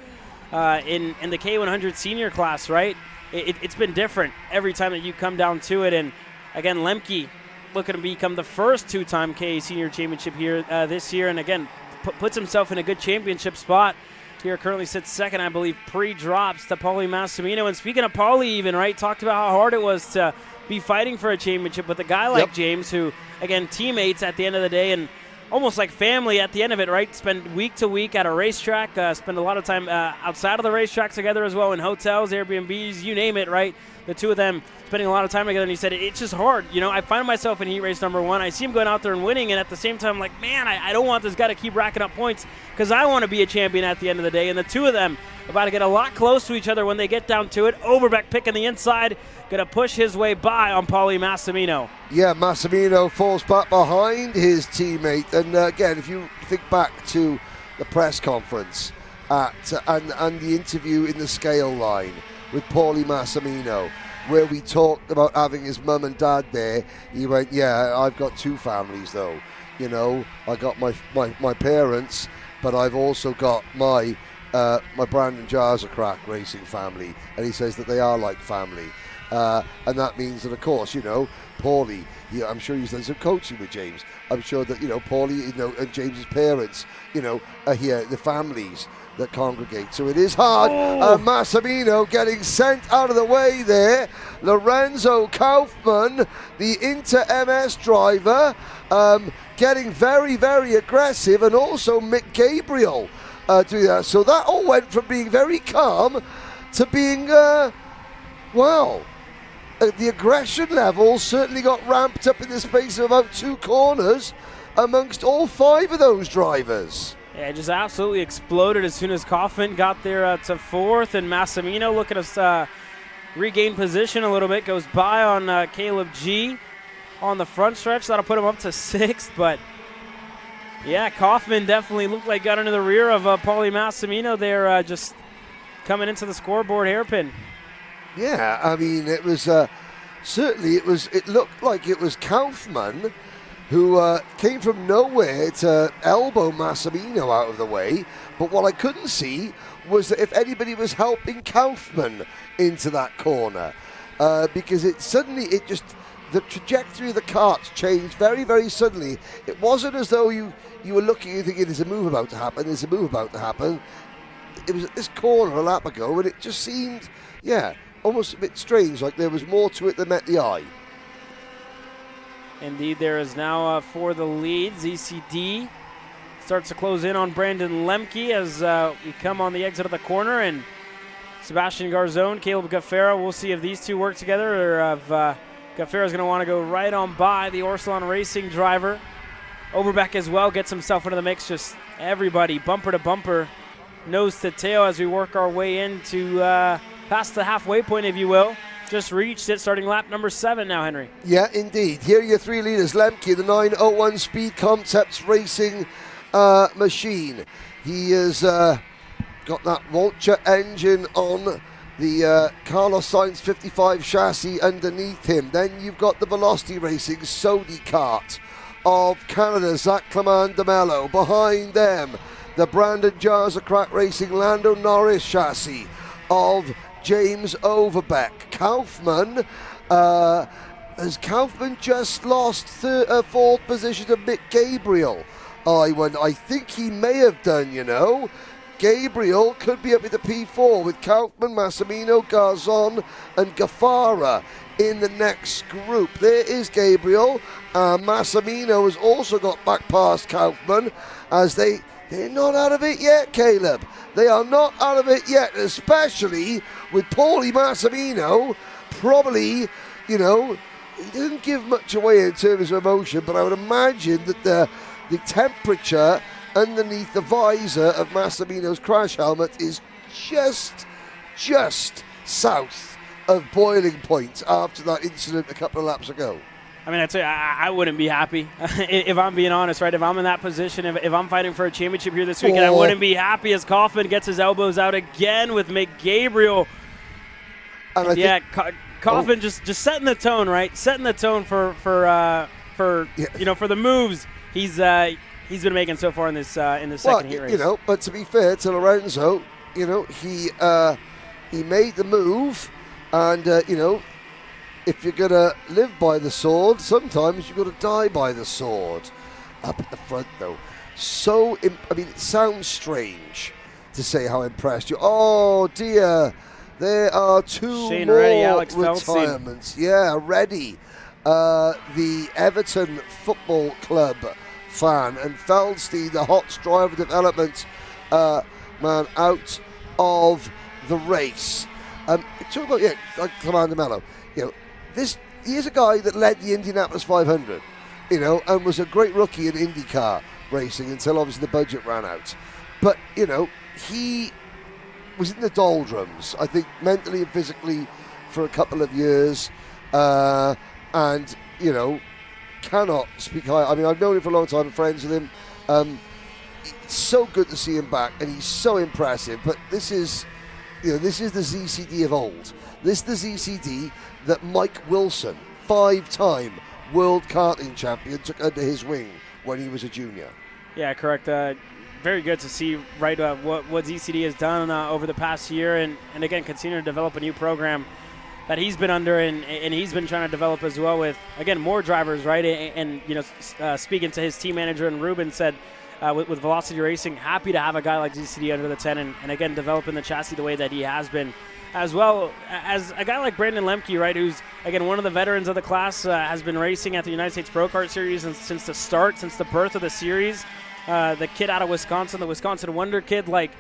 in the K100 senior class, right? It's been different every time that you come down to it. And again, Lemke looking to become the first 2-time K Senior Championship here this year. And again, puts himself in a good championship spot. Here currently sits second, I believe. Prix drops to Paulie Massimino. And speaking of Paulie even, right, talked about how hard it was to be fighting for a championship with a guy like James, who, again, teammates at the end of the day and almost like family at the end of it, right? Spend week to week at a racetrack, spend a lot of time outside of the racetrack together as well, in hotels, Airbnbs, you name it, right? The two of them spending a lot of time together, and he said, it's just hard. You know, I find myself in heat race number 1. I see him going out there and winning, and at the same time, like, man, I don't want this guy to keep racking up points because I want to be a champion at the end of the day. And the two of them about to get a lot close to each other when they get down to it. Overbeck picking the inside, going to push his way by on Paulie Massimino. Yeah, Massimino falls back behind his teammate. And again, if you think back to the press conference and the interview in the scale line with Paulie Massimino, where we talked about having his mum and dad there, he went, yeah, I've got 2 families though. You know, I got my parents, but I've also got my Brandon Jarzakrak racing family. And he says that they are like family. And that means that, of course, you know, Paulie, I'm sure he's done some coaching with James. I'm sure that, you know, Paulie, you know, and James's parents, you know, are here, the families that congregate. So it is hard. Massimino getting sent out of the way there. Lorenzo Kaufman, the Inter MS driver, getting very, very aggressive, and also Mick Gabriel doing that. So that all went from being very calm to being, well, the aggression level certainly got ramped up in the space of about 2 corners amongst all 5 of those drivers. Yeah, it just absolutely exploded as soon as Kaufman got there to 4th, and Massimino looking to regain position a little bit, goes by on Caleb G on the front stretch. That'll put him up to 6th, but yeah, Kaufman definitely looked like got into the rear of Paulie Massimino there, just coming into the scoreboard hairpin. Yeah, I mean, it was certainly it looked like it was Kaufman who came from nowhere to elbow Massimino out of the way. But what I couldn't see was that if anybody was helping Kaufman into that corner, because the trajectory of the karts changed very, very suddenly. It wasn't as though you were looking and thinking, there's a move about to happen, there's a move about to happen. It was at this corner a lap ago, and it just seemed, yeah, almost a bit strange, like there was more to it than met the eye. Indeed, there is now for the lead. ZCD starts to close in on Brandon Lemke as we come on the exit of the corner, and Sebastian Garzon, Caleb Gaffera, we'll see if these two work together or if Gaffera's going to want to go right on by the Orsolon Racing driver. Overbeck as well gets himself into the mix, just everybody bumper to bumper, nose to tail as we work our way into past the halfway point, if you will. Just reached it, starting lap number 7 now, Henry. Yeah, indeed. Here are your 3 leaders. Lemke, the 901 Speed Concepts racing machine. He has got that Vulture engine on the Carlos Sainz 55 chassis underneath him. Then you've got the Velocity Racing Sodi kart of Canada, Zach Clement de Mello. Behind them, the Brandon Jarza Crack Racing Lando Norris chassis of James Overbeck. Kaufman, has Kaufman just lost fourth position to Mick Gabriel? I think he may have done, you know. Gabriel could be up with the P4 with Kaufman, Massimino, Garzon and Gaffara in the next group. There is Gabriel. Massimino has also got back past Kaufman as they're not out of it yet, Caleb. They are not out of it yet, especially with Paulie Massimino. Probably, you know, he didn't give much away in terms of emotion, but I would imagine that the temperature underneath the visor of Massimino's crash helmet is just south of boiling point after that incident a couple of laps ago. I mean, I'd say I wouldn't be happy if I'm being honest, right? If I'm in that position, if I'm fighting for a championship here this weekend, I wouldn't be happy as Kaufman gets his elbows out again with Mick Gabriel. And Kaufman just setting the tone, right? Setting the tone for you know, for the moves he's been making so far in this second heat race. You know, but to be fair to Lorenzo, you know, he made the move, and you know, if you're gonna live by the sword, sometimes you've got to die by the sword. Up at the front, though, I mean, it sounds strange to say how impressed you. Oh dear, there are two Shane more Reddy, Alex retirements. Yeah, Reddy, the Everton Football Club fan, and Feldstein, the Hots driver development man, out of the race. Talk about like Commander Mello. You know, he is a guy that led the Indianapolis 500, you know, and was a great rookie in IndyCar racing until obviously the budget ran out. But you know, he was in the doldrums, I think, mentally and physically for a couple of years, and you know, cannot speak high. I mean, I've known him for a long time, friends with him. It's so good to see him back, and he's so impressive. But this is, you know, this is the ZCD of old. This is the ZCD that Mike Wilson, 5-time world karting champion, took under his wing when he was a junior. Yeah, correct. Very good to see, right, what ZCD has done over the past year, and again, continue to develop a new program that he's been under, and he's been trying to develop as well with, again, more drivers, right? And you know, speaking to his team manager, and Ruben said, with Velocity Racing, happy to have a guy like ZCD under the 10, and again, developing the chassis the way that he has been, as well as a guy like Brandon Lemke, right, who's, again, one of the veterans of the class, has been racing at the United States Pro Kart Series since the birth of the series. The kid out of Wisconsin, the Wisconsin Wonder Kid, like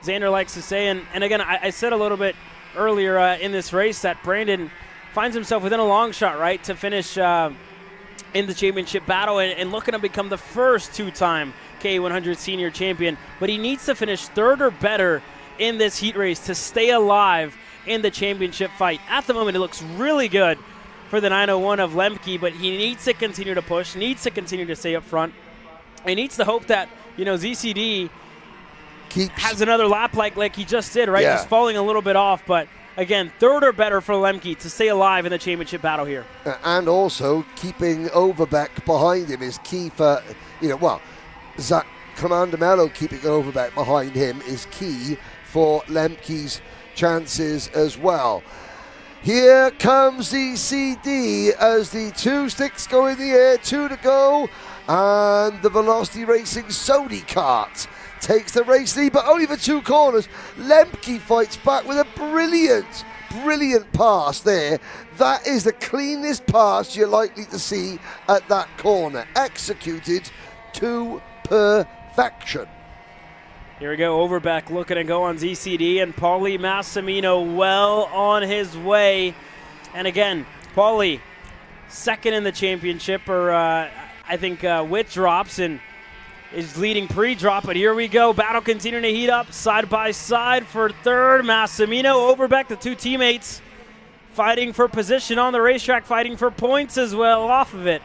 Xander likes to say. And again, I said a little bit earlier in this race that Brandon finds himself within a long shot, right, to finish in the championship battle and looking to become the first 2-time K100 senior champion. But he needs to finish third or better in this heat race to stay alive in the championship fight. At the moment, it looks really good for the 901 of Lemke, but he needs to continue to push, needs to continue to stay up front. He needs to hope that, you know, ZCD has another lap like he just did, right? Yeah. Just falling a little bit off, but again, third or better for Lemke to stay alive in the championship battle here. And also keeping Overbeck behind him is key for, you know, well, Zach Commander Mello keeping Overbeck behind him is key for Lemke's chances as well. Here comes the ZCD as the 2 sticks go in the air, 2 to go, and the Velocity Racing Sodi kart takes the race lead, but only for 2 corners. Lemke fights back with a brilliant pass there. That is the cleanest pass you're likely to see at that corner, executed to perfection. Here we go, Overbeck looking to go on ZCD, and Paulie Massimino well on his way. And again, Paulie, second in the championship, or I think Witt drops and is leading pre-drop, but here we go. Battle continuing to heat up side by side for third. Massimino, Overbeck, the 2 teammates fighting for position on the racetrack, fighting for points as well off of it.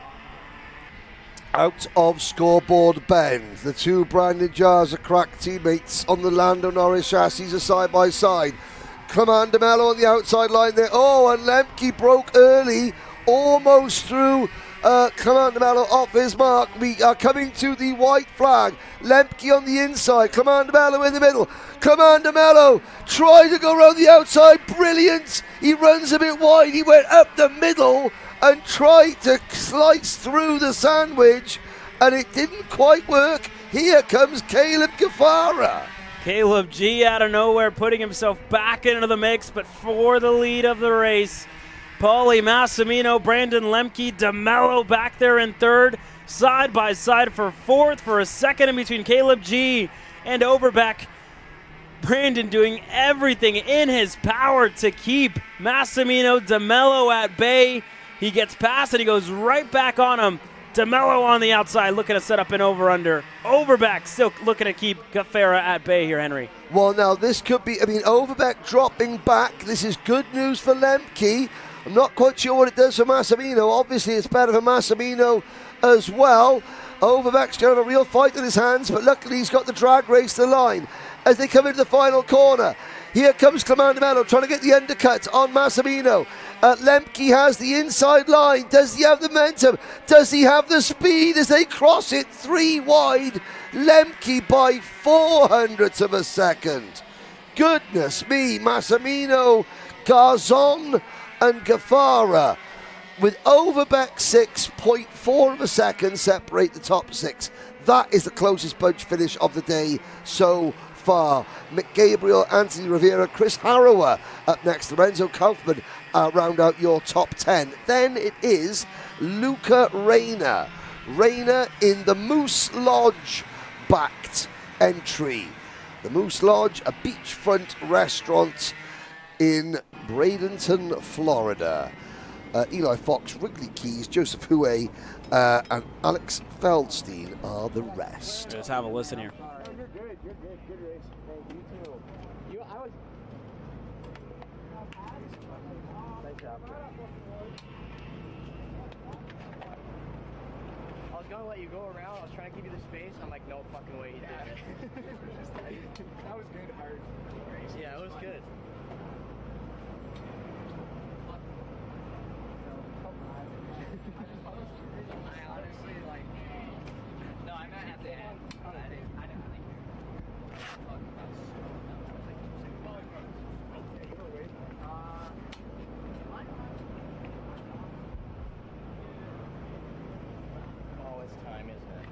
Out of scoreboard bend, the 2 Brandon Jarza Crack teammates on the Lando Norris chassis are side by side. Clement de Mello on the outside line there. Oh, and Lemke broke early, almost through Clement de Mello off his mark. We are coming to the white flag. Lemke on the inside, Clement de Mello in the middle. Clement de Mello tried to go around the outside, brilliant. He runs a bit wide, he went up the middle and tried to slice through the sandwich, and it didn't quite work. Here comes Caleb Gafara. Caleb G out of nowhere putting himself back into the mix, but for the lead of the race. Paulie Massimino, Brandon Lemke, DeMello back there in third, side by side for fourth, for a second in between Caleb G and Overbeck. Brandon doing everything in his power to keep Massimino, DeMello at bay. He gets past and he goes right back on him. DeMello on the outside looking to set up an over-under. Overbeck still looking to keep Gafara at bay here, Henry. Well, now this could be, Overbeck dropping back. This is good news for Lemke. I'm not quite sure what it does for Massimino. Obviously, it's better for Massimino as well. Overbeck's got a real fight in his hands, but luckily he's got the drag race to the line. As they come into the final corner, here comes Clement de Mello trying to get the undercut on Massimino. Lemke has the inside line. Does he have the momentum? Does he have the speed as they cross it 3 wide? Lemke by 0.04 of a second. Goodness me, Massimino, Garzon and Gafara with Overbeck 6.4 of a second separate the top 6. That is the closest bunch finish of the day so far. McGabriel, Anthony Rivera, Chris Harrower up next. Lorenzo Kaufman round out your top 10. Then it is Luca Reyna. Reyna in the Moose Lodge backed entry. The Moose Lodge, a beachfront restaurant in Bradenton, Florida. Eli Fox, Wrigley Keys, Joseph Huey, and Alex Feldstein are the rest. Let's have a listen here. I was gonna let you go around. I was trying to give you the space. I'm like, no fucking way you did it. That was good, hard. Yeah, it was good. I honestly like. No, I meant at the end. I didn't. Oh, it's time, isn't it?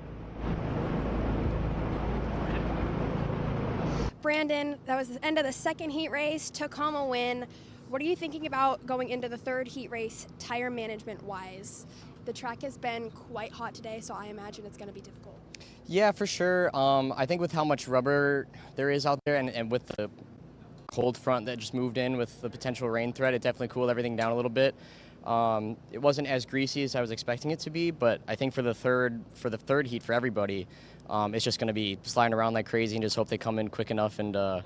Brandon, that was the end of the second heat race, took home a win. What are you thinking about going into the third heat race, tire management-wise? The track has been quite hot today, so I imagine it's going to be difficult. Yeah, for sure. I think with how much rubber there is out there and with the cold front that just moved in with the potential rain threat, it definitely cooled everything down a little bit. It wasn't as greasy as I was expecting it to be, but I think for the third heat for everybody, it's just going to be sliding around like crazy and just hope they come in quick enough and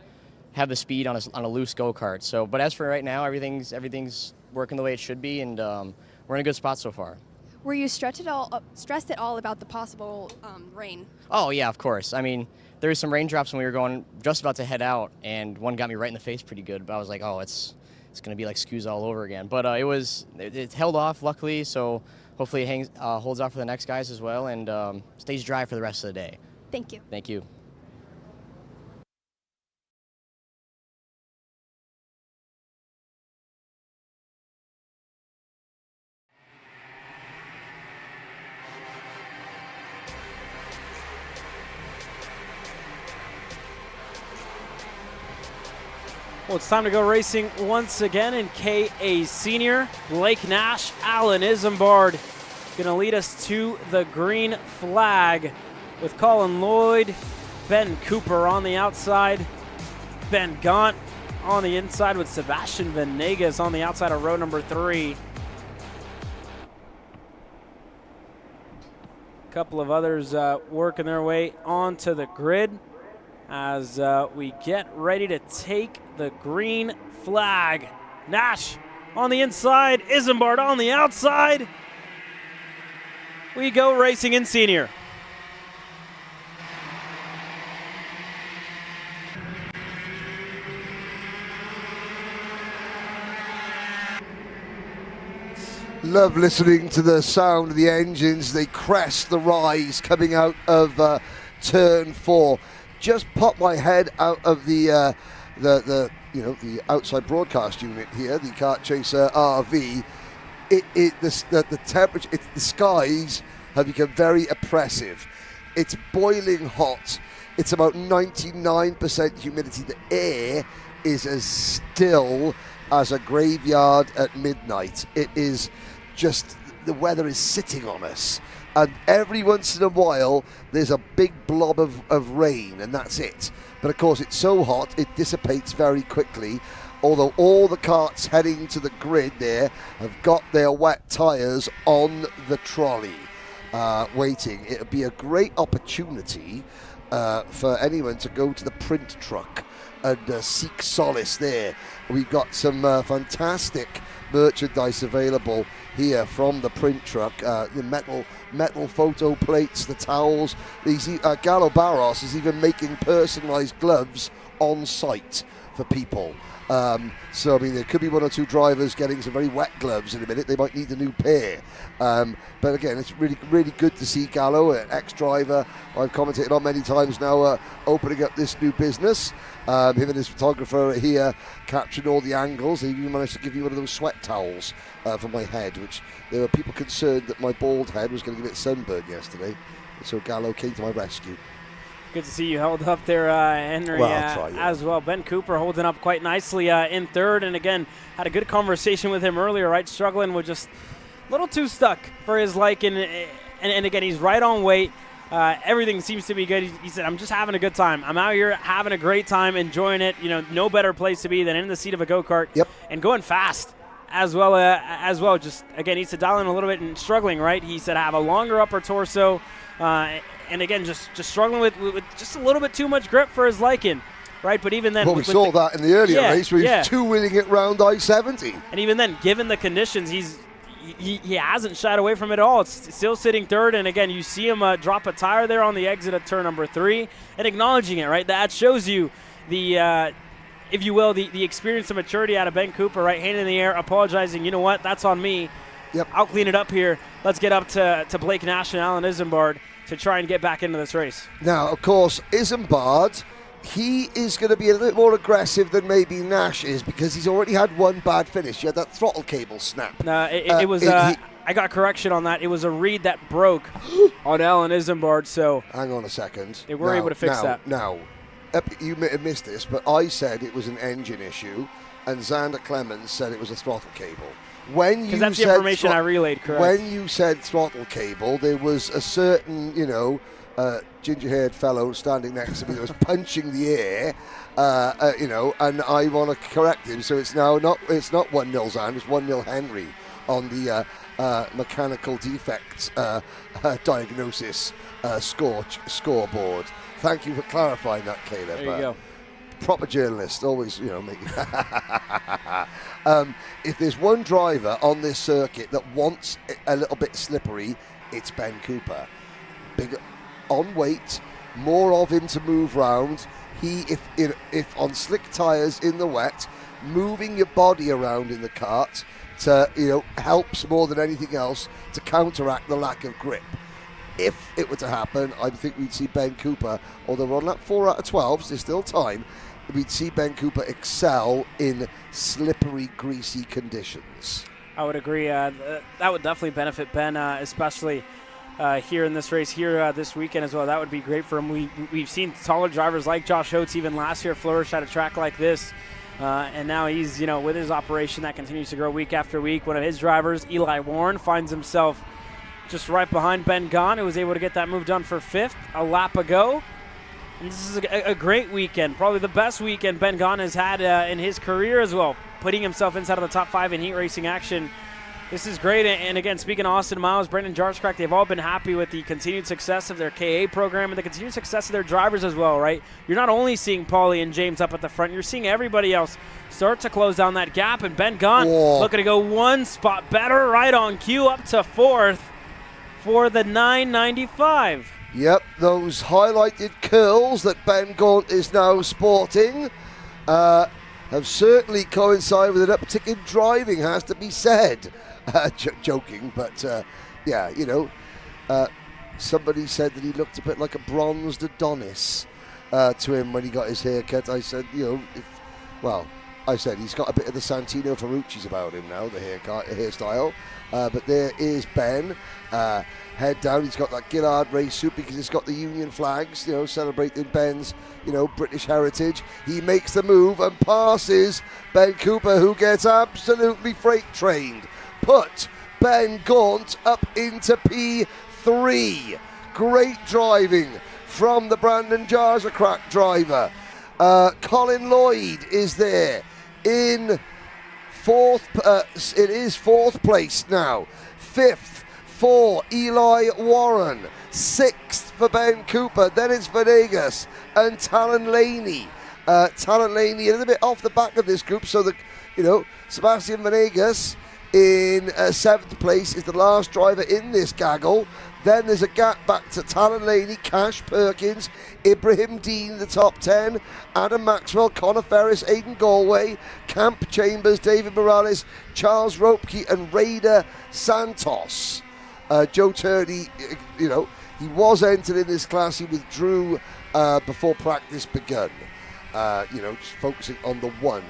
have the speed on a loose go-kart. So, but as for right now, everything's working the way it should be, and we're in a good spot so far. Were you stressed at all about the possible rain? Oh yeah, of course. I mean, there was some raindrops when we were going just about to head out, and one got me right in the face pretty good. But I was like, oh, it's going to be like Scoos all over again. But it held off luckily, so hopefully it holds off for the next guys as well, and stays dry for the rest of the day. Thank you. Thank you. Well, it's time to go racing once again in KA Senior. Blake Nash, Alan Isambard going to lead us to the green flag with Colin Lloyd, Ben Cooper on the outside, Ben Gaunt on the inside with Sebastian Venegas on the outside of row number 3. A couple of others working their way onto the grid as we get ready to take the green flag. Nash on the inside, Isambard on the outside. We go racing in senior. Love listening to the sound of the engines. They crest the rise coming out of turn 4. Just popped my head out of the outside broadcast unit here, the Kart Chaser RV. The temperature, the skies have become very oppressive. It's boiling hot. It's about 99% humidity. The air is as still as a graveyard at midnight. It is just, the weather is sitting on us. And every once in a while, there's a big blob of rain, and that's it. But of course, it's so hot, it dissipates very quickly. Although all the karts heading to the grid there have got their wet tyres on the trolley, waiting. It would be a great opportunity for anyone to go to the print truck and seek solace there. We've got some fantastic merchandise available here from the print truck. The metal photo plates, the towels. Gallo Barros is even making personalised gloves on site for people. So, I mean, there could be one or two drivers getting some very wet gloves in a minute. They might need a new pair. But again, it's really, really good to see Gallo, an ex-driver I've commented on many times now, opening up this new business. Him and his photographer here capturing all the angles. They even managed to give me one of those sweat towels for my head, which there were people concerned that my bald head was going to get so Gallo came to my rescue. Good to see you held up there, Henry, as well. Ben Cooper holding up quite nicely in third, and again, had a good conversation with him earlier, right? Struggling with just a little too stuck for his liking, and again, he's right on weight. Everything seems to be good. He said, I'm just having a good time. I'm out here having a great time, enjoying it. You know, no better place to be than in the seat of a go-kart. Yep. And going fast as well. Just, again, needs to dial in a little bit and struggling, right? He said, I have a longer upper torso, and again, just struggling with just a little bit too much grip for his liking, right? But even then... Well, we saw that in the earlier race where he was two-wheeling it round I-70. And even then, given the conditions, he hasn't shied away from it at all. It's still sitting third, and again, you see him drop a tire there on the exit of turn number 3 and acknowledging it, right? That shows you the, if you will, the experience and maturity out of Ben Cooper, right? Hand in the air, apologizing, you know what, that's on me. Yep. I'll clean it up here. Let's get up to Blake Nash and Alan Isambard to try and get back into this race. Now, of course, Isambard, he is going to be a little bit more aggressive than maybe Nash is because he's already had one bad finish. He had that throttle cable snap. It was... I got correction on that. It was a read that broke on Alan Isambard, so... Hang on a second. They were able to fix that. Now, you may have missed this, but I said it was an engine issue, and Xander Clemens said it was a throttle cable. Because that's the information I relayed, correct? When you said throttle cable, there was a certain, ginger-haired fellow standing next to me that was punching the air, and I want to correct him. So it's now not 1-0 Xander, it's 1-0 Henry on the mechanical defects diagnosis scoreboard. Thank you for clarifying that, Caleb. There you go. Proper journalist, always, make if there's one driver on this circuit that wants a little bit slippery, it's Ben Cooper. Big on weight, more of him to move round. If on slick tyres in the wet, moving your body around in the kart to helps more than anything else to counteract the lack of grip. If it were to happen, I think we'd see Ben Cooper, although we're on lap 4 out of 12, so there's still time, we'd see Ben Cooper excel in slippery, greasy conditions. I would agree. That would definitely benefit Ben, especially here in this race here this weekend as well. That would be great for him. We've seen taller drivers like Josh Oates even last year flourish at a track like this. And now he's, with his operation that continues to grow week after week. One of his drivers, Eli Warren, finds himself just right behind Ben Gahn, who was able to get that move done for 5th a lap ago. And this is a great weekend, probably the best weekend Ben Gahn has had in his career as well, putting himself inside of the top 5 in heat racing action. This is great, and again, speaking of Austin Miles, Brendan Jarskrak, they've all been happy with the continued success of their KA program and the continued success of their drivers as well, right? You're not only seeing Paulie and James up at the front, you're seeing everybody else start to close down that gap, and Ben Gahn looking to go one spot better, right on cue, up to 4th for the 995. Yep, those highlighted curls that Ben Gaunt is now sporting. have certainly coincided with an uptick in driving, has to be said. Joking, but yeah, you know, somebody said that he looked a bit like a bronzed Adonis to him when he got his haircut. I said, you know, I said he's got a bit of the Santino Ferrucci's about him now, the hairstyle. But there is Ben, head down. He's got that Gillard race suit because it's got the Union flags, you know, celebrating Ben's, you know, British heritage. He makes the move and passes Ben Cooper, who gets absolutely freight trained. Put Ben Gaunt up into P3. Great driving from the Brandon Jarzacrack driver. Colin Lloyd is there in fourth. It is fourth place now. Fifth for Eli Warren. Sixth for Ben Cooper. Then it's Venegas and Talon Laney. Talon Laney a little bit off the back of this group, so that, you know, Sebastian Venegas in seventh place is the last driver in this gaggle. Then there's a gap back to Talon Laney, Cash Perkins, Ibrahim Dean, the top 10, Adam Maxwell, Conor Ferris, Aidan Galway, Camp Chambers, David Morales, Charles Ropke, and Raider Santos. Joe Turney, you know, he was entered in this class. He withdrew before practice begun. You know, just focusing on the one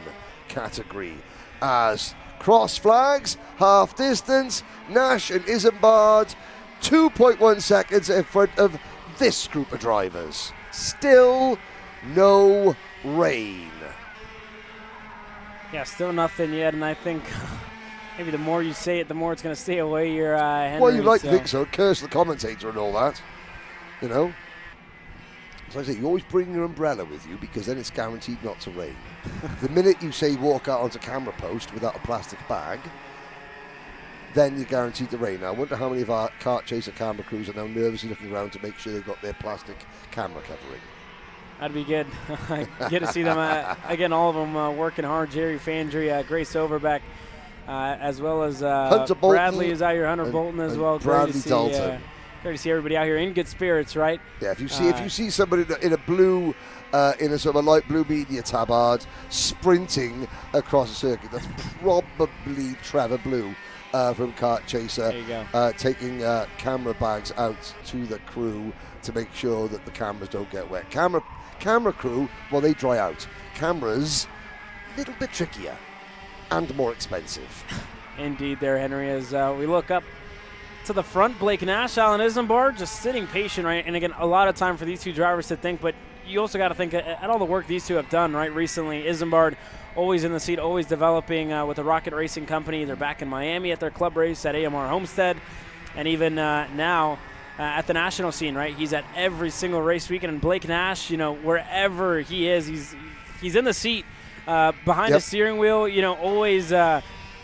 category. As cross flags, half distance, Nash and Isambard 2.1 seconds in front of this group of drivers. Still no rain. Yeah, still nothing yet, and I think maybe the more you say it, the more it's going to stay away your Henry. Well, you like to think so. Curse the commentator and all that, you know. So I say, you always bring your umbrella with you because then it's guaranteed not to rain. The minute you say walk out onto camera post without a plastic bag, then you're guaranteed to rain. Now, I wonder how many of our Kart Chaser camera crews are now nervously looking around to make sure they've got their plastic camera covering. That'd be good. Get to see them, again, all of them working hard. Jerry Fandry, Grace Overbeck, as well as Bradley is out here, Hunter Bolton as well. Bradley Dalton. Great to see everybody out here in good spirits, right? Yeah, if you see somebody in a blue, in a sort of a light blue media tabard sprinting across a circuit, that's probably Trevor Blue from Kart Chaser. There you go. Taking camera bags out to the crew to make sure that the cameras don't get wet. Camera crew, well, they dry out. Cameras, a little bit trickier and more expensive. Indeed there, Henry, as we look up to the front, Blake Nash, Alan Isambard, just sitting patient, right? And again, a lot of time for these two drivers to think, but you also got to think at all the work these two have done, right, recently. Isambard always in the seat, always developing with the Rocket Racing Company. They're back in Miami at their club race at AMR Homestead, and even now at the national scene, right? He's at every single race weekend, and Blake Nash, you know, wherever he is, he's in the seat behind the steering wheel, you know, always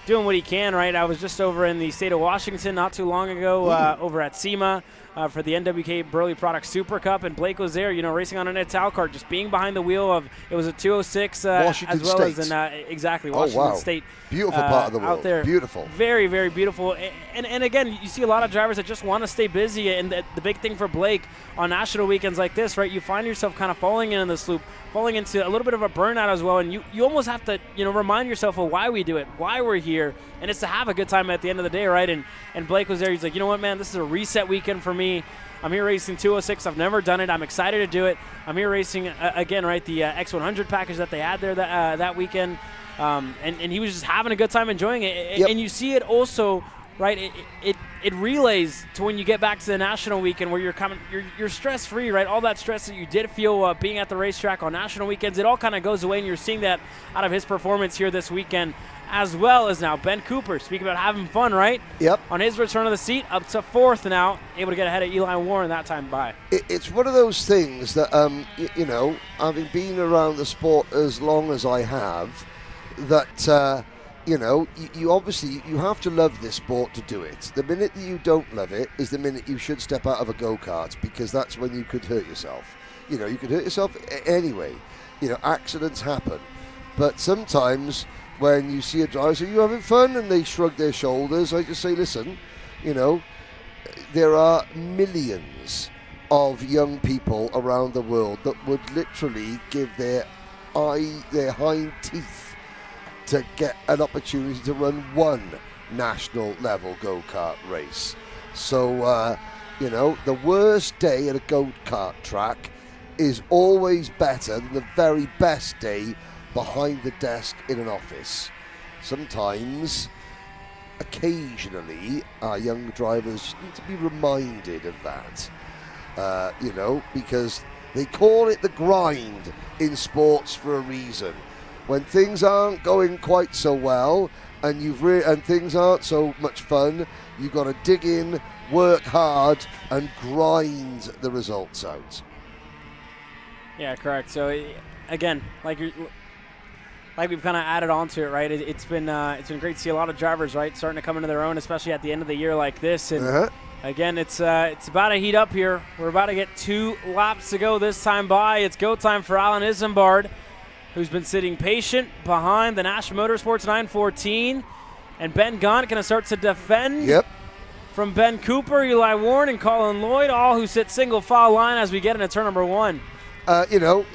doing what he can, right? I was just over in the state of Washington not too long ago over at SEMA for the NWK Burley Products Super Cup, and Blake was there, you know, racing on an Ital kart, just being behind the wheel of, it was a 206 Washington as well State. as exactly, Washington State. Beautiful part of the world. Out there. Beautiful. Very, very beautiful. And again, you see a lot of drivers that just want to stay busy, and the big thing for Blake on national weekends like this, right, you find yourself kind of falling in this loop, falling into a little bit of a burnout as well, and you almost have to, you know, remind yourself of why we do it, why we're here, and it's to have a good time at the end of the day, right? And Blake was there. He's like, you know what, man, this is a reset weekend for me. I'm here racing 206. I've never done it. I'm excited to do it. I'm here racing, again, right, the X100 package that they had there that weekend. And he was just having a good time enjoying it. And you see it also, right, it relays to when you get back to the national weekend where you're stress-free, right? All that stress that you did feel being at the racetrack on national weekends, it all kind of goes away, and you're seeing that out of his performance here this weekend, as well as now Ben Cooper, speaking about having fun, right? Yep. On his return to the seat, up to fourth now, able to get ahead of Eli Warren that time by. It's one of those things that, you know, having been around the sport as long as I have, that, you know, you obviously, you have to love this sport to do it. The minute that you don't love it is the minute you should step out of a go-kart, because that's when you could hurt yourself. You know, you could hurt yourself anyway. You know, accidents happen. But sometimes when you see a driver say, "You having fun?" and they shrug their shoulders, I just say, listen, you know, there are millions of young people around the world that would literally give their their hind teeth to get an opportunity to run one national level go-kart race. So, you know, the worst day at a go-kart track is always better than the very best day behind the desk in an office. Sometimes, occasionally, our young drivers need to be reminded of that, you know, because they call it the grind in sports for a reason. When things aren't going quite so well and and things aren't so much fun, you've got to dig in, work hard, and grind the results out. Yeah, correct. So again, like we've kind of added on to it, right? It's been great to see a lot of drivers, right, starting to come into their own, especially at the end of the year like this. And again, it's about to heat up here. We're about to get 2 laps to go this time by. It's go time for Alan Isambard, who's been sitting patient behind the Nash Motorsports 914. And Ben Gaunt going to start to defend from Ben Cooper, Eli Warren, and Colin Lloyd, all who sit single file line as we get into turn number 1. You know,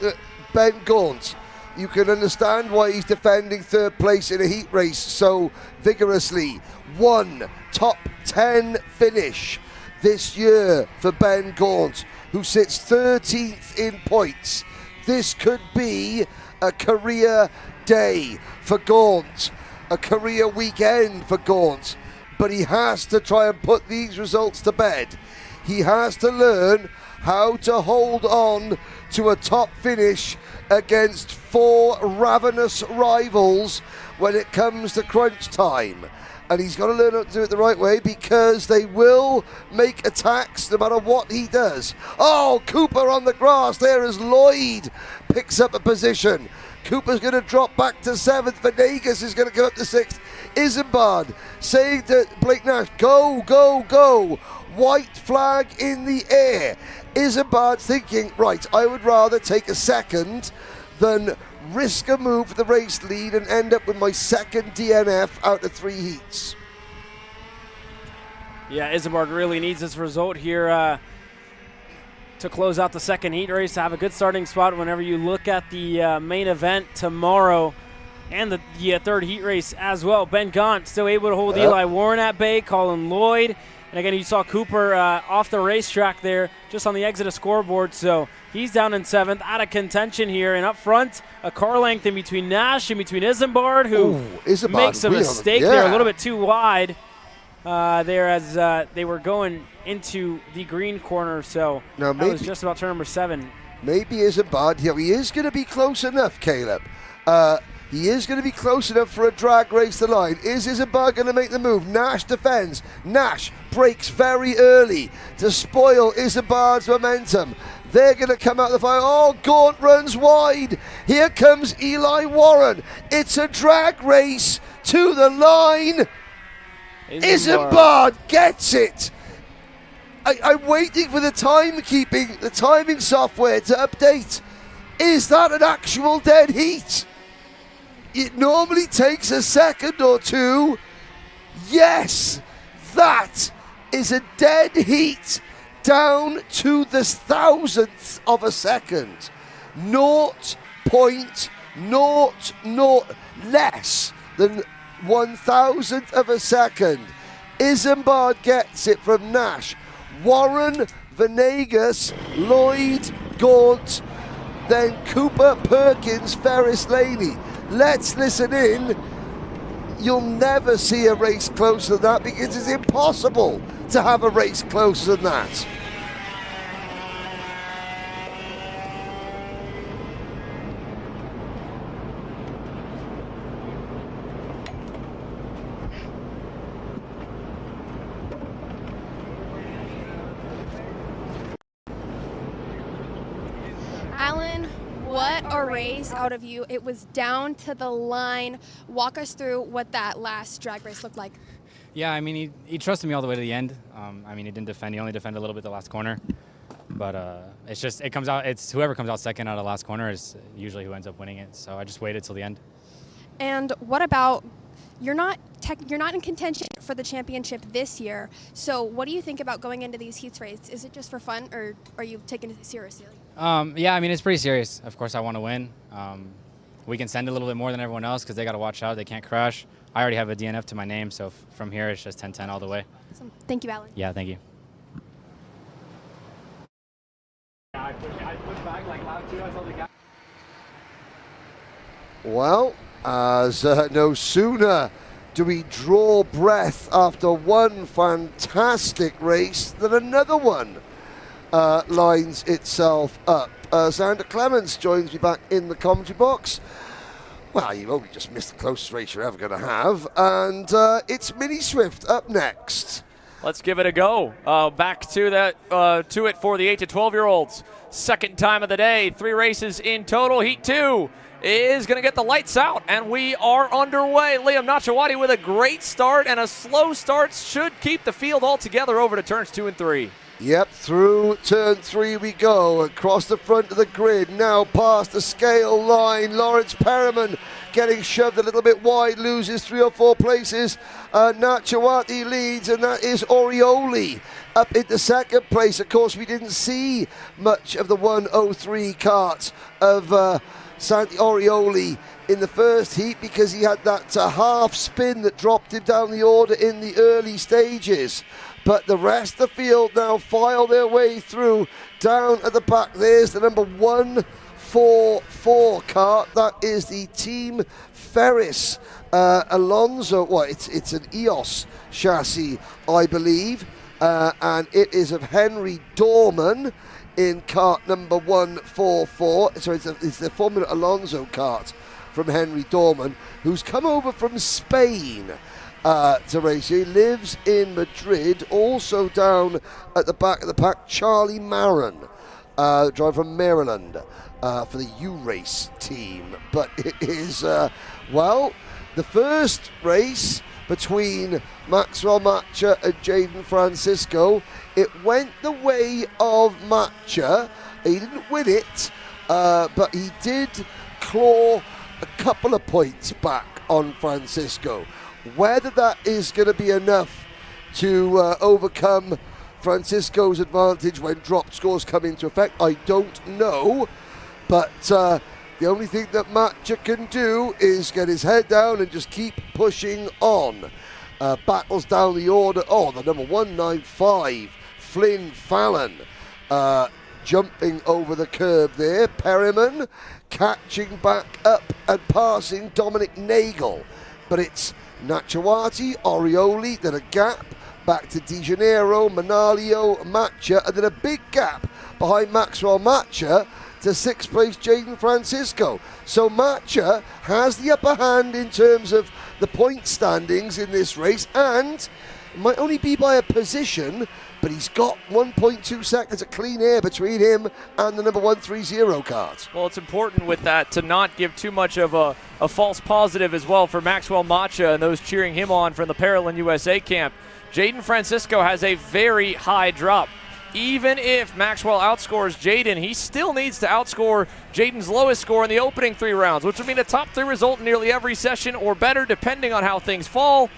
Ben Gaunt, you can understand why he's defending third place in a heat race so vigorously. 1 top 10 finish this year for Ben Gaunt, who sits 13th in points. This could be a career day for Gaunt, a career weekend for Gaunt, but he has to try and put these results to bed. He has to learn how to hold on to a top finish against 4 ravenous rivals when it comes to crunch time. And he's got to learn how to do it the right way, because they will make attacks no matter what he does. Oh, Cooper on the grass there as Lloyd picks up a position. Cooper's going to drop back to 7th. Venegas is going to go up to 6th. Isambard saying to Blake Nash, go, go, go. White flag in the air. Isambard's thinking, right, I would rather take a second than risk a move for the race lead and end up with my second DNF out of 3 heats. Yeah, Isambard really needs this result here to close out the second heat race, to have a good starting spot whenever you look at the main event tomorrow and the third heat race as well. Ben Gaunt still able to hold Eli Warren at bay, Colin Lloyd. And again, you saw Cooper off the racetrack there, just on the exit of scoreboard. So he's down in 7th, out of contention here. And up front, a car length in between Nash and between Isambard, who makes a mistake there, a little bit too wide there as they were going into the green corner. So now that was just about turn number 7. Maybe Isambard, he is going to be close enough, Caleb. He is going to be close enough for a drag race the line. Is Isambard going to make the move? Nash defends. Nash breaks very early to spoil Isambard's momentum. They're going to come out of the fire. Oh, Gaunt runs wide. Here comes Eli Warren. It's a drag race to the line. Isambard gets it. I'm waiting for the timing software to update. Is that an actual dead heat? It normally takes a second or 2. Yes, that is a dead heat down to the 1,000th of a second. 0.00 less than 1,000th of a second. Isambard gets it from Nash. Warren, Venegas, Lloyd, Gaunt, then Cooper, Perkins, Ferris, Laney. Let's listen in. You'll never see a race closer than that, because it's impossible to have a race closer than that. Alan, what a race out of you. It was down to the line. Walk us through what that last drag race looked like. Yeah, I mean, he trusted me all the way to the end. I mean, he didn't defend. He only defended a little bit the last corner. But it's whoever comes out second out of the last corner is usually who ends up winning it. So I just waited till the end. And what about, you're not in contention for the championship this year. So what do you think about going into these heats races? Is it just for fun, or are you taking it seriously? Yeah, I mean, it's pretty serious. Of course, I want to win. we can send a little bit more than everyone else because they got to watch out. They can't crash. I already have a DNF to my name, so from here it's just 10-10 all the way. Awesome. Thank you, Alan. Yeah, thank you. I pushed back like lap 2. I saw the guy. Well, as no sooner do we draw breath after one fantastic race than another one lines itself up. Xander Clements joins me back in the commentary box. Well, you've only just missed the closest race you're ever going to have, and it's Mini Swift up next. Let's give it a go. Back to that to it for the 8 to 12-year-olds. Second time of the day. 3 races in total. Heat 2 is going to get the lights out, and we are underway. Liam Nachawati with a great start, and a slow start should keep the field all together over to turns 2 and 3. Yep, through turn 3 we go, across the front of the grid, now past the scale line. Lawrence Perriman getting shoved a little bit wide, loses 3 or 4 places. Nachawati leads, and that is Orioli up into second place. Of course, we didn't see much of the 103 kart of Santi Orioli in the first heat because he had that half spin that dropped him down the order in the early stages. But the rest of the field now file their way through. Down at the back, there's the number 144 kart. That is the Team Ferris Alonso. Well, it's an EOS chassis, I believe. And it is of Henry Dorman in kart number 144. So it's the Formula Alonso kart from Henry Dorman, who's come over from Spain to race. He lives in Madrid. Also down at the back of the pack, Charlie Maron, driver from Maryland for the U-Race team. But it is, well, the first race between Maxwell Matcha and Jaden Francisco. It went the way of Matcha. He didn't win it, but he did claw a couple of points back on Francisco. Whether that is going to be enough to overcome Francisco's advantage when drop scores come into effect, I don't know. But the only thing that Matcha can do is get his head down and just keep pushing on. Battles down the order. Oh, the number 195, Flynn Fallon, jumping over the curb there. Perriman catching back up and passing Dominic Nagel. But it's Nachawati, Orioli, then a gap back to De Janeiro, Manalio, Matcha, and then a big gap behind Maxwell Matcha to 6th place Jaden Francisco. So Matcha has the upper hand in terms of the point standings in this race, and it might only be by a position, but he's got 1.2 seconds of clean air between him and the number 130 kart. Well, it's important with that to not give too much of a false positive as well for Maxwell Matcha and those cheering him on from the Paralin USA camp. Jaden Francisco has a very high drop. Even if Maxwell outscores Jaden, he still needs to outscore Jaden's lowest score in the opening 3 rounds, which would mean a top 3 result in nearly every session or better, depending on how things fall.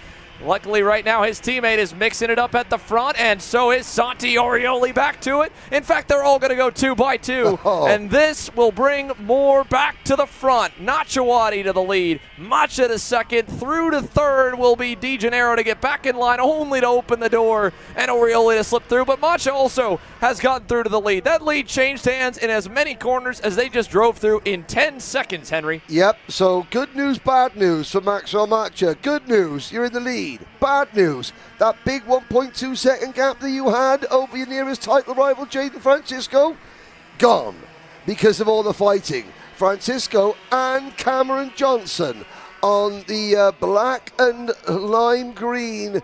Luckily, right now, his teammate is mixing it up at the front, and so is Santi Orioli back to it. In fact, they're all going to go 2 by 2, and this will bring more back to the front. Nachawati to the lead, Matcha to second, through to third will be De Janeiro to get back in line, only to open the door, and Orioli to slip through, but Matcha also has gotten through to the lead. That lead changed hands in as many corners as they just drove through in 10 seconds, Henry. Yep, so good news, bad news for Maxwell Matcha. Good news, you're in the lead. Bad news, that big 1.2 second gap that you had over your nearest title rival, Jaden Francisco, gone because of all the fighting. Francisco and Cameron Johnson on the black and lime green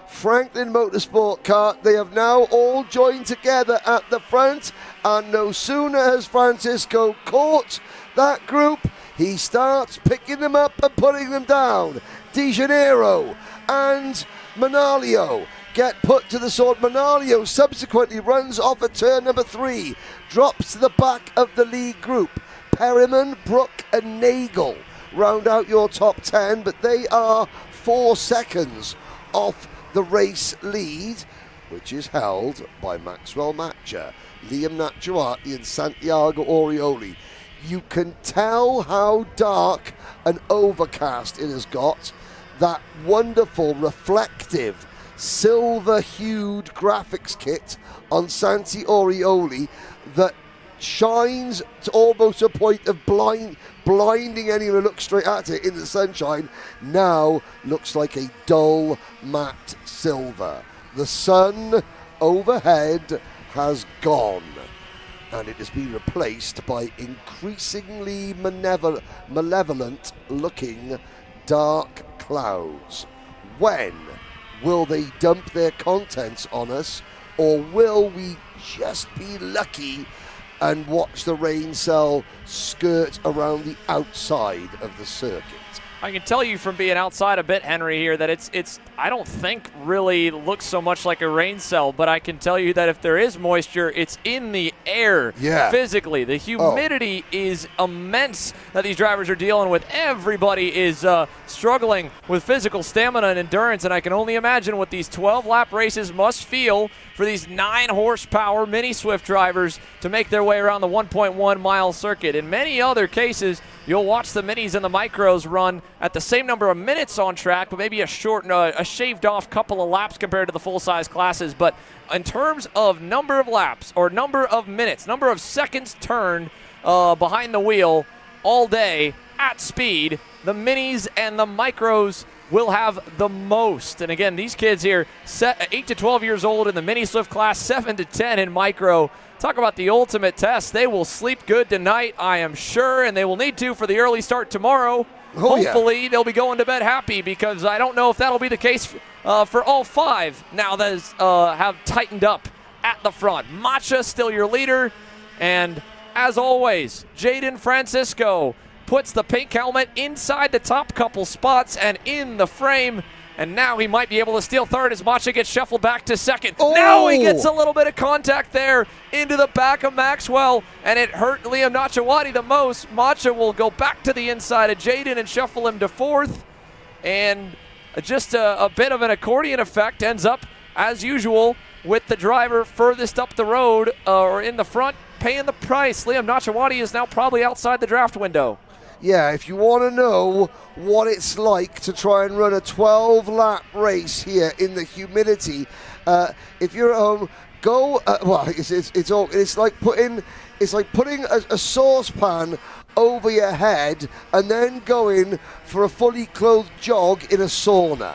Franklin Motorsport kart. They have now all joined together at the front, and no sooner has Francisco caught that group, he starts picking them up and putting them down. De Janeiro and Manalio get put to the sword. Manalio subsequently runs off at turn number 3, drops to the back of the lead group. Perriman, Brook and Nagel round out your top 10, but they are 4 seconds off the race lead, which is held by Maxwell Matcha, Liam Nachawati and Santiago Orioli. You can tell how dark and overcast it has got. That wonderful reflective silver-hued graphics kit on Santi Orioli that shines to almost a point of blinding anyone who looks straight at it in the sunshine, now looks like a dull matte silver. The sun overhead has gone, and it has been replaced by increasingly malevolent looking dark clouds. When will they dump their contents on us, or will we just be lucky and watch the rain cell skirt around the outside of the circuit? I can tell you from being outside a bit, Henry, here that it's I don't think really looks so much like a rain cell, but I can tell you that if there is moisture, it's in the air physically. The humidity is immense that these drivers are dealing with. Everybody is struggling with physical stamina and endurance, and I can only imagine what these 12-lap races must feel for these 9-horsepower mini Swift drivers to make their way around the 1.1-mile circuit. In many other cases, you'll watch the minis and the micros run at the same number of minutes on track, but maybe a shaved-off couple of laps compared to the full-size classes. But in terms of number of laps or number of minutes, number of seconds turned behind the wheel all day at speed, the minis and the micros will have the most. And again, these kids here, 8 to 12 years old in the mini Swift class, 7 to 10 in micro. Talk about the ultimate test. They will sleep good tonight, I am sure, and they will need to for the early start tomorrow. Hopefully, they'll be going to bed happy, because I don't know if that'll be the case for all 5 now that have tightened up at the front. Macha still your leader, and as always, Jaden Francisco puts the pink helmet inside the top couple spots and in the frame, and now he might be able to steal third as Macha gets shuffled back to second. Now he gets a little bit of contact there into the back of Maxwell, and it hurt Liam Nachawati the most. Macha will go back to the inside of Jaden and shuffle him to fourth, and just a bit of an accordion effect ends up, as usual, with the driver furthest up the road or in the front paying the price. Liam Nachawati is now probably outside the draft window. Yeah, if you want to know what it's like to try and run a 12-lap race here in the humidity, if you're at home, go. It's like putting a saucepan over your head and then going for a fully clothed jog in a sauna.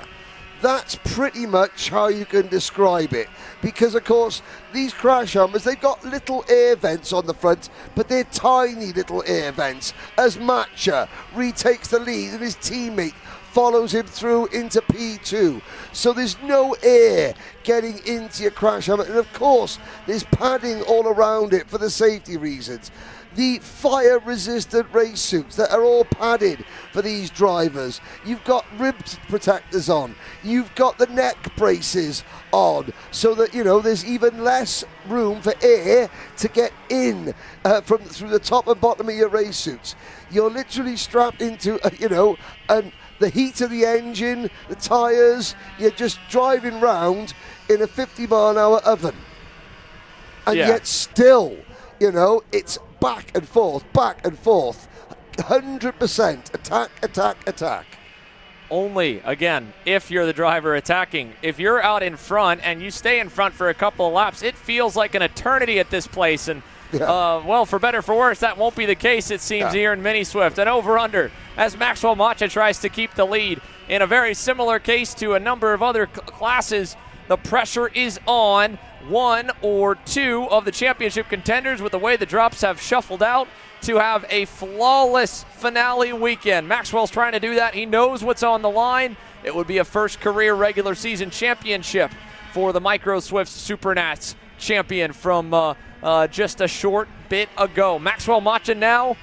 That's pretty much how you can describe it. Because, of course, these crash helmets, they've got little air vents on the front, but they're tiny little air vents. As Macha retakes the lead and his teammate follows him through into P2. So there's no air getting into your crash helmet. And, of course, there's padding all around it for the safety reasons. The fire-resistant race suits that are all padded for these drivers. You've got rib protectors on. You've got the neck braces on, so that, you know, there's even less room for air to get in through the top and bottom of your race suits. You're literally strapped into, the heat of the engine, the tires. You're just driving round in a 50-mile-an-hour oven. And yet still, it's back and forth, 100% attack. Only, again, if you're the driver attacking. If you're out in front and you stay in front for a couple of laps, it feels like an eternity at this place. And, for better or for worse, that won't be the case, it seems, here in Mini Swift. An over-under as Maxwell Macha tries to keep the lead. In a very similar case to a number of other classes, the pressure is on one or two of the championship contenders, with the way the drops have shuffled out, to have a flawless finale weekend. Maxwell's trying to do that. He knows what's on the line. It would be a first career regular season championship for the Micro Swift Supernats champion from just a short bit ago. Maxwell Macha now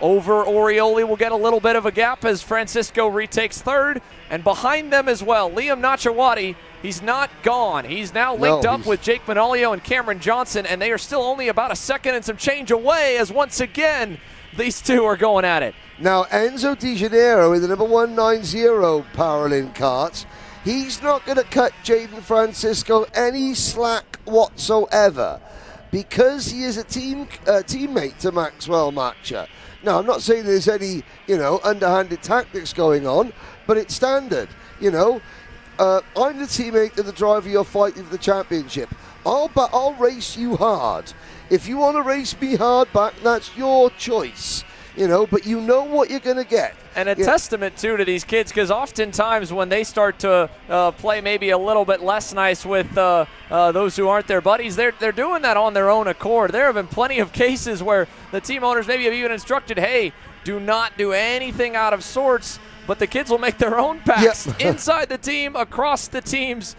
over Orioli will get a little bit of a gap as Francisco retakes third, and behind them as well, Liam Nachawati. He's not gone. He's now linked up with Jake Manolio and Cameron Johnson, and they are still only about a second and some change away as once again these two are going at it. Now, Enzo Di Janeiro in the number 190 Paralin karts, he's not going to cut Jaden Francisco any slack whatsoever. because he is a teammate to Maxwell Matcha. Now, I'm not saying there's any, underhanded tactics going on, but it's standard. I'm the teammate of the driver you're fighting for the championship. I'll race you hard. If you want to race me hard back, that's your choice. But you know what you're going to get. And a testament, too, to these kids, because oftentimes when they start to play maybe a little bit less nice with those who aren't their buddies, they're doing that on their own accord. There have been plenty of cases where the team owners maybe have even instructed, hey, do not do anything out of sorts, but the kids will make their own packs inside the team, across the teams,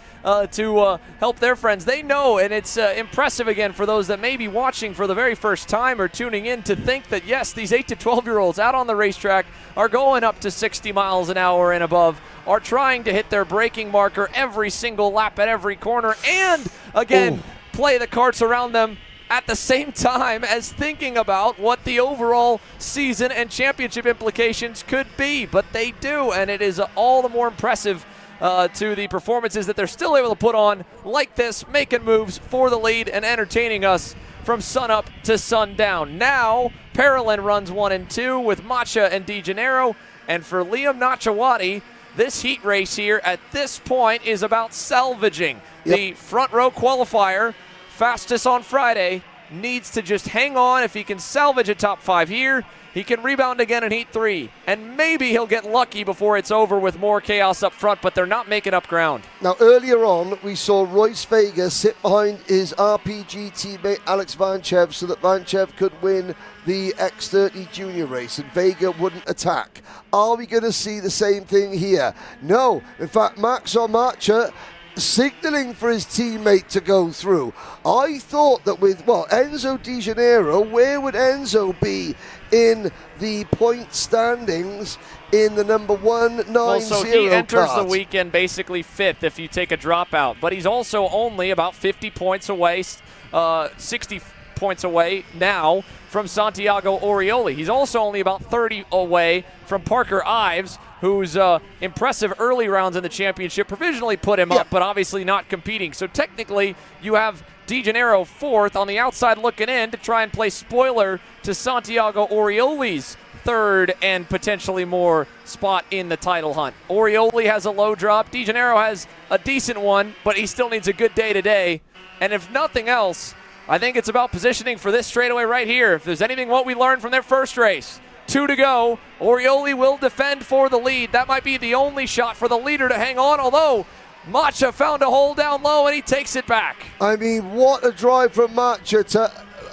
to help their friends. They know, and it's impressive again for those that may be watching for the very first time or tuning in to think that, yes, these 8 to 12-year-olds out on the racetrack are going up to 60 miles an hour and above, are trying to hit their braking marker every single lap at every corner, and, again, play the karts around them at the same time as thinking about what the overall season and championship implications could be. But they do, and it is all the more impressive to the performances that they're still able to put on like this, making moves for the lead and entertaining us from sunup to sundown. Now, Parolin runs 1 and 2 with Matcha and DeGennaro, and for Liam Nachawati, this heat race here at this point is about salvaging. The front row qualifier, fastest on Friday, needs to just hang on. If he can salvage a top 5 here, he can rebound again in Heat 3. And maybe he'll get lucky before it's over with more chaos up front, but they're not making up ground. Now, earlier on, we saw Royce Vega sit behind his RPG teammate Alex Vanchev so that Vanchev could win the X30 Junior race and Vega wouldn't attack. Are we going to see the same thing here? No. In fact, Max Matcha signaling for his teammate to go through. I thought that with, Enzo DeGennaro, where would Enzo be in the point standings in the number 190 Well, so he enters kart? the weekend basically 5th if you take a dropout, but he's also only about 50 points away, 60 points away now from Santiago Orioli. He's also only about 30 away from Parker Ives, whose impressive early rounds in the championship provisionally put him up, but obviously not competing. So technically, you have DeGennaro 4th on the outside looking in to try and play spoiler to Santiago Orioli's 3rd and potentially more spot in the title hunt. Orioli has a low drop. DeGennaro has a decent one, but he still needs a good day today. And if nothing else, I think it's about positioning for this straightaway right here. If there's anything what we learned from their first race, 2 to go. Orioli will defend for the lead. That might be the only shot for the leader to hang on, although Matcha found a hole down low and he takes it back. I mean, what a drive from Matcha to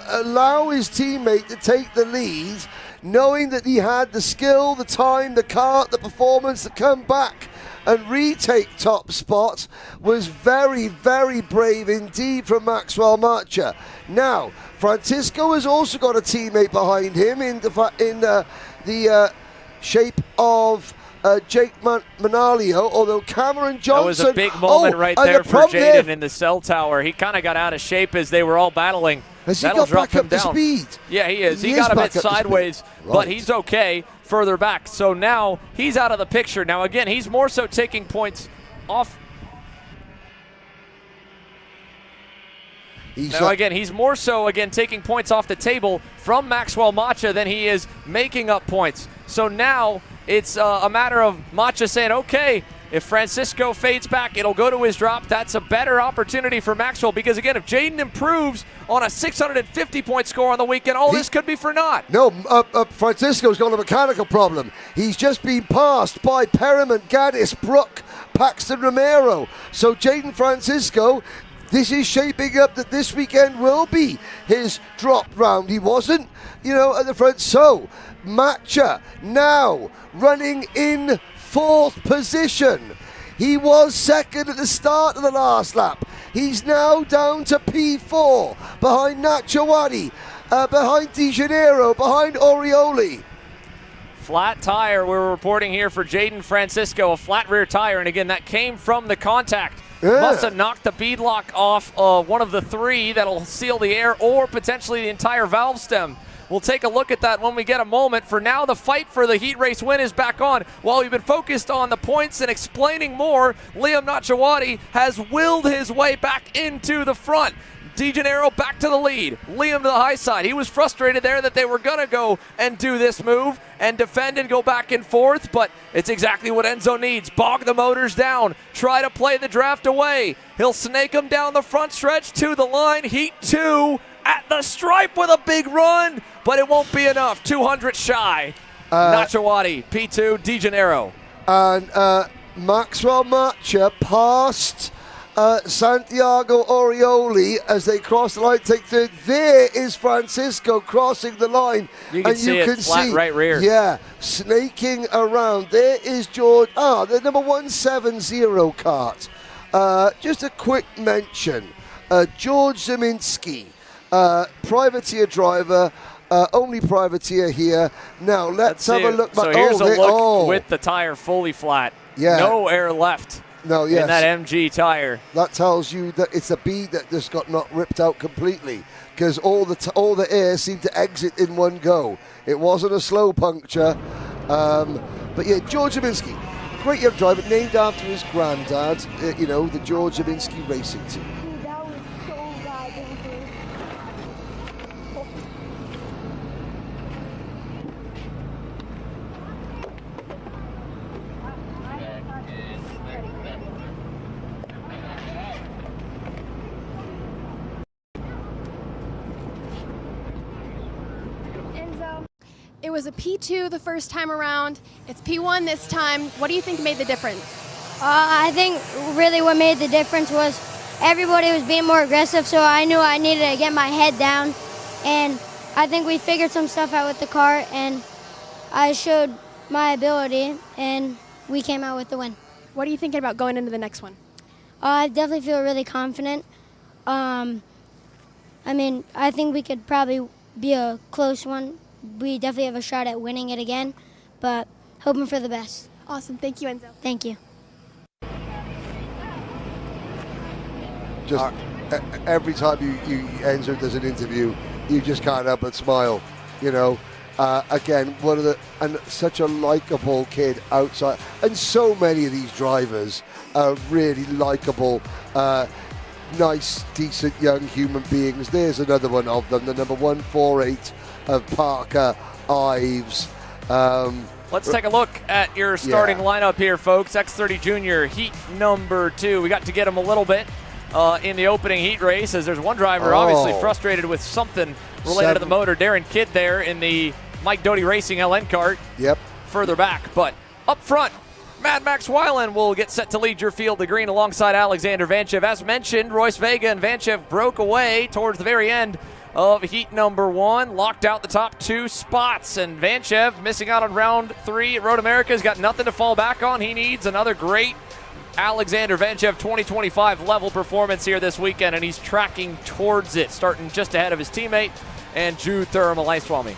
allow his teammate to take the lead, knowing that he had the skill, the time, the kart, the performance to come back and retake top spot was very, very brave indeed from Maxwell Matcha. Now, Francisco has also got a teammate behind him in the shape of Jake Manalio, although Cameron Johnson... That was a big moment right there for Jaden in the cell tower. He kind of got out of shape as they were all battling. Has he got back up to speed? Yeah, he is. He got a bit sideways, but he's okay further back. So now he's out of the picture. Now, again, he's more so taking points off. He's more so, taking points off the table from Maxwell Matcha than he is making up points. So now it's a matter of Matcha saying, okay, if Francisco fades back, it'll go to his drop. That's a better opportunity for Maxwell because, again, if Jaden improves on a 650-point score on the weekend, this could be for naught. No, Francisco's got a mechanical problem. He's just been passed by Perriman, Gaddis, Brook, Paxton Romero. So Jaden Francisco, this is shaping up that this weekend will be his drop round. He wasn't, at the front. So Matcha now running in 4th position. He was 2nd at the start of the last lap. He's now down to P4 behind Nachawati, behind DeGennaro, behind Orioli. Flat tire we're reporting here for Jaden Francisco, a flat rear tire, and again that came from the contact. Must have knocked the beadlock off one of the 3 that'll seal the air or potentially the entire valve stem. We'll take a look at that when we get a moment. For now, the fight for the heat race win is back on. While we've been focused on the points and explaining more, Liam Nachawati has willed his way back into the front. De Janeiro back to the lead. Liam to the high side. He was frustrated there that they were going to go and do this move and defend and go back and forth, but it's exactly what Enzo needs. Bog the motors down. Try to play the draft away. He'll snake him down the front stretch to the line. Heat 2 at the stripe with a big run, but it won't be enough. 200 shy. Nachawati, P2, De Janeiro. And Maxwell Matcha passed Santiago Orioli as they cross the line, take third. There is Francisco crossing the line. You can see it, flat right rear. Yeah, snaking around. There is George. The number 170 Kart. Just a quick mention. George Zeminski, privateer driver. Only privateer here. Now let's have a look. So here's a look with the tire fully flat. Yeah. No air left. No, yes. In that MG tire. That tells you that it's a bead that just got not ripped out completely, because all the air seemed to exit in one go. It wasn't a slow puncture. But yeah, George Zeminski, great young driver, named after his granddad, the George Zeminski Racing Team. It was a P2 the first time around. It's P1 this time. What do you think made the difference? I think really what made the difference was everybody was being more aggressive, so I knew I needed to get my head down. And I think we figured some stuff out with the car, and I showed my ability, and we came out with the win. What are you thinking about going into the next one? I definitely feel really confident. I think we could probably be a close one. We definitely have a shot at winning it again, but hoping for the best. Awesome. Thank you, Enzo. Thank you. Just every time Enzo does an interview, you just can't help but smile. Again, such a likable kid outside, and so many of these drivers are really likable, nice, decent young human beings. There's another one of them, the number 148 of Parker Ives. Let's take a look at your starting lineup here, folks. X30 Junior Heat number 2. We got to get him a little bit in the opening heat race, as there's one driver obviously frustrated with something related to the motor. Darren Kidd there in the Mike Doty Racing LN Kart. Yep. Further back, but up front, Mad Max Weiland will get set to lead your field to green alongside Alexander Vanchev. As mentioned, Royce Vega and Vanchev broke away towards the very end of heat number 1, locked out the top 2 spots, and Vanchev missing out on round 3 at Road America. Has got nothing to fall back on. He needs another great Alexander Vanchev 2025 level performance here this weekend, and he's tracking towards it, starting just ahead of his teammate and Jude Thurman-Malaiswamy.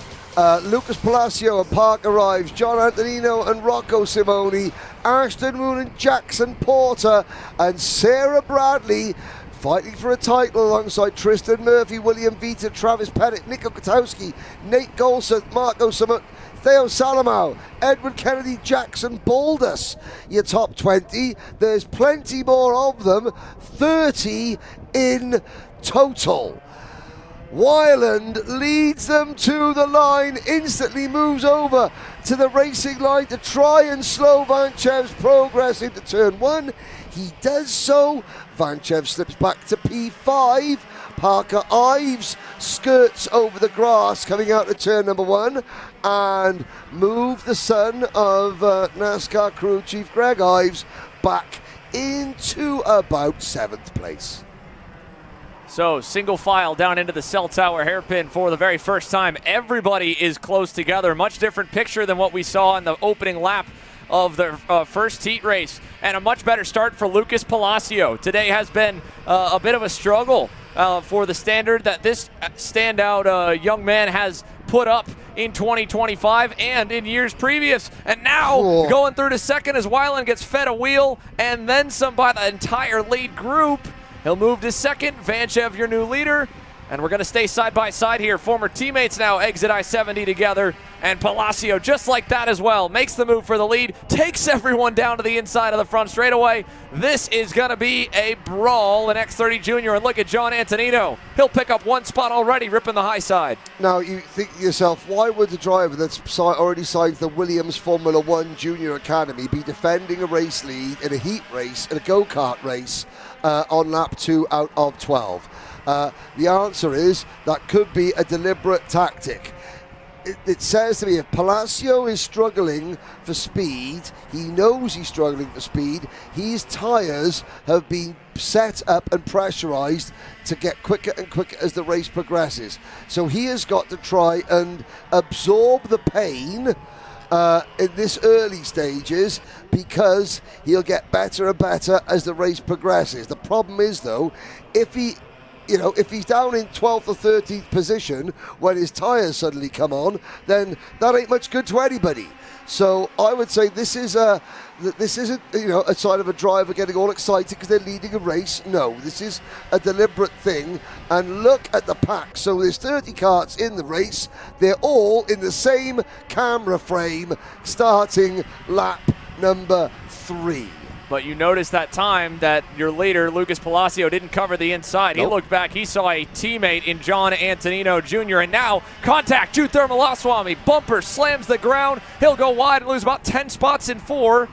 Lucas Palacio and Parker Ives, John Antonino and Rocco Simoni, Ashton Moon and Jackson Porter, and Sarah Bradley fighting for a title alongside Tristan Murphy, William Vita, Travis Pettit, Nico Kotowski, Nate Golseth, Marco Samo, Theo Salamau, Edward Kennedy, Jackson Baldus. Your top 20. There's plenty more of them, 30 in total. Weiland leads them to the line, instantly moves over to the racing line to try and slow Vanchev's progress into turn 1. He does so. Vanchev slips back to P5. Parker Ives skirts over the grass coming out to turn number 1 and move the son of NASCAR crew chief Greg Ives back into about 7th place. So single file down into the cell tower hairpin for the very first time. Everybody is close together. Much different picture than what we saw in the opening lap of the first heat race, and a much better start for Lucas Palacio. Today has been a bit of a struggle for the standard that this standout young man has put up in 2025 and in years previous. And now going through to second as Weiland gets fed a wheel and then some by the entire lead group. He'll move to second. Vanchev, your new leader. And we're going to stay side by side here. Former teammates now exit I-70 together. And Palacio, just like that as well, makes the move for the lead, takes everyone down to the inside of the front straightaway. This is going to be a brawl in X30 Junior. And look at John Antonino. He'll pick up one spot already, ripping the high side. Now, you think to yourself, why would the driver that's already signed the Williams Formula One Junior Academy be defending a race lead in a heat race, in a go-kart race, on lap 2 out of 12? The answer is that could be a deliberate tactic. It says to me, if Palacio is struggling for speed, he knows he's struggling for speed, his tyres have been set up and pressurized to get quicker and quicker as the race progresses. So he has got to try and absorb the pain in this early stages, because he'll get better and better as the race progresses. The problem is, though, if he's down in 12th or 13th position when his tyres suddenly come on, then that ain't much good to anybody. So I would say this isn't a sign of a driver getting all excited because they're leading a race. No, this is a deliberate thing. And look at the pack. So there's 30 karts in the race. They're all in the same camera frame starting lap number 3. But you notice that time that your leader, Lucas Palacio, didn't cover the inside. Nope. He looked back. He saw a teammate in John Antonino Jr. And now contact. Jude Thermalaswamy. Bumper slams the ground. He'll go wide and lose about 10 spots in 4.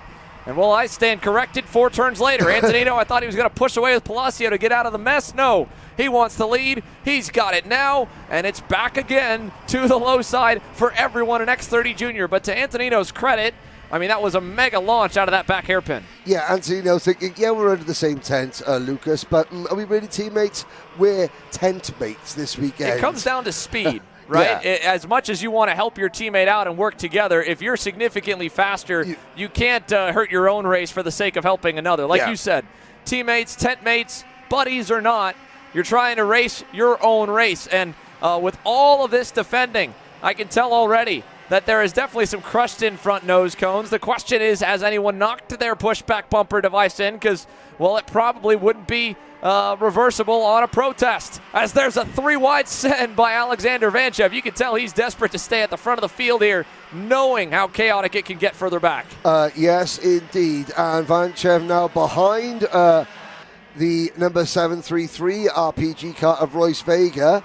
And will I stand corrected 4 turns later? Antonino, I thought he was going to push away with Palacio to get out of the mess. No, he wants the lead. He's got it now, and it's back again to the low side for everyone in X30 Junior. But to Antonino's credit, I mean, that was a mega launch out of that back hairpin. Yeah, Antonino thinking, yeah, we're under the same tent, Lucas, but are we really teammates? We're tent mates this weekend. It comes down to speed. Right? Yeah. As much as you want to help your teammate out and work together, if you're significantly faster, you can't hurt your own race for the sake of helping another. Like you said, teammates, tent mates, buddies or not, you're trying to race your own race. And with all of this defending, I can tell already that there is definitely some crushed in front nose cones. The question is, has anyone knocked their pushback bumper device in? Because, well, it probably wouldn't be reversible on a protest, as there's a 3-wide send by Alexander Vanchev. You can tell he's desperate to stay at the front of the field here, knowing how chaotic it can get further back. Yes, indeed. And Vanchev now behind the number 733 RPG car of Royce Vega.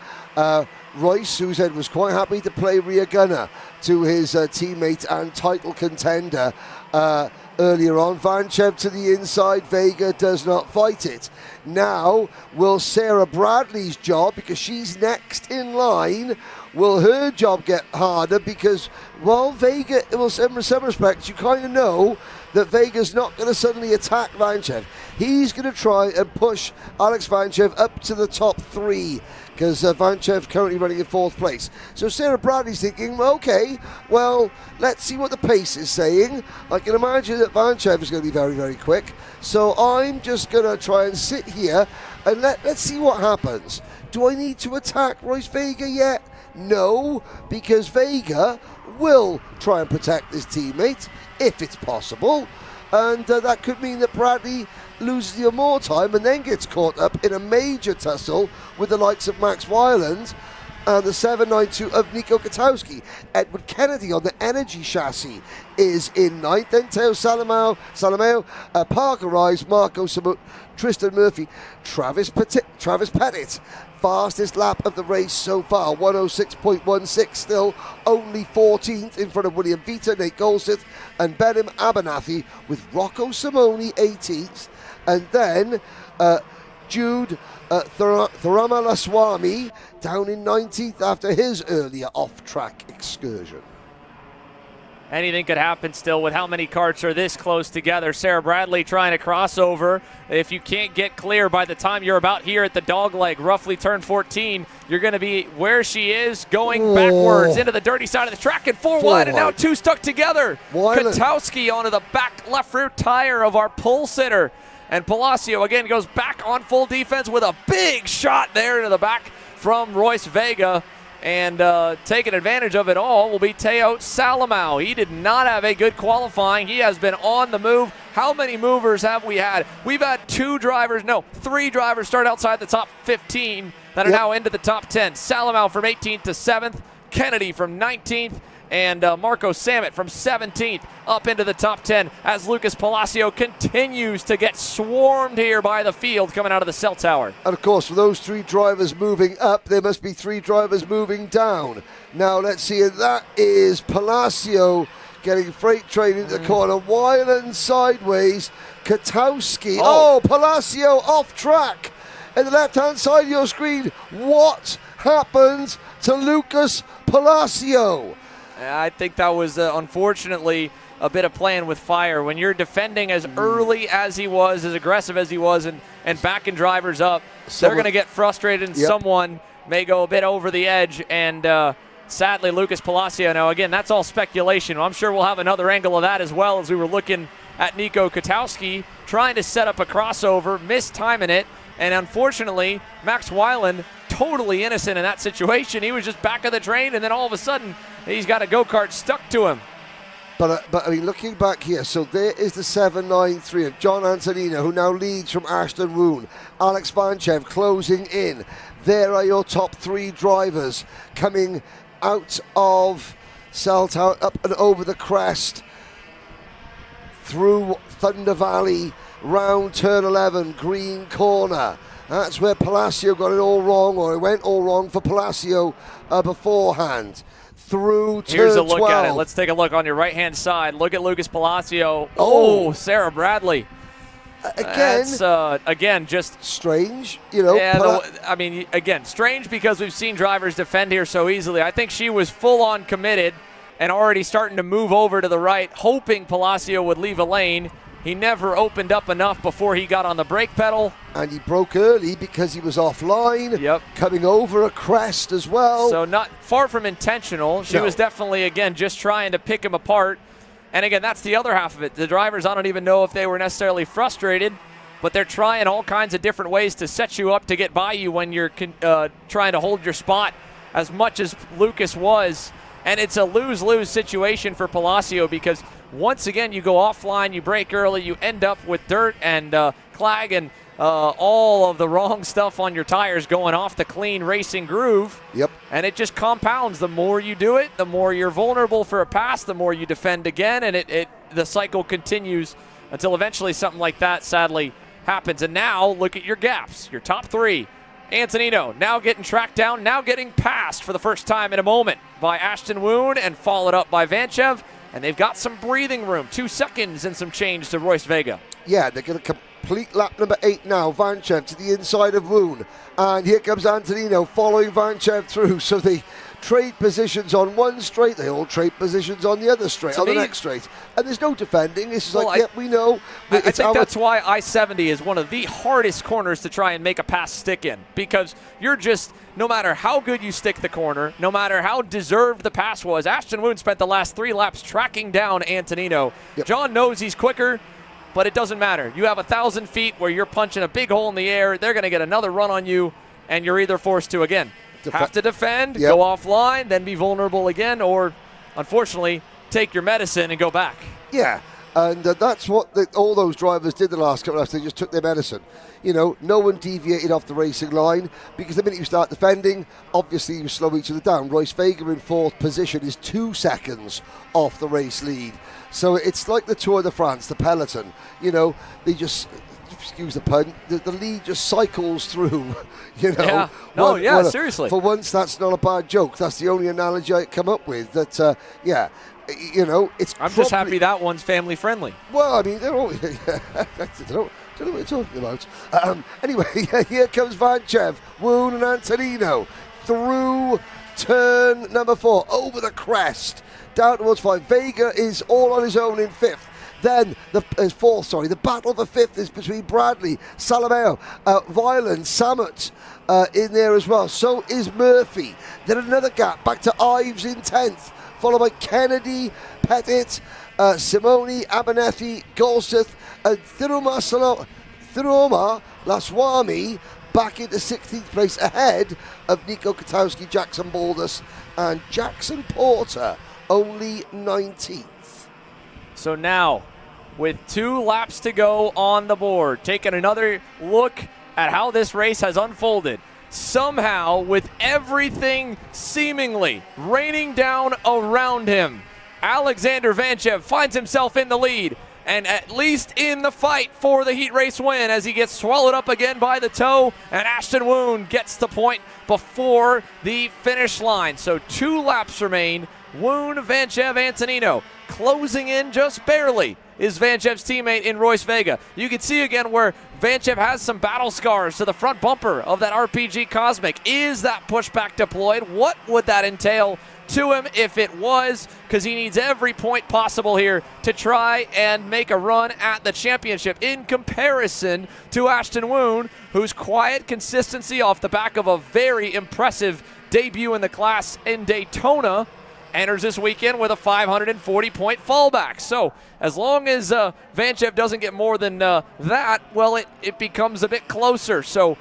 Royce, who said was quite happy to play rear gunner to his teammate and title contender earlier on. Vanchev to the inside. Vega does not fight it. Now, will Sarah Bradley's job, because she's next in line, will her job get harder? Because, well, Vega, well, in some respects, you kind of know that Vega's not going to suddenly attack Vanchev. He's going to try and push Alex Vanchev up to the top 3, because Vanchev currently running in 4th place. So Sarah Bradley's thinking, okay, well, let's see what the pace is saying. I can imagine that Vanchev is going to be very, very quick. So I'm just going to try and sit here and let's see what happens. Do I need to attack Royce Vega yet? No, because Vega will try and protect his teammate if it's possible. And that could mean that Bradley loses even more time and then gets caught up in a major tussle with the likes of Max Weiland and the 792 of Nico Katowski. Edward Kennedy on the Energy chassis is in 9th. Then Teo Salameo, Parker Rise, Marco Samut, Tristan Murphy, Travis Pettit. Fastest lap of the race so far, 106.16, still only 14th in front of William Vita, Nate Goldsmith, and Benim Abernathy, with Rocco Simoni 18th. And then Jude Thermalaswamy down in 19th after his earlier off-track excursion. Anything could happen still with how many karts are this close together. Sarah Bradley trying to cross over. If you can't get clear by the time you're about here at the dog leg, roughly turn 14, you're going to be where she is, going backwards into the dirty side of the track and 4 wide, and now 2 stuck together. Katowski onto the back left rear tire of our pole sitter. And Palacio again goes back on full defense with a big shot there into the back from Royce Vega. And taking advantage of it all will be Teo Salamao. He did not have a good qualifying. He has been on the move. How many movers have we had? We've had 3 drivers start outside the top 15 that are now into the top 10. Salamau from 18th to 7th, Kennedy from 19th, and Marco Samet from 17th up into the top 10 as Lucas Palacio continues to get swarmed here by the field coming out of the cell tower. And of course, for those 3 drivers moving up, there must be 3 drivers moving down. Now let's see, and that is Palacio getting freight train into the corner, Weiland sideways, Katowski. Oh, Palacio off track. In the left-hand side of your screen, what happened to Lucas Palacio? I think that was, unfortunately, a bit of playing with fire. When you're defending as early as he was, as aggressive as he was, and backing drivers up, they're going to get frustrated, and someone may go a bit over the edge. And sadly, Lucas Palacio, now again, that's all speculation. I'm sure we'll have another angle of that as well, as we were looking at Nico Katowski trying to set up a crossover, mistiming it, and unfortunately, Max Weiland, totally innocent in that situation. He was just back of the train, and then all of a sudden, he's got a go-kart stuck to him. But I mean, looking back here, so there is the 793 of John Antonino, who now leads from Ashton Woon. Alex Vanchev closing in. There are your top 3 drivers coming out of Cell Tower, up and over the crest, through Thunder Valley, round turn 11, green corner. That's where Palacio got it all wrong, or it went all wrong for Palacio beforehand. Through turn 12. Here's a look at it. Let's take a look on your right-hand side. Look at Lucas Palacio. Oh, Sarah Bradley. Again, just strange, you know. Yeah, I mean, again, strange because we've seen drivers defend here so easily. I think she was full-on committed and already starting to move over to the right, hoping Palacio would leave a lane. He never opened up enough before he got on the brake pedal. And he broke early because he was offline, coming over a crest as well. So not far from intentional. She was definitely, again, just trying to pick him apart. And again, that's the other half of it. The drivers, I don't even know if they were necessarily frustrated, but they're trying all kinds of different ways to set you up to get by you when you're trying to hold your spot as much as Lucas was. And it's a lose-lose situation for Palacio because once again, you go offline, you brake early, you end up with dirt and clag and all of the wrong stuff on your tires going off the clean racing groove. Yep. And it just compounds. The more you do it, the more you're vulnerable for a pass, the more you defend again, and the cycle continues until eventually something like that, sadly, happens. And now, look at your gaps, your top 3. Antonino now getting tracked down, now getting passed for the first time in a moment by Ashton Woon and followed up by Vanchev. And they've got some breathing room, 2 seconds and some change to Royce Vega. Yeah, they're going to complete lap number 8 now. Vanchev to the inside of Woon. And here comes Antonino following Vanchev through. So they trade positions on one straight. They all trade positions on the other straight, on the next straight. And there's no defending. This is we know. I think that's why I-70 is one of the hardest corners to try and make a pass stick in, because you're just, no matter how good you stick the corner, no matter how deserved the pass was, Ashton Woon spent the last 3 laps tracking down Antonino. John knows he's quicker, but it doesn't matter. You have 1,000 feet where you're punching a big hole in the air. They're going to get another run on you, and you're either forced to, again, have to defend, go offline, then be vulnerable again, or, unfortunately, take your medicine and go back. Yeah, and that's what all those drivers did the last couple of laps. They just took their medicine. You know, no one deviated off the racing line because the minute you start defending, obviously you slow each other down. Royce Vega in 4th position is 2 seconds off the race lead. So it's like the Tour de France, the peloton. You know, they just, excuse the pun, the lead just cycles through, you know. Seriously. For once, that's not a bad joke. That's the only analogy I come up with. That, you know, it's I'm just happy that one's family friendly. Well, I mean, they're all, I don't know what you're talking about. Anyway, here comes Vanchev, Woon and Antonino through turn number 4, over the crest, down towards 5. Vega is all on his own in 5th. Then the battle for 5th is between Bradley, Salameo, Weiland, Samet in there as well. So is Murphy. Then another gap back to Ives in 10th, followed by Kennedy, Pettit, Simoni, Abernethy, Golseth, and Thiruma Laswami back into 16th place ahead of Nico Katowski, Jackson Baldus, and Jackson Porter, only 19th. So now, with 2 laps to go on the board, taking another look at how this race has unfolded. somehow, with everything seemingly raining down around him, Alexander Vanchev finds himself in the lead and at least in the fight for the heat race win as he gets swallowed up again by the toe, and Ashton Woon gets the point before the finish line. So 2 laps remain. Woon, Vanchev, Antonino closing in just barely is Vanchev's teammate in Royce Vega. You can see again where Vanchev has some battle scars to the front bumper of that RPG Cosmic. Is that pushback deployed? What would that entail to him if it was? Because he needs every point possible here to try and make a run at the championship in comparison to Ashton Woon, whose quiet consistency off the back of a very impressive debut in the class in Daytona enters this weekend with a 540-point fallback. So as long as Vanchev doesn't get more than that, well, it becomes a bit closer. So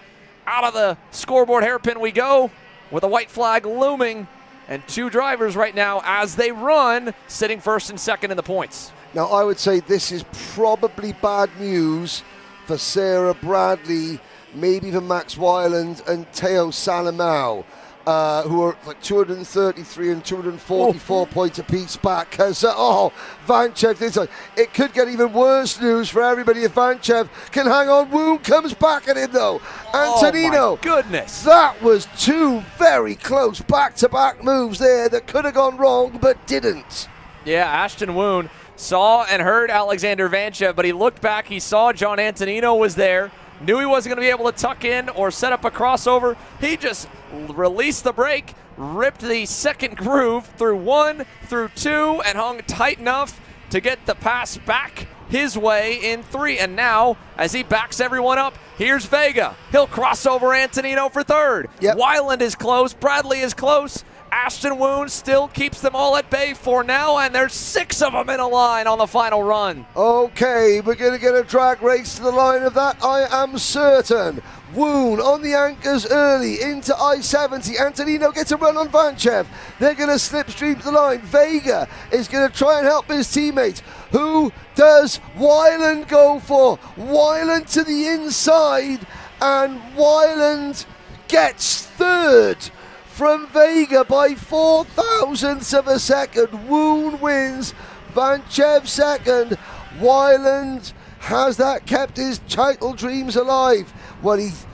out of the scoreboard hairpin we go with a white flag looming, and 2 drivers right now as they run, sitting first and second in the points. Now, I would say this is probably bad news for Sarah Bradley, maybe for Max Weiland and Teo Salamau, who are like 233 and 244 points apiece back. Because, Vanchev, it could get even worse news for everybody if Vanchev can hang on. Woon comes back at him, though. Antonino. Oh, my goodness. That was 2 very close back-to-back moves there that could have gone wrong, but didn't. Yeah, Ashton Woon saw and heard Alexander Vanchev, but he looked back, he saw John Antonino was there, knew he wasn't going to be able to tuck in or set up a crossover. He just released the brake, ripped the second groove through 1, through 2, and hung tight enough to get the pass back his way in 3. And now, as he backs everyone up, here's Vega. He'll cross over Antonino for 3rd. Yep. Weiland is close. Bradley is close. Ashton Woon still keeps them all at bay for now, and there's 6 of them in a line on the final run. Okay, we're going to get a drag race to the line of that, I am certain. Woon on the anchors early into I-70. Antonino gets a run on Vanchev. They're going to slipstream to the line. Vega is going to try and help his teammates. Who does Weiland go for? Weiland to the inside, and Weiland gets 3rd from Vega by 4 thousandths of a second. Woon wins, Vanchev 2nd. Weiland has that kept his title dreams alive? Well, he's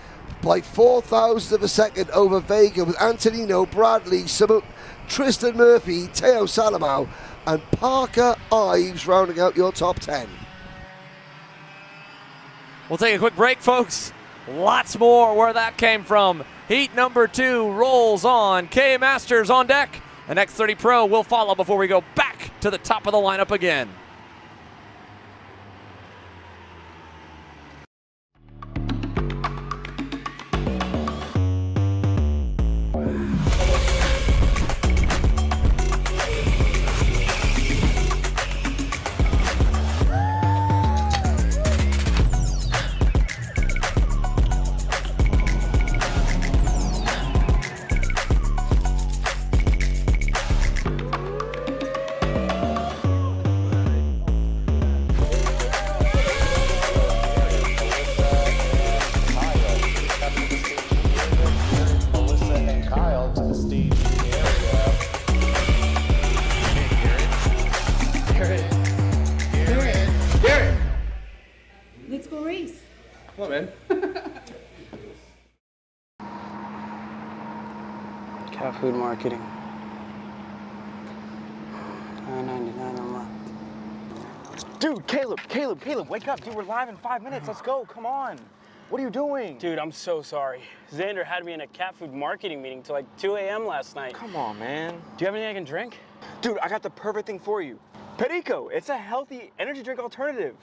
by 4 thousandths of a second over Vega, with Antonino, Bradley, Tristan Murphy, Teo Salamau, and Parker Ives rounding out your top 10. We'll take a quick break, folks. Lots more where that came from. Heat number 2 rolls on. K Masters on deck. An X30 Pro will follow before we go back to the top of the lineup again. Let's go race. Come on, man. Cat food marketing. $9.99 a month. Dude, Caleb, wake up. Dude, we're live in 5 minutes. Let's go. Come on. What are you doing? Dude, I'm so sorry. Xander had me in a cat food marketing meeting till like 2 a.m. last night. Come on, man. Do you have anything I can drink? Dude, I got the perfect thing for you. Perico. It's a healthy energy drink alternative.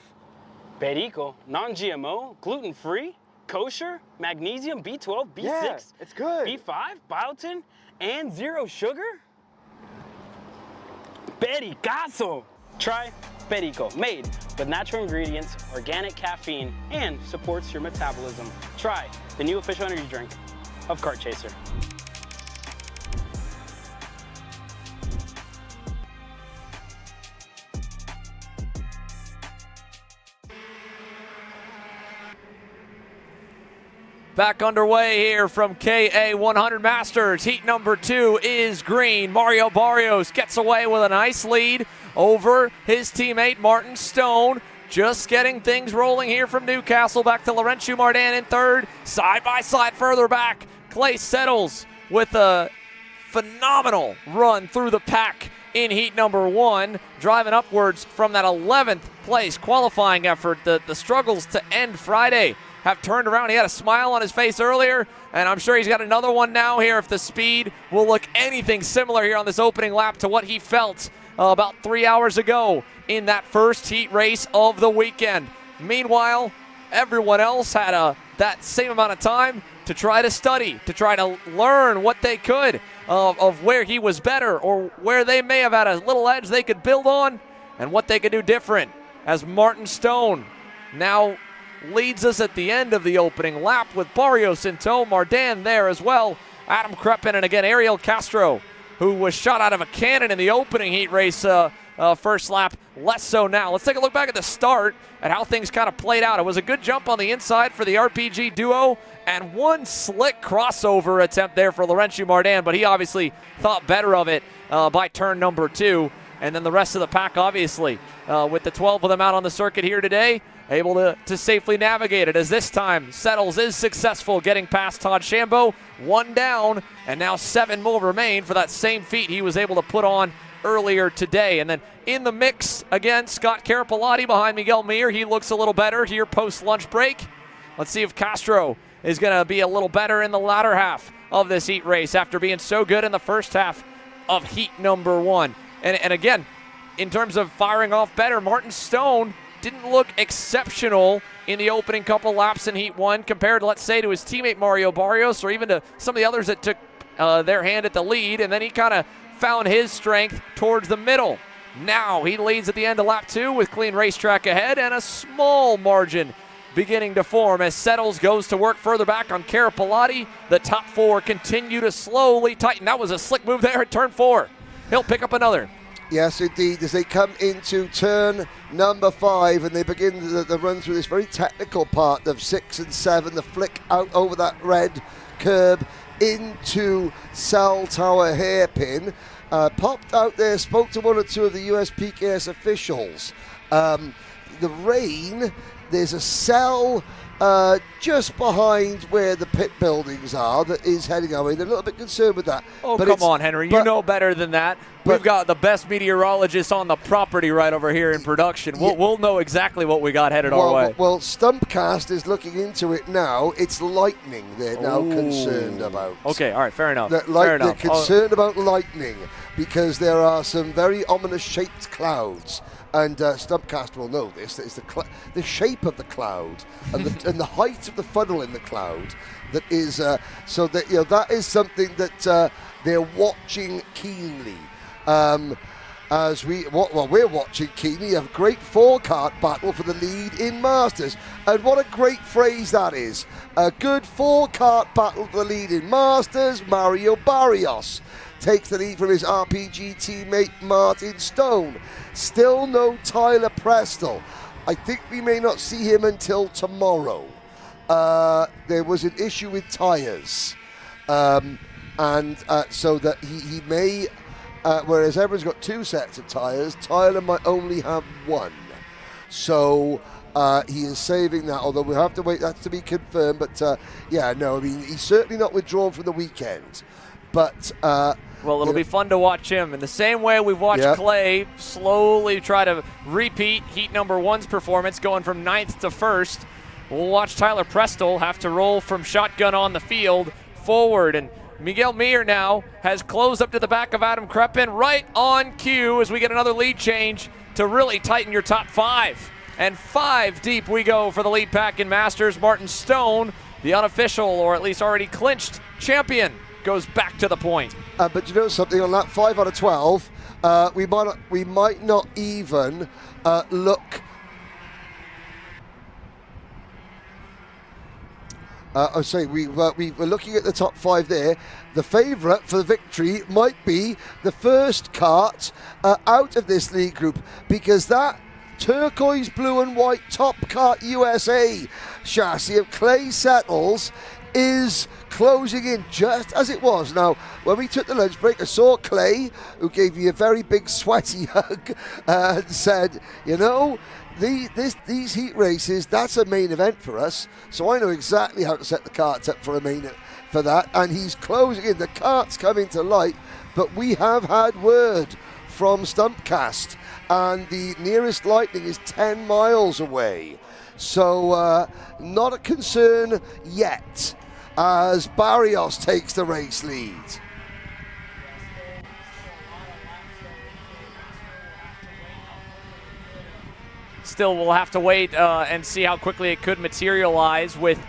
Perico, non-GMO, gluten-free, kosher, magnesium, B12, B6, Yeah, it's good. B5, biotin, and 0 sugar? Pericazo! Try Perico, made with natural ingredients, organic caffeine, and supports your metabolism. Try the new official energy drink of Kart Chaser. back underway here from KA 100 Masters. Heat number 2 is green. Mario Barrios gets away with a nice lead over his teammate Martin Stone. Just getting things rolling here from Newcastle. Back to Laurentiu Martin in third. Side by side further back. Clay settles with a phenomenal run through the pack in heat number 1, driving upwards from that 11th place qualifying effort. The struggles to end Friday have turned around. He had a smile on his face earlier, and I'm sure he's got another one now here if the speed will look anything similar here on this opening lap to what he felt about 3 hours ago in that first heat race of the weekend. Meanwhile, everyone else had that same amount of time to try to study, to try to learn what they could of where he was better or where they may have had a little edge they could build on and what they could do different, as Martin Stone now leads us at the end of the opening lap with Barrios in tow, Martin there as well, Adam Kreppen, and again Ariel Castro, who was shot out of a cannon in the opening heat race first lap, less so now. Let's take a look back at the start at how things kind of played out. It was a good jump on the inside for the RPG duo and one slick crossover attempt there for Laurentiu Martin, but he obviously thought better of it by turn number 2. And then the rest of the pack, obviously, with the 12 of them out on the circuit here today, able to safely navigate it, as this time Settles is successful getting past Todd Shambo, 1 down, and now 7 more remain for that same feat he was able to put on earlier today. And then in the mix, again, Scott Carapolati behind Miguel Mir. He looks a little better here post-lunch break. Let's see if Castro is going to be a little better in the latter half of this heat race after being so good in the first half of heat number 1. And again, in terms of firing off better, Martin Stone didn't look exceptional in the opening couple laps in heat 1 compared, let's say, to his teammate Mario Barrios or even to some of the others that took their hand at the lead, and then he kind of found his strength towards the middle. Now he leads at the end of lap 2 with clean racetrack ahead and a small margin beginning to form as Settles goes to work further back on Carapolati. The top 4 continue to slowly tighten. That was a slick move there at turn 4. He'll pick up another. Yes, indeed, as they come into turn number 5 and they begin the run through this very technical part of 6 and 7, the flick out over that red curb into Cell Tower hairpin. Popped out there, spoke to 1 or 2 of the USPKS officials. The rain, there's a cell just behind where the pit buildings are that is heading our way. They're a little bit concerned with that. Oh, but come on, Henry. You know better than that. We've got the best meteorologists on the property right over here in production. We'll know exactly what we got headed our way. Well, Stumpcast is looking into it now. It's lightning they're now concerned about. Okay, all right, fair enough. They're concerned about lightning because there are some very ominous shaped clouds. And Stumpcast will know this. It's the shape of the cloud and the height of the funnel in the cloud that is so that that is something that they're watching keenly. As we're watching keenly a great 4-kart battle for the lead in Masters, and what a great phrase that is. A good 4-kart battle for the lead in Masters. Mario Barrios takes the lead from his RPG teammate Martin Stone. Still no Tyler Prestel. I think we may not see him until tomorrow. There was an issue with tyres, and so that he may, whereas everyone's got 2 sets of tyres, Tyler might only have 1. So he is saving that, although we have to wait that to be confirmed. But he's certainly not withdrawn from the weekend. But well, it'll be fun to watch him in the same way we've watched Clay slowly try to repeat heat number 1's performance, going from 9th to 1st. We'll watch Tyler Prestel have to roll from shotgun on the field forward, and Miguel Mir now has closed up to the back of Adam Kreppen right on cue as we get another lead change to really tighten your top 5. And 5 deep we go for the lead pack in Masters. Martin Stone, the unofficial or at least already clinched champion, goes back to the point. But you know something, on that 5 out of 12, we might not even look. We were looking at the top 5 there. The favourite for the victory might be the first kart out of this league group, because that turquoise, blue and white Top Kart USA chassis of Clay Settles is closing in just as it was. Now, when we took the lunch break, I saw Clay, who gave me a very big sweaty hug and said, you know, these heat races, that's a main event for us. So I know exactly how to set the karts up for that. And he's closing in. The kart's coming to light, but we have had word from Stumpcast, and the nearest lightning is 10 miles away. So not a concern yet as Barrios takes the race lead. Still, we'll have to wait and see how quickly it could materialize with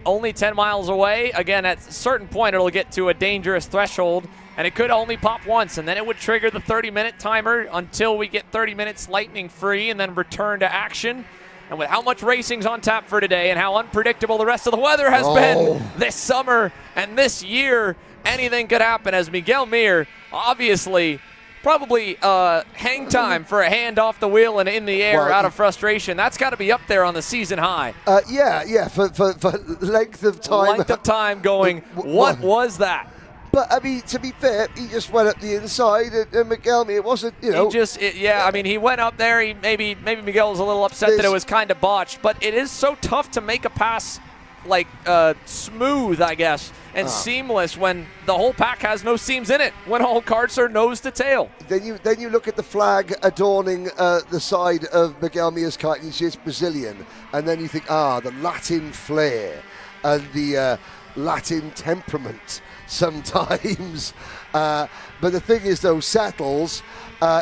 only 10 miles away. Again, at a certain point, it'll get to a dangerous threshold, and it could only pop once, and then it would trigger the 30-minute timer until we get 30 minutes lightning free and then return to action. And with how much racing's on tap for today and how unpredictable the rest of the weather has been this summer and this year, anything could happen as Miguel Mir obviously probably hang time for a hand off the wheel and in the air out of frustration. That's got to be up there on the season high. Yeah, for length of time. Length of time going, what was that? But, I mean, to be fair, he just went up the inside, and Miguel, it wasn't, you know. I mean, he went up there. Maybe Miguel was a little upset that it was kind of botched, but it is so tough to make a pass, like, smooth, I guess, and seamless when the whole pack has no seams in it, when all karts are nose to tail. Then you look at the flag adorning the side of Miguel Mir's kart, and you see it's Brazilian, and then you think, the Latin flair and the Latin temperament sometimes. But the thing is, though, Settles,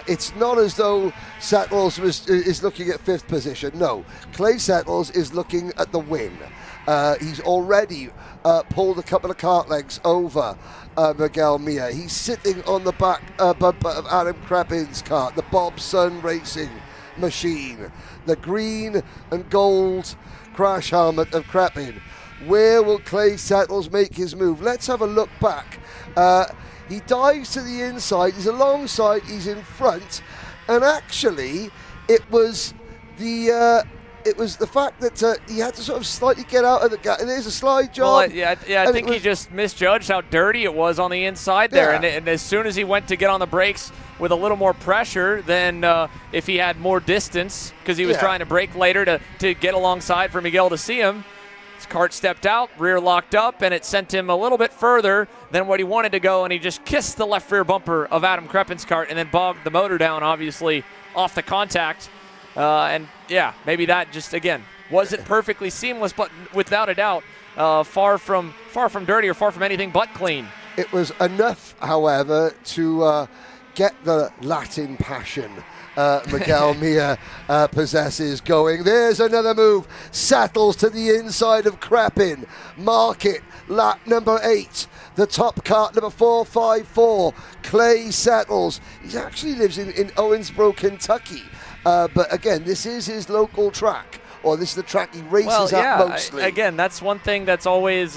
it's not as though Settles is looking at 5th position. No, Clay Settles is looking at the win. He's already pulled a couple of kart legs over Miguel Mir. He's sitting on the back bumper of Adam Krapin's kart, the Bobson Racing machine, the green and gold crash helmet of Krapin. Where will Clay Settles make his move? Let's have a look back. He dives to the inside, he's alongside, he's in front, and actually it was the fact that he had to sort of slightly get out of the gap, and there's a slide job. Well, I think he just misjudged how dirty it was on the inside there, and as soon as he went to get on the brakes with a little more pressure than if he had more distance, because he was trying to brake later to get alongside for Miguel to see him, his kart stepped out, rear locked up, and it sent him a little bit further than what he wanted to go, and he just kissed the left rear bumper of Adam Krapin's kart and then bogged the motor down, obviously, off the contact. Maybe that just, again, wasn't perfectly seamless, but without a doubt, far from dirty or far from anything but clean. It was enough, however, to get the Latin passion Miguel Mir possesses going. There's another move. Settles to the inside of Krapin. Mark it. Lap number 8. The top kart, number 454. Clay Settles. He actually lives in Owensboro, Kentucky. But again, this is his local track, or this is the track he races at mostly. Again, that's one thing that's always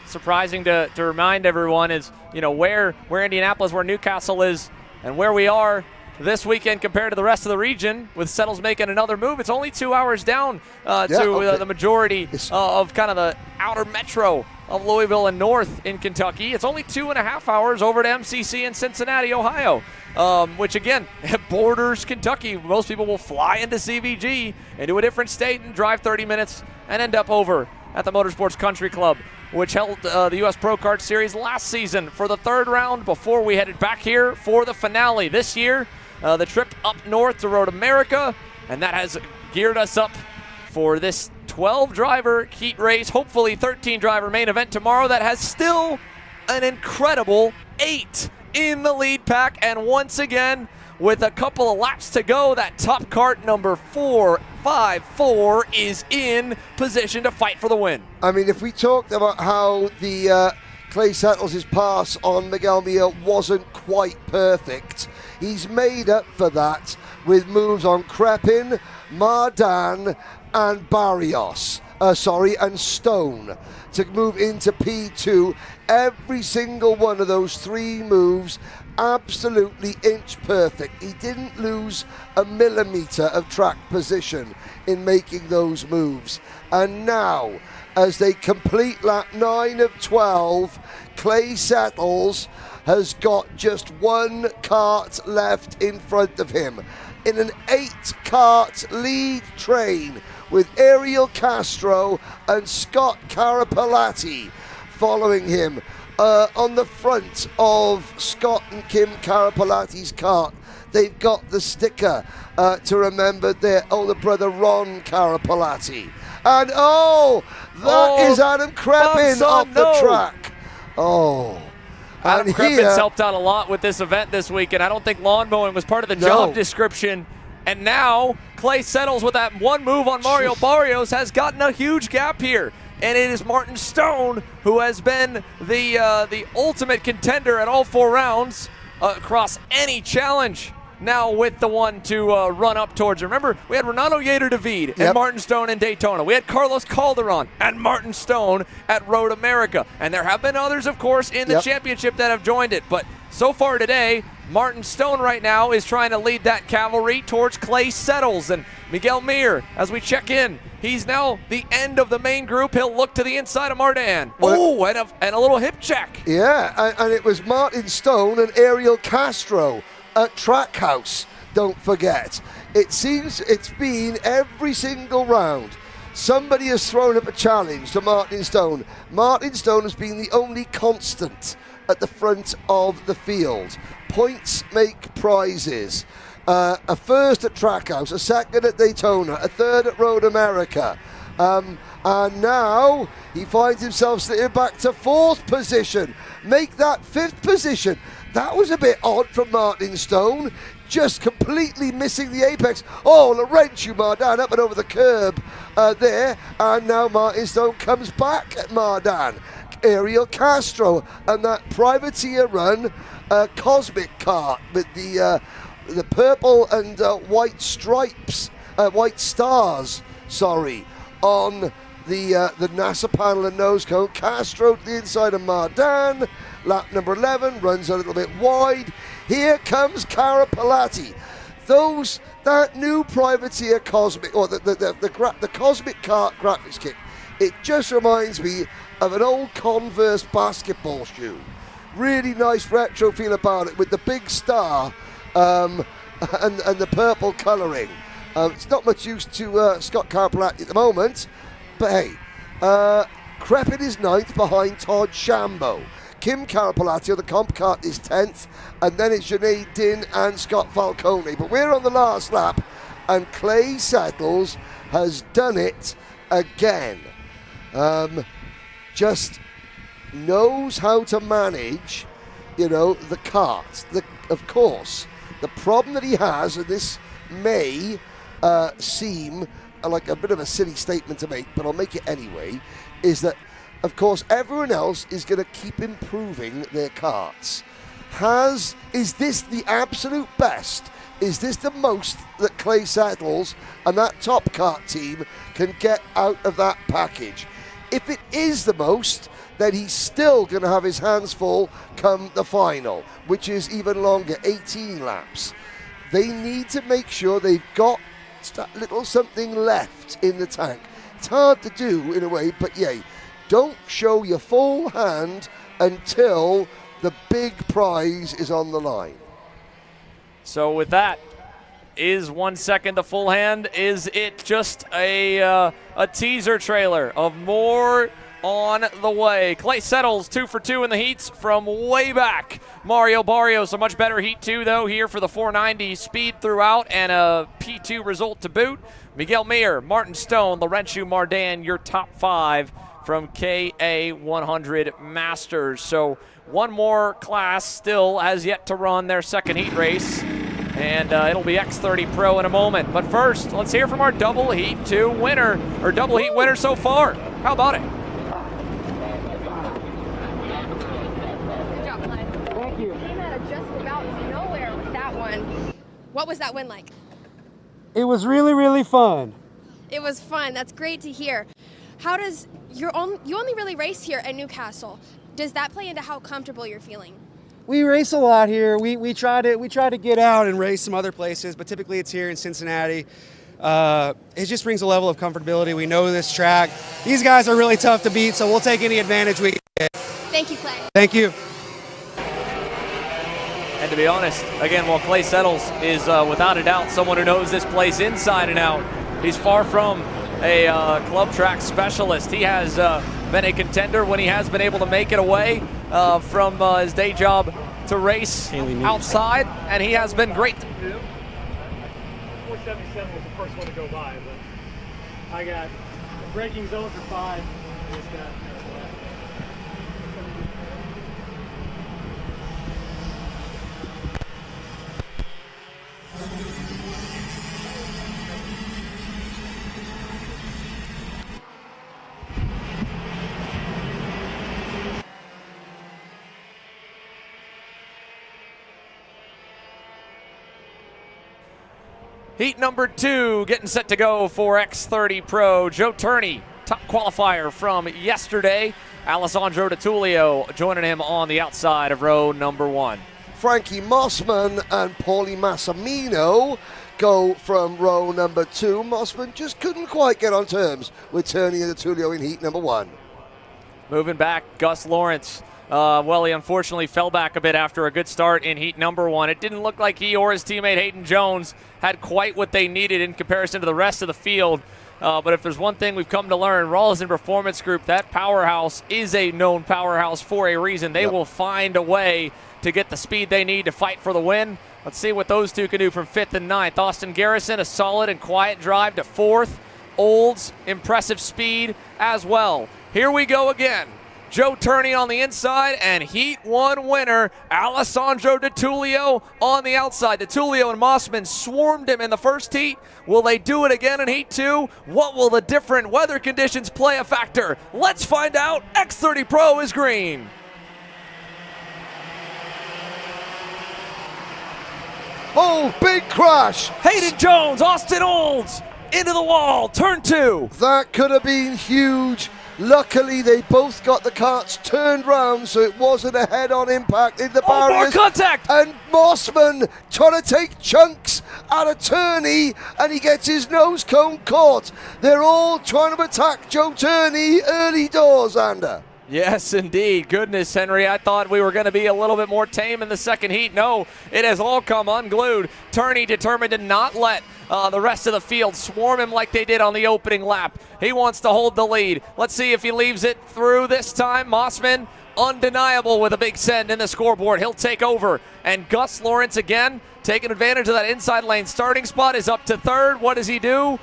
surprising to remind everyone is, you know, where Indianapolis, where Newcastle is, and where we are this weekend compared to the rest of the region, with Settles making another move. It's only 2 hours down the majority of kind of the outer metro of Louisville and north in Kentucky. It's only 2.5 hours over to MCC in Cincinnati, Ohio, which again borders Kentucky. Most people will fly into CVG, into a different state, and drive 30 minutes and end up over at the Motorsports Country Club, which held the U.S. Pro Kart Series last season for the 3rd round before we headed back here for the finale this year. The trip up north to Road America, and that has geared us up for this 12-driver heat race, hopefully 13-driver main event tomorrow that has still an incredible 8 in the lead pack. And once again, with a couple of laps to go, that top kart number 454 is in position to fight for the win. I mean, if we talked about how the Clay Settles' pass on Miguel Mir wasn't quite perfect, he's made up for that with moves on Krapin, Mardan, and Barrios. And Stone to move into P2. Every single one of those 3 moves absolutely inch perfect. He didn't lose a millimeter of track position in making those moves. And now as they complete lap 9 of 12. Clay Settles has got just one kart left in front of him in an 8-kart lead train with Ariel Castro and Scott Carapalati following him. On the front of Scott and Kim Carapalati's kart, they've got the sticker to remember their older brother Ron Carapalati. And that is Adam Crepin off the track. Adam Crepin's helped out a lot with this event this week, and I don't think lawn mowing was part of the job description. And now Clay Settles with that one move on Mario Barrios has gotten a huge gap here. And it is Martin Stone who has been the ultimate contender at all 4 rounds across any challenge. Now with the one to run up towards. Remember, we had Renato Yater David and Martin Stone in Daytona. We had Carlos Calderon and Martin Stone at Road America. And there have been others, of course, in the championship that have joined it. But so far today, Martin Stone right now is trying to lead that cavalry towards Clay Settles. And Miguel Mir, as we check in, he's now the end of the main group. He'll look to the inside of Mardan. And a little hip check. Yeah, and it was Martin Stone and Ariel Castro at Trackhouse, don't forget. It seems it's been every single round. Somebody has thrown up a challenge to Martin Stone. Martin Stone has been the only constant at the front of the field. Points make prizes. A first at Trackhouse, a second at Daytona, a third at Road America. And now he finds himself sitting back to 4th position. Make that 5th position. That was a bit odd from Martin Stone, just completely missing the apex. Laurentiu Mardan up and over the curb there, and now Martin Stone comes back at Mardan. Ariel Castro and that privateer run Cosmic Kart with the purple and white stripes, white stars, on the NASA panel and nose cone. Castro to the inside of Mardan. Lap number 11 runs a little bit wide. Here comes Carapalati. That new privateer Cosmic, or the Cosmic Kart graphics kit, it just reminds me of an old Converse basketball shoe. Really nice retro feel about it with the big star and the purple colouring. It's not much use to Scott Carapalati at the moment, but hey, Crepin is 9th behind Todd Shambo. Kim Carapalati of the comp kart is 10th, and then it's Sinead Din and Scott Falcone. But we're on the last lap, and Clay Settles has done it again. Just knows how to manage, the kart. Of course, the problem that he has, and this may seem like a bit of a silly statement to make, but I'll make it anyway, is that, of course, everyone else is going to keep improving their karts. Is this the absolute best? Is this the most that Clay Settles and that top kart team can get out of that package? If it is the most, then he's still going to have his hands full come the final, which is even longer, 18 laps. They need to make sure they've got that little something left in the tank. It's hard to do in a way, but don't show your full hand until the big prize is on the line. So with that, is 1 second the full hand? Is it just a teaser trailer of more on the way? Clay Settles 2 for 2 in the heats from way back. Mario Barrios, a much better heat 2 though here for the 490 speed throughout and a P2 result to boot. Miguel Mir, Martin Stone, Laurentiu Mardan, your top 5 from KA100 Masters. So one more class still has yet to run their second heat race, and it'll be X30 Pro in a moment. But first, let's hear from our double heat 2 winner, or double heat winner so far. How about it? Good job, Clyde. Thank you. Came out of just about nowhere with that one. What was that win like? It was really, really fun. It was fun. That's great to hear. How does you only really race here at Newcastle? Does that play into how comfortable you're feeling? We race a lot here. We try to get out and race some other places, but typically it's here in Cincinnati. it just brings a level of comfortability. We know this track. These guys are really tough to beat, so we'll take any advantage we get. Thank you, Clay. Thank you. And to be honest, again, while Clay Settles is without a doubt someone who knows this place inside and out, he's far from a club track specialist. He has been a contender when he has been able to make it away from his day job to race outside, and he has been great. 477 was the first one to go by, but I got braking zone for 5. Just got Heat number 2 getting set to go for X30 Pro. Joe Turney, top qualifier from yesterday. Alessandro DiTullio joining him on the outside of row number 1. Frankie Mossman and Paulie Massimino go from row number 2. Mossman just couldn't quite get on terms with Turney and DiTullio in heat number 1. Moving back, Gus Lawrence. Well, he unfortunately fell back a bit after a good start in heat number 1. It didn't look like he or his teammate Hayden Jones had quite what they needed in comparison to the rest of the field. But if there's one thing we've come to learn, Rawlins Performance Group, that powerhouse is a known powerhouse for a reason. They will find a way to get the speed they need to fight for the win. Let's see what those two can do from 5th and 9th. Austin Garrison, a solid and quiet drive to 4th. Olds, impressive speed as well. Here we go again. Joe Turney on the inside, and Heat 1 winner, Alessandro DiTullio on the outside. DiTullio and Mossman swarmed him in the first heat. Will they do it again in Heat 2? What will the different weather conditions play a factor? Let's find out. X30 Pro is green. Oh, big crash. Hayden Jones, Austin Olds, into the wall, turn 2. That could have been huge. Luckily, they both got the karts turned round, so it wasn't a head-on impact in the barriers. More contact! And Mossman trying to take chunks out of Turney, and he gets his nose cone caught. They're all trying to attack Joe Turney early doors, Ander. Yes, indeed. Goodness, Henry, I thought we were going to be a little bit more tame in the second heat. No, it has all come unglued. Turney determined to not let the rest of the field swarm him like they did on the opening lap. He wants to hold the lead. Let's see if he leaves it through this time. Mossman, undeniable with a big send in the scoreboard. He'll take over. And Gus Lawrence again, taking advantage of that inside lane starting spot, is up to 3rd. What does he do?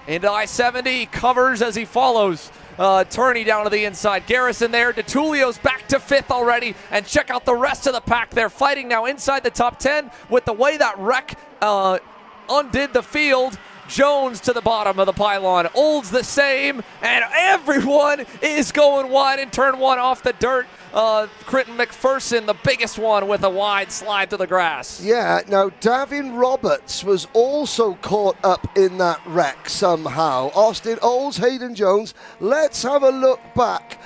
Into I-70, he covers as he follows Turney down to the inside. Garrison there. DiTullio's back to 5th already. And check out the rest of the pack. They're fighting now inside the top 10 with the way that wreck undid the field. Jones to the bottom of the pylon. Olds the same. And everyone is going wide in turn 1 off the dirt. Critton McPherson, the biggest one, with a wide slide to the grass. Yeah, now Davin Roberts was also caught up in that wreck somehow. Austin Olds, Hayden Jones. Let's have a look back.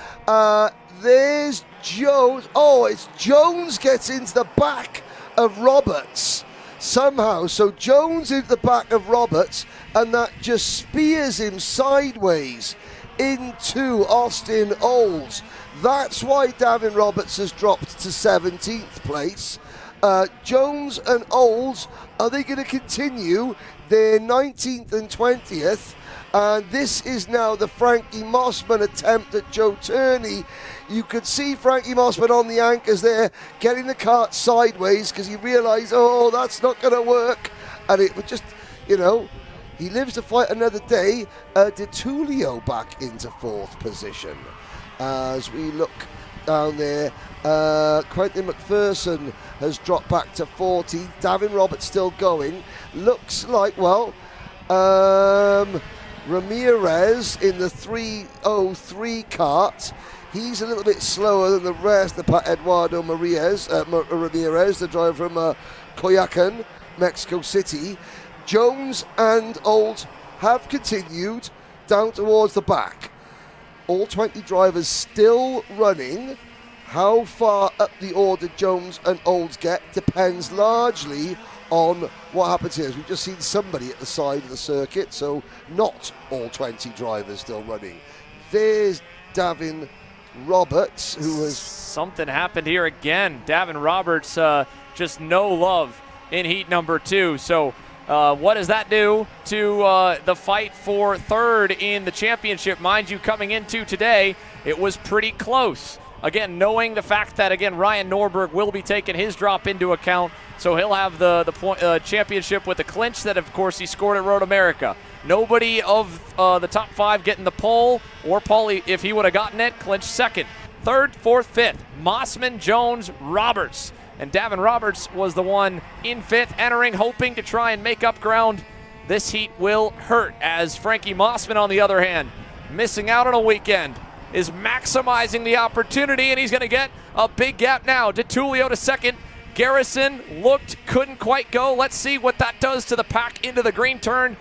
There's Jones. Oh, it's Jones gets into the back of Roberts somehow. So Jones into the back of Roberts, and that just spears him sideways into Austin Olds. That's why Davin Roberts has dropped to 17th place. Jones and Olds, are they going to continue their 19th and 20th? And this is now the Frankie Mossman attempt at Joe Turney. You could see Frankie Mossman on the anchors there, getting the kart sideways because he realized, oh, that's not going to work. And it would just, you know, he lives to fight another day. DiTullio back into 4th position. As we look down there, Quentin McPherson has dropped back to 14th. Davin Roberts still going. Looks like, well, Ramirez in the 303 kart. He's a little bit slower than the rest. Eduardo Ramirez, the driver from Coyoacán, Mexico City. Jones and Olds have continued down towards the back. All 20 drivers still running. How far up the order Jones and Olds get depends largely on what happens here. As we've just seen somebody at the side of the circuit, so not all 20 drivers still running. There's Davin Roberts, who was... Something happened here again. Davin Roberts, just no love in heat number 2. So what does that do to the fight for third in the championship? Mind you, coming into today, it was pretty close. Again, knowing the fact that, again, Ryan Norberg will be taking his drop into account, so he'll have the point, championship with the clinch that, of course, he scored at Road America. Nobody of the top 5 getting the pole, or Paulie, if he would have gotten it, clinched second. Third, fourth, fifth, Mossman, Jones, Roberts. And Davin Roberts was the one in fifth, entering, hoping to try and make up ground. This heat will hurt, as Frankie Mossman, on the other hand, missing out on a weekend, is maximizing the opportunity, and he's going to get a big gap now. DeTulio to second. Garrison looked, couldn't quite go. Let's see what that does to the pack into the green turn.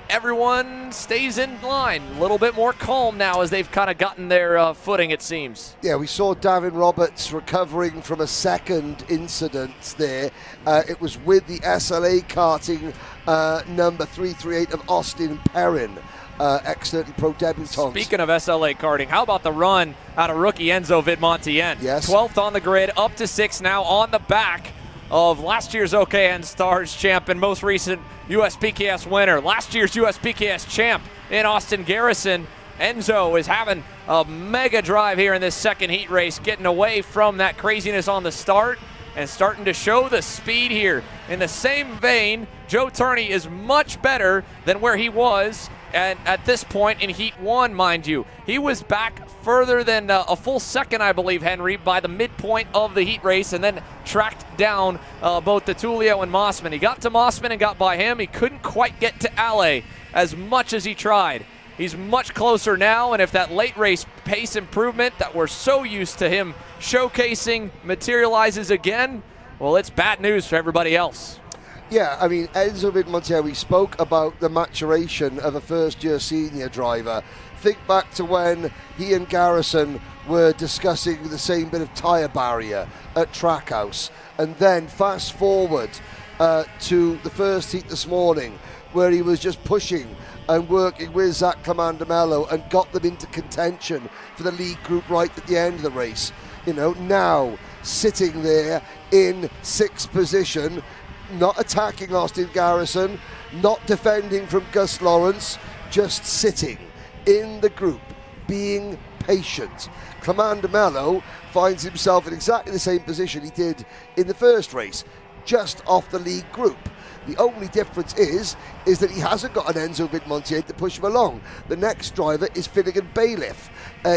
Everyone stays in line. A little bit more calm now as they've kind of gotten their footing, it seems. Yeah, we saw Davin Roberts recovering from a second incident there. It was with the SLA karting number 338 of Austin Perrin. X30 Pro debutant. Speaking of SLA karting, how about the run out of rookie Enzo Vidmontien? Yes. 12th on the grid, up to 6th now, on the back of last year's OKN Stars champ and most recent USPKS winner, last year's USPKS champ in Austin Garrison. Enzo is having a mega drive here in this second heat race, getting away from that craziness on the start and starting to show the speed here. In the same vein, Joe Turney is much better than where he was at this point in Heat 1, mind you. He was back further than a full second, I believe, Henry, by the midpoint of the heat race, and then tracked down both DeTulio and Mossman. He got to Mossman and got by him. He couldn't quite get to Ale as much as he tried. He's much closer now, and if that late race pace improvement that we're so used to him showcasing materializes again, well, it's bad news for everybody else. Yeah, I mean, Enzo Vidmontien, we spoke about the maturation of a first-year senior driver. Think back to when he and Garrison were discussing the same bit of tyre barrier at Trackhouse. And then fast forward to the first heat this morning, where he was just pushing and working with Zach Comandamello and got them into contention for the lead group right at the end of the race. You know, now sitting there in 6th position, not attacking Austin Garrison, not defending from Gus Lawrence, just sitting in the group, being patient. Comandamello finds himself in exactly the same position he did in the first race, just off the lead group. The only difference is that he hasn't got an Enzo Vidmontien to push him along. The next driver is Finnegan Bailiff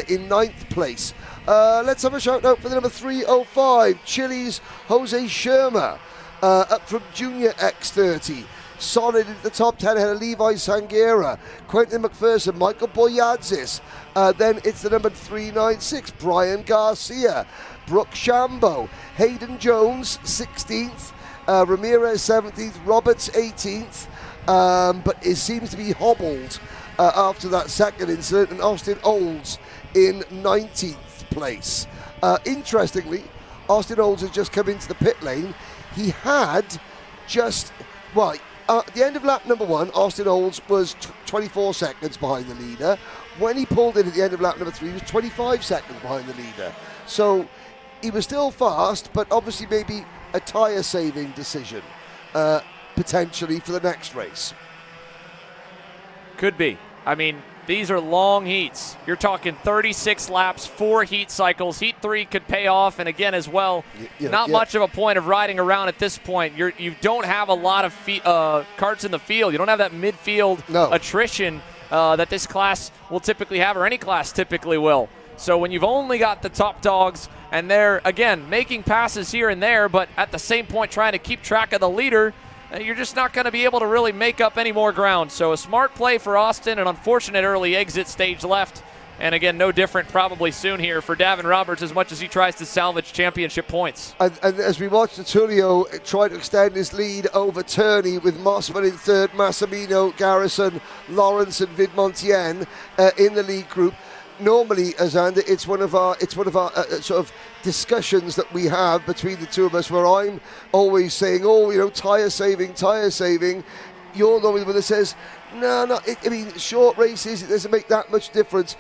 in 9th place. Let's have a shout out for the number 305, Chile's Jose Sherma. Up from Junior X30, solid into the top 10 ahead of Levi Sanguera, Quentin McPherson, Michael Boyadzis. Then it's the number 396, Brian Garcia, Brooke Shambo, Hayden Jones, 16th, Ramirez 17th, Roberts 18th, but it seems to be hobbled after that second incident, and Austin Olds in 19th place. Interestingly, Austin Olds has just come into the pit lane. He had just, well, at the end of lap number 1, Austin Olds was 24 seconds behind the leader. When he pulled in at the end of lap number 3, he was 25 seconds behind the leader. So he was still fast, but obviously maybe a tyre-saving decision, potentially, for the next race. Could be. I mean, these are long heats. You're talking 36 laps, 4 heat cycles. Heat 3 could pay off, and again as well, not much of a point of riding around at this point. You don't have a lot of karts in the field. You don't have that midfield attrition that this class will typically have, or any class typically will. So when you've only got the top dogs, and they're, again, making passes here and there, but at the same point trying to keep track of the leader, you're just not going to be able to really make up any more ground. So a smart play for Austin, an unfortunate early exit stage left, and again, no different probably soon here for Davin Roberts as much as he tries to salvage championship points. And as we watch DeTulio try to extend his lead over Turney with Mossman in 3rd, Massimino, Garrison, Lawrence and Vidmontien in the lead group, normally, Azander, it's one of our sort of discussions that we have between the two of us, where I'm always saying, tyre saving. You're normally the one that says, no. I mean, short races, it doesn't make that much difference.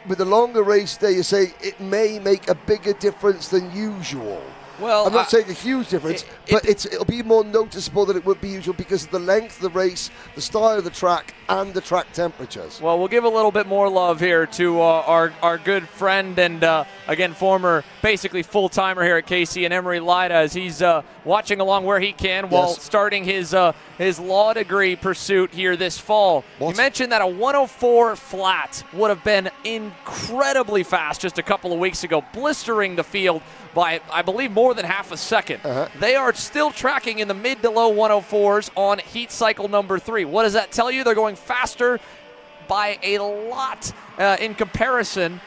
With the longer race day, you say it may make a bigger difference than usual. Well, I'm not saying a huge difference, but it'll be more noticeable than it would be usual because of the length of the race, the style of the track, and the track temperatures. Well, we'll give a little bit more love here to our good friend and, again, former basically full-timer here at KC and Emery Lida, as he's watching along where he can while starting his law degree pursuit here this fall. You mentioned that a 104 flat would have been incredibly fast just a couple of weeks ago, blistering the field by, I believe, more than half a second. They are still tracking in the mid to low 104s on heat cycle number 3. What does that tell you? They're going faster by a lot in comparison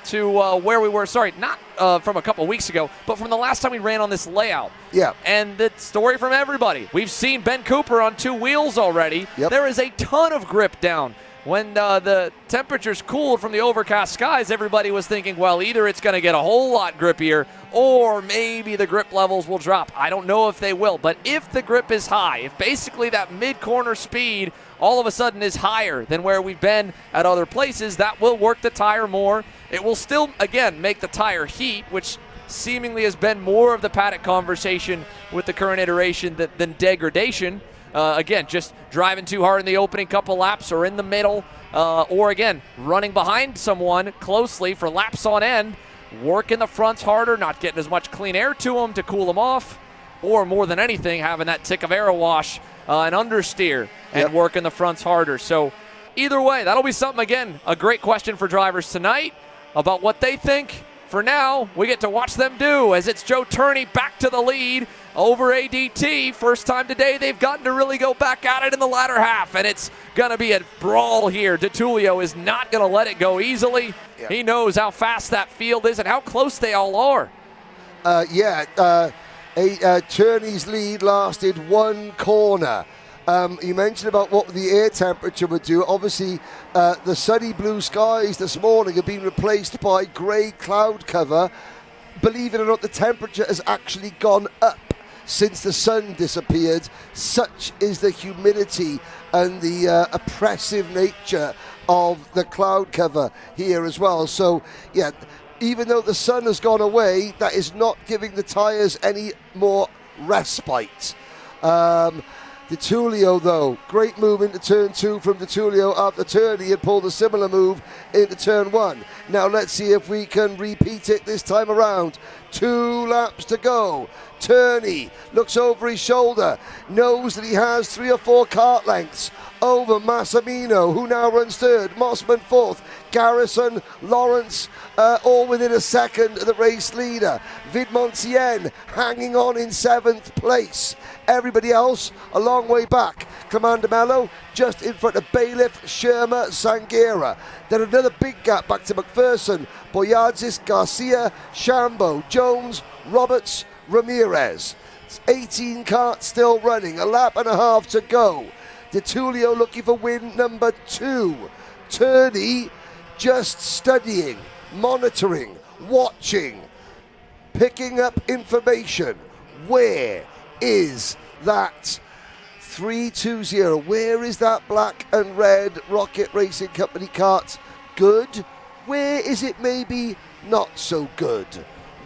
to where we were. Sorry, not from a couple weeks ago, but from the last time we ran on this layout. Yeah. And the story from everybody. We've seen Ben Cooper on 2 wheels already. There is a ton of grip down. When the temperatures cooled from the overcast skies, everybody was thinking, well, either it's going to get a whole lot grippier or maybe the grip levels will drop. I don't know if they will, but if the grip is high, if basically that mid-corner speed all of a sudden is higher than where we've been at other places, that will work the tire more. It will still, again, make the tire heat, which seemingly has been more of the paddock conversation with the current iteration than degradation. Again, just driving too hard in the opening couple laps or in the middle, or again, running behind someone closely for laps on end, working the fronts harder, not getting as much clean air to them to cool them off, or more than anything, having that tick of air wash and understeer and working the fronts harder. So either way, that'll be something, again, a great question for drivers tonight about what they think. For now, we get to watch them do as it's Joe Turney back to the lead over ADT. First time today they've gotten to really go back at it in the latter half, and it's going to be a brawl here. DeTulio is not going to let it go easily. He knows how fast that field is and how close they all are. Turney's lead lasted 1 corner. You mentioned about what the air temperature would do. Obviously, the sunny blue skies this morning have been replaced by grey cloud cover. Believe it or not, the temperature has actually gone up since the sun disappeared. Such is the humidity and the oppressive nature of the cloud cover here as well. So, yeah, even though the sun has gone away, that is not giving the tyres any more respite. DeTulio, though, great move into turn 2 from DeTulio after Turney had pulled a similar move into turn 1. Now let's see if we can repeat it this time around. 2 laps to go. Turney looks over his shoulder, knows that he has 3 or 4 kart lengths over Massimino, who now runs 3rd, Mossman 4th, Garrison, Lawrence, all within a second of the race leader. Vidmontien hanging on in 7th place. Everybody else a long way back. Commander Mello just in front of Bailiff, Sherma, Sanghera. Then another big gap back to McPherson, Boyadzis, Garcia, Shambo, Jones, Roberts, Ramirez. It's 18 karts still running, a lap and a half to go. DeTulio looking for win number 2. Turney just studying, monitoring, watching, picking up information. Where is that 320? Where is that black and red Rocket Racing Company kart? Good. Where is it maybe not so good?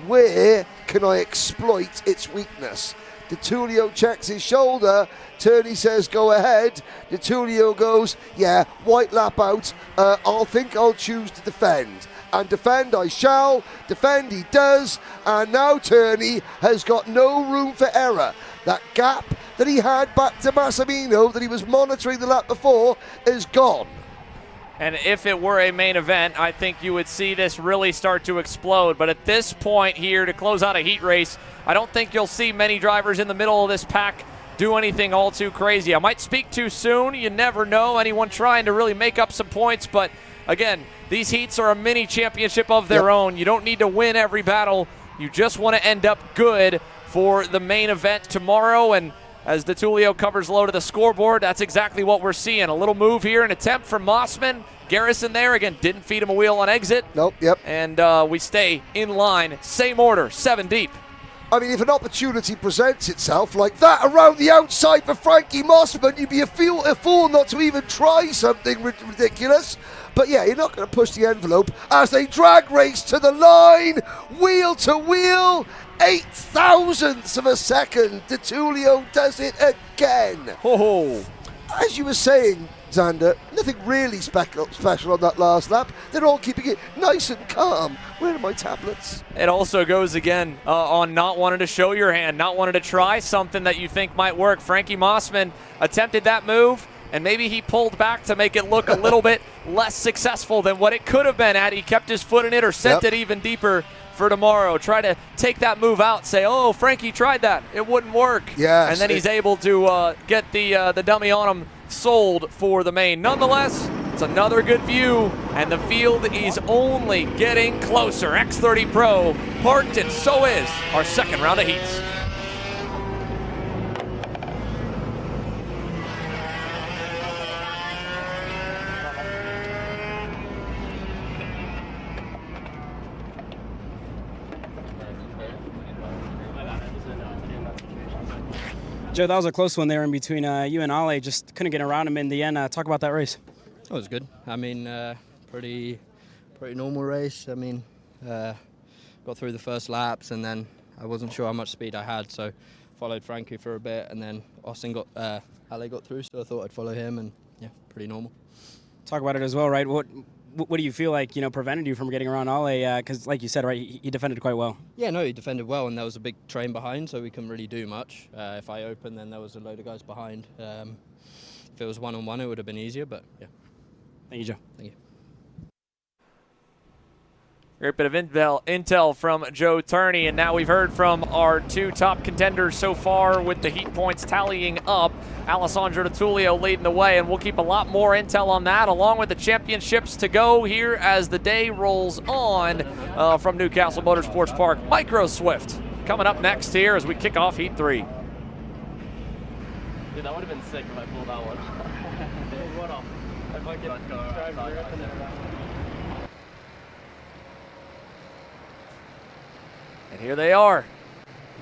Where can I exploit its weakness? DeTulio checks his shoulder. Turney says go ahead. DeTulio goes, yeah, white lap out. I'll choose to defend. And defend I shall. Defend he does. And now Turney has got no room for error. That gap that he had back to Massimino that he was monitoring the lap before is gone. And if it were a main event, I think you would see this really start to explode. But at this point here, to close out a heat race, I don't think you'll see many drivers in the middle of this pack do anything all too crazy. I might speak too soon. You never know. Anyone trying to really make up some points. But again, these heats are a mini championship of their own. You don't need to win every battle. You just want to end up good for the main event tomorrow. And as DeTulio covers low to the scoreboard. That's exactly what we're seeing. A little move here, an attempt from Mossman. Garrison there, again, didn't feed him a wheel on exit. Nope, yep. And we stay in line, same order, 7 deep. I mean, if an opportunity presents itself like that around the outside for Frankie Mossman, you'd be a fool not to even try something ridiculous. But yeah, you're not going to push the envelope as they drag race to the line, wheel to wheel, 0.008 of a second. DeTulio does it again. Oh. As you were saying, Xander, nothing really special on that last lap. They're all keeping it nice and calm. Where are my tablets? It also goes again on not wanting to show your hand, not wanting to try something that you think might work. Frankie Mossman attempted that move, and maybe he pulled back to make it look a little bit less successful than what it could have been had he kept his foot in it or sent it even deeper for tomorrow. Try to take that move out, say, oh, Frankie tried that. It wouldn't work. Yes. And then he's able to get the dummy on him sold for the main. Nonetheless, it's another good view, and the field is only getting closer. X30 Pro parked, and so is our second round of heats. Joe, that was a close one there in between you and Ale. Just couldn't get around him in the end. Talk about that race. It was good. I mean, pretty normal race. I mean, got through the first laps, and then I wasn't sure how much speed I had, so followed Frankie for a bit, and then Austin Ale got through, so I thought I'd follow him, and yeah, pretty normal. Talk about it as well, right? What do you feel like, prevented you from getting around Ale? Because like you said, right, he defended quite well. Yeah, no, he defended well, and there was a big train behind, so we couldn't really do much. If I opened, then there was a load of guys behind. If it was one-on-one, it would have been easier, but yeah. Thank you, Joe. Thank you. Great bit of intel from Joe Turney, and now we've heard from our 2 top contenders so far with the heat points tallying up. Alessandro DeTulio leading the way, and we'll keep a lot more intel on that, along with the championships to go here as the day rolls on from Newcastle Motorsports Park. Micro Swift coming up next here as we kick off Heat 3. Dude, that would have been sick if I pulled that one. What off? If I could drive right in there. And here they are.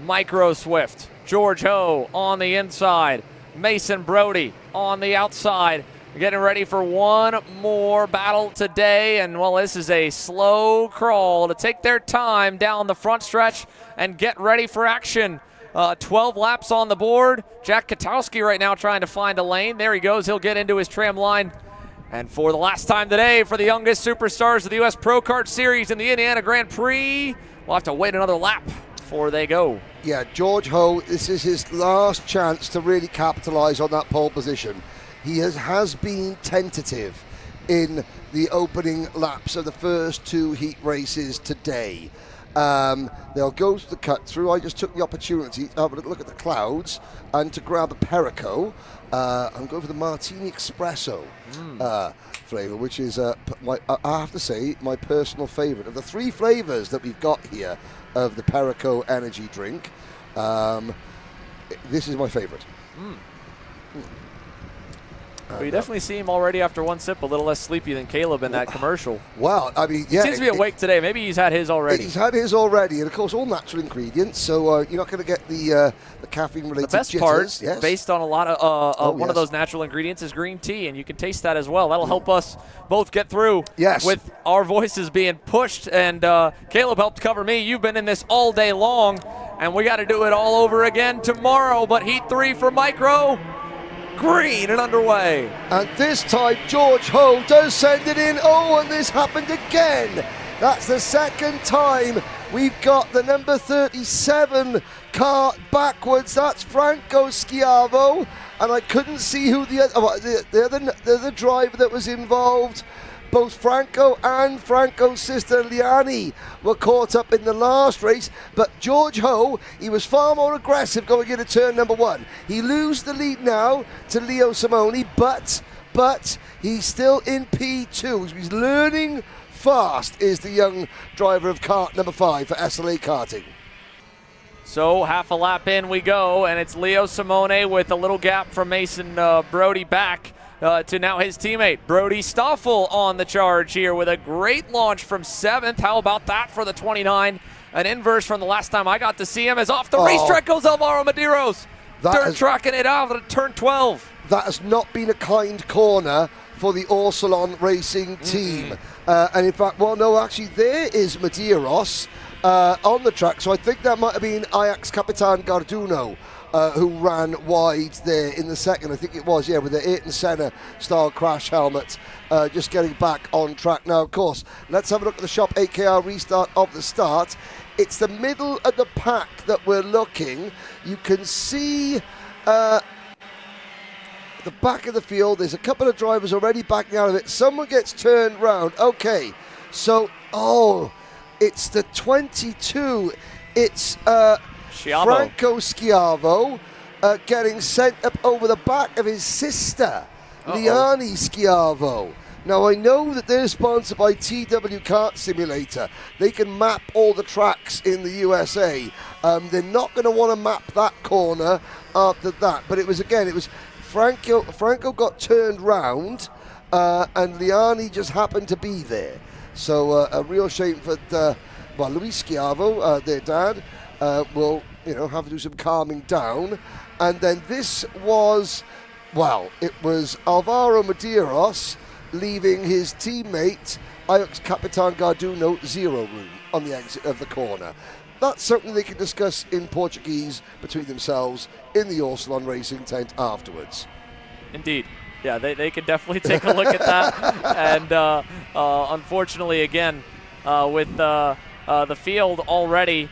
Micro Swift, George Ho on the inside, Mason Brody on the outside. Getting ready for one more battle today, and well, this is a slow crawl to take their time down the front stretch and get ready for action. 12 laps on the board. Jack Katowski right now trying to find a lane. There he goes. He'll get into his tram line. And for the last time today, for the youngest superstars of the U.S. Pro Kart Series in the Indiana Grand Prix, we'll have to wait another lap before they go. Yeah, George Ho, this is his last chance to really capitalize on that pole position. He has been tentative in the opening laps of the first 2 heat races today. They'll go to the cut through. I just took the opportunity to have a look at the clouds and to grab a Perico and go for the Martini Espresso flavor, which is, I have to say, my personal favorite. Of the 3 flavors that we've got here of the Perico energy drink, this is my favorite. Well, you definitely see him already after one sip a little less sleepy than Caleb in that commercial. Wow, I mean, yeah. He seems to be awake today. Maybe he's had his already. He's had his already, and of course, all natural ingredients, so you're not going to get the caffeine-related The best jitters. part, based on a lot of one of those natural ingredients, is green tea, and you can taste that as well. That'll help us both get through with our voices being pushed. And Caleb helped cover me. You've been in this all day long, and we got to do it all over again tomorrow. But Heat 3 for Micro. Green and underway. And this time, George Ho does send it in. Oh, and this happened again. That's the second time we've got the number 37 car backwards. That's Franco Schiavo. And I couldn't see who the other driver that was involved. Both Franco and Franco's sister Liani were caught up in the last race, but George Ho, he was far more aggressive going into turn number 1. He loses the lead now to Leo Simoni, but he's still in P2. He's learning fast, is the young driver of kart number 5 for SLA Karting. So half a lap in we go, and it's Leo Simone with a little gap from Mason Brody back to now his teammate. Brody Stoffel on the charge here with a great launch from 7th. How about that for the 29? An inverse from the last time I got to see him, as off the racetrack goes Alvaro Medeiros. Tracking it out at turn 12. That has not been a kind corner for the Orsolon Racing team. And in fact, well, no, actually, there is Medeiros on the track. So I think that might have been Ajax Capitan Garduno who ran wide there in the second. I think it was, yeah, with the Ayrton Senna style crash helmet, just getting back on track. Now, of course, let's have a look at the Shop AKR restart of the start. It's the middle of the pack that we're looking. You can see the back of the field. There's a couple of drivers already backing out of it. Someone gets turned round. Okay, so, it's the 22. It's Franco Schiavo getting sent up over the back of his sister, Liani Schiavo. Now, I know that they're sponsored by TW Kart Simulator. They can map all the tracks in the USA. They're not going to want to map that corner after that. But it was Franco got turned round, and Liani just happened to be there. So a real shame for Luis Schiavo, their dad, will have to do some calming down. And then this was, it was Alvaro Medeiros leaving his teammate Ajax Capitan Garduno 0 room on the exit of the corner. That's something they can discuss in Portuguese between themselves in the Orsolon Racing tent afterwards. Indeed. Yeah, they could definitely take a look at that. And unfortunately, again, with the field already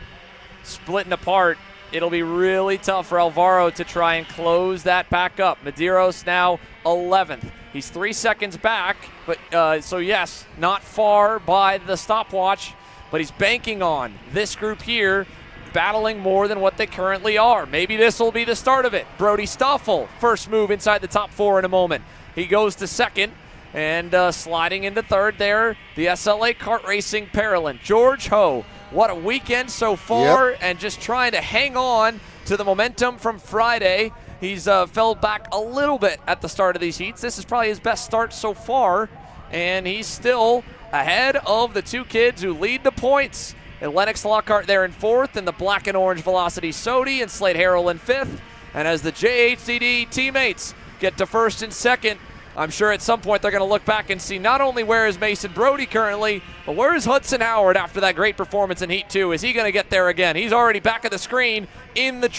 splitting apart, it'll be really tough for Alvaro to try and close that back up. Medeiros now 11th. He's 3 seconds back, but so yes, not far by the stopwatch, but he's banking on this group here battling more than what they currently are. Maybe this will be the start of it. Brody Stoffel, first move inside the top 4 in a moment. He goes to second, and sliding into third there, the SLA Kart Racing Paralympic. George Ho, what a weekend so far, and just trying to hang on to the momentum from Friday. He's fell back a little bit at the start of these heats. This is probably his best start so far, and he's still ahead of the two kids who lead the points. And Lennox Lockhart there in 4th, and the black and orange Velocity Sodi and Slade Harrell in 5th. And as the JHCD teammates get to 1st and 2nd, I'm sure at some point they're going to look back and see not only where is Mason Brody currently, but where is Hudson Howard after that great performance in Heat 2? Is he going to get there again? He's already back of the screen in the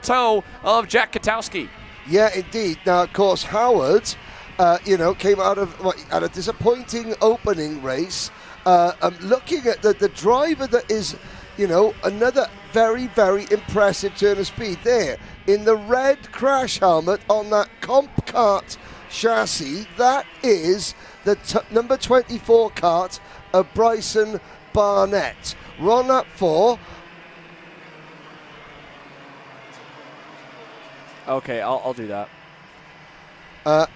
tow of Jack Katowski. Yeah, indeed. Now, of course, Howard, came out of a disappointing opening race. Looking at the driver that is, another very, very impressive turn of speed there in the red crash helmet on that Comp Kart chassis. That is the number 24 kart of Bryson Barnett. Run up 4. Okay, I'll do that.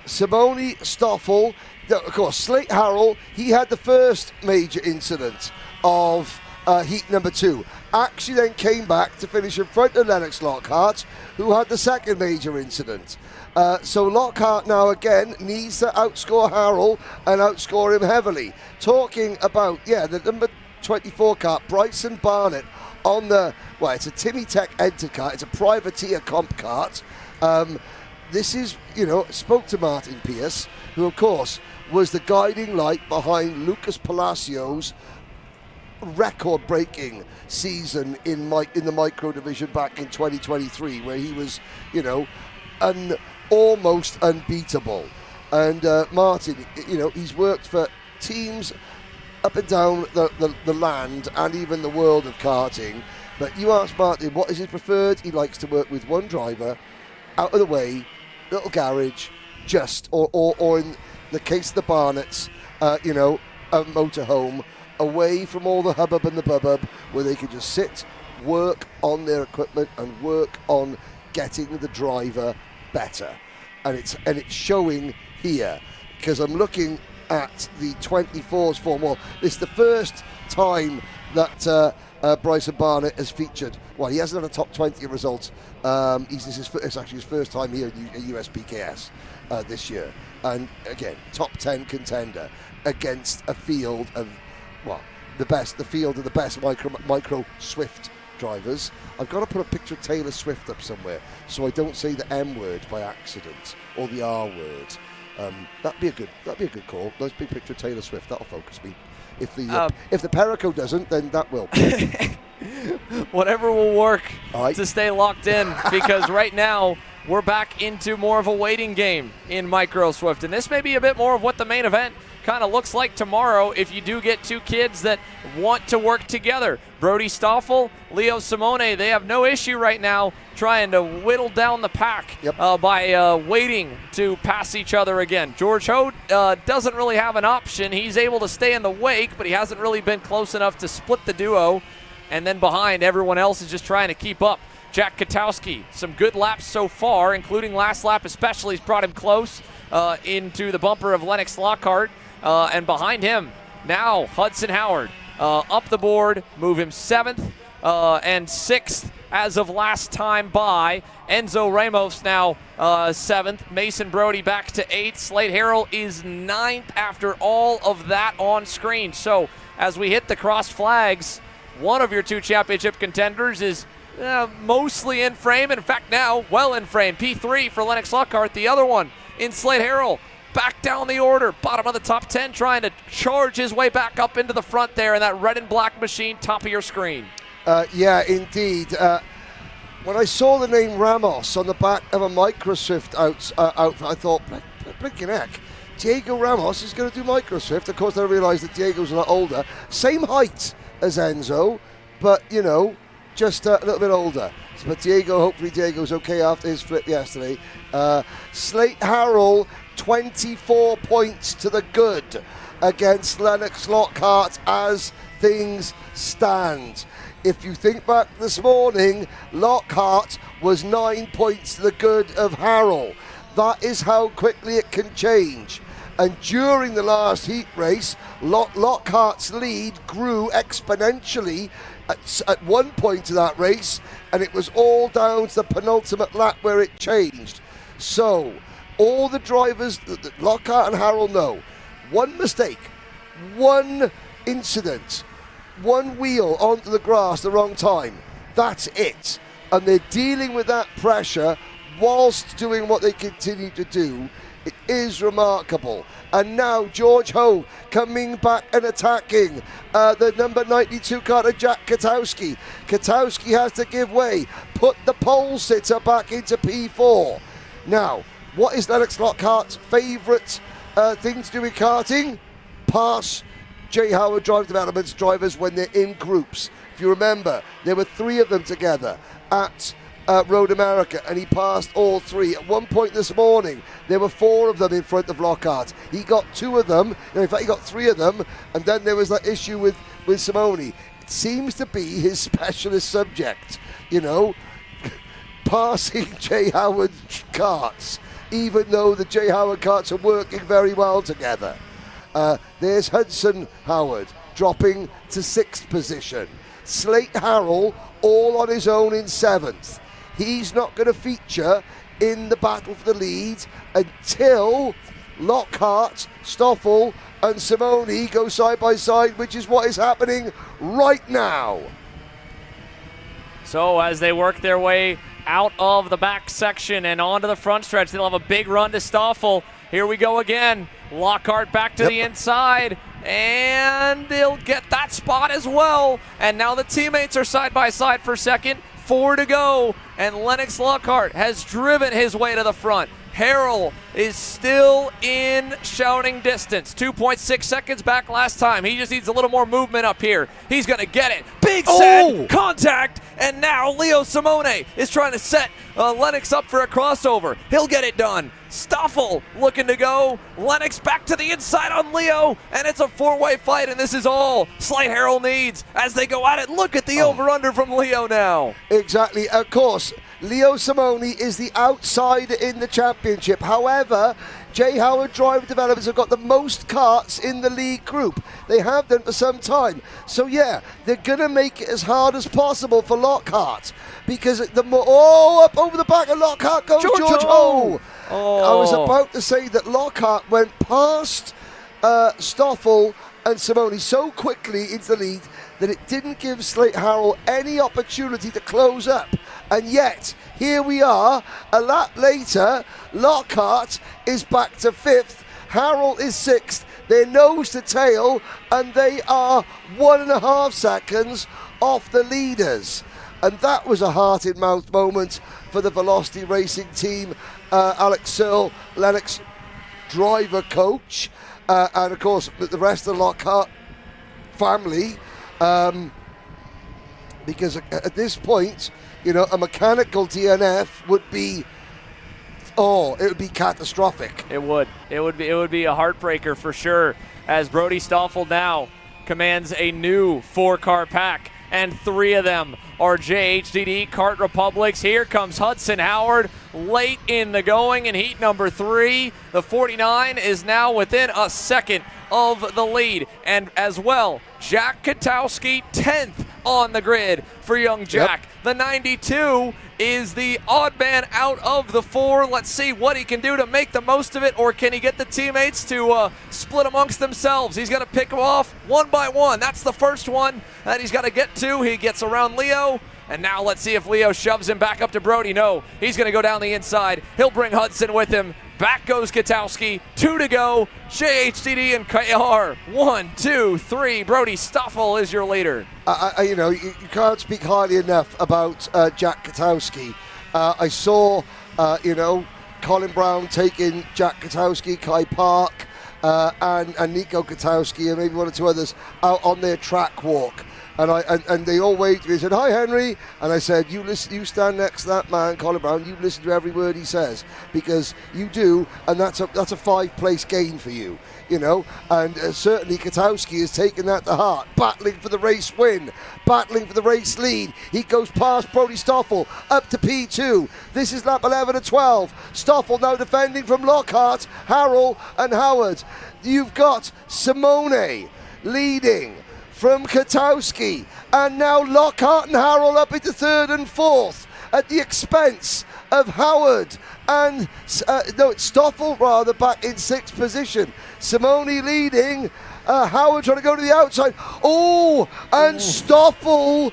Simone Stoffel, of course, Slate Harrell, he had the first major incident of heat number 2. Actually then came back to finish in front of Lennox Lockhart, who had the second major incident. So Lockhart now again needs to outscore Harrell and outscore him heavily. Talking about, the number 24 kart, Bryson Barnett, on the, it's a Timmy Tech entered kart, it's a privateer comp kart. This is, spoke to Martin Pierce, who of course was the guiding light behind Lucas Palacios' record-breaking season in the micro division back in 2023, where he was, almost unbeatable. And Martin, he's worked for teams up and down the land and even the world of karting. But you ask Martin what is his preferred, he likes to work with one driver, out of the way, little garage, or in the case of the Barnetts, a motorhome, away from all the hubbub and the bubbub, where they can just sit, work on their equipment and work on getting the driver better. And it's showing here, because I'm looking at the 24's form. Well, it's the first time that Bryson Barnett has featured. Well, he hasn't had a top 20 result. It's actually his first time here at USPKS this year. And again, top 10 contender against a field of, well, the field of the best micro Swift drivers. I've got to put a picture of Taylor Swift up somewhere so I don't say the M word by accident or the R word. That'd be a good call. Nice big picture of Taylor Swift. That'll focus me. If the Perico doesn't, then that will. Whatever will work to stay locked in, because right now we're back into more of a waiting game in Micro Swift, and this may be a bit more of what the main event kind of looks like tomorrow if you do get two kids that want to work together. Brody Stoffel, Leo Simone, they have no issue right now trying to whittle down the pack by waiting to pass each other again. George Ho doesn't really have an option. He's able to stay in the wake, but he hasn't really been close enough to split the duo. And then behind, everyone else is just trying to keep up. Jack Katowski, some good laps so far, including last lap especially. He's brought him close into the bumper of Lennox Lockhart. And behind him, now Hudson Howard up the board, move him 7th and 6th as of last time by. Enzo Ramos now 7th. Mason Brody back to 8th. Slade Harrell is 9th after all of that on screen. So as we hit the cross flags, one of your two championship contenders is mostly in frame. In fact, now well in frame. P3 for Lennox Lockhart. The other one in Slade Harrell. Back down the order, bottom of the top 10, trying to charge his way back up into the front there in that red and black machine, top of your screen. Yeah, indeed. When I saw the name Ramos on the back of a Microswift outfit, I thought, blinking heck, Diego Ramos is going to do Microswift. Of course, I realised that Diego's a lot older. Same height as Enzo, but, you know, just a little bit older. But hopefully Diego's okay after his flip yesterday. Slate Harrell, 24 points to the good against Lennox Lockhart as things stand. If you think back this morning, Lockhart was 9 points to the good of Harrell. That is how quickly it can change. And during the last heat race, Lockhart's lead grew exponentially at one point of that race, and it was all down to the penultimate lap where it changed. So, all the drivers that Lockhart and Harrell know, one mistake, one incident, one wheel onto the grass the wrong time, that's it. And they're dealing with that pressure whilst doing what they continue to do. It is remarkable. And now George Ho coming back and attacking the number 92 car, Jack Katowski. Katowski has to give way, put the pole sitter back into P4. Now, what is Lennox Lockhart's favourite thing to do with karting? Pass J. Howard Drive Development's drivers when they're in groups. If you remember, there were 3 of them together at Road America, and he passed all 3. At one point this morning, there were 4 of them in front of Lockhart. He got 2 of them, in fact he got 3 of them, and then there was that issue with Simone. It seems to be his specialist subject, you know, passing J. Howard karts, even though the J. Howard karts are working very well together. There's Hudson Howard dropping to 6th position. Slate Harrell all on his own in 7th. He's not going to feature in the battle for the lead until Lockhart, Stoffel and Simone go side by side, which is what is happening right now. So as they work their way out of the back section and onto the front stretch, they'll have a big run to Stoffel. Here we go again. Lockhart back to the inside, and they'll get that spot as well. And now the teammates are side by side for second. 4 to go, and Lennox Lockhart has driven his way to the front. Harrell is still in shouting distance. 2.6 seconds back last time. He just needs a little more movement up here. He's going to get it. Big set, contact, and now Leo Simone is trying to set Lennox up for a crossover. He'll get it done. Stoffel looking to go. Lennox back to the inside on Leo, and it's a 4-way fight, and this is all Slate Harrell needs as they go at it. Look at the over-under from Leo now. Exactly. Of course, Leo Simone is the outsider in the championship. However, J. Howard Driver Developers have got the most karts in the league group. They have done for some time. So yeah, they're going to make it as hard as possible for Lockhart. Because up over the back of Lockhart goes George Ho. I was about to say that Lockhart went past Stoffel and Simone so quickly into the lead that it didn't give Slate Harrell any opportunity to close up. And yet, here we are, a lap later, Lockhart is back to 5th, Harrell is 6th, they're nose to tail, and they are 1.5 seconds off the leaders. And that was a heart-in-mouth moment for the Velocity Racing team. Alex Searle, Lennox driver coach, and of course the rest of the Lockhart family, because at this point, you know, a mechanical DNF would be, it would be catastrophic. It would be a heartbreaker for sure, as Brody Stoffel now commands a new 4-car pack, and 3 of them are JHDD Kart Republics. Here comes Hudson Howard late in the going in heat number 3. The 49 is now within a second of the lead, and as well, Jack Katowski 10th on the grid for young Jack. Yep. The 92 is the odd man out of the 4. Let's see what he can do to make the most of it, or can he get the teammates to split amongst themselves? He's going to pick them off one by one. That's the first one that he's got to get to. He gets around Leo, and now let's see if Leo shoves him back up to Brody. No, he's going to go down the inside. He'll bring Hudson with him. Back goes Katowski. 2 to go. JHDD and KR. 1, 2, 3. Brody Stoffel is your leader. You can't speak highly enough about Jack Katowski. I saw, Colin Brown taking Jack Katowski, Kai Park, and Nico Katowski, and maybe 1 or 2 others out on their track walk. And they all waved to me and said, "Hi, Henry." And I said, "You listen. You stand next to that man, Colin Brown. You listen to every word he says, because you do, and that's a 5-place gain for you, you know." And certainly Katowski has taken that to heart, battling for the race win, battling for the race lead. He goes past Brody Stoffel up to P2. This is lap 11 of 12. Stoffel now defending from Lockhart, Harrell, and Howard. You've got Simone leading from Katowski, and now Lockhart and Harrell up into 3rd and 4th at the expense of Howard and Stoffel rather back in 6th position. Simone leading, Howard trying to go to the outside. And Stoffel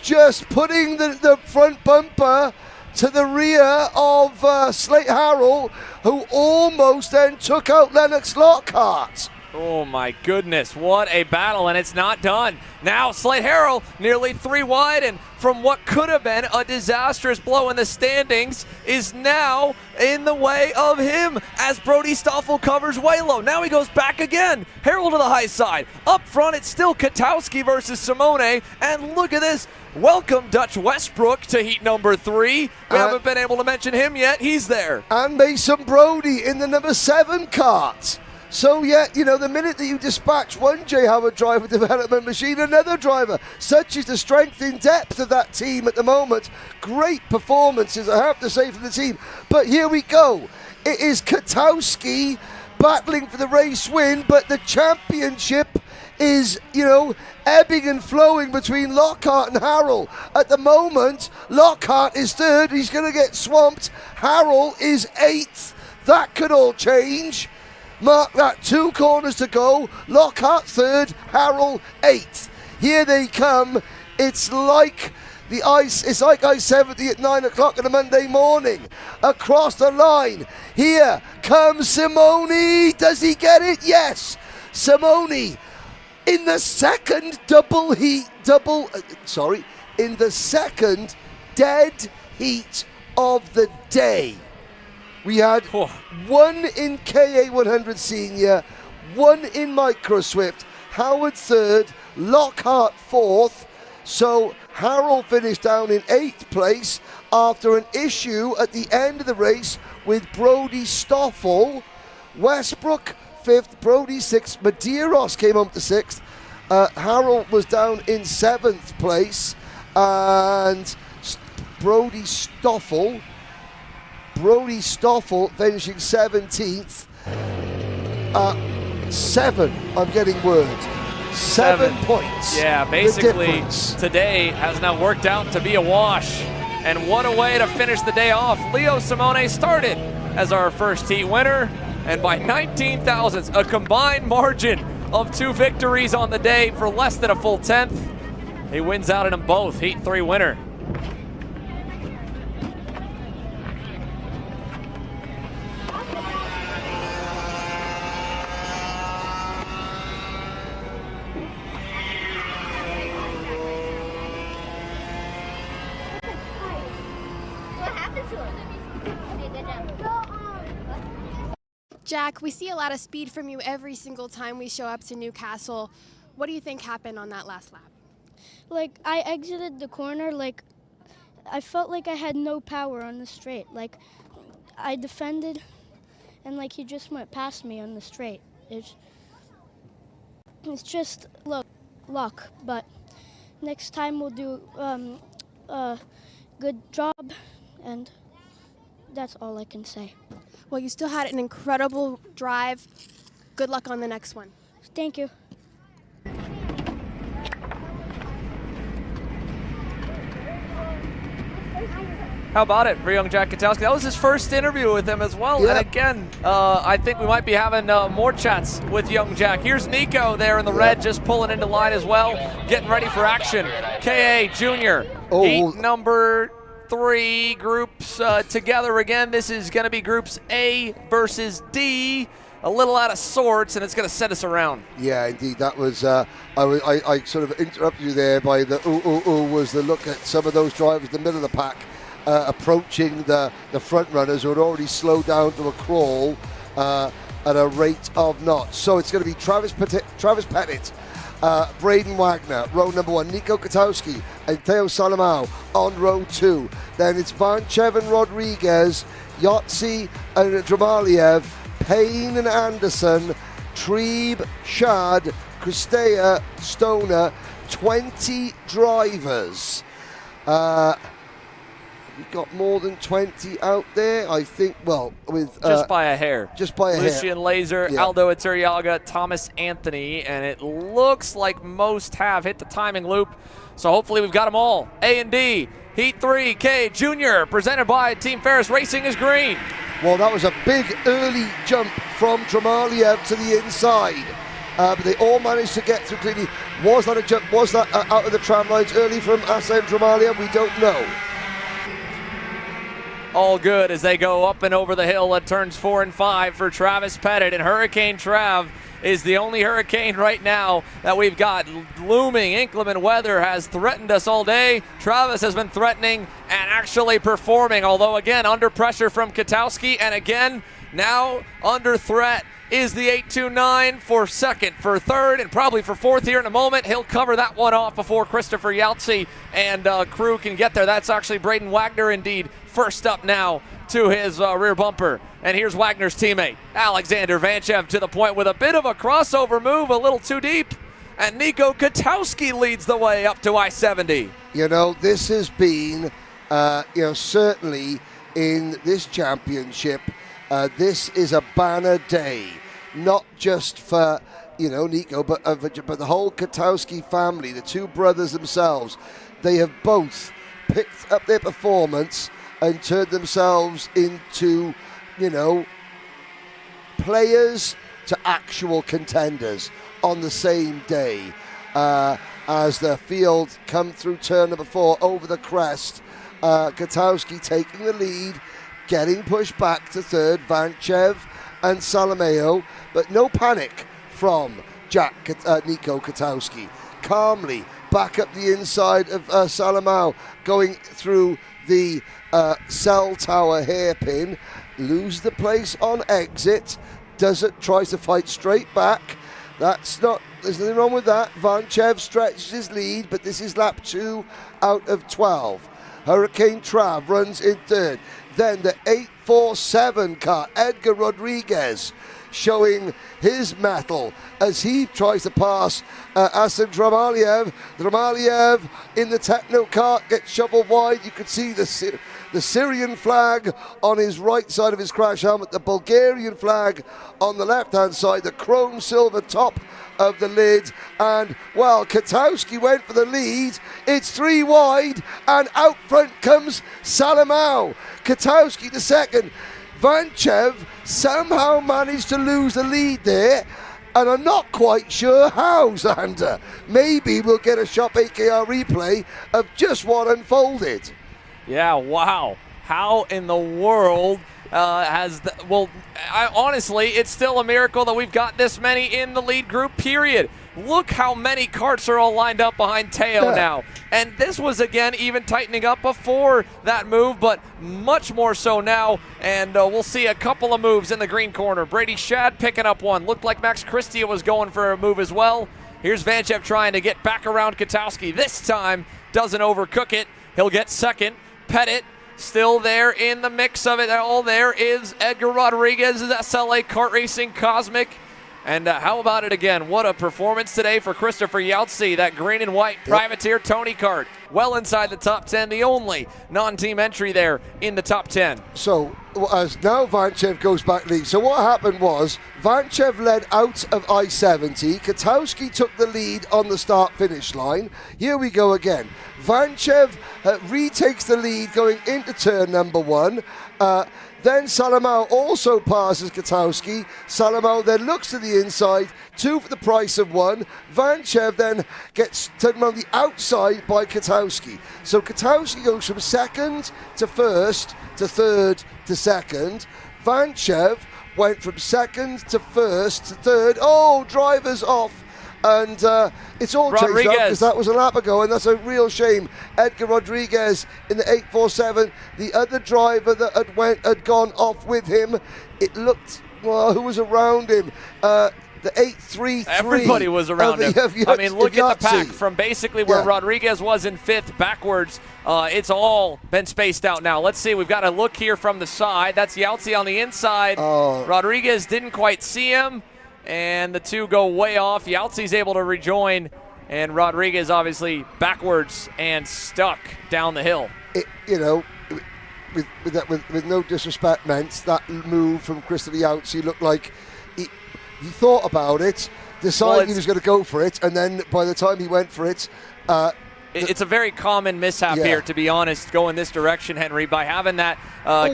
just putting the front bumper to the rear of Slate Harrell, who almost then took out Lennox Lockhart. Oh my goodness, what a battle, and it's not done. Now Slate Harrell nearly 3 wide, and from what could have been a disastrous blow in the standings is now in the way of him as Brody Stoffel covers way low. Now he goes back again. Harrell to the high side. Up front, it's still Katowski versus Simone, and look at this. Welcome Dutch Westbrook to heat number 3. We haven't been able to mention him yet. He's there. And Mason Brody in the number 7 kart. So, yeah, the minute that you dispatch one J. Howard driver development machine, another driver. Such is the strength in depth of that team at the moment. Great performances, I have to say, from the team. But here we go. It is Katowski battling for the race win, but the championship is, ebbing and flowing between Lockhart and Harrell. At the moment, Lockhart is 3rd. He's going to get swamped. Harrell is 8th. That could all change. Mark that, 2 corners to go. Lockhart 3rd, Harrell 8th. Here they come. It's like I-70 at 9 o'clock on a Monday morning. Across the line. Here comes Simone. Does he get it? Yes. Simone in the second in the second dead heat of the day. We had 1 in KA100 Senior, 1 in Micro Swift, Howard 3rd, Lockhart 4th. So Harrell finished down in 8th place after an issue at the end of the race with Brody Stoffel. Westbrook 5th, Brody 6th, Medeiros came home to 6th. Harrell was down in 7th place, and Brody Stoffel finishing 17th. 7, I'm getting word. 7 points. Yeah, the basically difference. today has now worked out to be a wash. And what a way to finish the day off. Leo Simone started as our first heat winner, and by 19 thousandths, a combined margin of 2 victories on the day for less than a full 10th. He wins out in them both, Heat 3 winner. Jack, we see a lot of speed from you every single time we show up to Newcastle. What do you think happened on that last lap? Like, I exited the corner, like, I felt like I had no power on the straight. Like, I defended, and, like, he just went past me on the straight. It's just luck, but next time we'll do a good job, and that's all I can say. Well, you still had an incredible drive. Good luck on the next one. Thank you. How about it for young Jack Katowski? That was his first interview with him as well. Yep. And again, I think we might be having more chats with young Jack. Here's Nico there in the red, just pulling into line as well, getting ready for action. KA Junior, heat number 3, groups together again. This is going to be groups A versus D. A little out of sorts, and it's going to set us around. Yeah, indeed. That was, I sort of interrupted you there by the was the look at some of those drivers in the middle of the pack approaching the front runners who had already slowed down to a crawl at a rate of knots. So it's going to be Travis Pettit, Braden Wagner, row number 1, Nico Katowski and Theo Salamao on row 2. Then it's Vanchev and Rodriguez, Yotzi and Dramaliev, Payne and Anderson, Trebe, Shad, Christea, Stoner, 20 drivers. We got more than 20 out there, I think. Well, with just by a hair. Just by a Lucian hair. Laser, Yeah. Aldo Iturriaga, Thomas Anthony, and it looks like most have hit the timing loop. So hopefully we've got them all. A and D, Heat 3, K Junior, presented by Team Ferris Racing is green. Well, that was a big early jump from Dramaliev to the inside. But they all managed to get through cleanly. Was that a jump? Was that out of the tram lines early from Asen Dramaliev? We don't know. All good as they go up and over the hill at turns 4 and 5 for Travis Pettit, and Hurricane Trav is the only hurricane right now that we've got. Looming inclement weather has threatened us all day. Travis has been threatening and actually performing, although again under pressure from Katowski, and again now under threat is the 829 for second, for third, and probably for fourth here in a moment. He'll cover that one off before Christopher Yaltzi and crew can get there. That's actually Braden Wagner indeed. First up now to his rear bumper. And here's Wagner's teammate, Alexander Vanchev, to the point with a bit of a crossover move, a little too deep. And Nico Katowski leads the way up to I-70. You know, this has been, certainly in this championship, this is a banner day, not just for, Nico, but the whole Katowski family, the two brothers themselves. They have both picked up their performance and turned themselves into, players to actual contenders on the same day. As the field come through turn number 4 over the crest, Katowski taking the lead, getting pushed back to third, Vanchev and Salameo, but no panic from Nico Katowski. Calmly back up the inside of Salamao, going through the cell tower hairpin, lose the place on exit, tries to fight straight back. There's nothing wrong with that. Vanchev stretches his lead, but this is lap 2 out of 12. Hurricane Trav runs in third. Then the 847 car, Edgar Rodriguez, showing his mettle as he tries to pass Asen Dramaliev. Dramaliev in the techno car gets shoveled wide. You could see the the Syrian flag on his right side of his crash helmet, the Bulgarian flag on the left-hand side, the chrome silver top of the lid, and well, Katowski went for the lead. It's 3 wide, and out front comes Salamau. Katowski to second. Vanchev somehow managed to lose the lead there, and I'm not quite sure how, Xander. Maybe we'll get a Shop AKR replay of just what unfolded. Yeah, wow. How in the world honestly, it's still a miracle that we've got this many in the lead group, period. Look how many karts are all lined up behind Teo now. And this was, again, even tightening up before that move, but much more so now. And we'll see a couple of moves in the green corner. Brady Shad picking up one. Looked like Max Christia was going for a move as well. Here's Vanchev trying to get back around Katowski. This time doesn't overcook it. He'll get second. Pettit still there in the mix of it all. There is Edgar Rodriguez's SLA Kart Racing Cosmic. And how about it again? What a performance today for Christopher Yautzi, that green and white privateer Tony Kart. Well inside the top 10, the only non-team entry there in the top 10. So as now Vanchev goes back lead. So what happened was Vanchev led out of I-70. Katowski took the lead on the start-finish line. Here we go again. Vanchev retakes the lead going into turn number 1. Then Salamau also passes Katowski. Salamau then looks to the inside, 2 for the price of 1. Vanchev then gets turned on the outside by Katowski. So Katowski goes from second to first to third to second. Vanchev went from second to first to third. Oh, driver's off. And it's all changed up because that was a lap ago, and that's a real shame. Edgar Rodriguez in the 847, the other driver that had gone off with him. It looked, well, who was around him? The 833. Everybody was around him. I mean, look at the pack from basically where Rodriguez was in 5th backwards. It's all been spaced out now. Let's see. We've got a look here from the side. That's Yautzi on the inside. Rodriguez didn't quite see him. And the two go way off. Yautzi's able to rejoin, and Rodriguez obviously backwards and stuck down the hill. With no disrespect meant, that move from Christopher Yautzi looked like he thought about it, decided he was going to go for it, and then by the time he went for it, it's a very common mishap here, to be honest, going this direction, Henry, by having that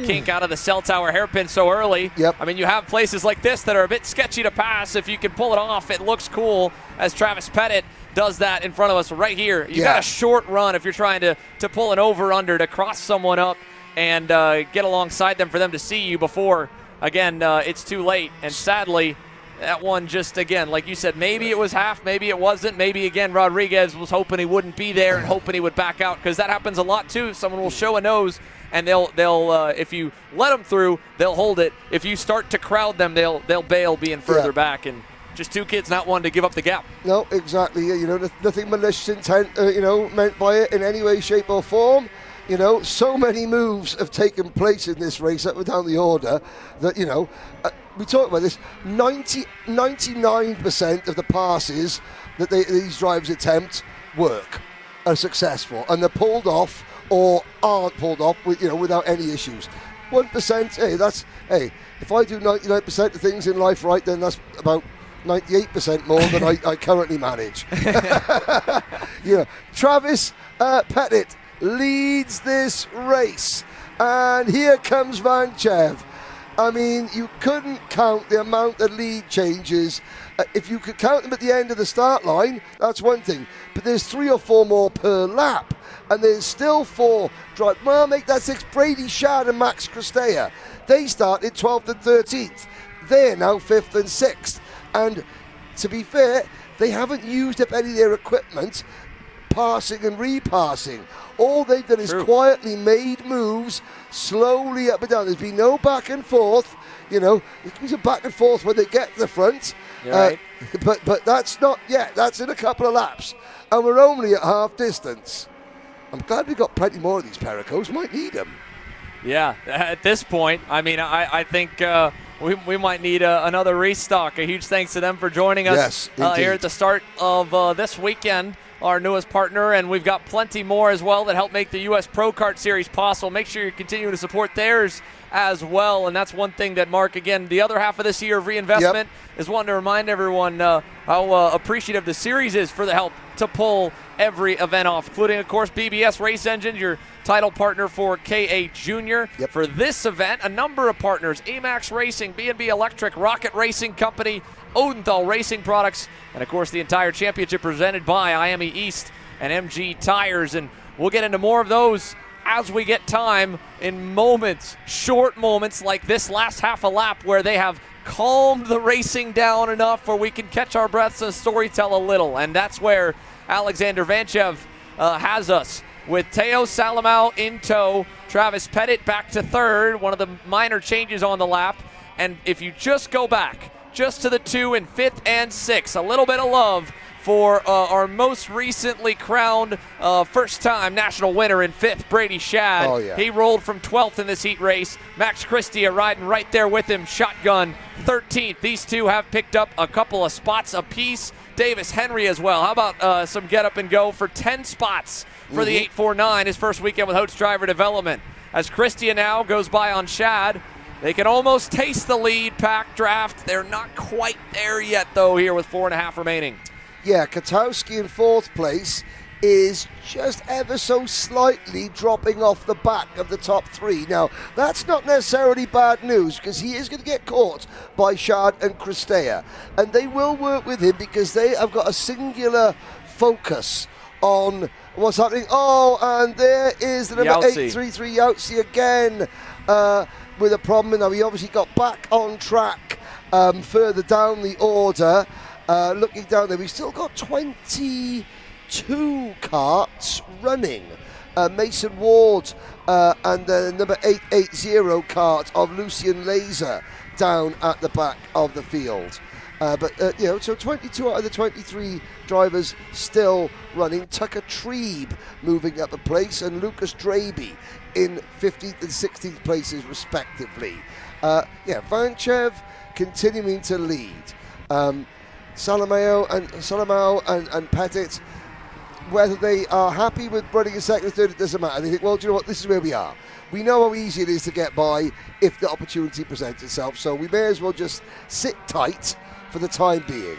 kink out of the cell tower hairpin so early. I mean, you have places like this that are a bit sketchy to pass. If you can pull it off, it looks cool, as Travis Pettit does that in front of us right here. You got a short run if you're trying to pull an over-under to cross someone up and get alongside them for them to see you before, again, it's too late. And sadly, that one just, again, like you said, maybe it was half, maybe it wasn't. Maybe, again, Rodriguez was hoping he wouldn't be there and hoping he would back out, because that happens a lot, too. Someone will show a nose, and they'll if you let them through, they'll hold it. If you start to crowd them, they'll bail being further back. And just two kids, not one to give up the gap. No, exactly. Nothing malicious intent, meant by it in any way, shape, or form. So many moves have taken place in this race up and down the order that, we talk about this, 99% of the passes that these drivers attempt are successful, and they're pulled off or aren't pulled off without any issues. 1%, if I do 99% of things in life right, then that's about 98% more than I currently manage. Travis Pettit leads this race, and here comes Vanchev. I mean, you couldn't count the amount of lead changes. If you could count them at the end of the start line, that's one thing. But there's 3 or 4 more per lap. And there's still 4. Well, make that 6. Brady Shad and Max Christia. They started 12th and 13th. They're now 5th and 6th. And to be fair, they haven't used up any of their equipment passing and repassing. All they've done is quietly made moves slowly up and down. There's been no back and forth. There's a back and forth when they get to the front. Right. But that's not yet. That's in a couple of laps. And we're only at half distance. I'm glad we got plenty more of these Pericos. Might need them. Yeah, at this point, I mean, I think we might need another restock. A huge thanks to them for joining us here at the start of this weekend. our newest partner, and we've got plenty more as well that help make the U.S. Pro Kart Series possible. Make sure you continue to support theirs as well, and that's one thing that, Mark, again, the other half of this year of reinvestment is wanting to remind everyone how appreciative the series is for the help to pull every event off, including, of course, BBS Race Engines, your title partner for KA Junior. For this event, a number of partners: AMAX Racing, B&B Electric, Rocket Racing Company, Odenthal Racing Products, and, of course, the entire championship presented by IME East and MG Tires. And we'll get into more of those as we get time in moments, short moments like this last half a lap where they have calmed the racing down enough where we can catch our breaths and storytell a little. And that's where Alexander Vanchev has us, with Teo Salamao in tow, Travis Pettit back to third, one of the minor changes on the lap. And if you just go back just to the 2 in 5th and 6th, a little bit of love for our most recently crowned first-time national winner in 5th, Brady Shad. Oh, yeah. He rolled from 12th in this heat race. Max Christia riding right there with him, shotgun 13th. These two have picked up a couple of spots apiece. Davis Henry as well. How about some get up and go for 10 spots for the 849, his first weekend with Holtz Driver Development. As Christia now goes by on Shad, they can almost taste the lead pack draft. They're not quite there yet, though, here with 4.5 remaining. Yeah, Katowski in 4th place is just ever so slightly dropping off the back of the top 3. Now, that's not necessarily bad news, because he is going to get caught by Shad and Christea, and they will work with him because they have got a singular focus on what's happening. Oh, and there is the number 833 Yahtzee again with a problem. Now, he obviously got back on track further down the order. Looking down there, we've still got 22 karts running. Mason Ward and the number 880 kart of Lucian Laser down at the back of the field. So 22 out of the 23 drivers still running. Tucker Treeb moving up a place, and Lucas Draby in 15th and 16th places respectively. Vanchev continuing to lead. Salamao and Pettit, whether they are happy with running in second or third, it doesn't matter. They think, well, do you know what, this is where we are. We know how easy it is to get by if the opportunity presents itself, so we may as well just sit tight for the time being.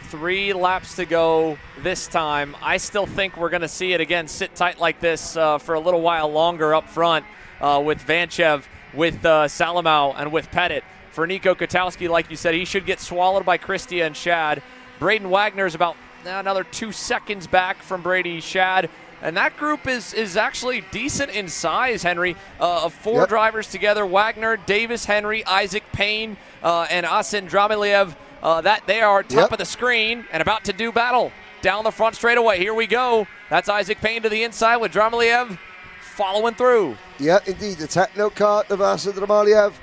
3 laps to go this time. I still think we're going to see it again, sit tight like this for a little while longer up front with Vanchev, with Salamao, and with Pettit. For Nico Katowski, like you said, he should get swallowed by Christia and Shad. Braden Wagner is about another 2 seconds back from Brady Shad. And that group is actually decent in size, Henry. Of 4 drivers together: Wagner, Davis Henry, Isaac Payne, and Asin Dramiliev. That they are top of the screen and about to do battle down the front straightaway. Here we go. That's Isaac Payne to the inside with Dramiliev following through. Yeah, indeed. The techno kart of Asin Dramiliev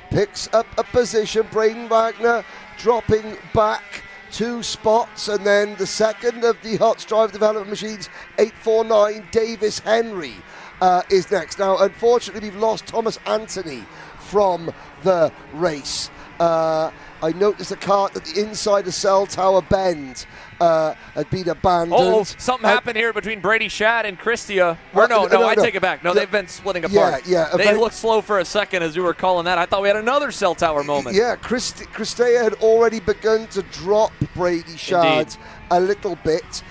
picks up a position. Braden Wagner dropping back 2 spots, and then the second of the Holtz Drive Development Machines, 849, Davis Henry, is next. Now, unfortunately, we've lost Thomas Anthony from the race. I noticed a kart at the inside of Cell Tower Bend had been abandoned. Oh, something happened here between Brady Shad and Christia. I take it back. No, they've been splitting apart. They looked slow for a second as you were calling that. I thought we had another Cell Tower moment. Yeah, Christia had already begun to drop Brady Shad a little bit.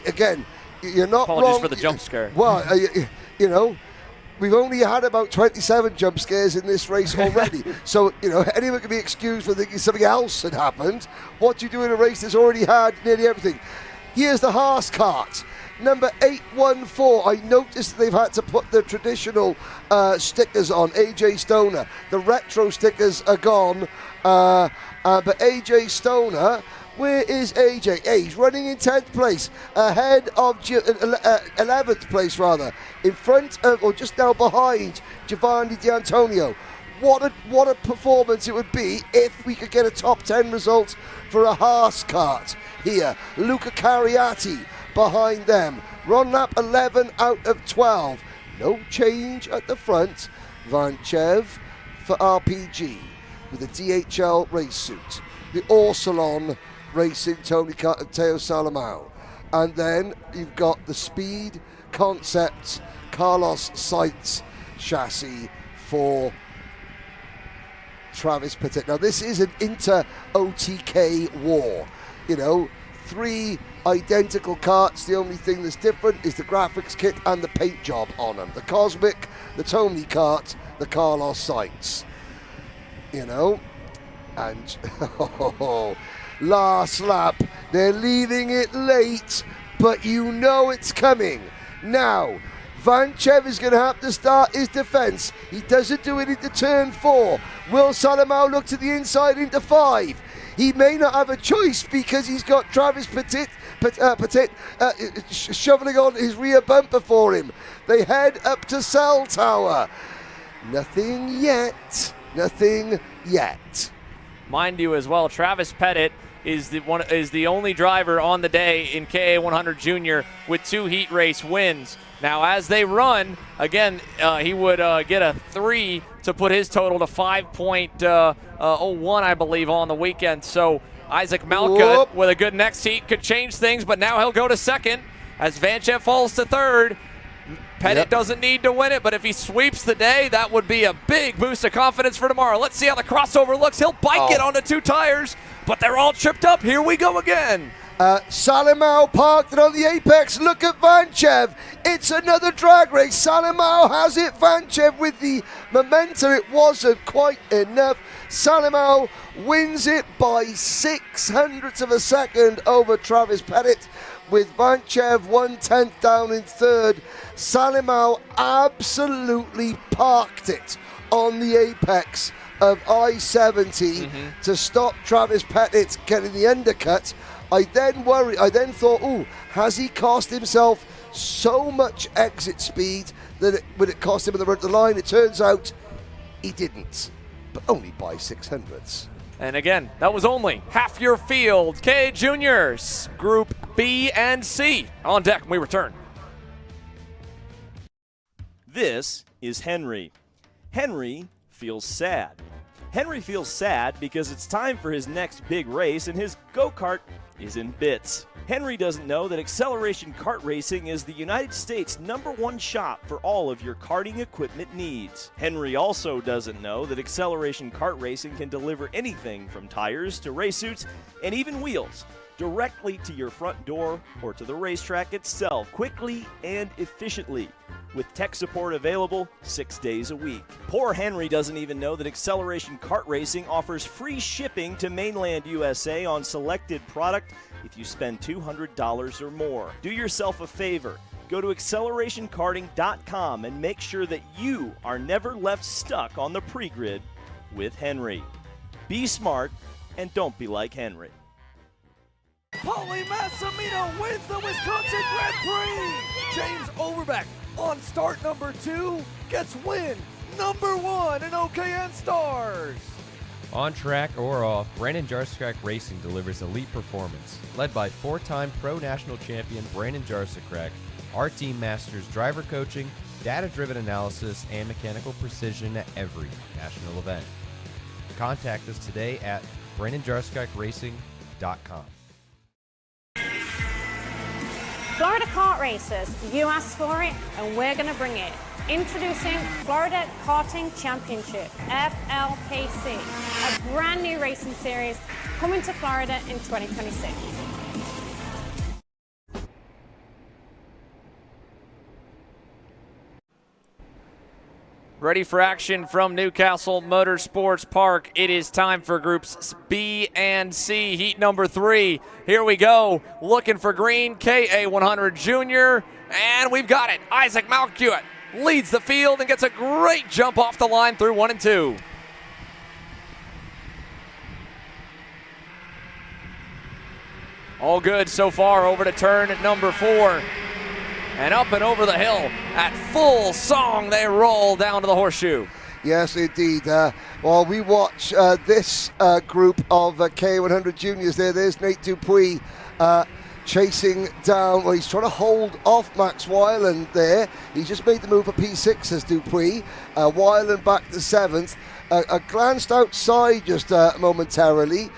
Again, you're not Apologies wrong. for the jump scare. Well, you know, we've only had about 27 jump scares in this race already. So, anyone can be excused for thinking something else had happened. What do you do in a race that's already had nearly everything? Here's the Haas kart, number 814. I noticed they've had to put the traditional stickers on. AJ Stoner. The retro stickers are gone. But AJ Stoner, where is AJ? Hey, he's running in 10th place, ahead of 11th place rather, in front of, or just now behind, Giovanni D'Antonio. What a performance it would be if we could get a top 10 result for a Haas kart here. Luca Cariati behind them. We're on lap 11 out of 12. No change at the front. Vanchev for RPG with a DHL race suit. The Orsalon Racing, Tony Teo Salamao. And then you've got the Speed Concepts Carlos Sainz chassis for Travis Petit. Now this is an inter-OTK war. You know, 3 identical karts. The only thing that's different is the graphics kit and the paint job on them. The Cosmic, the Tony kart, the Carlos Sainz. You know, and last lap, they're leaving it late, but you know it's coming. Now, Vanchev is going to have to start his defense. He doesn't do it into turn 4. Will Salamao look to the inside into 5? He may not have a choice because he's got Travis Petit shoveling on his rear bumper for him. They head up to Cell Tower. Nothing yet. Nothing yet. Mind you as well, Travis Petit is the only driver on the day in KA100 Junior with 2 heat race wins. Now, as they run, again, he would get a 3 to put his total to 5.01, I believe, on the weekend. So Isaac Malka with a good next heat could change things, but now he'll go to second as Vanchev falls to third. Petit doesn't need to win it, but if he sweeps the day, that would be a big boost of confidence for tomorrow. Let's see how the crossover looks. He'll bike it onto 2 tires, but they're all tripped up. Here we go again. Salamao parked it on the apex. Look at Vanchev. It's another drag race. Salamao has it. Vanchev with the momentum. It wasn't quite enough. Salamao wins it by 0.06 of a second over Travis Petit, with Vanchev 1/10 down in third. Salamao absolutely parked it on the apex of I-70 to stop Travis Petit getting the undercut. I then thought, has he cost himself so much exit speed that would it cost him at the line? It turns out he didn't, but only by 0.06. And again, that was only half your field. KA Juniors, Group B and C. On deck when we return. This is Henry. Henry feels sad. Henry feels sad because it's time for his next big race and his go-kart is in bits. Henry doesn't know that Acceleration Kart Racing is the United States' #1 shop for all of your karting equipment needs. Henry also doesn't know that Acceleration Kart Racing can deliver anything from tires to race suits and even wheels directly to your front door or to the racetrack itself, quickly and efficiently, with tech support available 6 days a week. Poor Henry doesn't even know that Acceleration Kart Racing offers free shipping to mainland USA on selected product if you spend $200 or more. Do yourself a favor. Go to accelerationkarting.com and make sure that you are never left stuck on the pre-grid with Henry. Be smart and don't be like Henry. Paulie Massimino wins the Wisconsin Grand Prix. James Overbeck on start number 2 gets win number 1 in OKN Stars. On track or off, Brandon Jarskrek Racing delivers elite performance. Led by 4-time Pro National Champion Brandon Jarskrek, our team masters driver coaching, data-driven analysis, and mechanical precision at every national event. Contact us today at BrandonJarskrekRacing.com. Florida Kart Racers, you asked for it and we're going to bring it. Introducing Florida Karting Championship, FLKC, a brand new racing series coming to Florida in 2026. Ready for action from Newcastle Motorsports Park. It is time for groups B and C, heat number 3. Here we go, looking for green, KA100 Junior, and we've got it. Isaac Malka leads the field and gets a great jump off the line through 1 and 2. All good so far over to turn number 4. And up and over the hill at full song they roll down to the horseshoe. Yes, indeed. While we watch this group of K100 Juniors there's Nate Dupuis chasing down. Well, he's trying to hold off Max Weiland there. He's just made the move for P6, says Dupuis. Weiland back to 7th. Glanced outside just momentarily.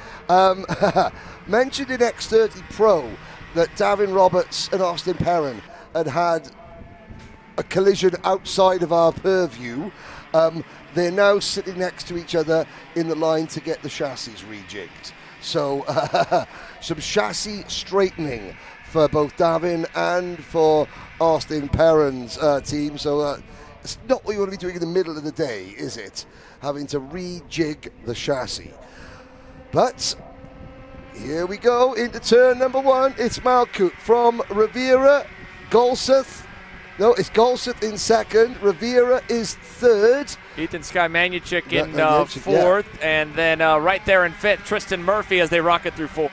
Mentioned in X30 Pro that Davin Roberts and Austin Perrin had a collision outside of our purview. They're now sitting next to each other in the line to get the chassis rejigged. So some chassis straightening for both Davin and for Austin Perrin's team. So it's not what you want to be doing in the middle of the day, is it? Having to rejig the chassis. But here we go into turn number 1. It's Malkut from Rivera, Golseth. No, it's Golseth in 2nd. Rivera is 3rd. Ethan Sky Manuchik in 4th. Yeah. And then right there in 5th, Tristan Murphy as they rocket through 4th.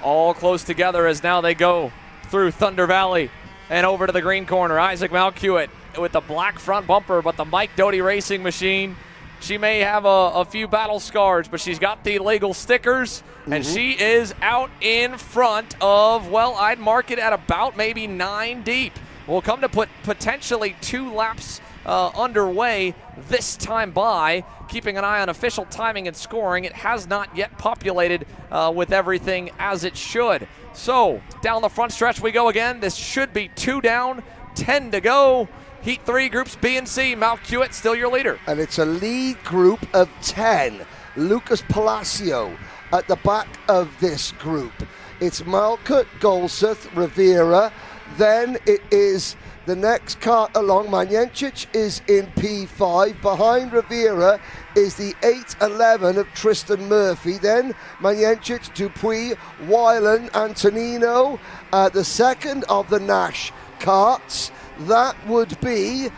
All close together as now they go through Thunder Valley and over to the green corner. Isaac Malkuit with the black front bumper, but the Mike Doty racing machine. She may have a few battle scars, but she's got the legal stickers, and she is out in front of, well, I'd mark it at about maybe 9 deep. We'll come to put potentially 2 laps underway this time by, keeping an eye on official timing and scoring. It has not yet populated with everything as it should. So down the front stretch we go again. This should be 2 down, 10 to go. Heat 3, groups B and C. Malkuit still your leader. And it's a lead group of 10. Lucas Palacio at the back of this group. It's Malkuit, Golseth, Rivera. Then it is the next cart along. Manjencic is in P5. Behind Rivera is the 8-11 of Tristan Murphy. Then Manjencic, Dupuis, Weiland, Antonino. The second of the Nash carts. That would be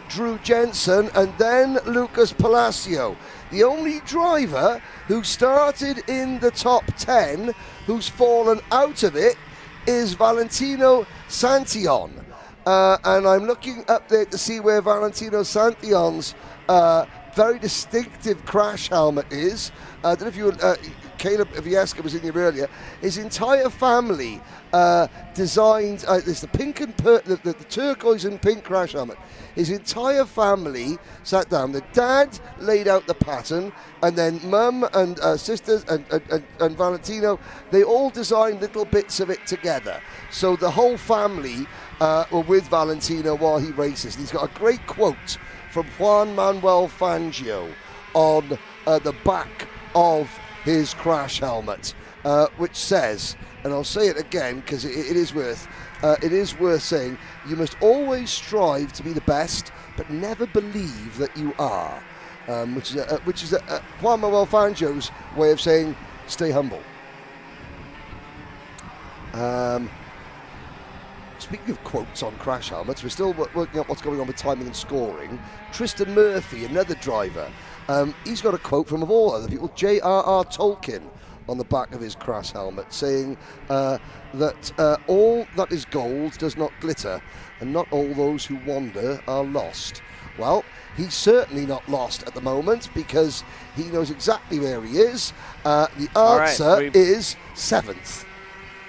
Drew Jensen and then Lucas Palacio. The only driver who started in the top 10 who's fallen out of it is Valentino Santillon. And I'm looking up there to see where Valentino Santillon's very distinctive crash helmet is. I don't know if you Caleb Vieska was in here earlier. His entire family designed it's the pink and the turquoise and pink crash helmet. His entire family sat down. The dad laid out the pattern, and then mum and sisters and Valentino, they all designed little bits of it together. So the whole family were with Valentino while he races. And he's got a great quote from Juan Manuel Fangio on the back of his crash helmet, which says, and I'll say it again because it is worth saying, you must always strive to be the best, but never believe that you are, which is Juan Manuel Fangio's way of saying, stay humble. Speaking of quotes on crash helmets, we're still working out what's going on with timing and scoring. Tristan Murphy, another driver, he's got a quote from, of all other people, J.R.R. Tolkien on the back of his crash helmet, saying that all that is gold does not glitter, and not all those who wander are lost. Well, he's certainly not lost at the moment because he knows exactly where he is. The answer is 7th.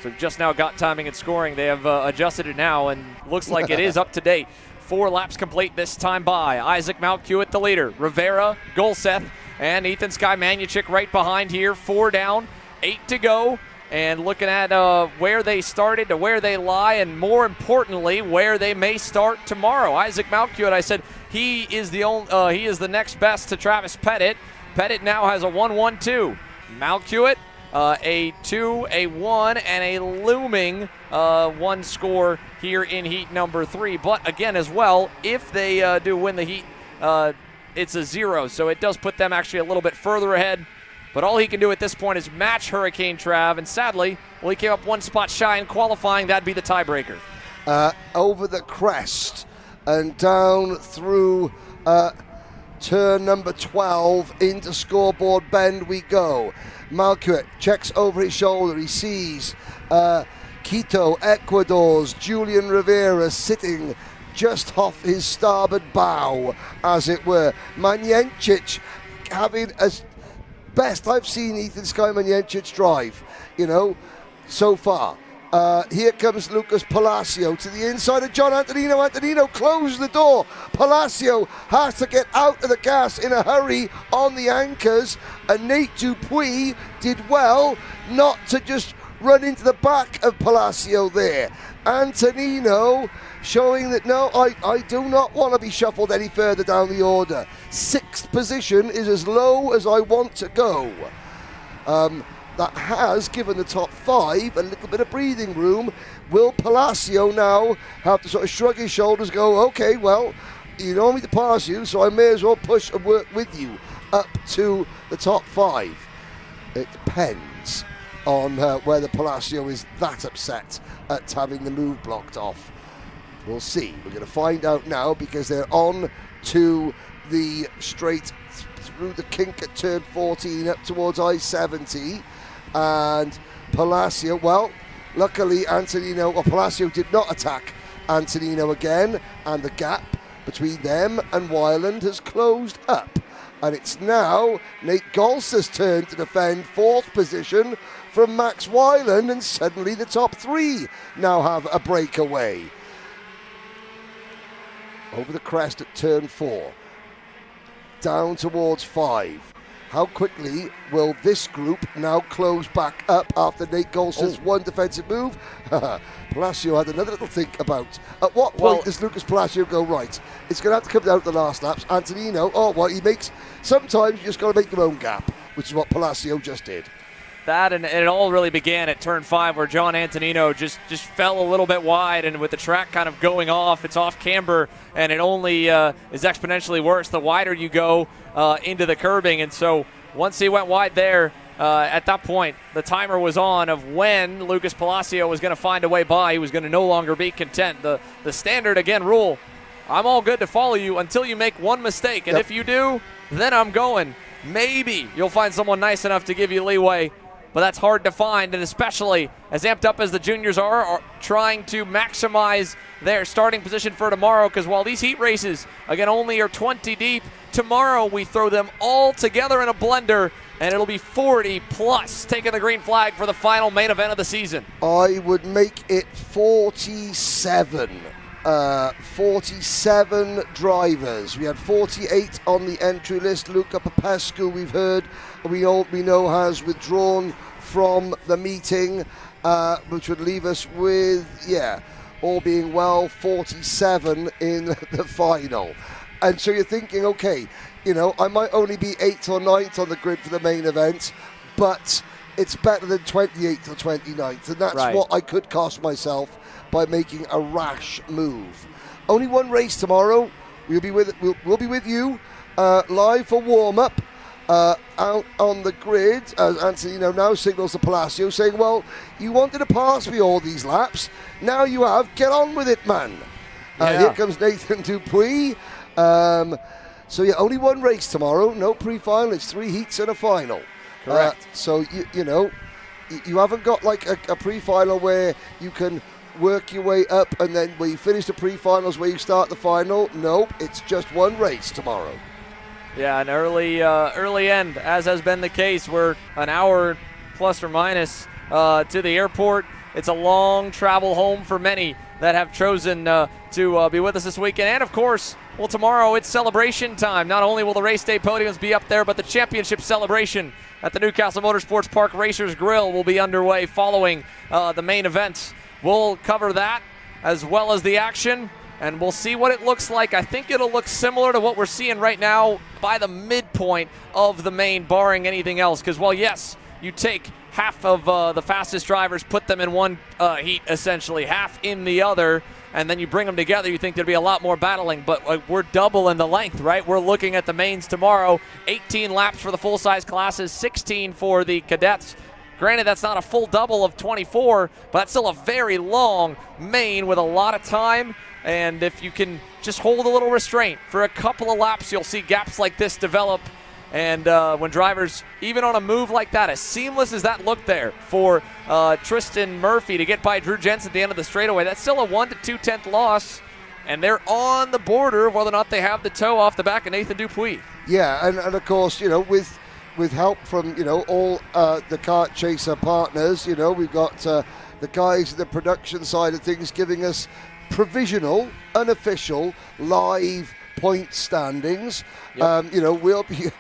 So just now got timing and scoring. They have adjusted it now, and looks like it is up to date. 4 laps complete this time by. Isaac Malkuit the leader. Rivera, Golseth, and Ethan Sky Manuchik right behind here. 4 down, 8 to go. And looking at where they started to where they lie, and more importantly, where they may start tomorrow. Isaac Malkuit, I said he is the next best to Travis Pettit. Pettit now has a 1-1-2. Malkuit, a 2, a 1, and a looming 1 score here in heat number 3. But again, as well, if they do win the heat, it's a 0. So it does put them actually a little bit further ahead. But all he can do at this point is match Hurricane Trav. And sadly, well, he came up 1 spot shy in qualifying. That'd be the tiebreaker. Over the crest and down through turn number 12 into scoreboard bend we go. Malcuit checks over his shoulder. He sees Quito, Ecuador's Julian Rivera sitting just off his starboard bow, as it were. Manjencic having as best I've seen Ethan Sky Manjencic drive, so far. Here comes Lucas Palacio to the inside of John Antonino. Antonino closes the door. Palacio has to get out of the gas in a hurry on the anchors, and Nate Dupuis did well not to just run into the back of Palacio there. Antonino showing that no, I do not want to be shuffled any further down the order. 6th position is as low as I want to go. That has given the top 5 a little bit of breathing room. Will Palacio now have to sort of shrug his shoulders, go, okay, well, you don't want me to pass you, so I may as well push and work with you up to the top 5. It depends on whether Palacio is that upset at having the move blocked off. We'll see. We're going to find out now, because they're on to the straight through the kink at turn 14 up towards I-70. And Palacio, well, luckily Palacio did not attack Antonino again, and the gap between them and Weiland has closed up. And it's now Nate Golster's turn to defend 4th position from Max Weiland, and suddenly the top 3 now have a breakaway. Over the crest at turn 4, down towards 5. How quickly will this group now close back up after Nate Golster's one defensive move? Palacio had another little think about. At what point does Lucas Palacio go, right, it's going to have to come down to the last laps. Antonino, sometimes you just got to make your own gap, which is what Palacio just did. That, and it all really began at turn 5, where John Antonino just fell a little bit wide, and with the track kind of going off, it's off camber, and it only is exponentially worse the wider you go into the curbing. And so once he went wide there, at that point, the timer was on of when Lucas Palacio was going to find a way by. He was going to no longer be content. The standard, again, rule, I'm all good to follow you until you make one mistake, and if you do, then I'm going. Maybe you'll find someone nice enough to give you leeway, but that's hard to find, and especially as amped up as the juniors are trying to maximize their starting position for tomorrow, because while these heat races, again, only are 20 deep, tomorrow we throw them all together in a blender, and it'll be 40 plus taking the green flag for the final main event of the season. I would make it 47. 47 drivers. We had 48 on the entry list. Luca Popescu, we know has withdrawn from the meeting, which would leave us with, all being well, 47 in the final. And so you're thinking, okay, I might only be 8th or 9th on the grid for the main event, but it's better than 28th or 29th, and that's what I could cost myself by making a rash move. Only one race tomorrow. We'll be with you live for warm-up out on the grid, as Antonino now signals to Palacio, saying, well, you wanted to pass me all these laps. Now you have. Get on with it, man. Here comes Nathan Dupuis. Only one race tomorrow. No pre-final. It's 3 heats and a final. Correct. So, you haven't got like a pre-final where you can work your way up, and then where you finish the pre-finals where you start the final. Nope, it's just one race tomorrow. Yeah, an early end, as has been the case. We're an hour plus or minus to the airport. It's a long travel home for many that have chosen to be with us this weekend. And, of course, tomorrow it's celebration time. Not only will the race day podiums be up there, but the championship celebration at the Newcastle Motorsports Park Racers Grill will be underway following the main events. We'll cover that as well as the action, and we'll see what it looks like. I think it'll look similar to what we're seeing right now by the midpoint of the main, barring anything else. Because, well, yes, you take half of the fastest drivers, put them in one heat, essentially, half in the other, and then you bring them together, you think there'd be a lot more battling, but we're double in the length, right? We're looking at the mains tomorrow, 18 laps for the full-size classes, 16 for the cadets. Granted, that's not a full double of 24, but that's still a very long main with a lot of time And if you can just hold a little restraint for a couple of laps, you'll see gaps like this develop. And when drivers, even on a move like that, as seamless as that looked there for Tristan Murphy to get by Drew Jensen at the end of the straightaway, that's still a 1 to 2/10 loss. And they're on the border of whether or not they have the toe off the back of Nathan Dupuis. Yeah, and of course, with help from, all the Kart Chaser partners, we've got the guys in the production side of things giving us provisional, unofficial, live point standings. Yep. We'll be,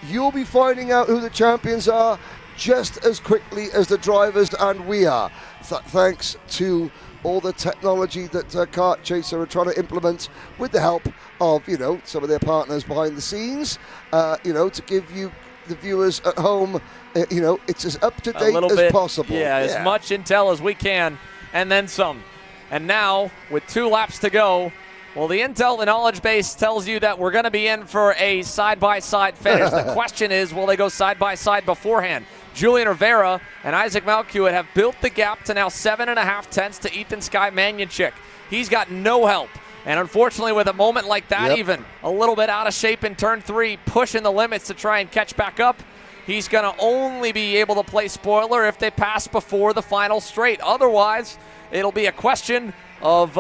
you'll be finding out who the champions are just as quickly as the drivers and we are. Thanks to all the technology that Kart Chaser are trying to implement with the help of, some of their partners behind the scenes, to give you, the viewers at home, it's as up to date as possible. Yeah, as much intel as we can, and then some. And now, with 2 laps to go, well, the intel, the knowledge base tells you that we're going to be in for a side-by-side finish. The question is, will they go side-by-side beforehand? Julian Rivera and Isaac Malkiewicz have built the gap to now 7.5 tenths to Ethan Sky Manyanchik. He's got no help. And unfortunately, with a moment like that, even a little bit out of shape in turn 3, pushing the limits to try and catch back up, he's going to only be able to play spoiler if they pass before the final straight. Otherwise, it'll be a question of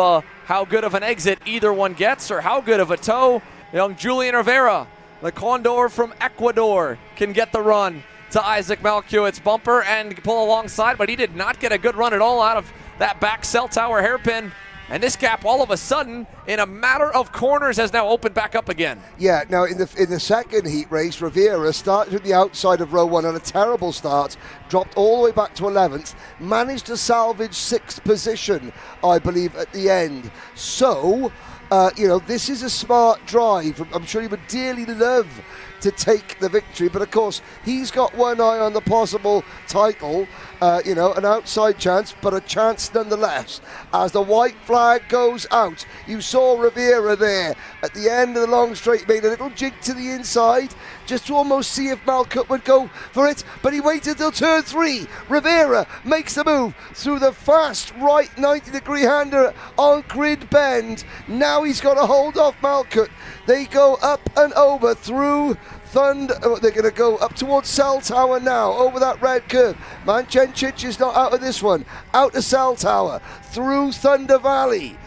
how good of an exit either one gets or how good of a toe young Julian Rivera, the Condor from Ecuador, can get the run to Isaac Malkiewicz's bumper and pull alongside, but he did not get a good run at all out of that back cell tower hairpin. And this gap, all of a sudden, in a matter of corners, has now opened back up again. Yeah, now in the second heat race, Rivera started at the outside of row 1 on a terrible start, dropped all the way back to 11th, managed to salvage 6th position, I believe, at the end. So, this is a smart drive. I'm sure he would dearly love to take the victory, but of course he's got one eye on the possible title, an outside chance, but a chance nonetheless. As the white flag goes out, you saw Rivera there at the end of the long straight, made a little jig to the inside just to almost see if Malcutt would go for it, but he waited till turn 3. Rivera makes the move through the fast right 90-degree hander on grid bend. Now he's got to hold off Malcutt. They go up and over through they're going to go up towards Cell Tower now, over that red curve. Manchencic is not out of this one. Out of Cell Tower, through Thunder Valley.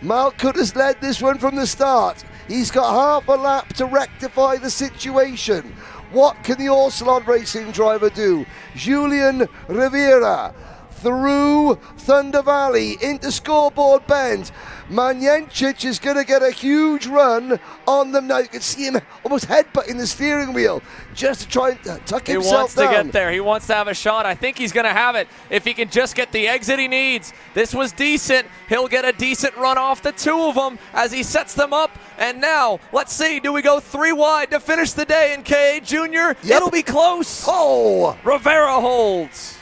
Malcutt has led this one from the start. He's got half a lap to rectify the situation. What can the Orsalon Racing driver do? Julian Rivera through Thunder Valley into Scoreboard Bend. Manyancic is going to get a huge run on them now. You can see him almost headbutting the steering wheel just to try and tuck himself down. He wants to get there. He wants to have a shot. I think he's going to have it if he can just get the exit he needs. This was decent. He'll get a decent run off the 2 of them as he sets them up. And now, let's see, do we go 3 wide to finish the day in KA Junior? Yep. It'll be close. Oh! Rivera holds.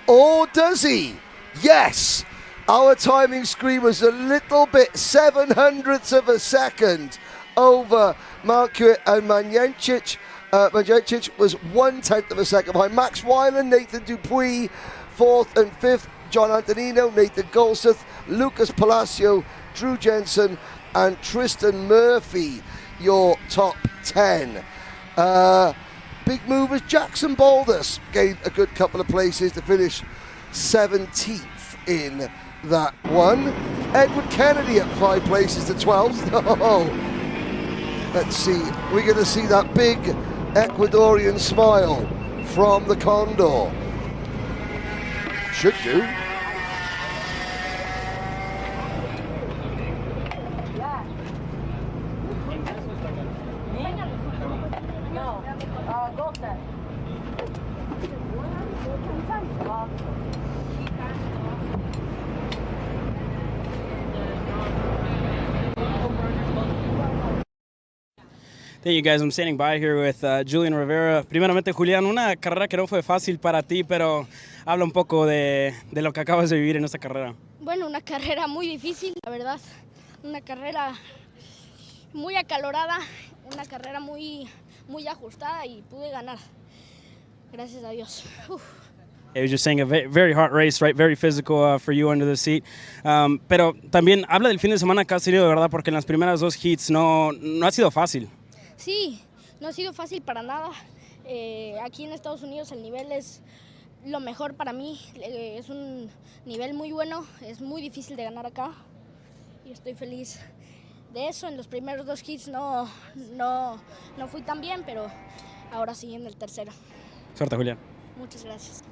Or does he? Yes. Our timing screen was a little bit 7/100ths of a second over Malkiewicz and Manyancic. Manyancic was 1/10 of a second behind Max Weiland, Nathan Dupuis, 4th and 5th, John Antonino, Nathan Golseth, Lucas Palacio, Drew Jensen, and Tristan Murphy, your top 10. Big movers, Jackson Boulders gained a good couple of places to finish 17th in that one. Edward Kennedy at 5 places to 12th. Oh, let's see, we're going to see that big Ecuadorian smile from the Condor. Should do. Thank you guys. I'm standing by here with Julian Rivera. Primeramente, Julián, una carrera que no fue fácil para ti, pero habla un poco de lo que acabas de vivir en esta carrera. Bueno, una carrera muy difícil, la verdad. Una carrera muy acalorada, una carrera muy ajustada y pude ganar. Gracias a Dios. He was just saying a very hard race, right? Very physical for you under the seat. Pero también habla del fin de semana que ha sido, ¿verdad? Porque en las primeras 2 heats no ha sido fácil. Sí, no ha sido fácil para nada. Aquí en Estados Unidos el nivel es lo mejor para mí. Es un nivel muy bueno, es muy difícil de ganar acá. Y estoy feliz de eso. En los primeros 2 heats no fui tan bien, pero ahora sí en el tercero. Suerte, Julián. Muchas gracias.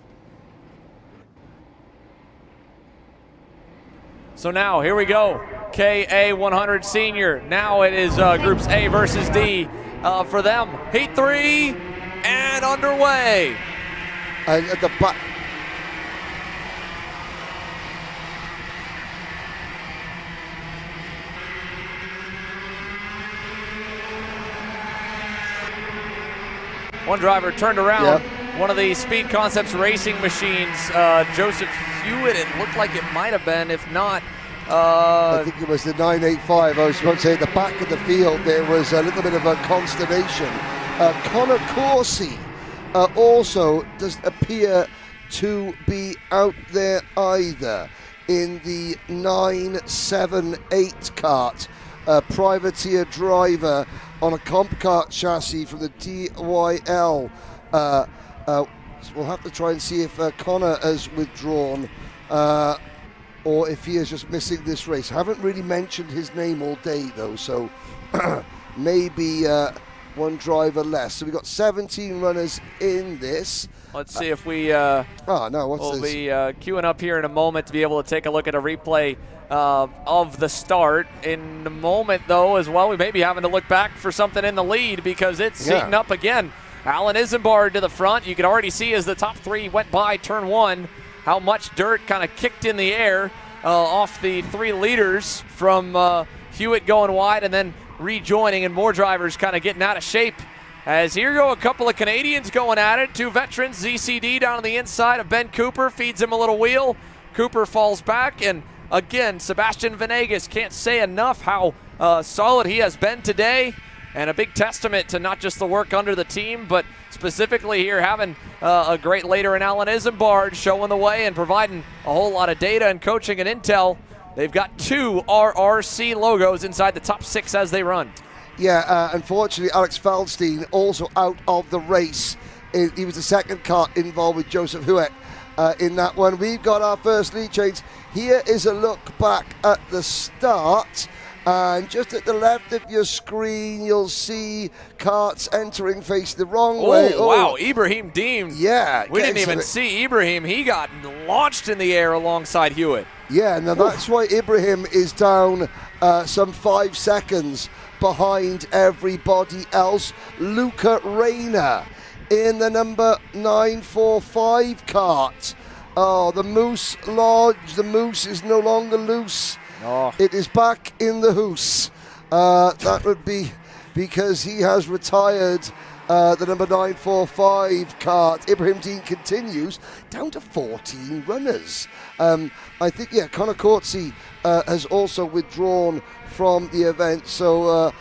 So now, here we go. KA100 Senior. Now it is Groups A versus D for them. Heat 3 and underway. And at the back. One driver turned around. Yep. One of the Speed Concepts racing machines, Joseph Hewitt, it looked like it might have been, if not. I think it was the 985. I was about to say at the back of the field there was a little bit of a consternation. Connor Coursey also doesn't appear to be out there either in the 978 kart. Privateer driver on a comp kart chassis from the DYL. We'll have to try and see if Connor has withdrawn or if he is just missing this race. Haven't really mentioned his name all day though, so maybe one driver less. So we've got 17 runners in this. Let's see if we we'll be queuing up here in a moment to be able to take a look at a replay of the start. In a moment though as well, we may be having to look back for something in the lead because it's heating up again. Alan Isambard to the front. You can already see as the top 3 went by turn 1 how much dirt kind of kicked in the air off the 3 leaders from Hewitt going wide and then rejoining, and more drivers kind of getting out of shape. As here go a couple of Canadians going at it. 2 veterans, ZCD down on the inside of Ben Cooper, feeds him a little wheel. Cooper falls back, and again, Sebastian Venegas, can't say enough how solid he has been today. And a big testament to not just the work under the team, but specifically here having a great leader in Alan Isambard showing the way and providing a whole lot of data and coaching and intel. They've got 2 RRC logos inside the top 6 as they run. Yeah, unfortunately, Alex Feldstein also out of the race. He was the second kart involved with Joseph Hewitt in that one. We've got our first lead change. Here is a look back at the start. And just at the left of your screen, you'll see karts entering face the wrong way. Oh, wow, Ibrahim Deem. Yeah. We didn't even see Ibrahim. He got launched in the air alongside Hewitt. Yeah, now that's why Ibrahim is down some 5 seconds behind everybody else. Luca Reyna in the number 945 kart. Oh, the Moose Lodge. The Moose is no longer loose. Oh. It is back in the hoose. That would be because he has retired the number 945 kart. Ibrahim Dean continues down to 14 runners. I think, Connor Coursey has also withdrawn from the event. So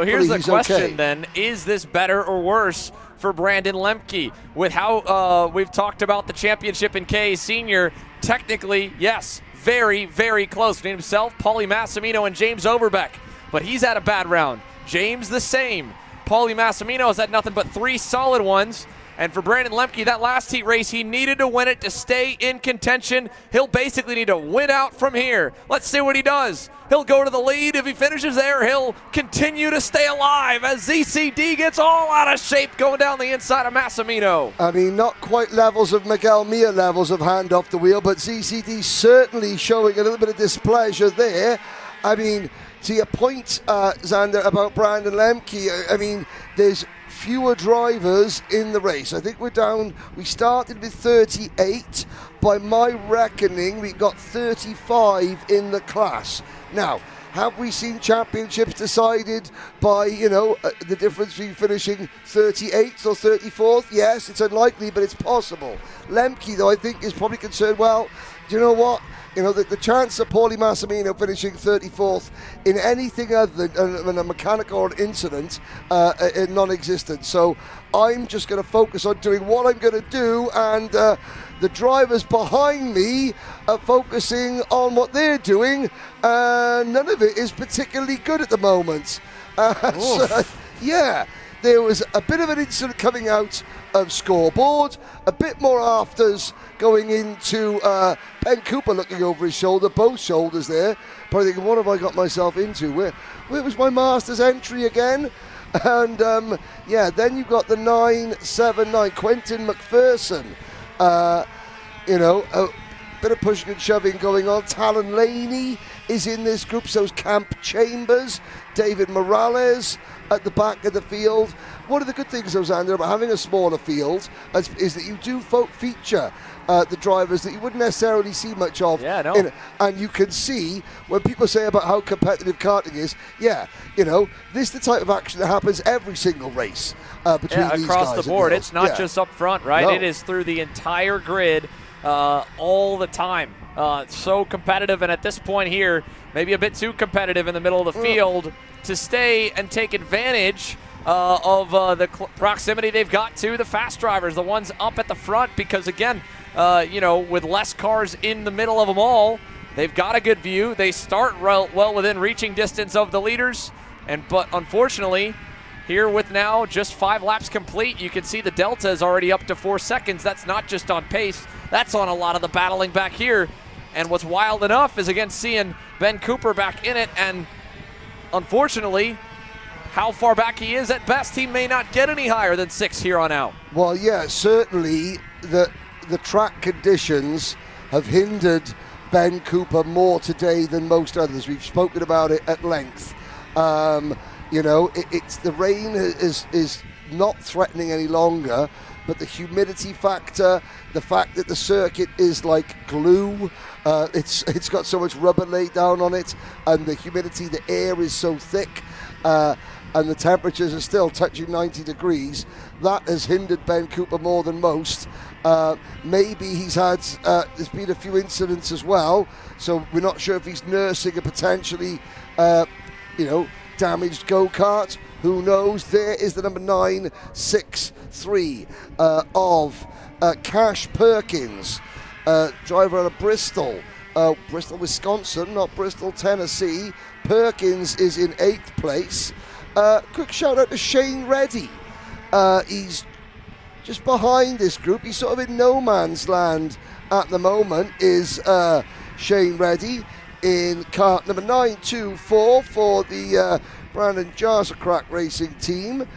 here's the question okay. then. Is this better or worse for Brandon Lemke? With how we've talked about the championship in KA Senior, technically, yes, very, very close between himself, Paulie Massimino, and James Overbeck. But he's had a bad round. James the same. Paulie Massimino has had nothing but 3 solid ones. And for Brandon Lemke, that last heat race, he needed to win it to stay in contention. He'll basically need to win out from here. Let's see what he does. He'll go to the lead. If he finishes there, he'll continue to stay alive as ZCD gets all out of shape going down the inside of Massimino. I mean, not quite levels of Miguel Mia levels of hand off the wheel, but ZCD certainly showing a little bit of displeasure there. I mean, to your point, Xander, about Brandon Lemke, I mean, there's fewer drivers in the race. I think we started with 38. By my reckoning, we got 35 in the class. Now, have we seen championships decided by, the difference between finishing 38th or 34th? Yes, it's unlikely, but it's possible. Lemke, though, I think is probably concerned, well, do you know what? The chance of Paulie Massimino finishing 34th in anything other than a mechanical or an incident is non-existent. So I'm just going to focus on doing what I'm going to do, and The drivers behind me are focusing on what they're doing, and none of it is particularly good at the moment. So, yeah, there was a bit of an incident coming out of scoreboard, a bit more afters going into Ben Cooper looking over his shoulder, both shoulders there, probably thinking, what have I got myself into? Where was my Masters entry again? And then you've got the 979, Quentin McPherson. A bit of pushing and shoving going on. Talon Laney is in this group, so's Camp Chambers, David Morales at the back of the field. One of the good things, Xander, about having a smaller field is that you do feature the drivers that you wouldn't necessarily see much of. Yeah, no. And you can see when people say about how competitive karting is, this is the type of action that happens every single race between these across guys the board. and It's not just up front, right? No. It is through the entire grid all the time. So competitive, and at this point here, maybe a bit too competitive in the middle of the field to stay and take advantage of the proximity they've got to the fast drivers, the ones up at the front, because again, with less cars in the middle of them all, they've got a good view. They start well within reaching distance of the leaders, but unfortunately, here with now just 5 laps complete, you can see the delta is already up to 4 seconds. That's not just on pace, that's on a lot of the battling back here. And what's wild enough is, again, seeing Ben Cooper back in it, and unfortunately, how far back he is, at best, he may not get any higher than 6 here on out. Well, yeah, certainly the track conditions have hindered Ben Cooper more today than most others. We've spoken about it at length. It's the rain is not threatening any longer, but the humidity factor, the fact that the circuit is like glue, it's got so much rubber laid down on it, and the humidity, the air is so thick, and the temperatures are still touching 90 degrees. That has hindered Ben Cooper more than most. Maybe there's been a few incidents as well, so we're not sure if he's nursing a potentially, damaged go-kart. Who knows? There is the number 963 of Cash Perkins, driver out of Bristol, Wisconsin, not Bristol, Tennessee. Perkins is in 8th place. Quick shout out to Shane Reddy. He's just behind this group. He's sort of in no man's land at the moment, is Shane Reddy in kart number 924 for the Brandon Jarzacrack Racing team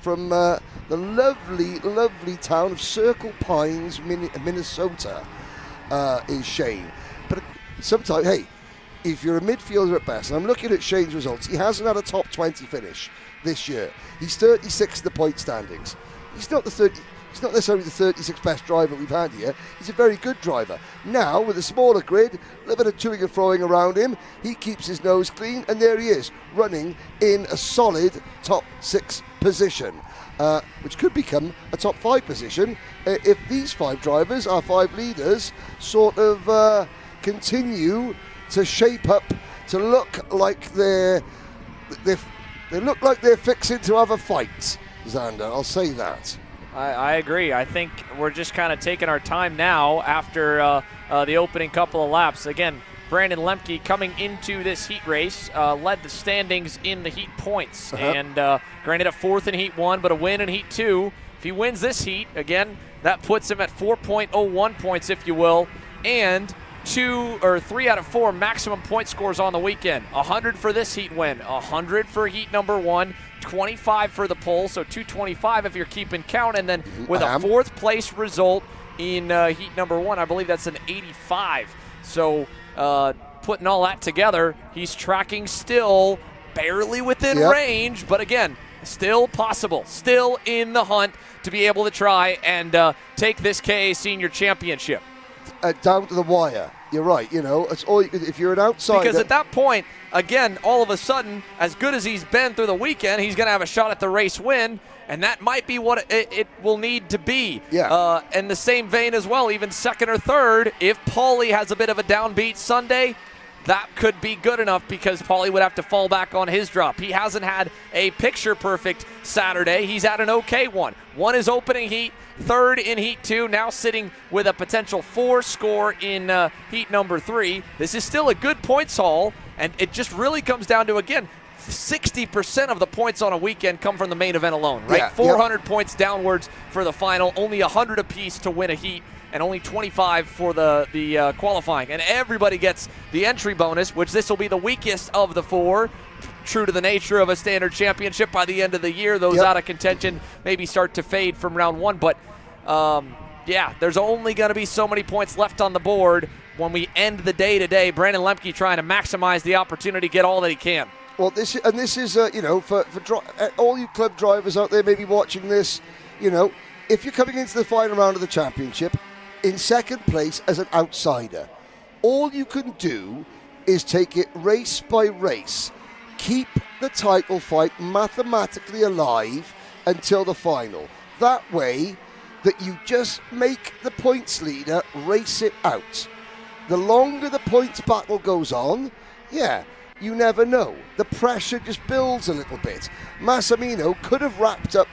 from the lovely, lovely town of Circle Pines, Minnesota, is Shane. But sometimes, hey, if you're a midfielder at best, and I'm looking at Shane's results, he hasn't had a top 20 finish this year. He's 36 in the point standings. He's not necessarily the 36th best driver we've had here. He's a very good driver. Now, with a smaller grid, a little bit of toing and froing around him, he keeps his nose clean, and there he is, running in a solid top 6 position, which could become a top 5 position if these 5 drivers, our 5 leaders, sort of continue to shape up to look like they look like they're fixing to have a fight, Xander. I'll say that. I agree. I think we're just kind of taking our time now after the opening couple of laps. Again, Brandon Lemke coming into this heat race led the standings in the heat points. And granted a 4th in heat 1, but a win in heat 2. If he wins this heat, again, that puts him at 4.01 points, if you will, and 2 or 3 out of 4 maximum point scores on the weekend. 100 for this heat win, 100 for heat number 1, 25 for the pole, so 225 if you're keeping count, and then with a 4th place result in heat number 1, I believe that's an 85. So putting all that together, he's tracking still barely within range, but again, still possible, still in the hunt to be able to try and take this KA Senior Championship. Down to the wire. You're right, it's all if you're an outsider. Because at that point, again, all of a sudden, as good as he's been through the weekend, he's going to have a shot at the race win, and that might be what it will need to be. Yeah. In the same vein as well, even 2nd or 3rd, if Paulie has a bit of a downbeat Sunday, that could be good enough because Paulie would have to fall back on his drop. He hasn't had a picture-perfect Saturday. He's had an okay one. Won his opening heat, third in Heat 2, now sitting with a potential 4 score in Heat number 3. This is still a good points haul, and it just really comes down to, again, 60% of the points on a weekend come from the main event alone, right? Yeah, 400 points downwards for the final, only 100 apiece to win a heat, and only 25 for the qualifying. And everybody gets the entry bonus, which this will be the weakest of the 4. True to the nature of a standard championship, by the end of the year, those out of contention maybe start to fade from round 1. But, yeah, there's only going to be so many points left on the board when we end the day today. Brandon Lemke trying to maximize the opportunity, get all that he can. Well, this is you know, for all you club drivers out there maybe watching this, you know, if you're coming into the final round of the championship in second place as an outsider, all you can do is take it race by race. Keep the title fight mathematically alive until the final. That way that you just make the points leader race it out. The longer the points battle goes on, yeah, you never know. The pressure just builds a little bit. Massimino could have wrapped up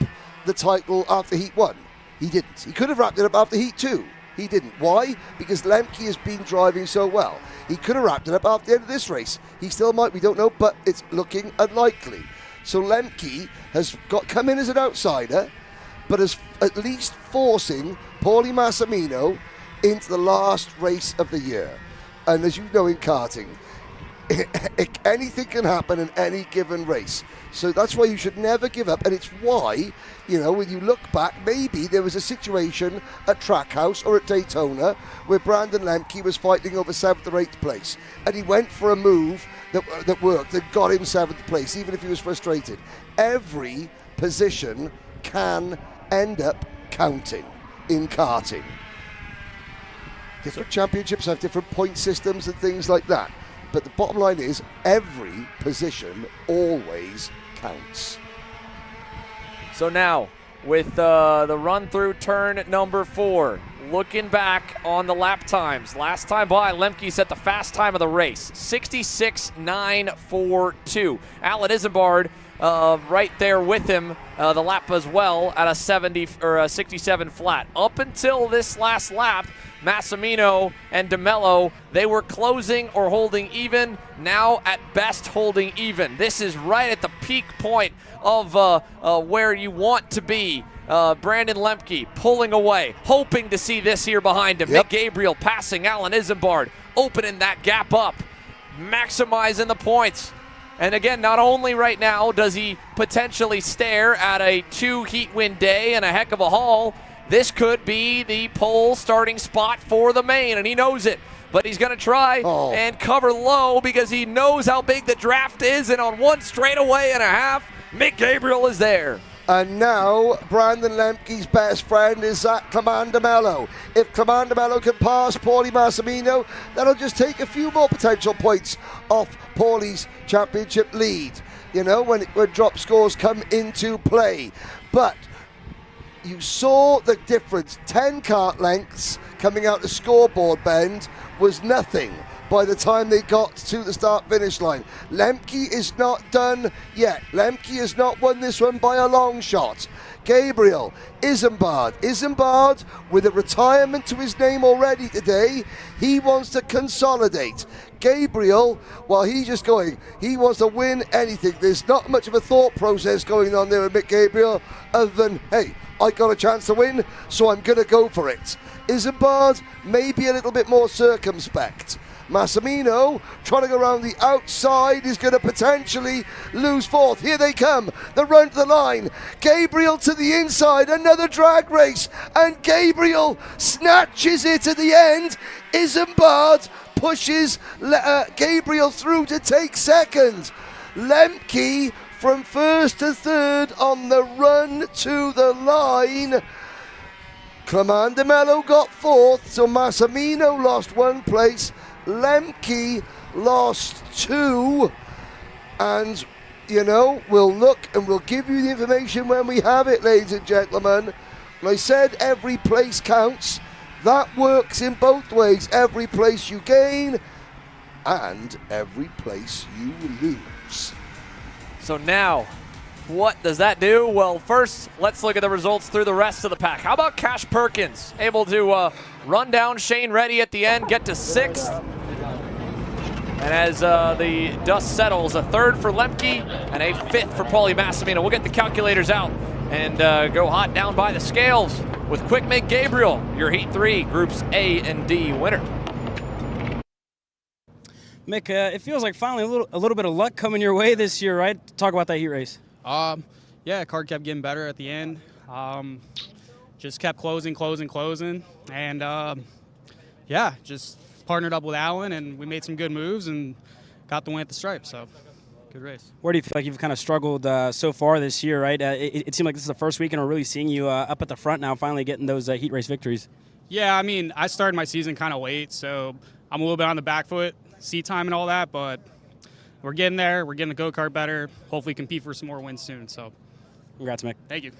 the title after Heat 1. He didn't. He could have wrapped it up after Heat 2. He didn't. Why? Because Lemke has been driving so well. He could have wrapped it up after the end of this race. He still might, we don't know, but it's looking unlikely. So Lemke has come in as an outsider, but is at least forcing Paulie Massimino into the last race of the year. And as you know in karting, anything can happen in any given race. So that's why you should never give up. And it's why, you know, when you look back, maybe there was a situation at Trackhouse or at Daytona where Brandon Lemke was fighting over 7th or 8th place. And he went for a move that worked, that got him 7th place, even if he was frustrated. Every position can end up counting in karting. Different championships have different point systems and things like that. But the bottom line is every position always counts. So now, with the run through turn number 4, looking back on the lap times. Last time by, Lemke set the fast time of the race, 66.942. Alan Isambard right there with him, the lap as well, at a 70 or a 67 flat. Up until this last lap, Massimino and DeMello, they were closing or holding even, now at best holding even. This is right at the peak point of where you want to be. Brandon Lemke pulling away, hoping to see this here behind him. Mick Gabriel passing Alan Isambard, opening that gap up, maximizing the points. And again, not only right now does he potentially stare at a 2 heat win day and a heck of a haul, this could be the pole starting spot for the main, and he knows it. But he's going to try and cover low because he knows how big the draft is, and on 1 straightaway and a half, Mick Gabriel is there. And now, Brandon Lemke's best friend is Zach Clamandamello. If Clamandamello can pass Paulie Massimino, that'll just take a few more potential points off Paulie's championship lead, you know, when drop scores come into play. But you saw the difference. 10 kart lengths coming out the scoreboard bend was nothing by the time they got to the start-finish line. Lemke is not done yet. Lemke has not won this one by a long shot. Gabriel, Isambard with a retirement to his name already today. He wants to consolidate. Gabriel, while he's just going, he wants to win anything. There's not much of a thought process going on there with Mick Gabriel other than, hey, I got a chance to win, so I'm going to go for it. Isambard maybe a little bit more circumspect. Massimino, trying to go around the outside, is going to potentially lose 4th. Here they come, the run to the line. Gabriel to the inside, another drag race, and Gabriel snatches it at the end. Isambard pushes Gabriel through to take 2nd. Lemke from 1st to 3rd on the run to the line. Clamandamello got 4th, so Massimino lost 1 place. Lemke lost 2, and you know, we'll look and we'll give you the information when we have it, ladies and gentlemen. And I said every place counts. That works in both ways. Every place you gain and every place you lose. So now, what does that do? Well, first, let's look at the results through the rest of the pack. How about Cash Perkins? Able to run down Shane Reddy at the end, get to 6th. And as the dust settles, a 3rd for Lemke and a 5th for Paulie Massimino. We'll get the calculators out and go hot down by the scales with Quick Make Gabriel, your Heat 3 Groups A and D winner. Mick, it feels like finally a little bit of luck coming your way this year, right? Talk about that heat race. Yeah, Kart kept getting better at the end. Just kept closing, and yeah, just partnered up with Alan, and we made some good moves and got the win at the stripe. So, good race. Where do you feel like you've kind of struggled so far this year, right? It seemed like this is the first weekend we're really seeing you up at the front now, finally getting those heat race victories. Yeah, I mean, I started my season kind of late, so I'm a little bit on the back foot, seat time and all that, but we're getting there. We're getting the go-kart better. Hopefully compete for some more wins soon. So, congrats, Mick. Thank you.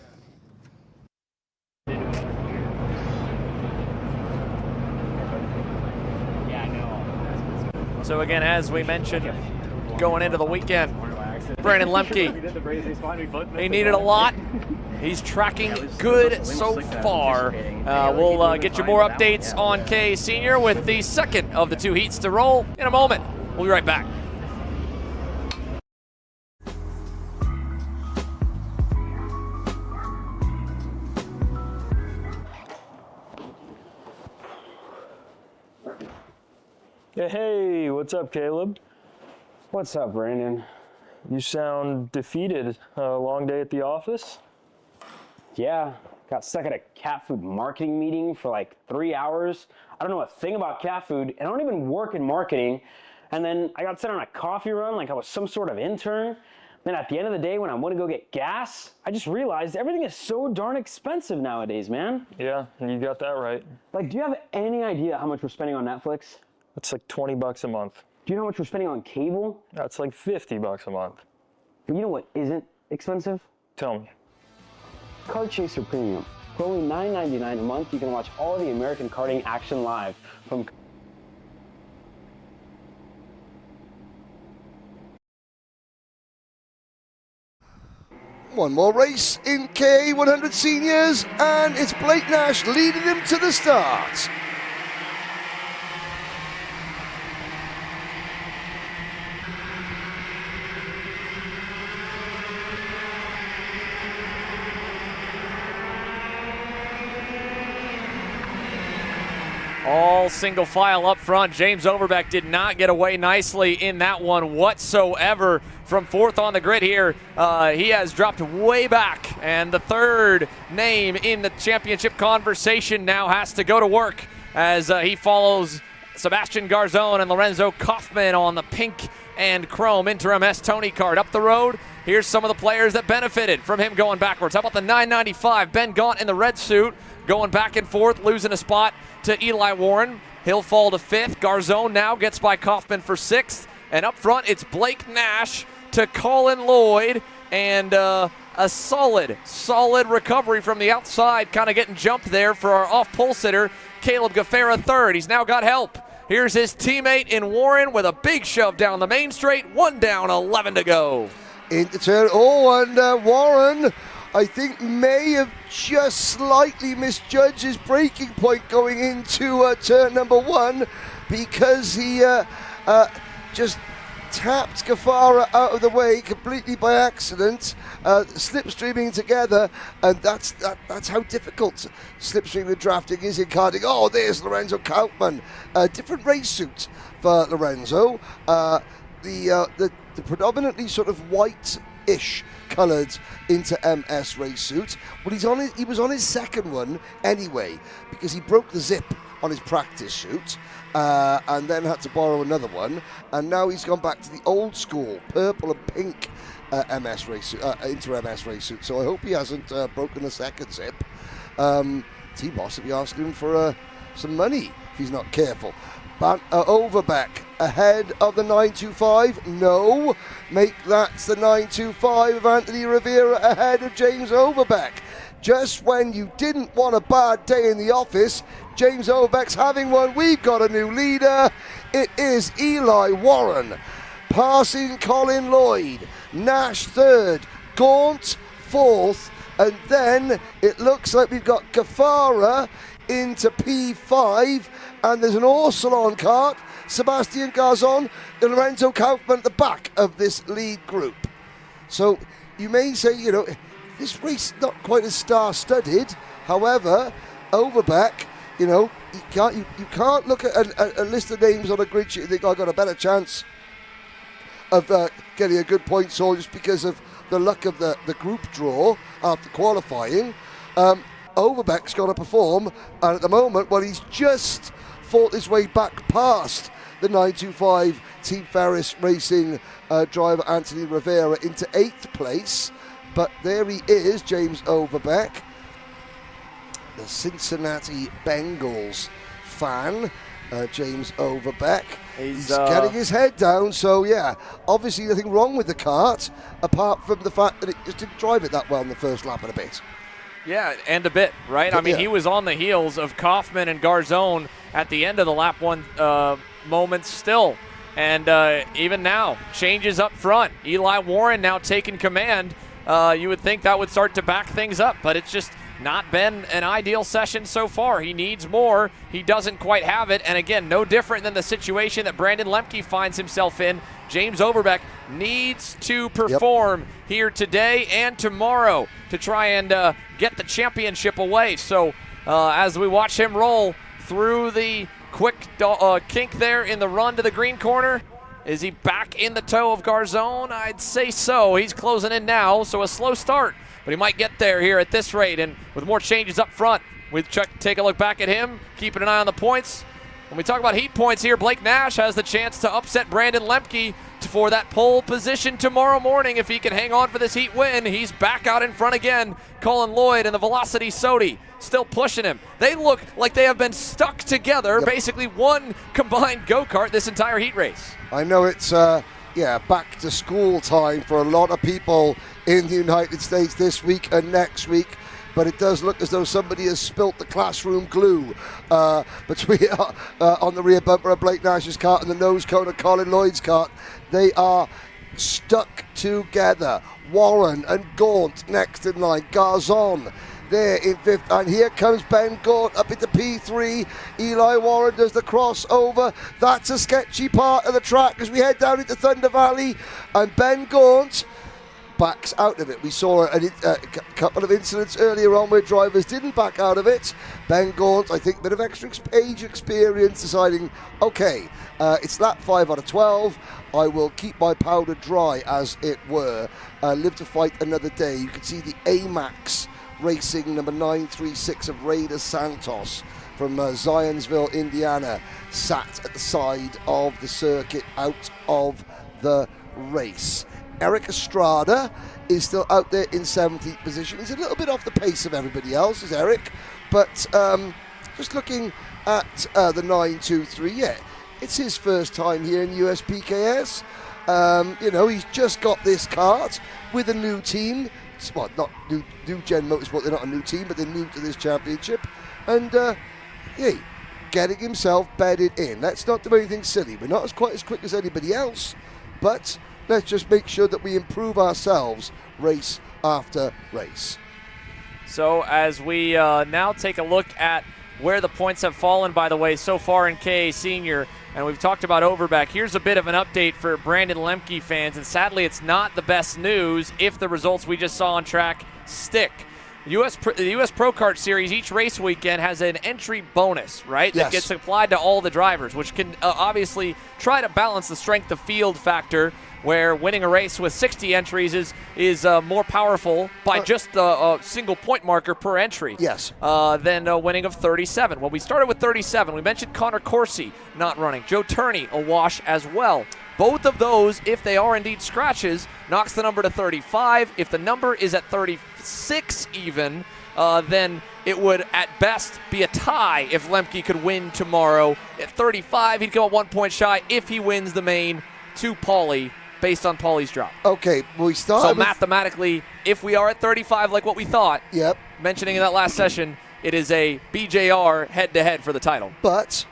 So again, as we mentioned, going into the weekend, Brandon Lemke, he needed a lot. He's tracking good so far. We'll get you more updates on KA Senior with the second of the 2 heats to roll in a moment. We'll be right back. Hey, what's up, Caleb? What's up, Brandon? You sound defeated. A long day at the office? Yeah, got stuck at a cat food marketing meeting for like 3 hours. I don't know a thing about cat food, and I don't even work in marketing. And then I got sent on a coffee run like I was some sort of intern. Then at the end of the day, when I want to go get gas, I just realized everything is so darn expensive nowadays, man. Yeah, you got that right. Like, do you have any idea how much we're spending on Netflix? That's like $20 a month. Do you know how much we're spending on cable? That's like $50 a month. But you know what isn't expensive? Tell me. Kart Chaser Premium. For only $9.99 a month, you can watch all the American karting action live from One more race in KA 100 Seniors, and it's Blake Nash leading them to the start. All single file up front. James Overbeck did not get away nicely in that one whatsoever. From 4th on the grid here, he has dropped way back, and the 3rd name in the championship conversation now has to go to work as he follows Sebastian Garzon and Lorenzo Kaufman on the pink and chrome Interim S Tony Kart. Up the road, here's some of the players that benefited from him going backwards. How about the 995, Ben Gaunt in the red suit, going back and forth, losing a spot to Eli Warren. He'll fall to 5th. Garzon now gets by Kaufman for 6th. And up front, it's Blake Nash to Colin Lloyd. And a solid recovery from the outside, kind of getting jumped there for our off-pole sitter, Caleb Gaffera 3rd. He's now got help. Here's his teammate in Warren with a big shove down the main straight. 1 down, 11 to go. Into turn, and Warren, I think, may have just slightly misjudged his braking point going into turn number 1, because he just tapped Gaffara out of the way completely by accident, slipstreaming together, and that's how difficult slipstreaming drafting is in karting. Oh, there's Lorenzo Kaufman, different race suit for Lorenzo. The predominantly sort of white-ish coloured into MS race suit, but he was on his second one anyway, because he broke the zip on his practice suit, and then had to borrow another one, and now he's gone back to the old school purple and pink MS race suit, into MS race suit. So I hope he hasn't broken the second zip. T-Boss will be asking him for some money if he's not careful. But Overbeck ahead of the 925. No, make that the 925 of Anthony Rivera ahead of James Overbeck. Just when you didn't want a bad day in the office, James Overbeck's having one. We've got a new leader. It is Eli Warren, passing Colin Lloyd. Nash third, Gaunt fourth, and then it looks like we've got Gafara into P5, and there's an Orsolon kart, Sebastian Garzon, and Lorenzo Kaufman at the back of this lead group. So you may say, you know, this race is not quite as star-studded. However, Overbeck, you know, you can't look at a list of names on a grid sheet and think, I've got a better chance of getting a good point haul just because of the luck of the group draw after qualifying. Overbeck's got to perform, and at the moment, well, he's just fought his way back past the 925 Team Ferris Racing driver Anthony Rivera into 8th place. But there he is, James Overbeck, the Cincinnati Bengals fan, James Overbeck. He's getting his head down, so yeah, obviously nothing wrong with the kart, apart from the fact that it just didn't drive it that well in the first lap and a bit. Yeah, and a bit, right? I mean, he was on the heels of Kaufman and Garzon at the end of the lap one moments still. And even now, changes up front. Eli Warren now taking command. You would think that would start to back things up, but it's just not been an ideal session so far. He needs more. He doesn't quite have it. And again, no different than the situation that Brandon Lemke finds himself in. James Overbeck needs to perform here today and tomorrow to try and get the championship away. So as we watch him roll through the quick kink there in the run to the green corner, is he back in the toe of Garzon? I'd say so. He's closing in now, so a slow start, but he might get there here at this rate. And with more changes up front, we take a look back at him, keeping an eye on the points. When we talk about heat points here, Blake Nash has the chance to upset Brandon Lemke for that pole position tomorrow morning. If he can hang on for this heat win, he's back out in front again. Colin Lloyd and the Velocity Sodi still pushing him. They look like they have been stuck together, basically one combined go-kart this entire heat race. I know it's back to school time for a lot of people in the United States this week and next week, but it does look as though somebody has spilt the classroom glue between on the rear bumper of Blake Nash's kart and the nose cone of Colin Lloyd's kart. They are stuck together. Warren and Gaunt next in line. Garzon there in 5th, and here comes Ben Gaunt up into P3. Eli Warren does the crossover. That's a sketchy part of the track as we head down into Thunder Valley, and Ben Gaunt backs out of it. We saw a couple of incidents earlier on where drivers didn't back out of it. Ben Gaunt, I think, a bit of extra age experience, deciding, okay, it's lap 5 out of 12. I will keep my powder dry, as it were. Live to fight another day. You can see the AMAX Racing number 936 of Raider Santos from Zionsville, Indiana, sat at the side of the circuit out of the race. Eric Estrada is still out there in 17th position. He's a little bit off the pace of everybody else, is Eric, but just looking at the 923, yeah, it's his first time here in USPKS. You know, he's just got this kart with a new team. Well, not new Gen Motorsport, they're not a new team, but they're new to this championship. And, getting himself bedded in. Let's not do anything silly. We're not quite as quick as anybody else, but let's just make sure that we improve ourselves race after race. So as we now take a look at where the points have fallen, by the way, so far in KA Senior, and we've talked about Overbeck. Here's a bit of an update for Brandon Lemke fans, and sadly it's not the best news if the results we just saw on track stick. The U.S. Pro Kart Series, each race weekend has an entry bonus, right? That gets applied to all the drivers, which can obviously try to balance the strength of field factor, where winning a race with 60 entries is more powerful by just a single point marker per entry than a winning of 37. Well, we started with 37. We mentioned Connor Corsi not running. Joe Turney, a wash as well. Both of those, if they are indeed scratches, knocks the number to 35. If the number is at 36 even, then it would at best be a tie if Lemke could win tomorrow. At 35, he'd go at 1 point shy if he wins the main to Paulie, based on Paulie's drop. Okay, we start. So mathematically, if we are at 35 like what we thought, mentioning in that last session, it is a BJR head-to-head for the title. But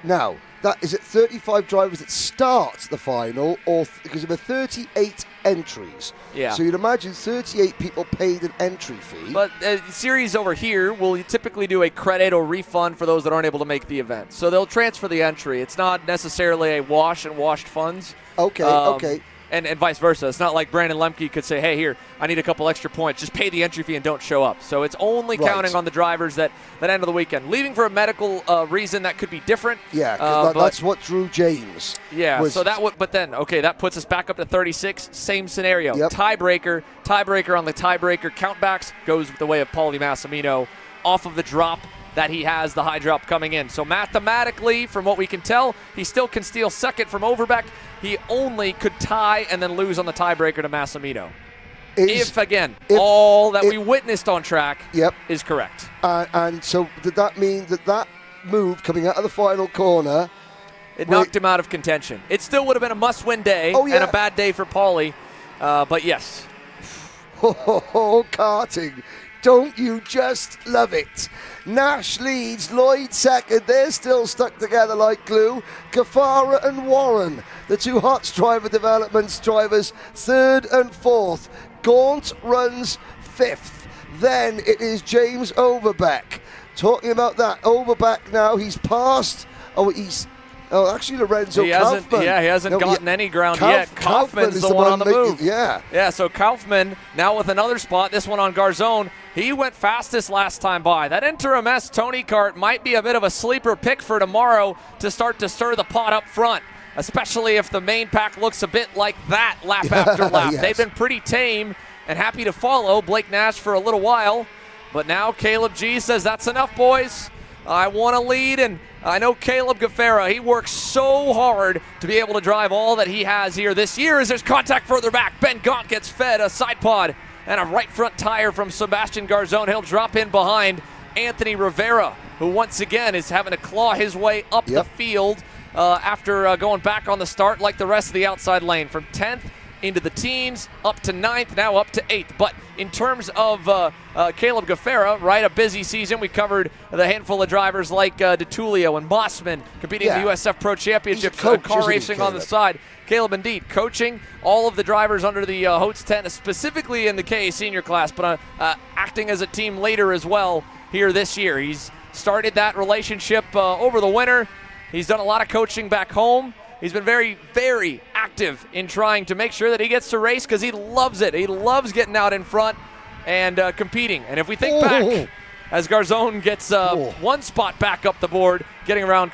now, is it 35 drivers that start the final, or because there are 38 entries? Yeah. So you'd imagine 38 people paid an entry fee. But series over here will typically do a credit or refund for those that aren't able to make the event. So they'll transfer the entry. It's not necessarily a wash and washed funds. Okay. And vice versa. It's not like Brandon Lemke could say, hey, here, I need a couple extra points. Just pay the entry fee and don't show up. So it's only counting on the drivers that end of the weekend. Leaving for a medical reason, that could be different. Yeah, that's what drew James. Yeah, so that would, but then, okay, that puts us back up to 36. Same scenario. Tiebreaker on the tiebreaker. Countbacks goes the way of Paulie Massimino off of the drop that he has, the high drop coming in. So mathematically, from what we can tell, he still can steal second from Overbeck. He only could tie and then lose on the tiebreaker to Massimino. If all that we witnessed on track is correct. And so did that mean that move coming out of the final corner, it knocked him out of contention? It still would have been a must-win day and a bad day for Paulie, but yes. Karting. Don't you just love it? Nash leads, Lloyd second. They're still stuck together like glue. Kafara and Warren, the two Hots Driver Developments drivers, third and fourth. Gaunt runs fifth. Then it is James Overbeck. Talking about that, Overbeck now, he's passed. Actually, Lorenzo Kaufman. He hasn't gotten any ground yet. Kaufman's the one on the move. Yeah, so Kaufman now with another spot, this one on Garzone. He went fastest last time by. That Interim S Tony Kart might be a bit of a sleeper pick for tomorrow to start to stir the pot up front, especially if the main pack looks a bit like that lap after lap. They've been pretty tame and happy to follow Blake Nash for a little while, but now Caleb G says, that's enough, boys. I want to lead, and I know Caleb Gaffera, he works so hard to be able to drive all that he has here this year as there's contact further back. Ben Gaunt gets fed a side pod and a right front tire from Sebastian Garzone. He'll drop in behind Anthony Rivera, who once again is having to claw his way up the field after going back on the start like the rest of the outside lane. From 10th into the teens, up to 9th, now up to 8th. But in terms of Caleb Gaffera, right, a busy season. We covered the handful of drivers like DeTulio and Mossman competing in the USF Pro Championships, car racing on the side. Caleb indeed coaching all of the drivers under the Hotes 10, specifically in the KA senior class, but acting as a team leader as well here this year. He's started that relationship over the winter. He's done a lot of coaching back home. He's been very, very active in trying to make sure that he gets to race because he loves it. He loves getting out in front and competing. And if we think back, as Garzone gets one spot back up the board, getting around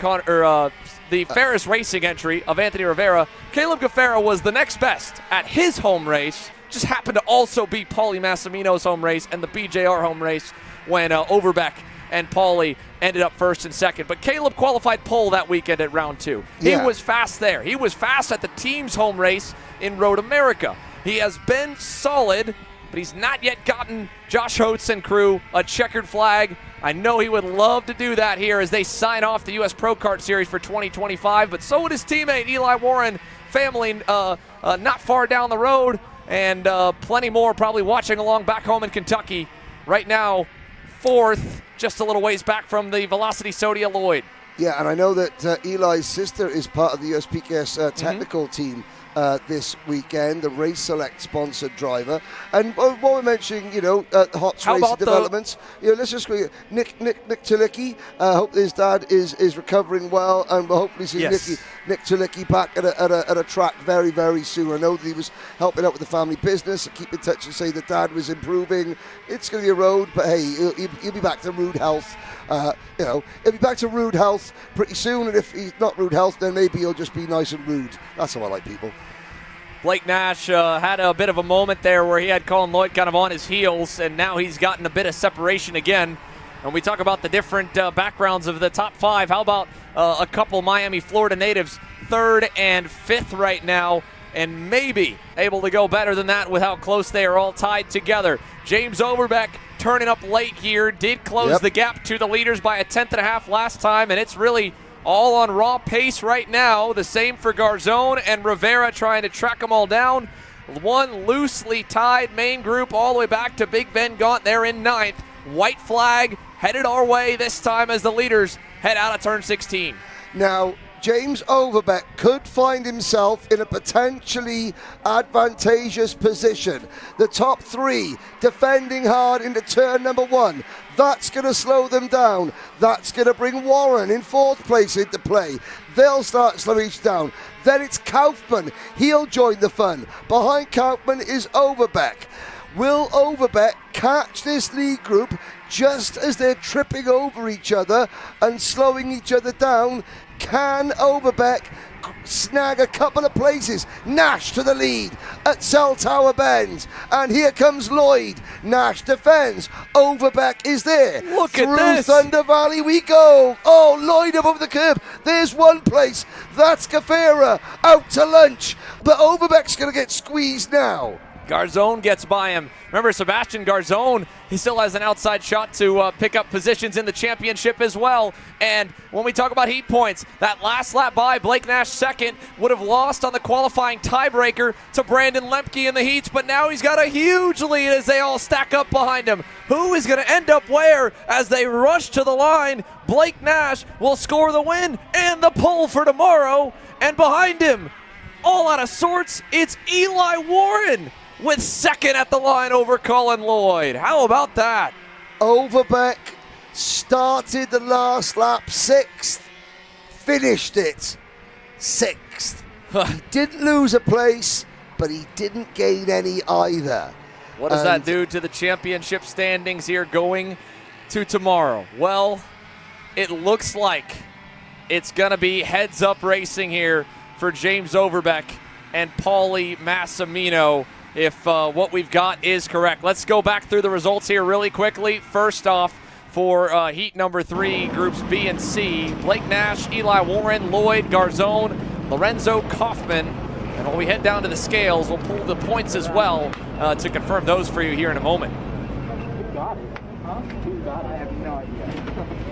the Ferris Racing entry of Anthony Rivera, Caleb Gaffera was the next best at his home race, just happened to also beat Paulie Massimino's home race and the BJR home race when Overbeck and Paulie ended up first and second. But Caleb qualified pole that weekend at round 2. He was fast there. He was fast at the team's home race in Road America. He has been solid, but he's not yet gotten Josh Hotes and crew a checkered flag. I know he would love to do that here as they sign off the U.S. Pro Kart Series for 2025, but so would his teammate Eli Warren, family not far down the road, and plenty more probably watching along back home in Kentucky. Right now, 4th, just a little ways back from the Velocity Sodia Lloyd. Yeah, and I know that Eli's sister is part of the USPKS technical team this weekend, the Race Select sponsored driver. And while we're mentioning, Hots Racing Developments, let's just go. Nick Tulicki. Hope his dad is recovering well, and we'll hopefully see Nick Tulicki back at a track very, very soon. I know that he was helping out with the family business. Keep in touch and say that dad was improving. It's going to be a road, but hey, he'll be back to rude health. He'll be back to rude health pretty soon, and if he's not rude health, then maybe he'll just be nice and rude. That's how I like people. Blake Nash had a bit of a moment there where he had Colin Lloyd kind of on his heels, and now he's gotten a bit of separation again. And we talk about the different backgrounds of the top 5. How about a couple Miami, Florida natives, 3rd and 5th right now, and maybe able to go better than that with how close they are all tied together. James Overbeck turning up late here, did close the gap to the leaders by a 10.5 last time, and it's really all on raw pace right now. The same for Garzone and Rivera trying to track them all down. One loosely tied main group all the way back to Big Ben Gaunt there in 9th. White flag headed our way this time as the leaders head out of turn 16. Now, James Overbeck could find himself in a potentially advantageous position. The top three defending hard into turn number 1. That's going to slow them down. That's going to bring Warren in 4th place into play. They'll start slowing each down. Then it's Kaufman. He'll join the fun. Behind Kaufman is Overbeck. Will Overbeck catch this lead group just as they're tripping over each other and slowing each other down? Can Overbeck snag a couple of places? Nash to the lead at Cell Tower Bend. And here comes Lloyd. Nash defends. Overbeck is there. Look at this. Through Thunder Valley we go. Oh, Lloyd above the curb. There's one place. That's Gafera out to lunch. But Overbeck's going to get squeezed now. Garzone gets by him. Remember, Sebastian Garzone, he still has an outside shot to pick up positions in the championship as well. And when we talk about heat points, that last lap by Blake Nash second would have lost on the qualifying tiebreaker to Brandon Lemke in the heats, but now he's got a huge lead as they all stack up behind him. Who is going to end up where as they rush to the line? Blake Nash will score the win and the pole for tomorrow. And behind him, all out of sorts, it's Eli Warren with second at the line over Colin Lloyd. How about that? Overbeck started the last lap 6th, finished it 6th. He didn't lose a place, but he didn't gain any either. What does that do to the championship standings here going to tomorrow? Well, it looks like it's going to be heads-up racing here for James Overbeck and Paulie Massimino, if what we've got is correct. Let's go back through the results here really quickly. First off, for heat number 3, groups B and C, Blake Nash, Eli Warren, Lloyd, Garzone, Lorenzo Kaufman. And when we head down to the scales, we'll pull the points as well to confirm those for you here in a moment. Who got it? Huh? Who got it? I have no idea.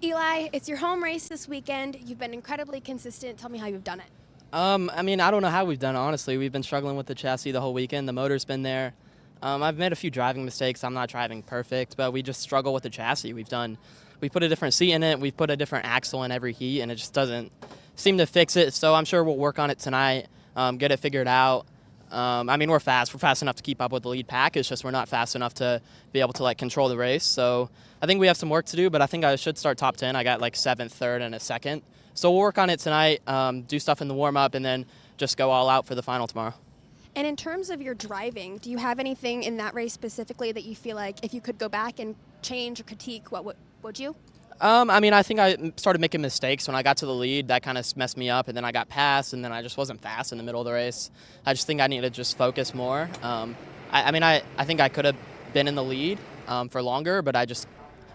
Eli, it's your home race this weekend. You've been incredibly consistent. Tell me how you've done it. I mean, I don't know how we've done it, honestly. We've been struggling with the chassis the whole weekend. The motor's been there. I've made a few driving mistakes. I'm not driving perfect, but we just struggle with the chassis. We put a different seat in it. We've put a different axle in every heat, and it just doesn't seem to fix it. So I'm sure we'll work on it tonight, get it figured out. I mean, we're fast. We're fast enough to keep up with the lead pack. It's just we're not fast enough to be able to, like, control the race. So I think we have some work to do, but I think I should start top 10. I got, like, 7th, 3rd, and a 2nd. So we'll work on it tonight, do stuff in the warm-up, and then just go all out for the final tomorrow. And in terms of your driving, do you have anything in that race specifically that you feel like if you could go back and change or critique, what would you? I mean, I think I started making mistakes when I got to the lead. That kind of messed me up, and then I got passed, and then I just wasn't fast in the middle of the race. I just think I need to just focus more. I think I could have been in the lead for longer, but I just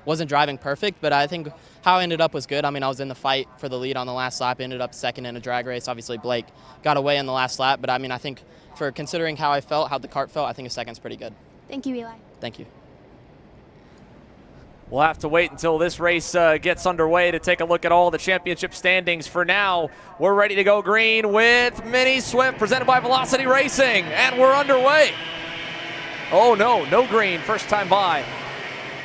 wasn't driving perfect. But I think how I ended up was good. I mean, I was in the fight for the lead on the last lap, ended up 2nd in a drag race. Obviously, Blake got away in the last lap, but I mean, I think for considering how I felt, how the kart felt, I think a 2nd's pretty good. Thank you, Eli. Thank you. We'll have to wait until this race gets underway to take a look at all the championship standings. For now, we're ready to go green with Mini Swift presented by Velocity Racing, and we're underway. Oh no, no green, first time by.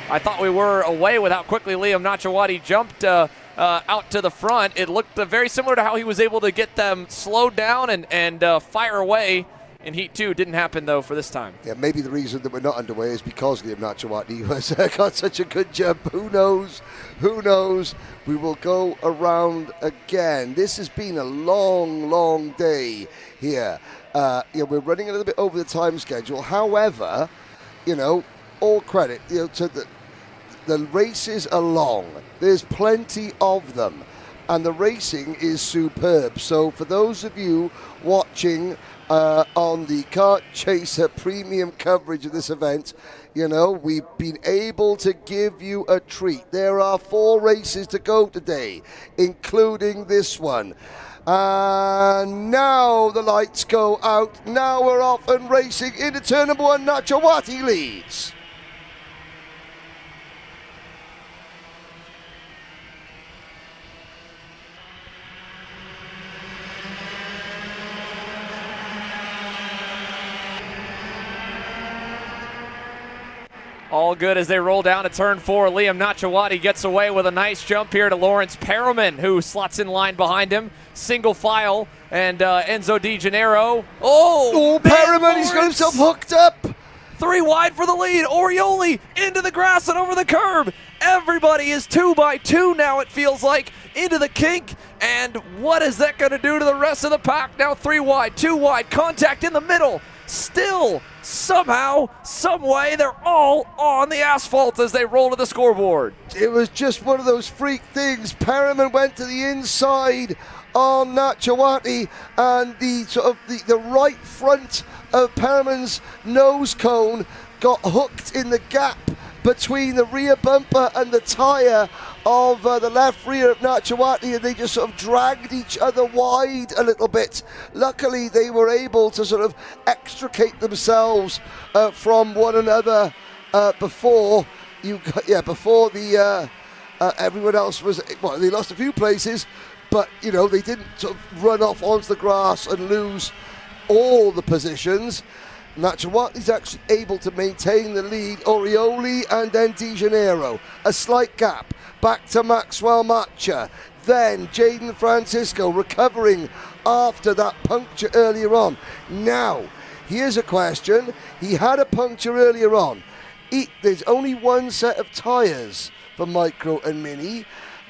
I thought we were away with how quickly Liam Nachawati jumped out to the front. It looked very similar to how he was able to get them slowed down and fire away. In Heat 2, didn't happen, though, for this time. Yeah, maybe the reason that we're not underway is because Liam Nachawati has got such a good jump. Who knows? Who knows? We will go around again. This has been a long, long day here. We're running a little bit over the time schedule. However, all credit to the races are long. There's plenty of them. and the racing is superb. So for those of you watching on the Kart Chaser premium coverage of this event, you know, we've been able to give you a treat. There are 4 races to go today, including this one. And now the lights go out. Now we're off and racing into turn number 1. Nachawati leads. All good as they roll down to turn 4. Liam Nachawati gets away with a nice jump here to Lawrence Perelman, who slots in line behind him. Single file, and Enzo Di Gennaro. Oh, Perelman, he's got himself hooked up. 3 wide for the lead. Orioli into the grass and over the curb. Everybody is 2 by 2 now, it feels like, into the kink. And what is that going to do to the rest of the pack? Now 3 wide, 2 wide, contact in the middle. Still, somehow, some way, they're all on the asphalt as they roll to the scoreboard. It was just one of those freak things. Perelman went to the inside on Nachawati, and the right front of Perelman's nose cone got hooked in the gap between the rear bumper and the tyre of the left rear of Nachawati, and they just sort of dragged each other wide a little bit. Luckily, they were able to sort of extricate themselves from one another before everyone else was. Well, they lost a few places, but you know they didn't sort of run off onto the grass and lose all the positions. Nachawati's actually able to maintain the lead. Orioli and then Di Gennaro. A slight gap. Back to Maxwell Matcha. Then Jaden Francisco recovering after that puncture earlier on. Now, here's a question. He had a puncture earlier on. There's only one set of tyres for Micro and Mini.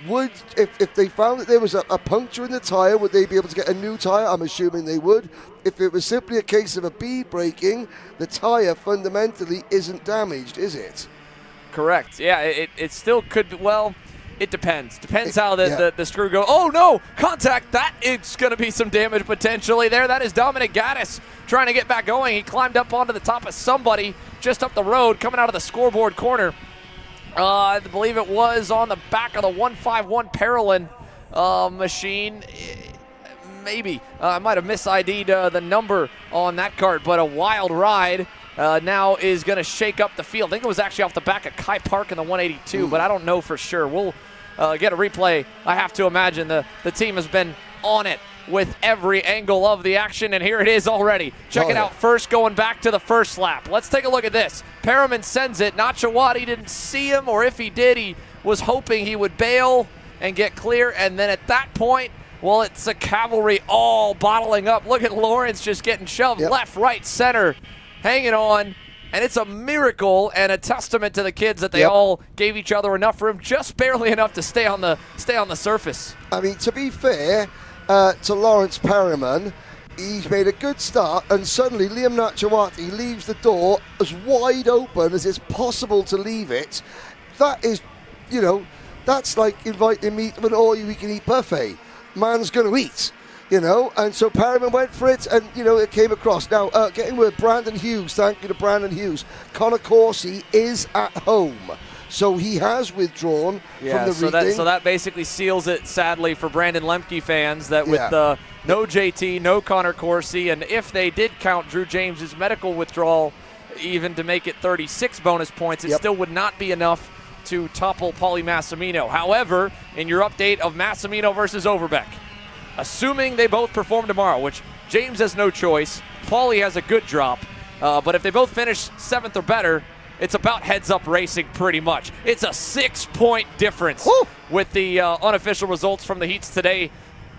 If they found that there was a puncture in the tyre, would they be able to get a new tyre? I'm assuming they would. If it was simply a case of a bead breaking, the tyre fundamentally isn't damaged, is it? Correct. Yeah, it still could be. Well, it depends. Depends how the screw goes. Oh, no! Contact! That is going to be some damage potentially there. That is Dominic Gaddis trying to get back going. He climbed up onto the top of somebody just up the road, coming out of the scoreboard corner. I believe it was on the back of the 151 Perelman machine. Maybe. I might have mis-ID'd the number on that cart, but a wild ride now is going to shake up the field. I think it was actually off the back of Kai Park in the 182, but I don't know for sure. We'll get a replay. I have to imagine the team has been on it with every angle of the action, and here it is already. Check it out first, going back to the first lap. Let's take a look at this. Perelman sends it. Nachawati didn't see him, or if he did, he was hoping he would bail and get clear, and then at that point, well, it's a cavalry all bottling up. Look at Lawrence just getting shoved left, right, center, hanging on, and it's a miracle and a testament to the kids that they all gave each other enough room, just barely enough to stay on the surface. I mean, to be fair to Lawrence Perelman, he's made a good start, and suddenly Liam Nachawati leaves the door as wide open as it's possible to leave it. That is, you know, that's like inviting me to an all-you-can-eat buffet. Man's going to eat, you know, and so Perelman went for it, and, you know, it came across. Now, getting with Brandon Hughes, thank you to Brandon Hughes. Connor Corsi is at home, so he has withdrawn from the reading. So that basically seals it, sadly, for Brandon Lemke fans, that with no JT, no Connor Corsi, and if they did count Drew James's medical withdrawal even to make it 36 bonus points, it still would not be enough to topple Paulie Massimino. However, in your update of Massimino versus Overbeck, assuming they both perform tomorrow, which James has no choice, Paulie has a good drop, but if they both finish 7th or better, it's about heads-up racing pretty much. It's a 6-point difference with the unofficial results from the heats today.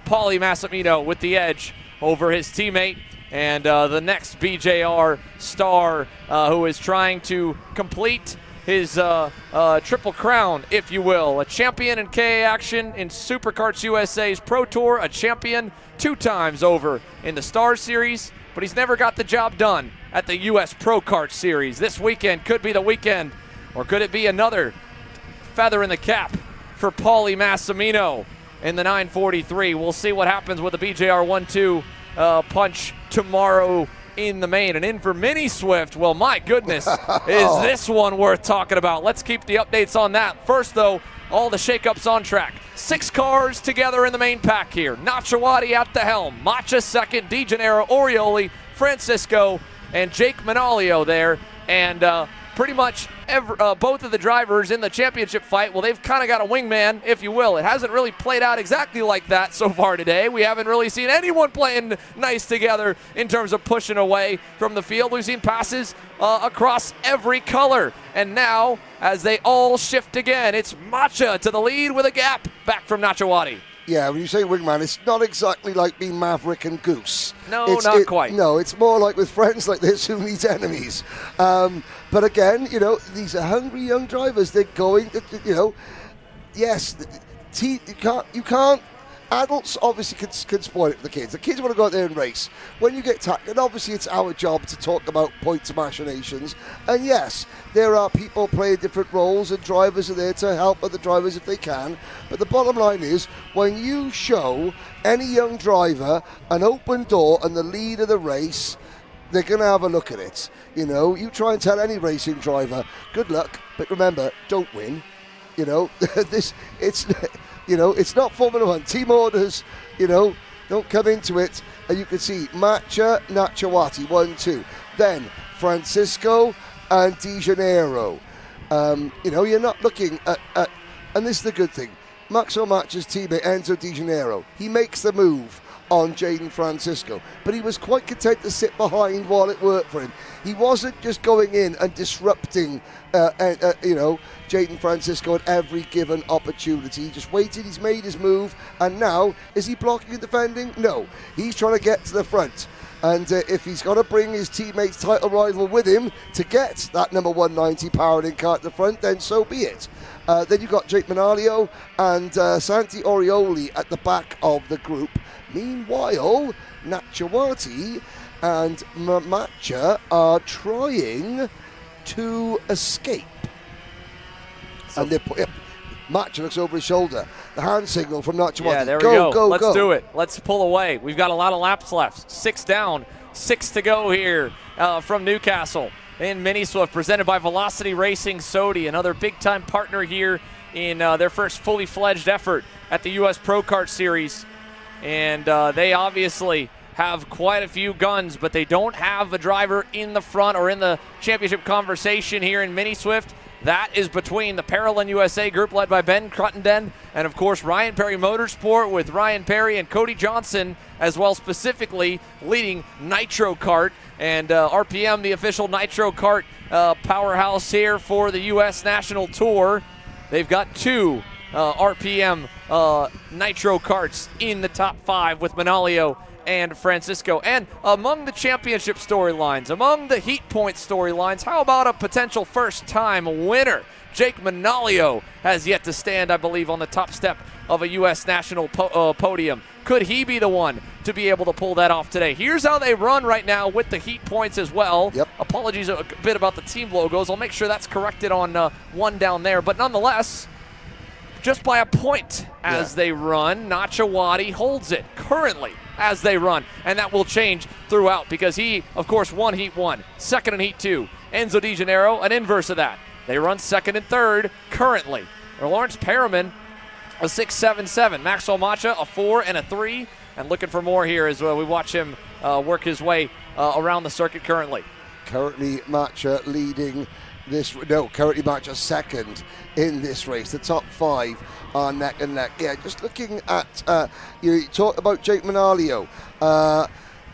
Paulie Massimino with the edge over his teammate, and the next BJR star who is trying to complete his triple crown, if you will. A champion in KA action in Superkarts USA's Pro Tour, a champion 2 times over in the Stars Series, but he's never got the job done at the US Pro Kart Series. This weekend could be the weekend, or could it be another feather in the cap for Paulie Massimino? in the 943. We'll see what happens with the BJR 1-2 punch tomorrow in the main. And in for Mini Swift, well, my goodness, is this one worth talking about? Let's keep the updates on that. First, though, all the shakeups on track. 6 cars together in the main pack here. Nachawati at the helm. Macha second, DeGennaro, Orioli, Francisco, and Jake Manalio there. And pretty much both of the drivers in the championship fight, well, they've kind of got a wingman, if you will. It hasn't really played out exactly like that so far today. We haven't really seen anyone playing nice together in terms of pushing away from the field. We've seen passes across every color. And now, as they all shift again, it's Macha to the lead with a gap back from Nachawati. Yeah, when you say wingman, it's not exactly like being Maverick and Goose. No, not quite. No, it's more like with friends like this who need enemies. But again, you know, these are hungry young drivers. They're going to, you know, yes, you can't. Adults obviously can spoil it for the kids. The kids want to go out there and race. When you get tackled, obviously it's our job to talk about points machinations. And yes, there are people playing different roles, and drivers are there to help other drivers if they can. But the bottom line is, when you show any young driver an open door and the lead of the race, they're going to have a look at it. You know, you try and tell any racing driver, good luck, but remember, don't win. You know, you know, it's not Formula One. Team orders, you know, don't come into it. And you can see Macha, Nachawati, 1-2. Then Francisco and DeGennaro. You know, you're not looking at, and this is the good thing, Maxo Macha's teammate, Enzo DeGennaro, he makes the move on Jaden Francisco, but he was quite content to sit behind while it worked for him. He wasn't just going in and disrupting, you know, Jaden Francisco at every given opportunity. He just waited, he's made his move, and now, is he blocking and defending? No, he's trying to get to the front. And if he's got to bring his teammate's title rival with him to get that number 190 powered-in car at the front, then so be it. Then you've got Jake Manalio and Santi Orioli at the back of the group. Meanwhile, Nachawati and Macha are trying to escape. And they're Macha looks over his shoulder. The hand signal from Nachawati. Yeah, there we go. Let's do it. Let's pull away. We've got a lot of laps left. 6 down, 6 to go here from Newcastle. In Mini Swift, presented by Velocity Racing Sodi, another big-time partner here in their first fully fledged effort at the U.S. Pro Kart Series. And they obviously have quite a few guns, but they don't have a driver in the front or in the championship conversation here in Mini Swift. That is between the Paralyn USA group led by Ben Cruttenden and, of course, Ryan Perry Motorsport with Ryan Perry and Cody Johnson as well, specifically leading Nitro Kart. And RPM, the official Nitro Kart powerhouse here for the U.S. National Tour. They've got 2 RPM Nitro Karts in the top 5 with Manalio and Francisco. And among the championship storylines, among the heat point storylines, how about a potential first-time winner? Jake Manalio has yet to stand, I believe, on the top step of a U.S. national podium. Could he be the one to be able to pull that off today? Here's how they run right now with the heat points as well. Yep. Apologies a bit about the team logos. I'll make sure that's corrected on one down there. But nonetheless, just by a point as they run, Nachawati holds it currently as they run, and that will change throughout because he, of course, won Heat 1, second in Heat 2. Enzo DeGennaro, an inverse of that. They run second and third currently. Lawrence Perriman, a 6.77. Maxwell Macha, a 4 and a 3, and looking for more here as we watch him work his way around the circuit currently. Currently, Macha leading this. No, currently Macha second in this race. The top 5 are neck and neck. Yeah, just looking at, you talk about Jake Manalio.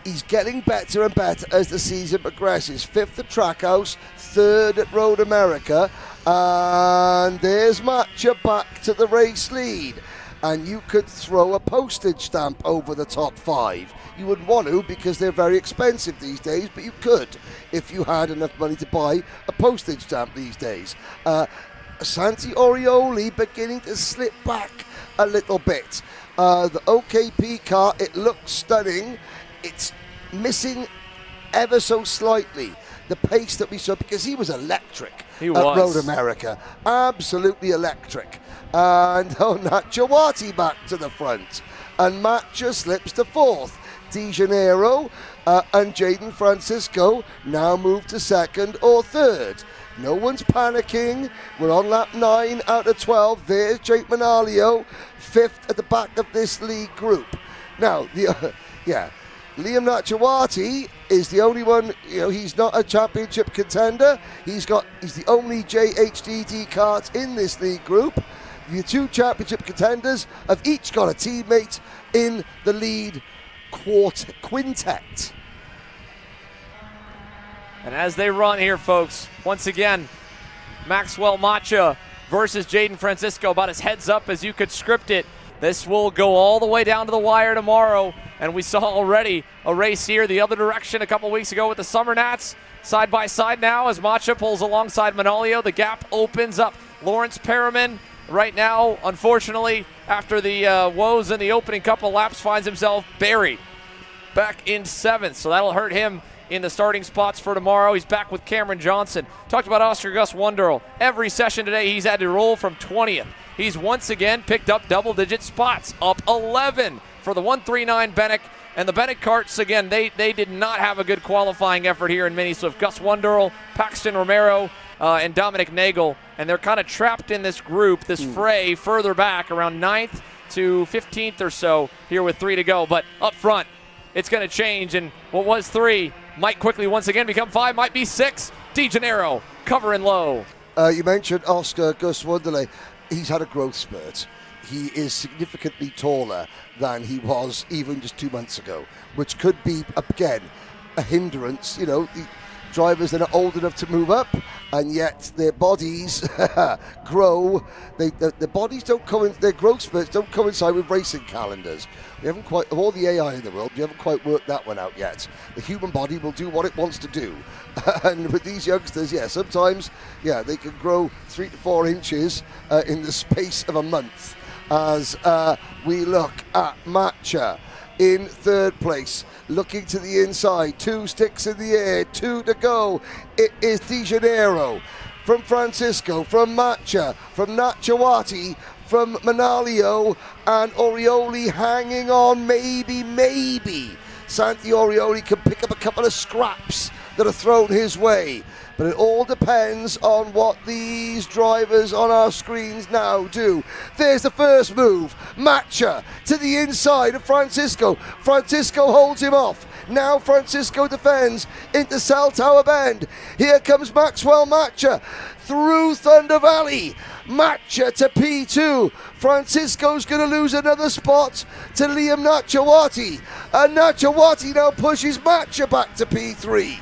He's getting better and better as the season progresses. 5th at Trackhouse, 3rd at Road America. And there's Macha back to the race lead. And you could throw a postage stamp over the top 5. You wouldn't want to because they're very expensive these days, but you could if you had enough money to buy a postage stamp these days. Santi Orioli beginning to slip back a little bit. The OKP car, it looks stunning. It's missing ever so slightly the pace that we saw because he was electric at Road America. Absolutely electric. And Nachawati back to the front. And Matcha slips to fourth. De Janeiro and Jaden Francisco now move to second or third. No one's panicking. We're on lap 9 out of 12. There's Jake Manalio, fifth at the back of this lead group. Now, Liam Nachawati is the only one, he's not a championship contender. He's the only JHDT kart in this lead group. The two championship contenders have each got a teammate in the lead quintet. And as they run here, folks, once again, Maxwell Macha versus Jaden Francisco, about as heads up as you could script it. This will go all the way down to the wire tomorrow. And we saw already a race here the other direction a couple weeks ago with the Summer Nats. Side by side now as Macha pulls alongside Manolio. The gap opens up. Lawrence Perriman right now, unfortunately, after the woes in the opening couple laps, finds himself buried back in 7th. So that'll hurt him in the starting spots for tomorrow. He's back with Cameron Johnson. Talked about Oscar Gus Wonderl. Every session today, he's had to roll from 20th. He's once again picked up double-digit spots, up 11 for the 139 Bennick. And the Bennick karts, again, they did not have a good qualifying effort here in Mini Swift. Gus Wonderl, Paxton Romero, and Dominic Nagel. And they're kind of trapped in this group, this fray further back, around 9th to 15th or so here with 3 to go. But up front, it's going to change. And what was 3 might quickly once again become 5, might be 6. De Janeiro covering low. You mentioned Oscar Gus Wonderley. He's had a growth spurt. He is significantly taller than he was even just 2 months ago, which could be, again, a hindrance. The drivers that are old enough to move up, and yet their bodies grow. Their bodies don't coincide, their growth spurts don't coincide with racing calendars. We haven't quite, of all the AI in the world, we haven't quite worked that one out yet. The human body will do what it wants to do. And with these youngsters, sometimes, they can grow 3 to 4 inches in the space of a month. As we look at Matcha in 3rd place, looking to the inside, 2 sticks in the air, 2 to go. It is De Janeiro from Francisco, from Matcha, from Nachawati, from Manalio, and Orioli hanging on. Maybe Santi Orioli can pick up a couple of scraps that are thrown his way. But it all depends on what these drivers on our screens now do. There's the first move. Matcha to the inside of Francisco. Francisco holds him off. Now Francisco defends into Cell Tower Bend. Here comes Maxwell Matcha through Thunder Valley. Matcha to P2. Francisco's going to lose another spot to Liam Nachawati. And Nachawati now pushes Matcha back to P3.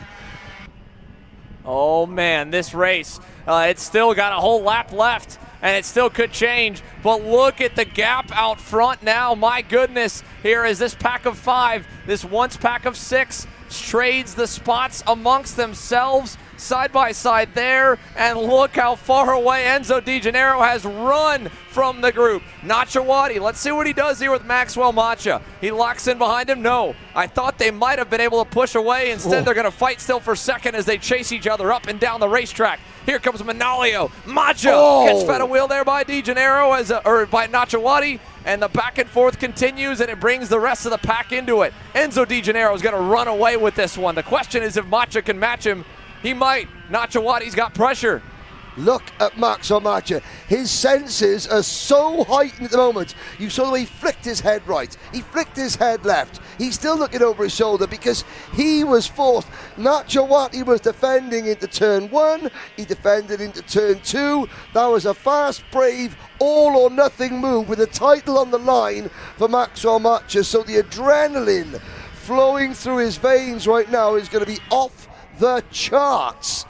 Oh man, this race, it's still got a whole lap left, and it still could change. But look at the gap out front now. My goodness, here is this pack of 5, this once pack of 6, trades the spots amongst themselves, side by side there. And look how far away Enzo De Janeiro has run from the group. Nachawati, let's see what he does here with Maxwell Macha. He locks in behind him. No, I thought they might have been able to push away. Instead, they're going to fight still for second as they chase each other up and down the racetrack. Here comes Manolio. Macha gets fed a wheel there by De Janeiro, or by Nachawati. And the back and forth continues, and it brings the rest of the pack into it. Enzo De Janeiro is going to run away with this one. The question is if Macha can match him. He might. Nachawati's got pressure. Look at Max Macha. His senses are so heightened at the moment. You saw the way he flicked his head right. He flicked his head left. He's still looking over his shoulder because he was forced. Nachawati was defending into turn 1. He defended into turn 2. That was a fast, brave, all or nothing move with a title on the line for Maxwell Macha. So the adrenaline flowing through his veins right now is going to be off the charts.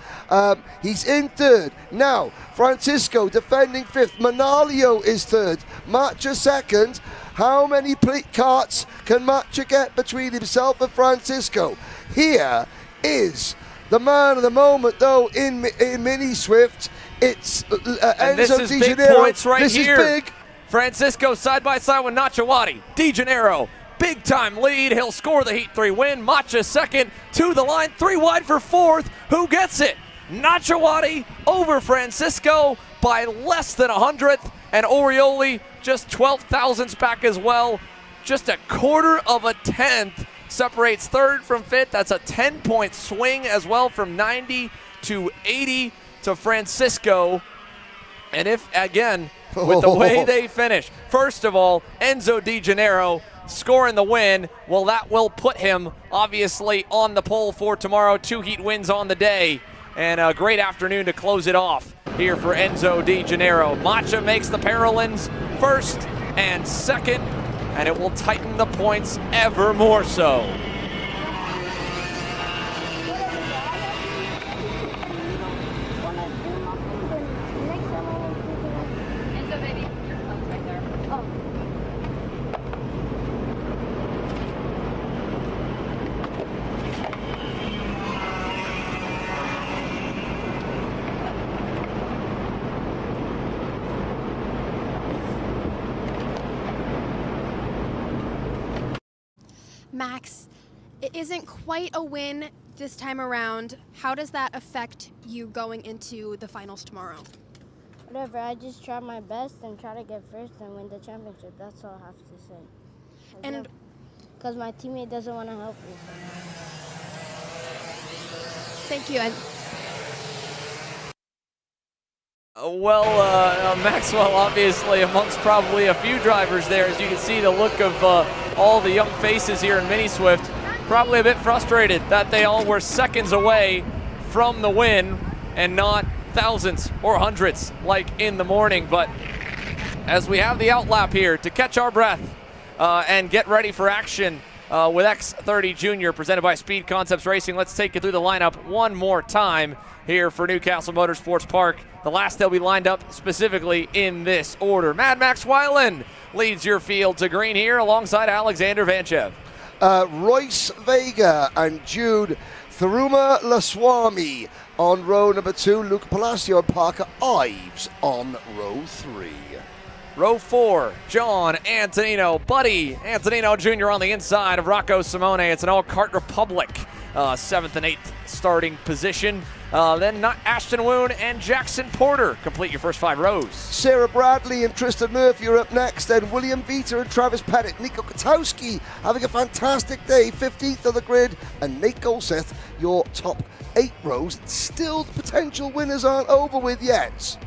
He's in 3rd. Now, Francisco defending 5th. Manalio is 3rd. Matcha 2nd. How many karts can Matcha get between himself and Francisco? Here is the man of the moment, though, in Mini Swift. It's and this Enzo is De big Janeiro. points right this here. Is big. Francisco side by side with Nachawati. De Janeiro, big time lead. He'll score the Heat 3 win. Macha 2nd to the line. 3 wide for 4th. Who gets it? Nachawati over Francisco by less than 100th. And Orioli just 12 thousandths back as well. Just a quarter of a tenth separates third from fifth. That's a 10-point swing as well from 90 to 80 to Francisco. And if, again, with the way they finish, first of all, Enzo Di Gennaro scoring the win, well, that will put him obviously on the pole for tomorrow. 2 heat wins on the day, and a great afternoon to close it off here for Enzo Di Gennaro. Macha makes the Paralympics first and second, and it will tighten the points ever more so. Max, it isn't quite a win this time around. How does that affect you going into the finals tomorrow? Whatever, I just try my best and try to get first and win the championship. That's all I have to say. And because my teammate doesn't want to help me. Thank you. And Maxwell obviously amongst probably a few drivers there, as you can see the look of all the young faces here in Mini Swift. Probably a bit frustrated that they all were seconds away from the win and not thousandths or hundredths like in the morning. But as we have the outlap here to catch our breath and get ready for action with X30 Junior presented by Speed Concepts Racing, let's take you through the lineup one more time here for Newcastle Motorsports Park. The last they'll be lined up specifically in this order. Mad Max Weiland leads your field to green here alongside Alexander Vanchev. Royce Vega and Jude Tharuma Laswamy on row number 2. Luca Palacio and Parker Ives on row 3. Row 4, John Antonino, Buddy Antonino Jr. on the inside of Rocco Simone. It's an all-Kart Republic 7th and 8th starting position. Then Ashton Woon and Jackson Porter complete your first 5 rows. Sarah Bradley and Tristan Murphy are up next. Then William Vita and Travis Pettit. Nico Kotowski having a fantastic day, 15th on the grid. And Nate Golseth, your top 8 rows. Still the potential winners aren't over with yet.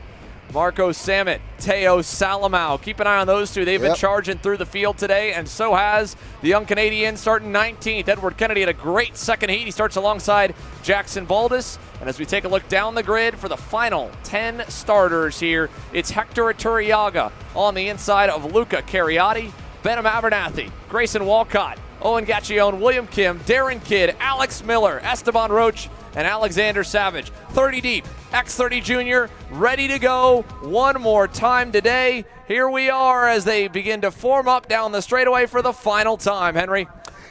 Marco Samet, Teo Salamau. Keep an eye on those two. They've been charging through the field today, and so has the young Canadian starting 19th. Edward Kennedy had a great second heat. He starts alongside Jackson Baldus. And as we take a look down the grid for the final 10 starters here, it's Hector Iturriaga on the inside of Luca Cariotti, Benham Abernathy, Grayson Walcott, Owen Gacchione, William Kim, Darren Kidd, Alex Miller, Esteban Roach, and Alexander Savage. 30 deep, X30 Junior ready to go one more time today. Here we are as they begin to form up down the straightaway for the final time, Henry.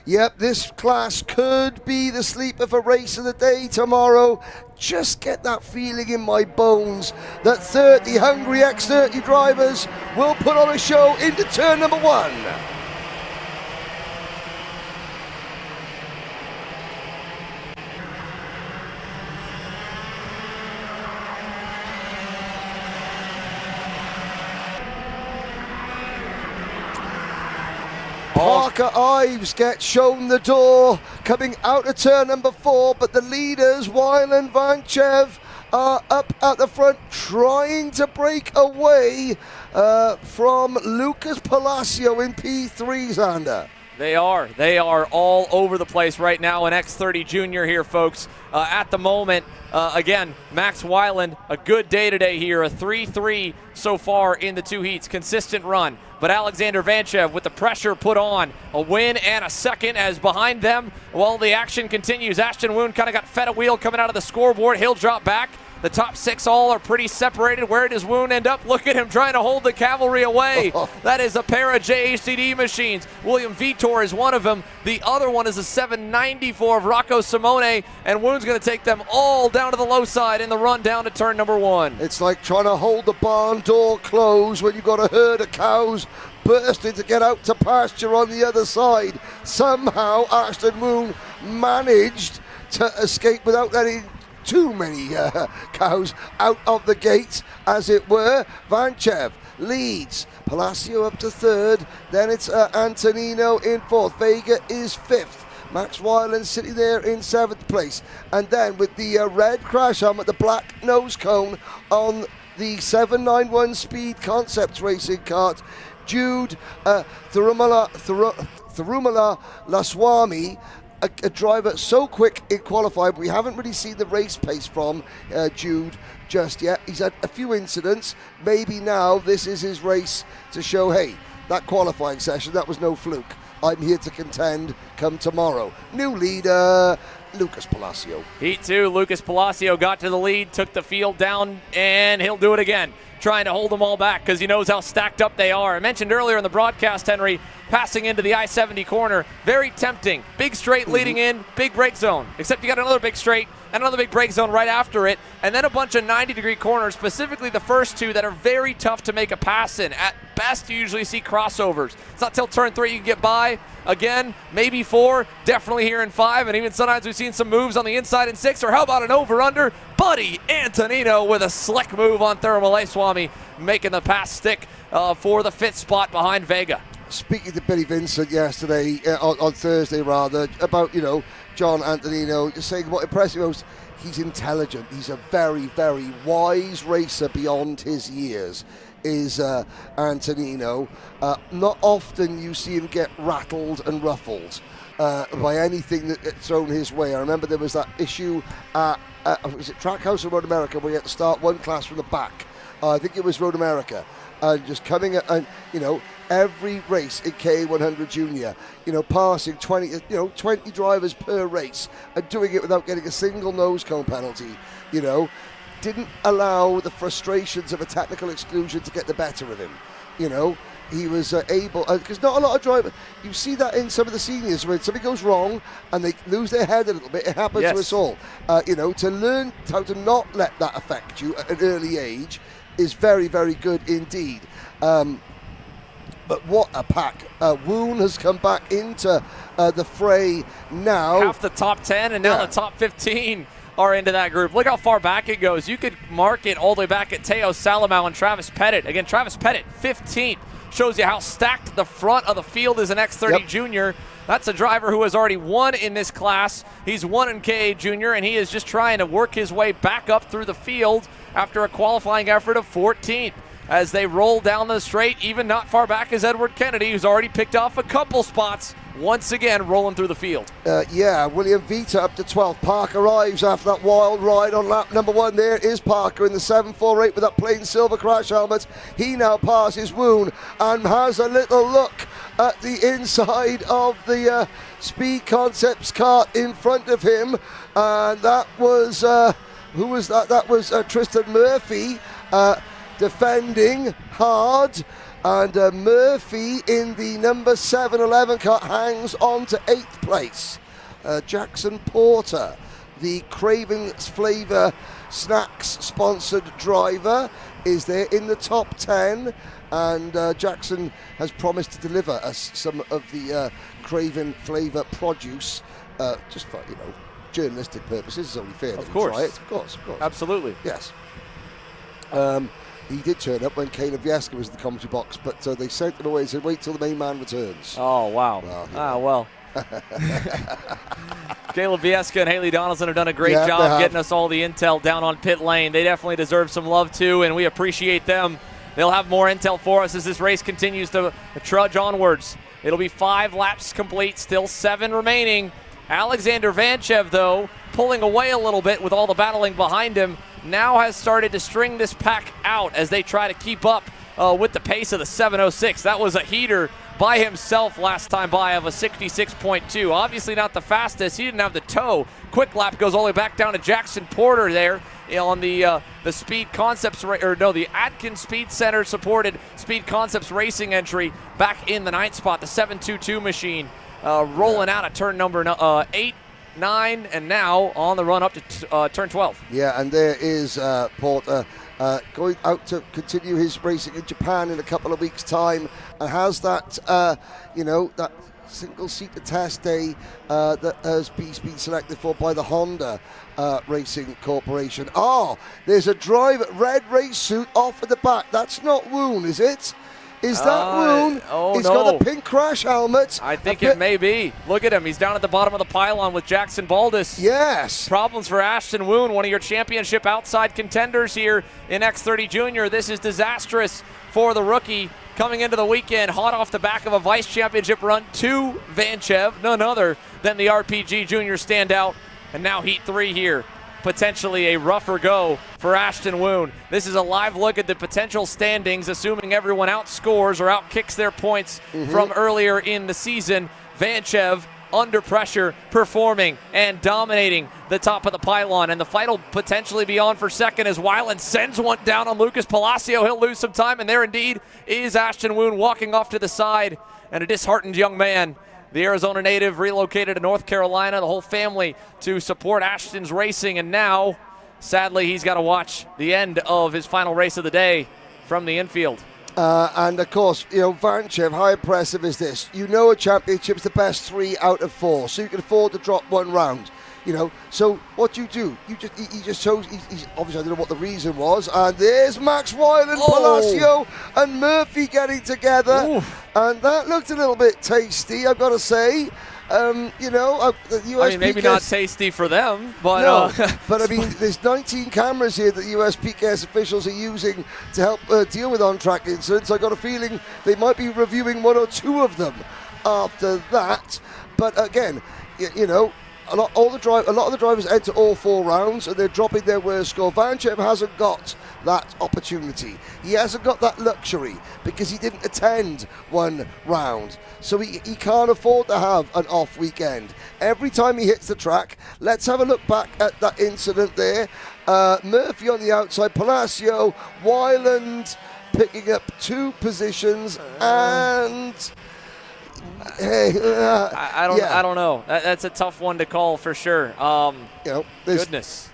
Yep, this class could be the sleeper for race of the day tomorrow. Just get that feeling in my bones that 30 hungry X30 drivers will put on a show into turn number 1. Parker Ives gets shown the door coming out of turn number 4, but the leaders, Weiland, Vanchev, are up at the front trying to break away from Lucas Palacio in P3, Xander. They are all over the place right now in X30 Junior here, folks. At the moment, again, Max Weiland, a good day today here, a 3-3 so far in the 2 heats, consistent run. But Alexander Vanchev with the pressure put on, a win and a second as behind them, well, the action continues. Ashton Woon kind of got fed a wheel coming out of the scoreboard. He'll drop back. The top 6 all are pretty separated. Where does Woon end up? Look at him trying to hold the cavalry away. That is a pair of JHDD machines. William Vitor is one of them. The other one is a 794 of Rocco Simone, and Woon's going to take them all down to the low side in the run down to turn number 1. It's like trying to hold the barn door closed when you've got a herd of cows bursting to get out to pasture on the other side. Somehow Ashton Woon managed to escape without letting too many cows out of the gates, as it were. Vanchev leads. Palacio up to third. Then it's Antonino in fourth. Vega is fifth. Max Wyland sitting there in seventh place. And then with the red crash helmet, the black nose cone on the 791 Speed Concepts racing kart, Jude Thirumala Laswamy, a driver so quick in qualifying, but we haven't really seen the race pace from Jude just yet. He's had a few incidents. Maybe now this is his race to show, hey, that qualifying session, that was no fluke. I'm here to contend come tomorrow. New leader, Lucas Palacio. Heat 2, Lucas Palacio got to the lead, took the field down, and he'll do it again, trying to hold them all back because he knows how stacked up they are. I mentioned earlier in the broadcast, Henry, passing into the I-70 corner, very tempting. Big straight leading in, big brake zone, except you got another big straight and another big brake zone right after it, and then a bunch of 90-degree corners, specifically the first two that are very tough to make a pass in. At best, you usually see crossovers. It's not till turn 3 you can get by. Again, maybe 4, definitely here in 5, and even sometimes we've seen some moves on the inside in 6, or how about an over-under? Buddy Antonino with a slick move on Thirumala, making the pass stick for the 5th spot behind Vega. Speaking to Billy Vincent yesterday, on Thursday rather, about, John Antonino, just saying what impressive was. He's intelligent. He's a very, very wise racer beyond his years, is Antonino. Not often you see him get rattled and ruffled by anything that's thrown his way. I remember there was that issue at, was it Trackhouse or Road America, where he had to start one class from the back. I think it was Road America. And just coming at, and every race in K100 Junior, passing 20 drivers per race and doing it without getting a single nose cone penalty, didn't allow the frustrations of a technical exclusion to get the better of him. He was able, because not a lot of drivers, you see that in some of the seniors when something goes wrong and they lose their head a little bit. It happens to us all. To learn how to not let that affect you at an early age is very, very good indeed. But what a pack. Woon has come back into the fray now. Half the top 10 and now the top 15 are into that group. Look how far back it goes. You could mark it all the way back at Teo Salamau and Travis Pettit. Again, Travis Pettit, 15th. Shows you how stacked the front of the field is in X30 Junior. That's a driver who has already won in this class. He's won in KA Junior, and he is just trying to work his way back up through the field after a qualifying effort of 14th. As they roll down the straight, even not far back is Edward Kennedy, who's already picked off a couple spots, once again rolling through the field. William Vita up to 12th. Parker arrives after that wild ride on lap number 1. There is Parker in the 748 with that plain silver crash helmet. He now passes Woon and has a little look at the inside of the Speed Concepts kart in front of him. And that was, who was that? That was Tristan Murphy. Defending hard, and Murphy in the number 711 car hangs on to 8th place. Jackson Porter, the Craven's Flavor Snacks sponsored driver, is there in the top 10, and Jackson has promised to deliver us some of the Craven Flavor produce, just for journalistic purposes. It's only fair that we try it. Of course. Absolutely. Yes. He did turn up when Caleb Vieska was in the commentary box, but they sent him away and said, wait till the main man returns. Oh, wow. Well. Caleb Vieska and Haley Donaldson have done a great job getting us all the intel down on pit lane. They definitely deserve some love, too, and we appreciate them. They'll have more intel for us as this race continues to trudge onwards. It'll be 5 laps complete, still 7 remaining. Alexander Vanchev, though, pulling away a little bit with all the battling behind him, now has started to string this pack out as they try to keep up with the pace of the 706. That was a heater by himself last time by of a 66.2. Obviously not the fastest. He didn't have the toe. Quick lap goes all the way back down to Jackson Porter there on the Speed Concepts, the Atkins Speed Center supported Speed Concepts racing entry back in the 9th spot. The 722 machine rolling out at turn number 8. 9, and now on the run up to turn 12. Yeah, and there is Porter going out to continue his racing in Japan in a couple of weeks' time, and has that, that single-seater test day that has been selected for by the Honda Racing Corporation. Oh, there's a red race suit off at the back. That's not Woon, is it? Is that Woon? Oh, He's no. got the pink crash helmet. I think it may be. Look at him. He's down at the bottom of the pylon with Jackson Baldus. Yes. Problems for Ashton Woon, one of your championship outside contenders here in X30 Junior. This is disastrous for the rookie coming into the weekend, hot off the back of a vice championship run to Vanchev, none other than the RPG Junior standout. And now Heat 3 here. Potentially a rougher go for Ashton Woon. This is a live look at the potential standings, assuming everyone outscores or outkicks their points from earlier in the season. Vanchev under pressure, performing and dominating the top of the pylon, and the fight will potentially be on for second as Weiland sends one down on Lucas Palacio. He'll lose some time, and there indeed is Ashton Woon walking off to the side, and a disheartened young man. The Arizona native relocated to North Carolina, the whole family to support Ashton's racing, and now, sadly, he's got to watch the end of his final race of the day from the infield. And of course, Vanchev, how impressive is this? A championship's the best 3 out of 4, so you can afford to drop 1 round. So what you do? He just chose. He's obviously, I don't know what the reason was. And there's Max Weiland, Palacio, and Murphy getting together, and that looked a little bit tasty, I've got to say. The USPKS, maybe not tasty for them, but no. But I mean, there's 19 cameras here that USPKS officials are using to help deal with on-track incidents. I got a feeling they might be reviewing 1 or 2 of them after that. But again, a lot of the drivers enter all 4 rounds and they're dropping their worst score. Vanchev hasn't got that opportunity. He hasn't got that luxury because he didn't attend 1 round. So he can't afford to have an off weekend. Every time he hits the track, let's have a look back at that incident there. Murphy on the outside, Palacio, Weiland picking up 2 positions, and I don't know. That's a tough one to call for sure. Goodness.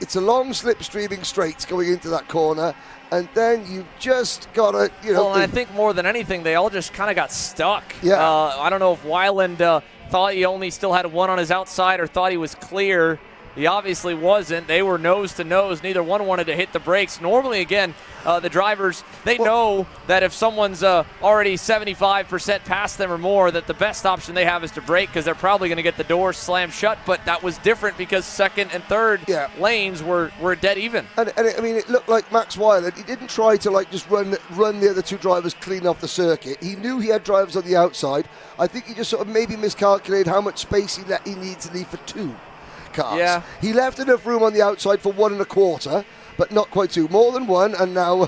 It's a long slipstreaming straight going into that corner, and then you've just got to, Well, and I think more than anything, they all just kind of got stuck. Yeah. I don't know if Weiland thought he only still had 1 on his outside or thought he was clear. He obviously wasn't. They were nose to nose. Neither one wanted to hit the brakes. Normally, again, the drivers, they know that if someone's already 75% past them or more, that the best option they have is to brake because they're probably going to get the door slammed shut. But that was different because second and third lanes were dead even. And it looked like Max Weiland. He didn't try to just run the other 2 drivers clean off the circuit. He knew he had drivers on the outside. I think he just sort of maybe miscalculated how much space he needs to leave for 2 cars. Yeah. He left enough room on the outside for 1 1/4, but not quite 2, more than 1, and now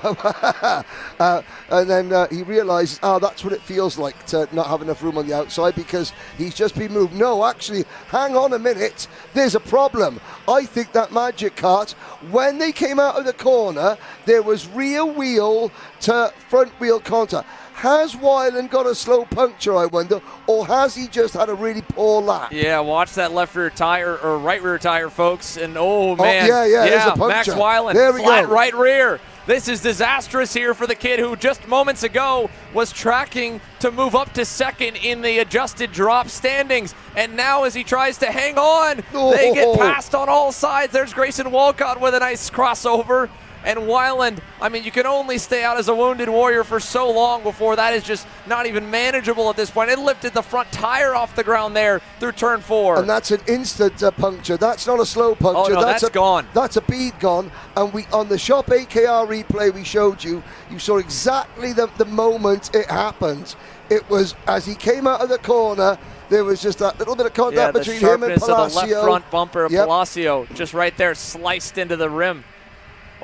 and then he realizes, that's what it feels like to not have enough room on the outside because he's just been moved. No, actually, hang on a minute, there's a problem. I think that Magic Kart, when they came out of the corner, there was rear wheel to front wheel contact. Has Weiland got a slow puncture, I wonder, or has he just had a really poor lap? Yeah, watch that left rear tire or right rear tire, folks. And man, there's a puncture. Max Weiland, there we flat go. right rear. This is disastrous here for the kid who just moments ago was tracking to move up to second in the adjusted drop standings. And now as he tries to hang on, they get passed on all sides. There's Grayson Walcott with a nice crossover. And Weiland, you can only stay out as a wounded warrior for so long before that is just not even manageable at this point. It lifted the front tire off the ground there through turn 4. And that's an instant puncture. That's not a slow puncture. Oh, no, that's gone. That's a bead gone. And we on the Shop AKR replay we showed you, you saw exactly the moment it happened. It was as he came out of the corner, there was just that little bit of contact between him and Palacio. Of the left front bumper of Palacio just right there sliced into the rim.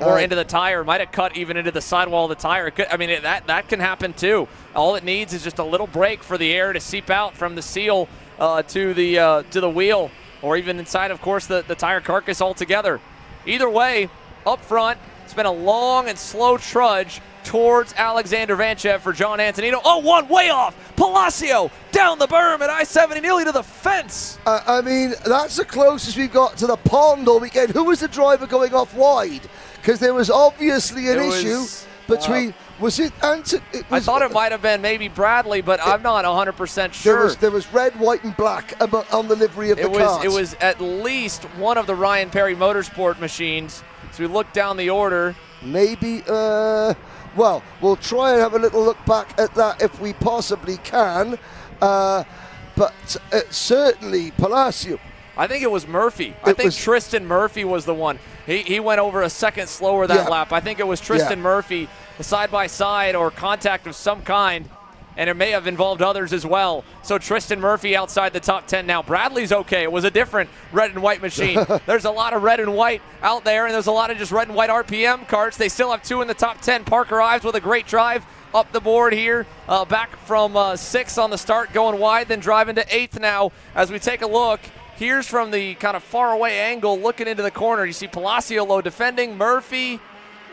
Or into the tire, might have cut even into the sidewall of the tire. That can happen too. All it needs is just a little break for the air to seep out from the seal to the wheel, or even inside, of course, the tire carcass altogether. Either way, up front, it's been a long and slow trudge towards Alexander Vanchev for John Antonino. Oh, one way off. Palacio down the berm at I-70, nearly to the fence. That's the closest we've got to the pond all weekend. Who was the driver going off wide? Because there was obviously an issue between, was it Anthony? I thought it might have been maybe Bradley, but I'm not 100% sure. There was red, white, and black on the livery of the cart. It was at least one of the Ryan Perry Motorsport machines. So we look down the order. Maybe, well, we'll try and have a little look back at that if we possibly can. But certainly Palacio. I think it was Murphy. I think Tristan Murphy was the one. He went over a second slower that lap. I think it was Tristan Murphy, side-by-side or contact of some kind, and it may have involved others as well. So Tristan Murphy outside the top 10 now. Bradley's okay. It was a different red and white machine. There's a lot of red and white out there, and there's a lot of just red and white RPM carts. They still have 2 in the top 10. Parker Ives with a great drive up the board here, back from 6th on the start, going wide, then driving to 8th now. As we take a look, here's from the kind of far away angle looking into the corner. You see Palacio low defending, Murphy.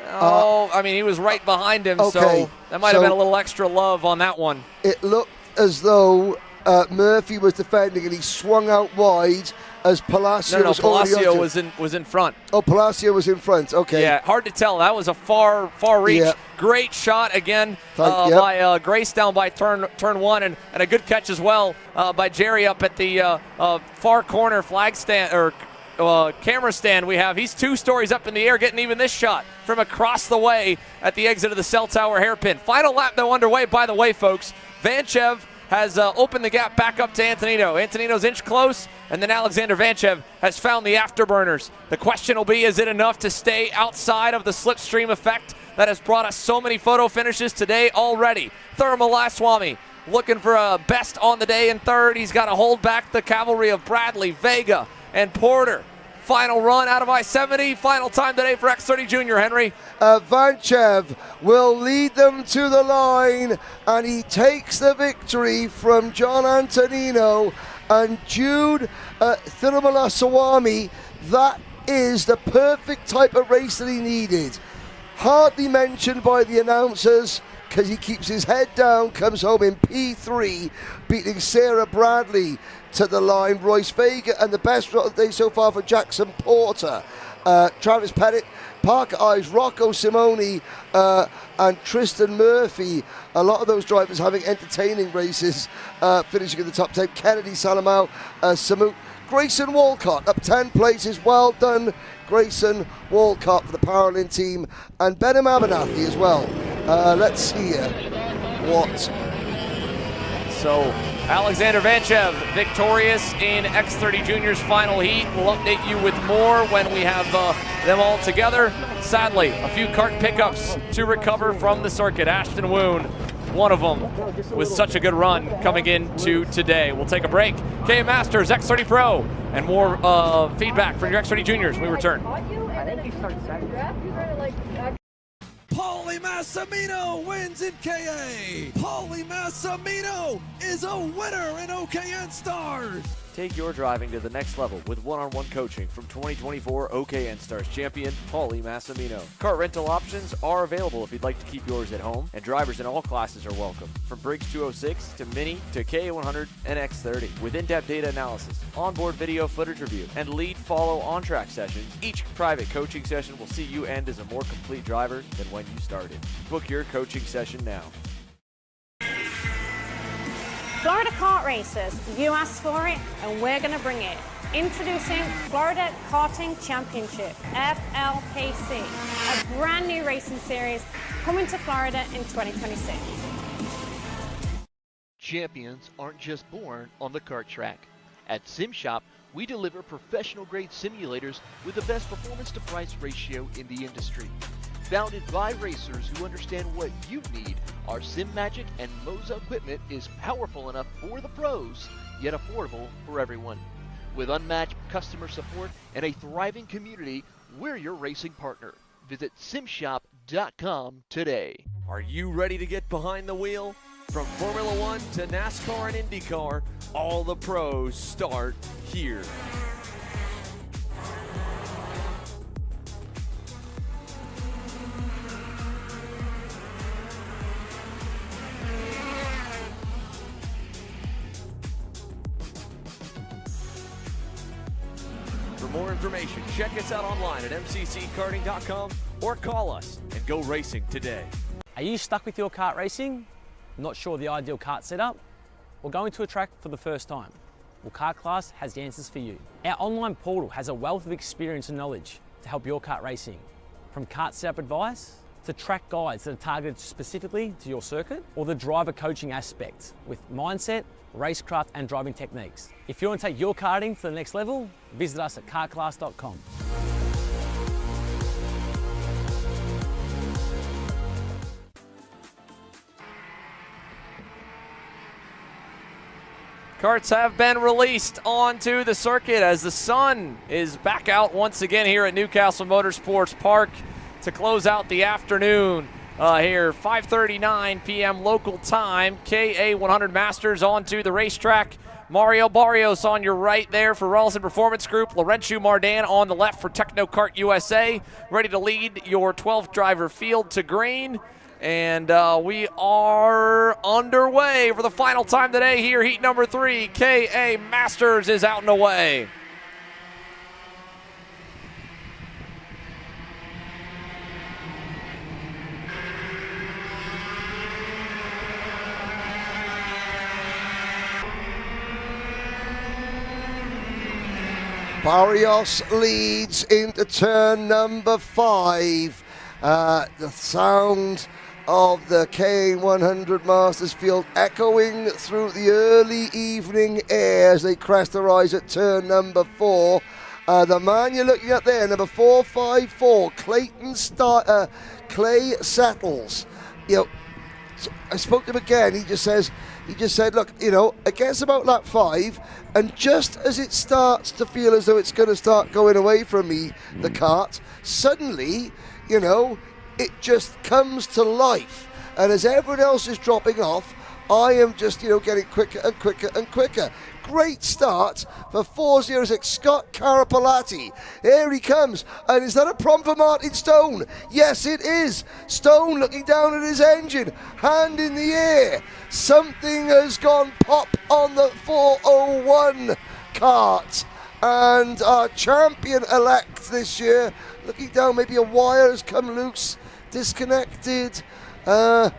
I mean, he was right behind him, so that might have been a little extra love on that one. It looked as though Murphy was defending and he swung out wide as Palacio was Palacio was in front. Oh, Palacio was in front, okay. Yeah, hard to tell. That was a far reach. Yeah. Great shot again by Grace down by turn 1, and a good catch as well by Jerry up at the far corner flag stand or camera stand we have. He's 2 stories up in the air getting even this shot from across the way at the exit of the cell tower hairpin. Final lap though underway, by the way, folks. Vanchev has opened the gap back up to Antonino. Antonino's inch close, and then Alexander Vanchev has found the afterburners. The question will be, is it enough to stay outside of the slipstream effect that has brought us so many photo finishes today already? Thermal Laswamy looking for a best on the day in 3rd. He's got to hold back the cavalry of Bradley, Vega, and Porter. Final run out of I-70. Final time today for X30 Junior, Henry. Vanchev will lead them to the line, and he takes the victory from John Antonino and Jude Thirumala-Sawami. That is the perfect type of race that he needed. Hardly mentioned by the announcers because he keeps his head down, comes home in P3, beating Sarah Bradley to the line. Royce Vega, and the best of the day so far for Jackson Porter. Travis Pettit, Parker Ives, Rocco Simoni, and Tristan Murphy. A lot of those drivers having entertaining races, finishing in the top 10. Kennedy Salamau, Samut. Grayson Walcott up 10 places. Well done, Grayson Walcott for the Paralympic team, and Benim Abernathy as well. Let's see what. So Alexander Vanchev victorious in X30 Junior's final heat. We'll update you with more when we have them all together. Sadly, a few kart pickups to recover from the circuit. Ashton Woon, one of them, with such a good run coming into today. We'll take a break. K Masters, X30 Pro, and more feedback from your X30 Juniors. We return. Paulie Massimino wins in KA. Paulie Massimino is a winner in OKN Stars. Take your driving to the next level with one-on-one coaching from 2024 OKN Stars champion Paulie Massimino. Kart rental options are available if you'd like to keep yours at home, and drivers in all classes are welcome, from Briggs 206 to Mini to K100 and X30. With in-depth data analysis, onboard video footage review, and lead follow on-track sessions, each private coaching session will see you end as a more complete driver than when you started. Book your coaching session now. Florida Kart Racers, you asked for it and we're going to bring it. Introducing Florida Karting Championship, FLKC, a brand new racing series coming to Florida in 2026. Champions aren't just born on the kart track. At SimShop, we deliver professional-grade simulators with the best performance-to-price ratio in the industry. Founded by racers who understand what you need, our SimMagic and Moza equipment is powerful enough for the pros, yet affordable for everyone. With unmatched customer support and a thriving community, we're your racing partner. Visit simshop.com today. Are you ready to get behind the wheel? From Formula One to NASCAR and IndyCar, all the pros start here. For more information, check us out online at mcckarting.com or call us and go racing today. Are you stuck with your kart racing? Not sure the ideal kart setup? Or going to a track for the first time? Well, Kart Class has the answers for you. Our online portal has a wealth of experience and knowledge to help your kart racing. From kart setup advice to track guides that are targeted specifically to your circuit, or the driver coaching aspect with mindset, racecraft and driving techniques. If you want to take your karting to the next level, visit us at kartclass.com. Karts have been released onto the circuit as the sun is back out once again here at Newcastle Motorsports Park to close out the afternoon here. 5:39 p.m. local time. KA100 Masters onto the racetrack. Mario Barrios on your right there for Rollison Performance Group. Laurentiu Mardan on the left for Techno Kart USA. Ready to lead your 12th driver field to green. And we are underway for the final time today here. Heat number 3, KA Masters is out and away. Barrios leads into turn number 5. The sound of the KA100 Masters field echoing through the early evening air as they crest the rise at turn number 4. The man you're looking at there, number 454, Clay Settles. You know, I spoke to him again. He just said, look, you know, it gets about lap 5, and just as it starts to feel as though it's going to start going away from me, the kart, suddenly, you know, it just comes to life. And as everyone else is dropping off, I am just, you know, getting quicker and quicker and quicker. Great start for 406 Scott Carapalati. Here he comes. And is that a prompt for Martin Stone? Yes, it is. Stone looking down at his engine, hand in the air. Something has gone pop on the 401 kart. And our champion-elect this year, looking down, maybe a wire has come loose, disconnected. We'll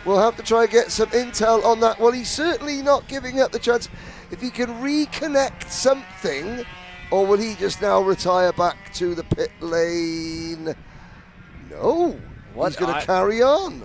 have to try and get some intel on that. Well, he's certainly not giving up the chance. If he can reconnect something, or will he just now retire back to the pit lane? No. He's going to carry on.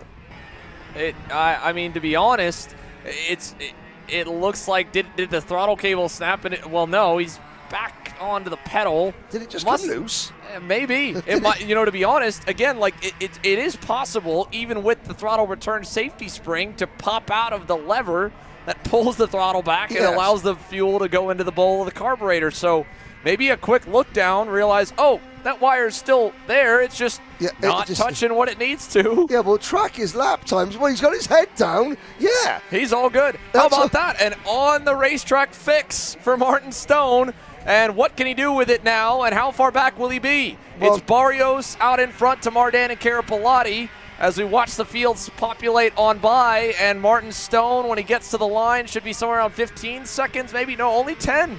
I mean, to be honest, it looks like did the throttle cable snap? Well, no, he's back onto the pedal. Did it just come loose? Maybe. It might, you know, to be honest, again, like it is possible, even with the throttle return safety spring, to pop out of the lever that pulls the throttle back and allows the fuel to go into the bowl of the carburetor. So maybe a quick look down, realize, oh, that wire's still there. It's just not touching what it needs to. Yeah, well, track his lap times. Well, he's got his head down. Yeah. He's all good. How about that? An on-the-racetrack fix for Martin Stone. And what can he do with it now, and how far back will he be? Well, it's Barrios out in front to Mardan and Carapalati as we watch the fields populate on by, and Martin Stone, when he gets to the line, should be somewhere around 15 seconds, maybe. No, only 10.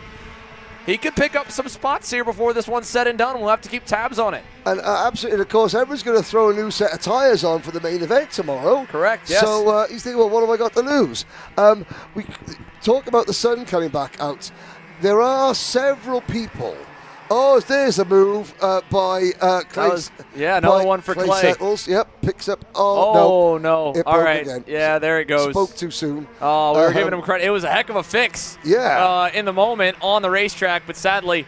He could pick up some spots here before this one's said and done. We'll have to keep tabs on it. And absolutely, of course, everyone's going to throw a new set of tyres on for the main event tomorrow. Correct, yes. So he's thinking, well, what have I got to lose? We talk about the sun coming back out. There are several people. Oh, there's a move by Clay. Another one for Clay. Settles. Yep, picks up. Oh, no. It All right. Again. Yeah, there it goes. Spoke too soon. Oh, we were giving him credit. It was a heck of a fix. Yeah. In the moment on the racetrack, but sadly,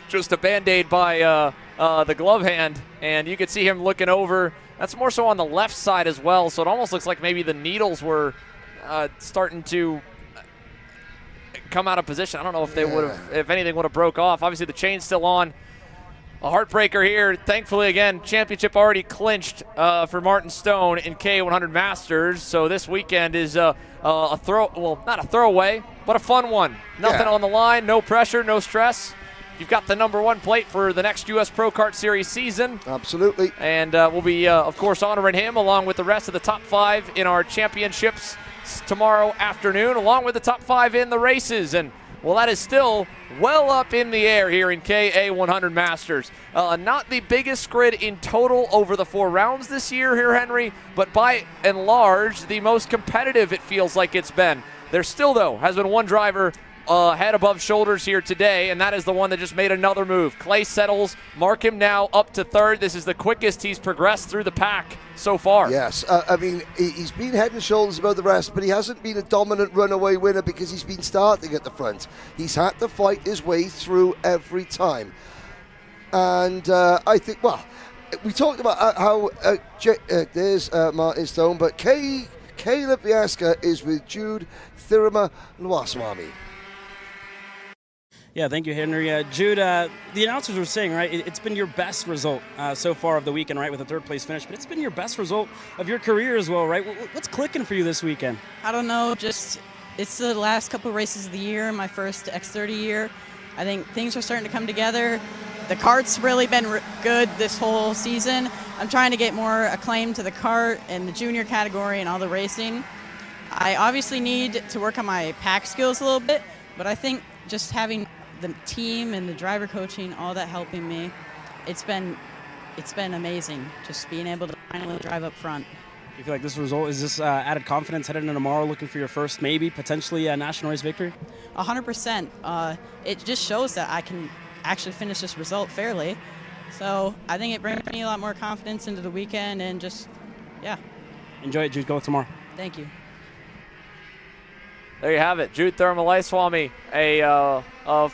just a Band-Aid by the glove hand. And you could see him looking over. That's more so on the left side as well. So it almost looks like maybe the needles were starting to come out of position. I don't know if they would have, if anything would have broke off. Obviously the chain's still on. A heartbreaker here. Thankfully, again, championship already clinched for Martin Stone in K100 Masters. So this weekend is not a throwaway, but a fun one. Nothing on the line, no pressure, no stress. You've got the #1 plate for the next U.S. Pro Kart Series season. Absolutely. And we'll be, of course, honoring him along with the rest of the top 5 in our championships tomorrow afternoon, along with the top 5 in the races. And Well, that is still well up in the air here in KA100 Masters. Not the biggest grid in total over the 4 rounds this year here, Henry, but by and large, the most competitive it feels like it's been. There still, though, has been one driver head above shoulders here today, and that is the one that just made another move. Clay Settles, mark him now up to 3rd. This is the quickest he's progressed through the pack so far. Yes, I mean, he's been head and shoulders above the rest, but he hasn't been a dominant runaway winner because he's been starting at the front. He's had to fight his way through every time. And I think, well, we talked about how there's Martin Stone, but Caleb Biasca is with Jude Thirima Nwaswami. Yeah, thank you, Henry. Jude, the announcers were saying, right, it's been your best result so far of the weekend, right, with a 3rd place finish, but it's been your best result of your career as well, right? What's clicking for you this weekend? I don't know, just it's the last couple of races of the year, my first X30 year. I think things are starting to come together. The kart's really been good this whole season. I'm trying to get more acclaim to the kart and the junior category and all the racing. I obviously need to work on my pack skills a little bit, but I think just having the team and the driver coaching, all that helping me, it's been amazing just being able to finally drive up front. You feel like this result, is this added confidence headed into tomorrow, looking for your first, maybe, potentially national race victory? 100%. It just shows that I can actually finish this result fairly. So I think it brings me a lot more confidence into the weekend and just, yeah. Enjoy it, Jude. Go tomorrow. Thank you. There you have it. Jude Thirmalaiswamy, a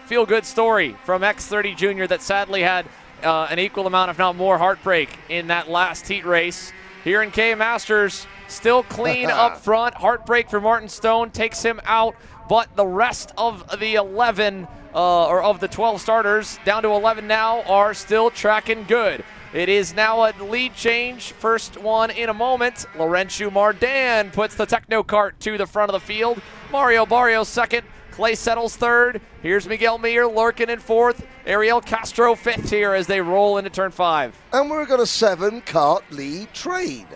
feel-good story from X30 Junior that sadly had an equal amount, if not more, heartbreak in that last heat race. Here in K Masters, still clean up front. Heartbreak for Martin Stone takes him out, but the rest of the 11, or of the 12 starters, down to 11 now, are still tracking good. It is now a lead change. First one in a moment. Laurentiu Mardan puts the Techno Kart to the front of the field. Mario Barrios second. Clay Settles 3rd. Here's Miguel Mir lurking in 4th. Ariel Castro 5th here as they roll into turn 5. And we've got a 7-kart lead train.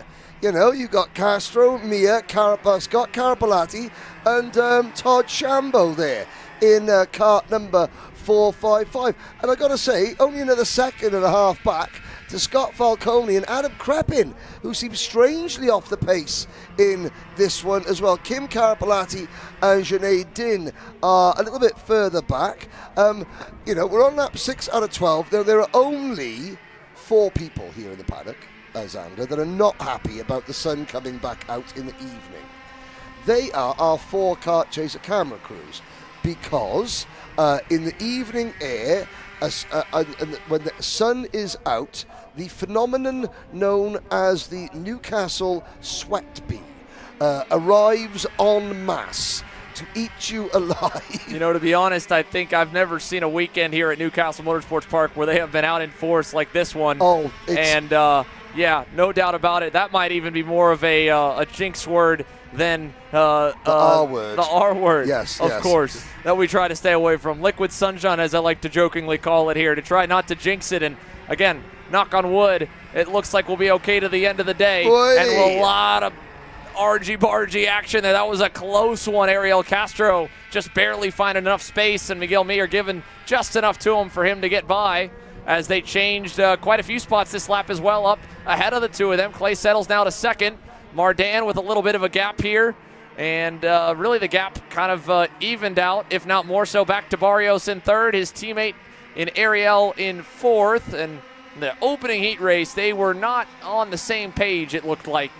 You know, you've got Castro, Mir, Scott Carapalati, and Todd Shambo there in kart number 455. And I've got to say, only another second and a half back to Scott Falcone and Adam Crepin, who seems strangely off the pace in this one as well. Kim Carapalati and Janae Din are a little bit further back. You know, we're on lap 6 out of 12. There are only 4 people here in the paddock, Xander, that are not happy about the sun coming back out in the evening. They are our 4-kart chaser camera crews, because in the evening air, when the sun is out, the phenomenon known as the Newcastle sweat bee arrives en masse to eat you alive. You know, to be honest, I think I've never seen a weekend here at Newcastle Motorsports Park where they have been out in force like this one. Oh, and yeah, no doubt about it. That might even be more of a jinx word than the R word. The R word, yes, of course, that we try to stay away from. Liquid sunshine, as I like to jokingly call it here, to try not to jinx it. And again, knock on wood, it looks like we'll be okay to the end of the day. Boy. And a lot of argy-bargy action there. That was a close one. Ariel Castro just barely finding enough space, and Miguel Mir giving just enough to him for him to get by, as they changed quite a few spots this lap as well, up ahead of the 2 of them. Clay Settles now to 2nd. Mardan with a little bit of a gap here, and really the gap kind of evened out, if not more so. Back to Barrios in 3rd, his teammate in Ariel in 4th, and the opening heat race, they were not on the same page, it looked like,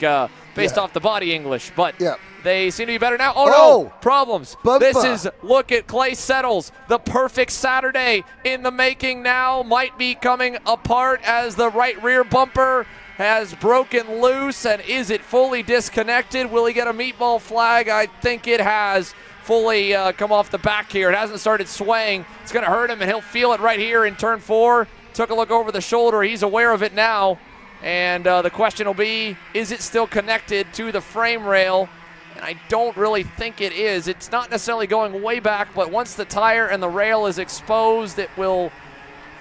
based off the body English, but they seem to be better now. Oh no, problems. Bumper. This is, look at Clay Settles, the perfect Saturday in the making now, might be coming apart as the right rear bumper has broken loose. And is it fully disconnected? Will he get a meatball flag? I think it has fully come off the back here. It hasn't started swaying. It's going to hurt him, and he'll feel it right here in turn 4. Took a look over the shoulder. He's aware of it now. And the question will be, is it still connected to the frame rail? And I don't really think it is. It's not necessarily going way back, but once the tire and the rail is exposed, it will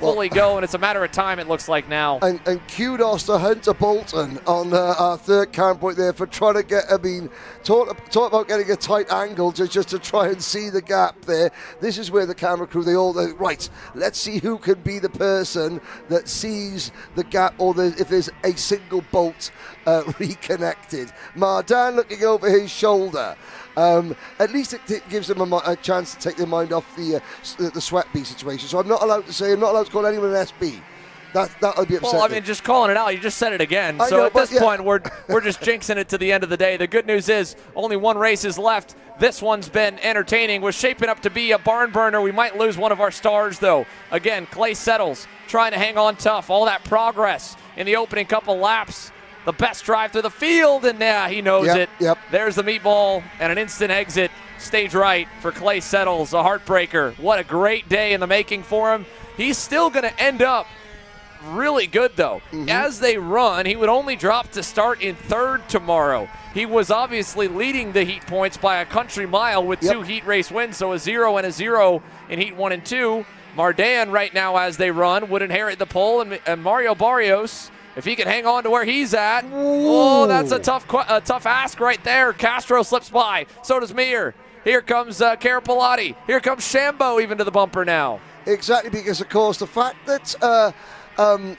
fully go, and it's a matter of time, it looks like now. And kudos to Hunter Bolton on our third camera point there for trying to get, talk about getting a tight angle just to try and see the gap there. This is where the camera crew, right, let's see who can be the person that sees the gap, or if there's a single bolt reconnected. Mardan looking over his shoulder. At least it gives them a chance to take their mind off the sweat bee situation. So I'm not allowed to call anyone an SB. That would be upsetting. Well, I mean, just calling it out, you just said it again. I So know, at this point, we're just jinxing it to the end of the day. The good news is only one race is left. This one's been entertaining. Was shaping up to be a barn burner. We might lose one of our stars, though. Again, Clay Settles trying to hang on tough. All that progress in the opening couple laps. The best drive through the field, and he knows it. Yep. There's the meatball and an instant exit. Stage right for Clay Settles, a heartbreaker. What a great day in the making for him. He's still going to end up really good, though. As they run, he would only drop to start in third tomorrow. He was obviously leading the heat points by a country mile with 2 heat race wins, so a 0 and a 0 in heat 1 and 2. Mardan right now, as they run, would inherit the pole, and Mario Barrios, if he can hang on to where he's at, that's a tough ask right there. Castro slips by. So does Mir. Here comes Carapalati. Here comes Shambo even to the bumper now. Exactly, because, of course, the fact that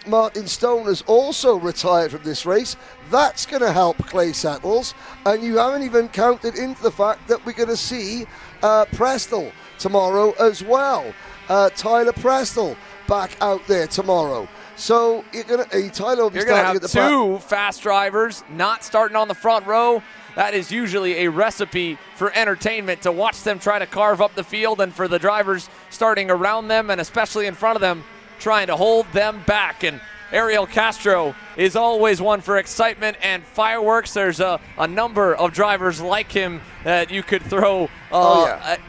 Martin Stone has also retired from this race, that's going to help Clay Settles. And you haven't even counted into the fact that we're going to see Prestel tomorrow as well. Tyler Prestel back out there tomorrow. So you're going to have 2 fast drivers not starting on the front row. That is usually a recipe for entertainment, to watch them try to carve up the field, and for the drivers starting around them and especially in front of them trying to hold them back. And Ariel Castro is always one for excitement and fireworks. There's a number of drivers like him that you could throw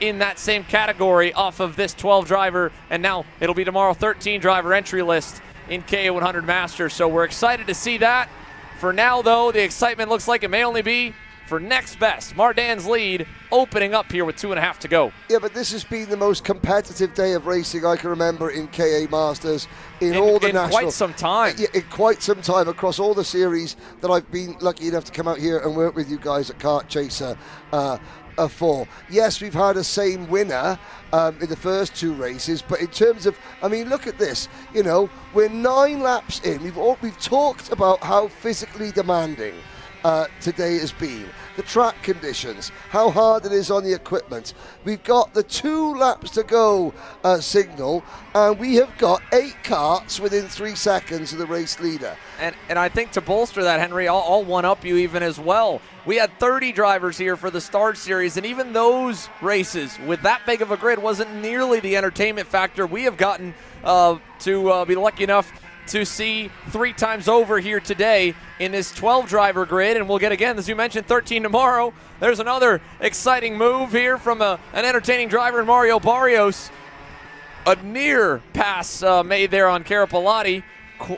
in that same category off of this 12 driver, and now it'll be tomorrow 13 driver entry list in KA100 Masters. So we're excited to see that. For now, though, the excitement looks like it may only be for next best. Mardan's lead opening up here with 2.5 to go. Yeah, but this has been the most competitive day of racing I can remember in KA Masters in all the national. Quite some time. Yeah, in quite some time, across all the series that I've been lucky enough to come out here and work with you guys at Kart Chaser for. Yes, we've had a same winner in the first 2 races, but in terms of, look at this. We're 9 laps in. We've talked about how physically demanding today has been. The track conditions, how hard it is on the equipment. We've got the 2 laps to go signal, and we have got 8 karts within 3 seconds of the race leader. And I think to bolster that, Henry, I'll one-up you even as well. We had 30 drivers here for the Start Series, and even those races with that big of a grid wasn't nearly the entertainment factor we have gotten to be lucky enough to see 3 times over here today in this 12-driver grid. And we'll get, again, as you mentioned, 13 tomorrow. There's another exciting move here from an entertaining driver in Mario Barrios. A near pass made there on Carapalati.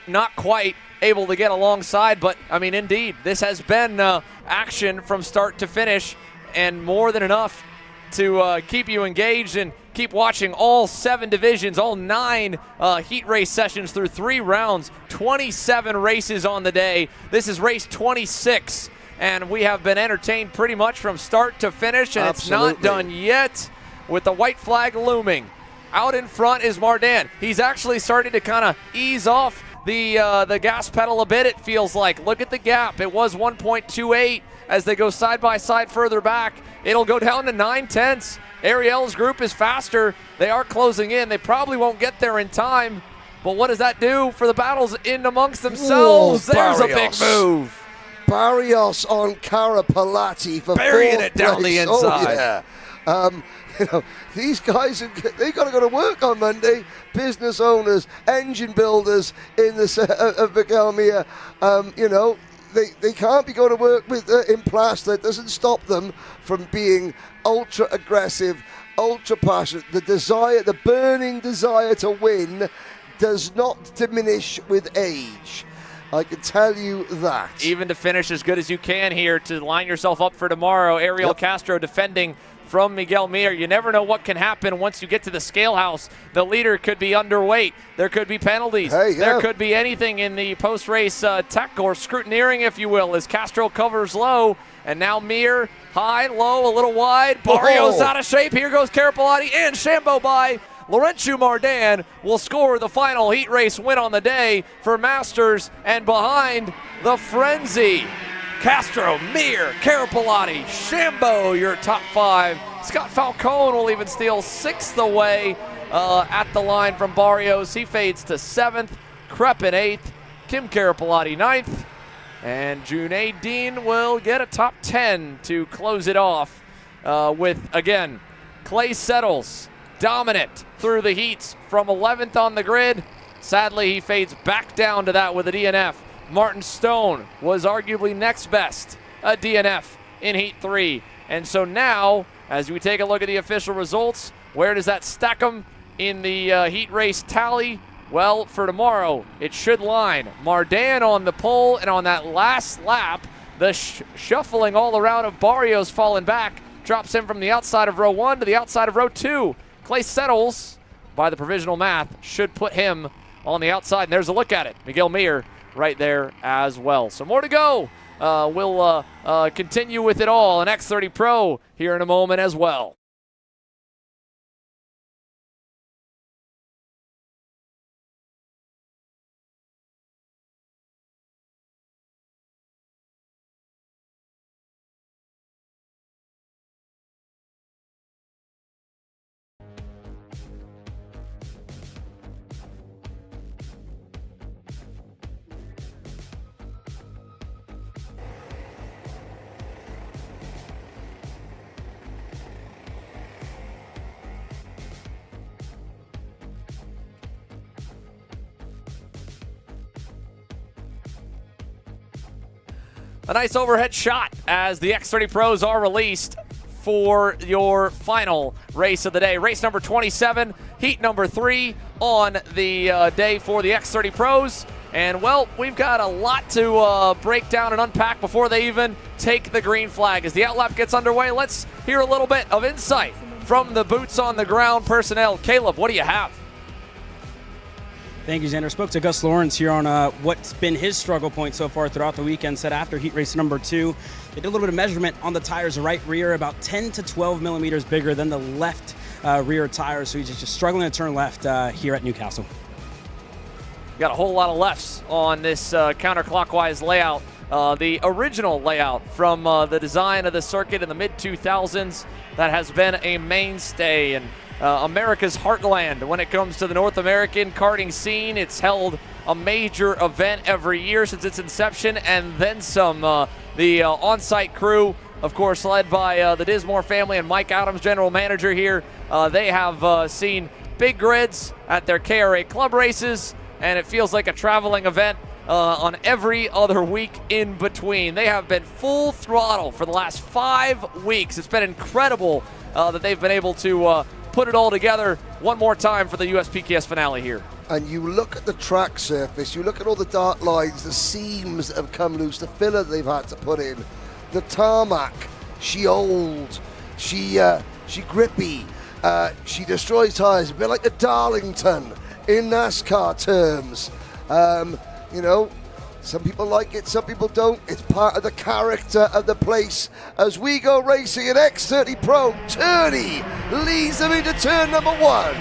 Not quite able to get alongside, but, indeed, this has been action from start to finish, and more than enough to keep you engaged and keep watching all 7 divisions, all 9 heat race sessions through 3 rounds, 27 races on the day. This is race 26, and we have been entertained pretty much from start to finish, and Absolutely. It's not done yet with the white flag looming. Out in front is Mardan. He's actually starting to kind of ease off the gas pedal a bit, it feels like. Look at the gap. It was 1.28 as they go side by side further back. It'll go down to 9/10. Ariel's group is faster. They are closing in. They probably won't get there in time, but what does that do for the battles in amongst themselves? There's a big move. Barrios on Carapalati for burying 4th it down place. the inside. Oh, yeah. These guys, they got to go to work on Monday. Business owners, engine builders in the of Vigalmia, They can't be going to work with in plaster. It doesn't stop them from being ultra aggressive, ultra passionate. The burning desire to win does not diminish with age. I can tell you that. Even to finish as good as you can here to line yourself up for tomorrow. Ariel Castro defending from Miguel Mir. You never know what can happen once you get to the scale house. The leader could be underweight. There could be penalties. There could be anything in the post-race tech or scrutineering, if you will, as Castro covers low. And now Mir, high, low, a little wide. Barrios out of shape. Here goes Carapolati and Shambo by. Laurentiu Mardan will score the final heat race win on the day for Masters, and behind the frenzy. Castro, Mir, Carapolati, Shambo, your top 5. Scott Falcone will even steal 6th away at the line from Barrios. He fades to 7th, Crepin 8th, Kim Carapolati 9th, and Junaid Dean will get a top 10 to close it off with, again, Clay Settles dominant through the heats from 11th on the grid. Sadly, he fades back down to that with a DNF. Martin Stone was arguably next best, a DNF in Heat 3. And so now, as we take a look at the official results, where does that stack them in the heat race tally? Well, for tomorrow, it should line Mardan on the pole, and on that last lap, the shuffling all around of Barrios falling back drops him from the outside of row 1 to the outside of row 2. Clay Settles, by the provisional math, should put him on the outside. And there's a look at it. Miguel Mir right there as well. So more to go. We'll continue with it all. An X30 Pro here in a moment as well. A nice overhead shot as the X30 Pros are released for your final race of the day. Race number 27, heat number 3 on the day for the X30 Pros. And, well, we've got a lot to break down and unpack before they even take the green flag. As the outlap gets underway, let's hear a little bit of insight from the boots on the ground personnel. Caleb, what do you have? Thank you, Xander. Spoke to Gus Lawrence here on what's been his struggle point so far throughout the weekend. Said after heat race number 2, they did a little bit of measurement on the tires, right rear, about 10 to 12 millimeters bigger than the left rear tire. So he's just struggling to turn left here at Newcastle. Got a whole lot of lefts on this counterclockwise layout. The original layout from the design of the circuit in the mid-2000s that has been a mainstay and America's heartland when it comes to the North American karting scene. It's held a major event every year since its inception, and then some. The on-site crew, of course, led by the Dismore family and Mike Adams, general manager here, they have seen big grids at their KRA club races, and it feels like a traveling event on every other week in between. They have been full throttle for the last 5 weeks. It's been incredible that they've been able to put it all together one more time for the USPKS finale here. And you look at the track surface, you look at all the dark lines, the seams that have come loose, the filler they've had to put in, the tarmac, she old, she grippy, she destroys tires, a bit like a Darlington in NASCAR terms. You know, some people like it, some people don't. It's part of the character of the place. As we go racing, an X30 Pro tourney leads them into turn number 1.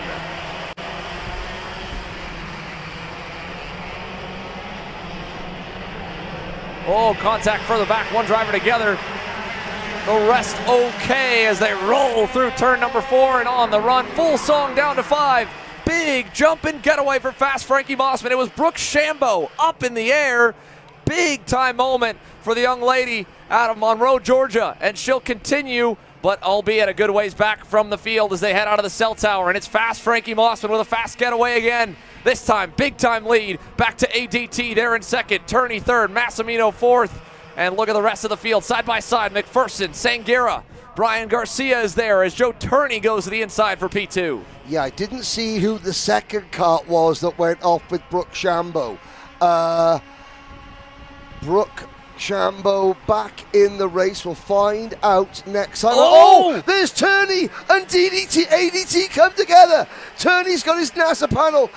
Oh, contact further back, one driver together. The rest okay as they roll through turn number 4 and on the run. Full song down to 5. Big jumping getaway for fast Frankie Mossman. It was Brooke Shambo up in the air. Big time moment for the young lady out of Monroe, Georgia. And she'll continue, but albeit a good ways back from the field as they head out of the cell tower. And it's fast Frankie Mossman with a fast getaway again. This time, big time lead. Back to ADT there in second. Turney third. Massimino fourth. And look at the rest of the field. Side by side, McPherson, Sanguera. Brian Garcia is there as Joe Turney goes to the inside for P2. Yeah, I didn't see who the second kart was that went off with Brooke Shambo. Brooke Shambo back in the race. We'll find out next time. Oh! There's Turney and ADT come together. Turney's got his NASA panel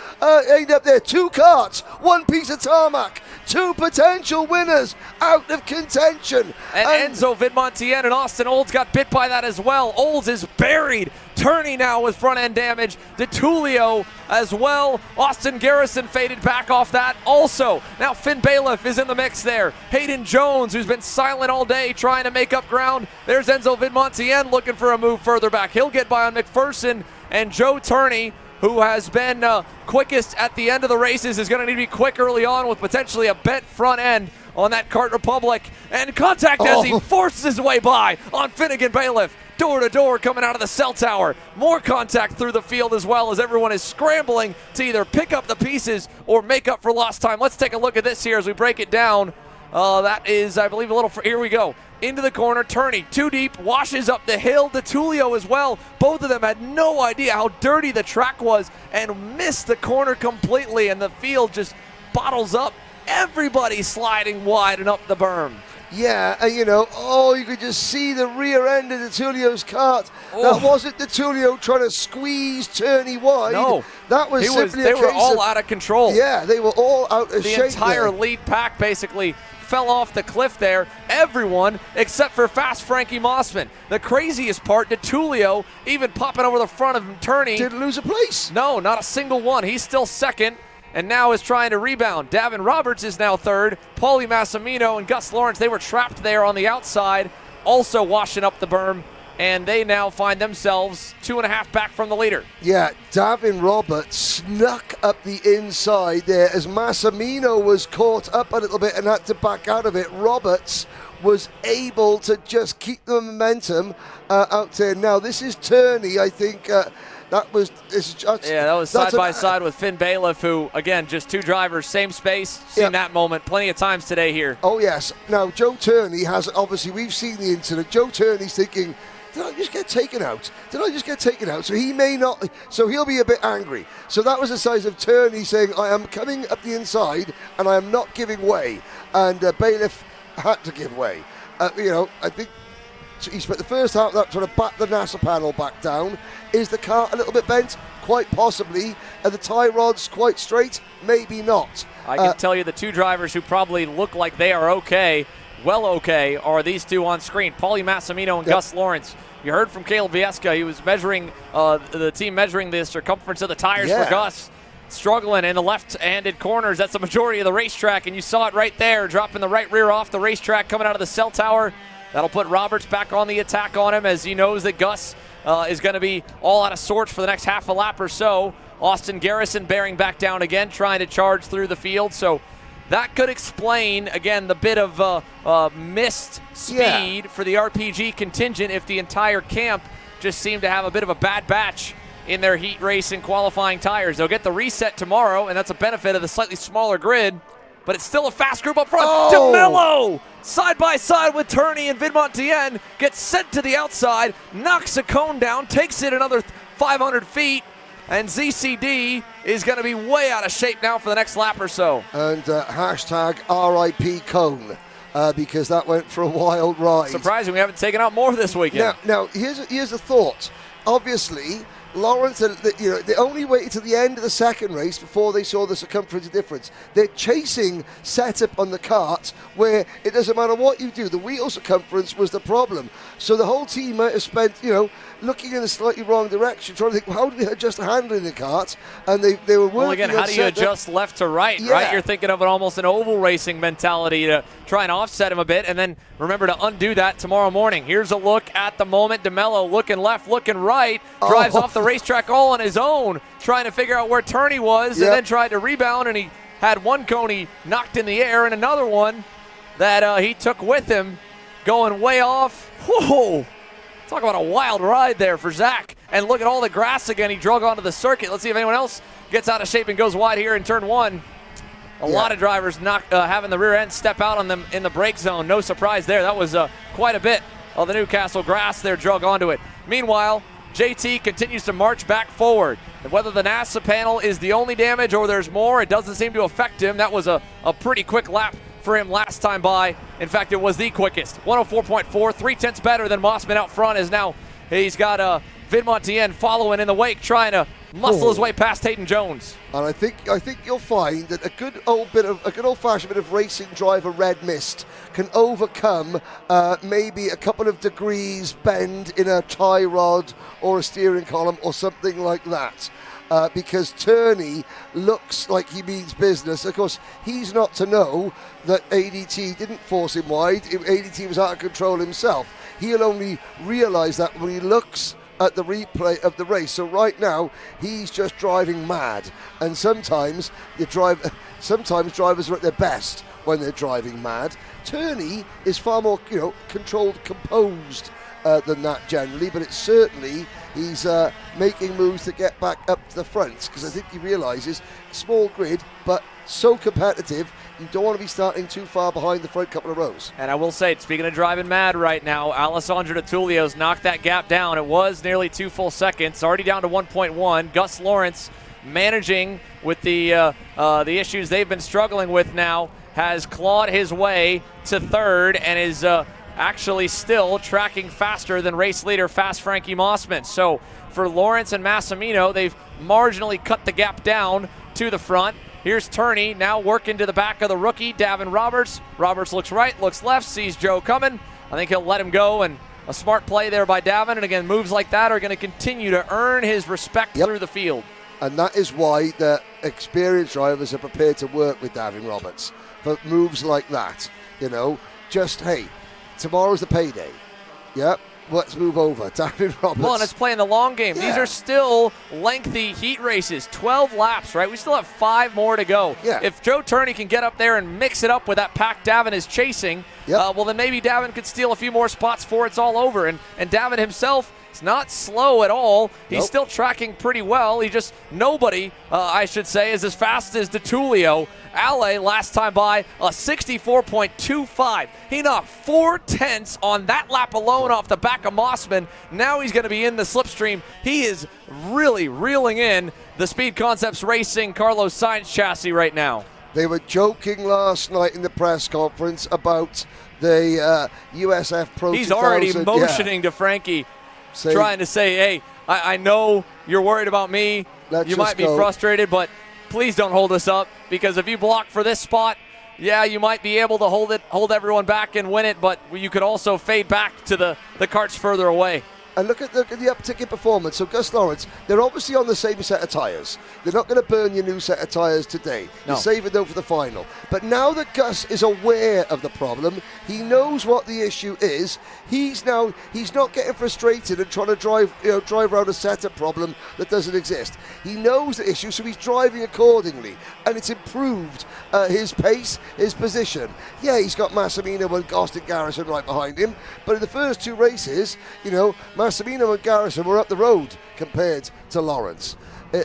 aimed up there. 2 karts, 1 piece of tarmac. 2 potential winners out of contention. And Enzo Vidmontien and Austin Olds got bit by that as well. Olds is buried. Turney now with front end damage. DeTulio as well. Austin Garrison faded back off that also. Now Finn Bailiff is in the mix there. Hayden Jones, who's been silent all day trying to make up ground. There's Enzo Vidmontien looking for a move further back. He'll get by on McPherson, and Joe Turney, who has been quickest at the end of the races, is going to need to be quick early on with potentially a bent front end on that Kart Republic. And contact as he forces his way by on Finnegan Bailiff. Door to door coming out of the cell tower. More contact through the field as well, as everyone is scrambling to either pick up the pieces or make up for lost time. Let's take a look at this here as we break it down. That is, I believe, a little, here we go. Into the corner, Turney, too deep, washes up the hill. DeTulio as well. Both of them had no idea how dirty the track was and missed the corner completely, and the field just bottles up. Everybody sliding wide and up the berm. Yeah, and you could just see the rear end of DeTulio's kart. That wasn't DeTulio trying to squeeze Turney wide. No, that was simply they were all out of control. Yeah, they were all out of shape. The entire lead pack basically fell off the cliff there. Everyone except for fast Frankie Mossman. The craziest part, DeTulio even popping over the front of Turney. Didn't lose a place. No, not a single one. He's still second, and now is trying to rebound. Davin Roberts is now third. Paulie Massimino and Gus Lawrence, they were trapped there on the outside, also washing up the berm, and they now find themselves 2.5 back from the leader. Yeah, Davin Roberts snuck up the inside there as Massimino was caught up a little bit and had to back out of it. Roberts was able to just keep the momentum out there. Now, this is Turney, I think. That was side by side with Finn Bailiff, who, again, just 2 drivers, same space. Seen that moment plenty of times today here. Oh, yes. Now, Joe Turney has, obviously, we've seen the incident. Joe Turney's thinking, did I just get taken out? Did I just get taken out? So he may not, so he'll be a bit angry. So that was the size of Turney saying, I am coming up the inside and I am not giving way. And Bailiff had to give way. I think he spent the first half of that trying to back the NASA panel back down. Is the car a little bit bent? Quite possibly. Are the tie rods quite straight? Maybe not. I can tell you the 2 drivers who probably look like they are okay, are these 2 on screen, Paulie Massimino and Gus Lawrence. You heard from Caleb Vieska. He was measuring, the team measuring the circumference of the tires for Gus. Struggling in the left-handed corners. That's the majority of the racetrack, and you saw it right there, dropping the right rear off the racetrack, coming out of the cell tower. That'll put Roberts back on the attack on him, as he knows that Gus is going to be all out of sorts for the next half a lap or so. Austin Garrison bearing back down again, trying to charge through the field. So that could explain, again, the bit of missed speed for the RPG contingent if the entire camp just seemed to have a bit of a bad batch in their heat race and qualifying tires. They'll get the reset tomorrow, and that's a benefit of the slightly smaller grid, but it's still a fast group up front. DeMello, side by side with Turney and Vidmontien, gets sent to the outside, knocks a cone down, takes it another 500 feet, and ZCD is going to be way out of shape now for the next lap or so. And hashtag RIP cone. Because that went for a wild ride. Surprising we haven't taken out more this weekend. Now here's a thought. Obviously, Lawrence, they only waited to the end of the second race before they saw the circumference difference. They're chasing setup on the kart where it doesn't matter what you do. The wheel circumference was the problem. So the whole team might have spent, looking in a slightly wrong direction, trying to think, how do we adjust the handling the kart? And they were working. Well, again, how do you adjust left to right, right? You're thinking of it almost an oval racing mentality to try and offset him a bit, and then remember to undo that tomorrow morning. Here's a look at the moment. DeMello looking left, looking right, drives off the racetrack all on his own, trying to figure out where Turney was, and then tried to rebound, and he had one cone he knocked in the air and another one that he took with him, going way off. Whoa! Talk about a wild ride there for Zach. And look at all the grass again. He drug onto the circuit. Let's see if anyone else gets out of shape and goes wide here in turn 1. A lot of drivers having the rear end step out on them in the brake zone. No surprise there. That was quite a bit of the Newcastle grass there drug onto it. Meanwhile, JT continues to march back forward. And whether the NASA panel is the only damage or there's more, it doesn't seem to affect him. That was a pretty quick lap for him last time by. In fact, it was the quickest. 104.4, 0.3 better than Mossman out front. Is now he's got Vin Montien following in the wake, trying to muscle his way past Hayden Jones. And I think you'll find that a good old-fashioned bit of racing driver red mist can overcome maybe a couple of degrees bend in a tie rod or a steering column or something like that. Because Turney looks like he means business. Of course, he's not to know that ADT didn't force him wide. ADT was out of control himself. He'll only realise that when he looks at the replay of the race. So right now, he's just driving mad. And sometimes drivers are at their best when they're driving mad. Turney is far more, controlled, composed than that generally, but it's certainly he's making moves to get back up to the front, because I think he realises small grid, but so competitive, you don't want to be starting too far behind the front couple of rows. And I will say, speaking of driving mad right now, Alessandro DiTullio's knocked that gap down. It was nearly 2 full seconds, already down to 1.1. Gus Lawrence managing with the issues they've been struggling with now, has clawed his way to third and is actually still tracking faster than race leader Fast Frankie Mossman. So for Lawrence and Massimino, they've marginally cut the gap down to the front. Here's Turney now working to the back of the rookie, Davin Roberts. Roberts looks right, looks left, sees Joe coming. I think he'll let him go, and a smart play there by Davin. And again, moves like that are going to continue to earn his respect through the field. And that is why the experienced drivers are prepared to work with Davin Roberts for moves like that. Just, hey, tomorrow's the payday. Yep. Let's move over. Davin Roberts. Well, and it's playing the long game. Yeah. These are still lengthy heat races. 12 laps, right? We still have 5 more to go. Yeah. If Joe Turney can get up there and mix it up with that pack Davin is chasing, well, then maybe Davin could steal a few more spots before it's all over. And Davin himself is not slow at all. He's still tracking pretty well. He just, nobody, I should say, is as fast as DiTullio. Ale last time by a 64.25. He knocked 4/10 on that lap alone off the back of Mossman. Now he's going to be in the slipstream. He is really reeling in the Speed Concepts Racing Carlos Sainz chassis right now. They were joking last night in the press conference about the USF Pro 2000. He's already motioning to Frankie, trying to say, hey, I know you're worried about me. You might be frustrated, but please don't hold us up, because if you block for this spot, you might be able to hold everyone back and win it, but you could also fade back to the karts further away. And look at the uptick in performance. So Gus Lawrence, they're obviously on the same set of tyres. They're not going to burn your new set of tyres today. No. You're saving them for the final. But now that Gus is aware of the problem, he knows what the issue is. He's not getting frustrated and trying to drive around a setup problem that doesn't exist. He knows the issue, so he's driving accordingly, and it's improved his pace, his position. Yeah, he's got Massimino and Austin Garrison right behind him, but in the first 2 races, Massimino and Garrison were up the road compared to Lawrence.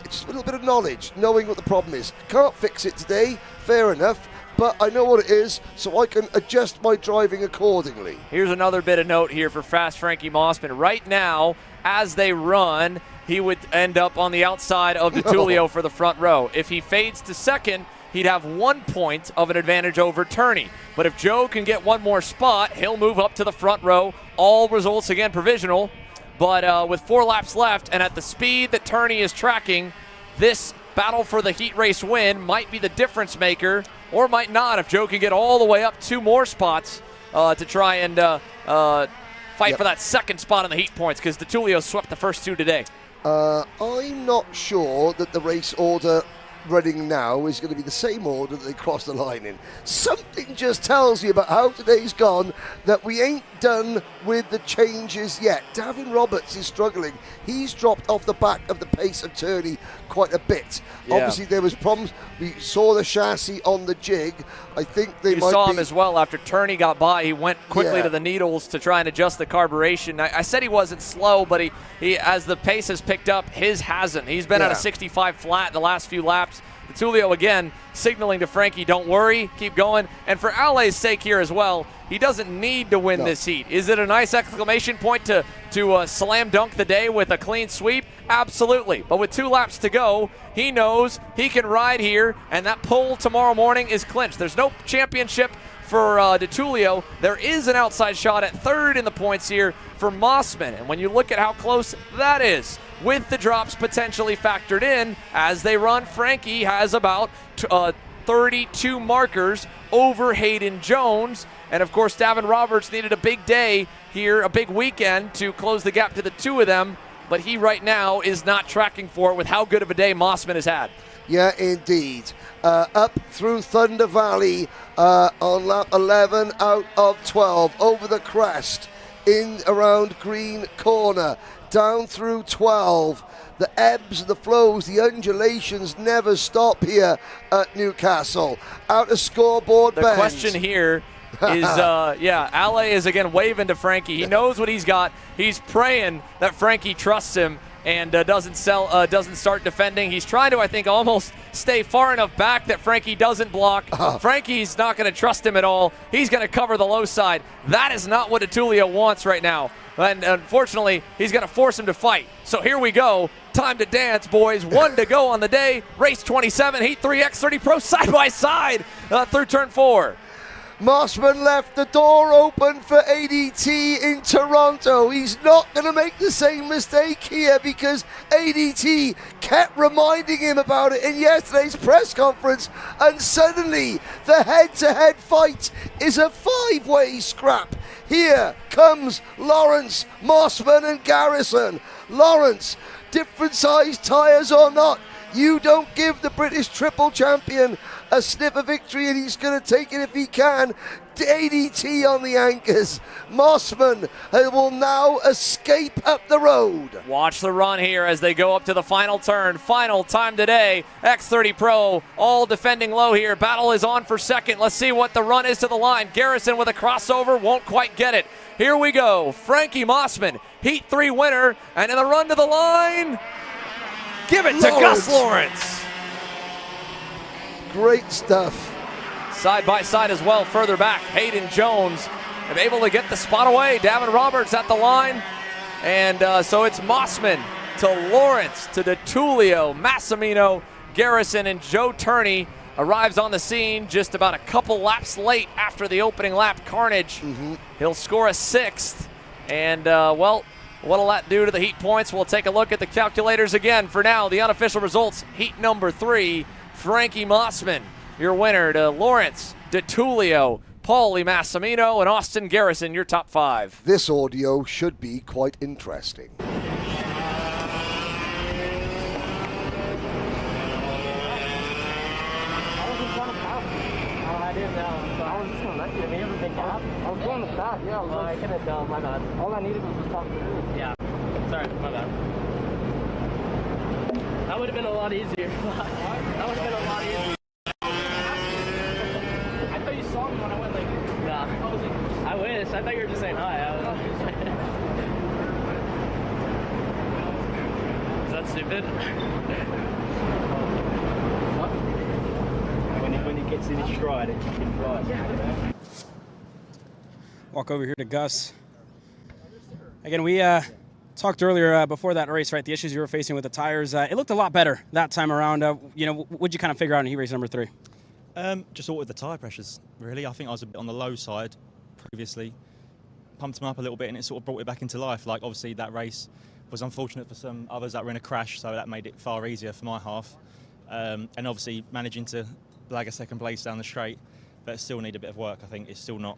Just a little bit of knowledge, knowing what the problem is. Can't fix it today, fair enough, but I know what it is, so I can adjust my driving accordingly. Here's another bit of note here for Fast Frankie Mossman. Right now, as they run, he would end up on the outside of DiTullio for the front row. If he fades to second, he'd have 1 point of an advantage over Turney. But if Joe can get one more spot, he'll move up to the front row. All results, again, provisional. But with 4 laps left, and at the speed that Turney is tracking, this battle for the heat race win might be the difference maker, or might not if Joe can get all the way up 2 more spots to try and fight for that second spot in the heat points, because DiTullio swept the first 2 today. I'm not sure that the race order running now is going to be the same order that they crossed the line in. Something just tells you about how today's gone that we ain't done with the changes yet. Davin Roberts is struggling. He's dropped off the back of the pace of Turney quite a bit. Yeah. Obviously there was problems. We saw the chassis on the jig. I think You saw him as well. After Turney got by, he went quickly to the needles to try and adjust the carburation. I said he wasn't slow, but he as the pace has picked up, his hasn't. He's been at a 65 flat in the last few laps. DiTullio again signaling to Frankie, don't worry, keep going. And for Ale's sake here as well, he doesn't need to win this heat. Is it a nice exclamation point to slam dunk the day with a clean sweep? Absolutely. But with 2 laps to go, he knows he can ride here, and that pole tomorrow morning is clinched. There's no championship for DeTulio. There is an outside shot at 3rd in the points here for Mossman. And when you look at how close that is, with the drops potentially factored in, as they run, Frankie has about 32 markers over Hayden Jones. And of course, Davin Roberts needed a big day here, a big weekend to close the gap to the 2 of them. But he right now is not tracking for it with how good of a day Mossman has had. Yeah, indeed. Up through Thunder Valley on lap 11 out of 12, over the crest, in around Green Corner, down through 12. The ebbs, the flows, the undulations never stop here at Newcastle. Out of scoreboard bend. The question here is, Ale is again waving to Frankie. He knows what he's got. He's praying that Frankie trusts him and doesn't start defending. He's trying to, I think, almost stay far enough back that Frankie doesn't block. Frankie's not going to trust him at all. He's going to cover the low side. That is not what DeTulio wants right now. And unfortunately, he's going to force him to fight. So here we go. Time to dance, boys. 1 to go on the day. Race 27, Heat 3 X30 Pro side by side through turn 4. Mossman left the door open for ADT in Toronto. He's not going to make the same mistake here because ADT kept reminding him about it in yesterday's press conference, and suddenly the head-to-head fight is a 5-way scrap. Here comes Lawrence, Mossman and Garrison. Lawrence, different size tyres or not, you don't give the British triple champion a sniff of victory, and he's going to take it if he can. ADT on the anchors. Mossman will now escape up the road. Watch the run here as they go up to the final turn. Final time today. X30 Pro all defending low here. Battle is on for second. Let's see what the run is to the line. Garrison with a crossover, won't quite get it. Here we go. Frankie Mossman, Heat 3 winner, and in the run to the line, give it to Gus Lawrence. Great stuff. Side by side as well, further back. Hayden Jones able to get the spot away. Davin Roberts at the line. And so it's Mossman to Lawrence to DeTulio, Massimino, Garrison, and Joe Turney arrives on the scene just about a couple laps late after the opening lap carnage. He'll score a 6th. And, well, what'll that do to the heat points? We'll take a look at the calculators again. For now, the unofficial results, heat number 3, Frankie Mossman, your winner, to Lawrence, DeTulio, Paulie Massimino, and Austin Garrison, your top 5. This audio should be quite interesting. I was going to stop, yeah. I couldn't tell, my bad. All I needed was to talk to you. Yeah, sorry, my bad. That would have been a lot easier. That would have been a lot easier. I thought you saw me when I went like, nah. I wish. I thought you were just saying hi. Is that stupid? When he gets in his stride, it can fly. Walk over here to Gus. Again, we talked earlier before that race, right? The issues you were facing with the tires. It looked a lot better that time around. What'd you kind of figure out in heat race number 3? Just all with the tire pressures, really. I think I was a bit on the low side previously. Pumped them up a little bit, and it sort of brought it back into life. Like, obviously, that race was unfortunate for some others that were in a crash, so that made it far easier for my half. And obviously, managing to blag a second place down the straight, but still need a bit of work. I think it's still not.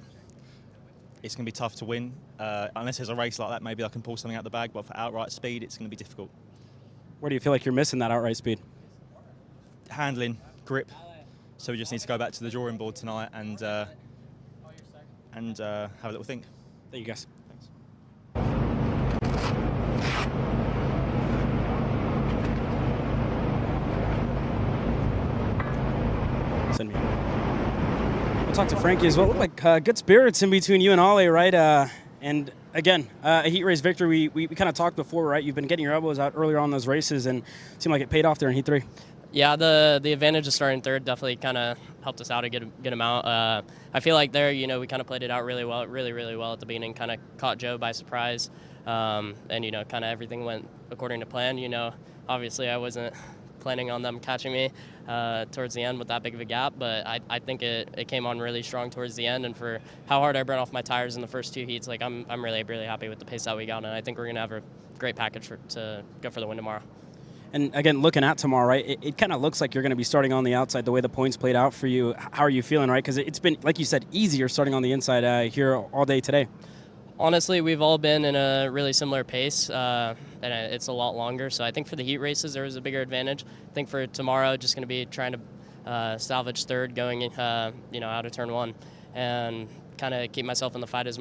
It's going to be tough to win. Unless there's a race like that, maybe I can pull something out the bag, but for outright speed, it's going to be difficult. Where do you feel like you're missing that outright speed? Handling, grip. So we just need to go back to the drawing board tonight and have a little think. Thank you, guys. Send me. We'll talk to Frankie as well. Looked like good spirits in between you and Ale, right? And again, a heat race victory. We kind of talked before, right? You've been getting your elbows out earlier on those races, and it seemed like it paid off there in heat 3. Yeah, the advantage of starting third definitely kind of helped us out a good amount. I feel like there, we kind of played it out really well at the beginning, kind of caught Joe by surprise. and you know, kind of everything went according to plan. You know, obviously I wasn't planning on them catching me towards the end with that big of a gap, but I think it came on really strong towards the end, and for how hard I burned off my tires in the first 2 heats, like I'm really happy with the pace that we got, and I think we're gonna have a great package to go for the win tomorrow. And again, looking at tomorrow, right, it kind of looks like you're going to be starting on the outside the way the points played out for you. How are you feeling, right? Because it's been, like you said, easier starting on the inside here all day today. Honestly, we've all been in a really similar pace, and it's a lot longer. So I think for the heat races, there was a bigger advantage. I think for tomorrow, just going to be trying to salvage third going, you know, out of turn 1, and kind of keep myself in the fight as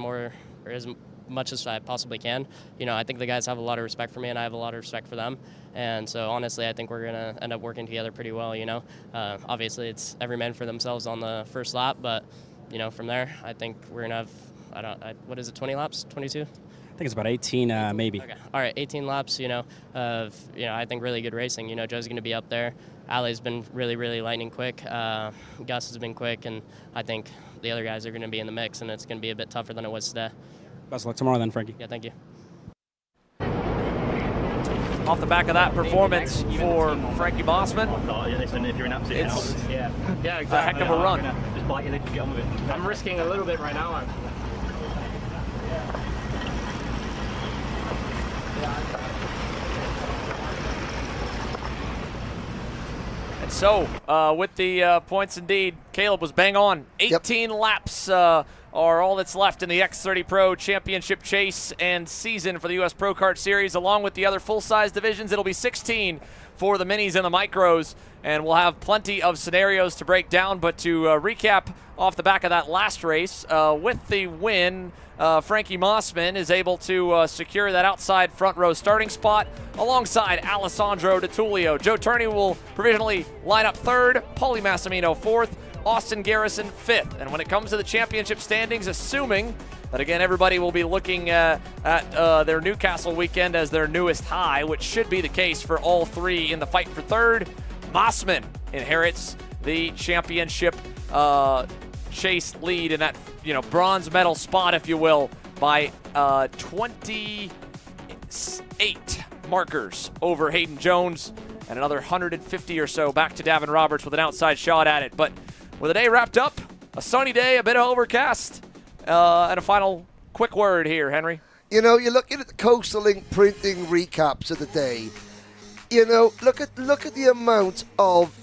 much as I possibly can. You know, I think the guys have a lot of respect for me, and I have a lot of respect for them. And so honestly, I think we're going to end up working together pretty well, you know. Obviously, it's every man for themselves on the first lap, but, you know, from there, I think we're going to have, what is it, 20 laps, 22? I think it's about 18, maybe. Okay. All right, 18 laps, you know, of, you know, I think really good racing. You know, Joe's going to be up there. Ali's been really lightning quick. Gus has been quick, and I think the other guys are going to be in the mix, and it's going to be a bit tougher than it was today. Best of luck tomorrow then, Frankie. Yeah, thank you. Off the back of that performance for Frankie Mossman, it's a heck of a run. I'm risking a little bit right now. And so, with the points indeed, Caleb was bang on. 18 laps are all that's left in the X30 Pro Championship chase and season for the U.S. Pro Kart Series. Along with the other full-size divisions, it'll be 16 for the minis and the micros, and we'll have plenty of scenarios to break down. But to recap off the back of that last race, with the win, Frankie Mossman is able to secure that outside front row starting spot alongside Alessandro DiTullio. Joe Turney will provisionally line up third, Paulie Massimino fourth, Austin Garrison fifth. And when it comes to the championship standings, assuming that, again, everybody will be looking at their Newcastle weekend as their newest high, which should be the case for all three in the fight for third, Mossman inherits the championship chase lead in that, you know, bronze medal spot, if you will, by 28 markers over Hayden Jones, and another 150 or so back to Davin Roberts with an outside shot at it. But with the day wrapped up, a sunny day, a bit of overcast, and a final quick word here, Henry. You know, you're looking at the Coastal Link printing recaps of the day. You know, look at the amount of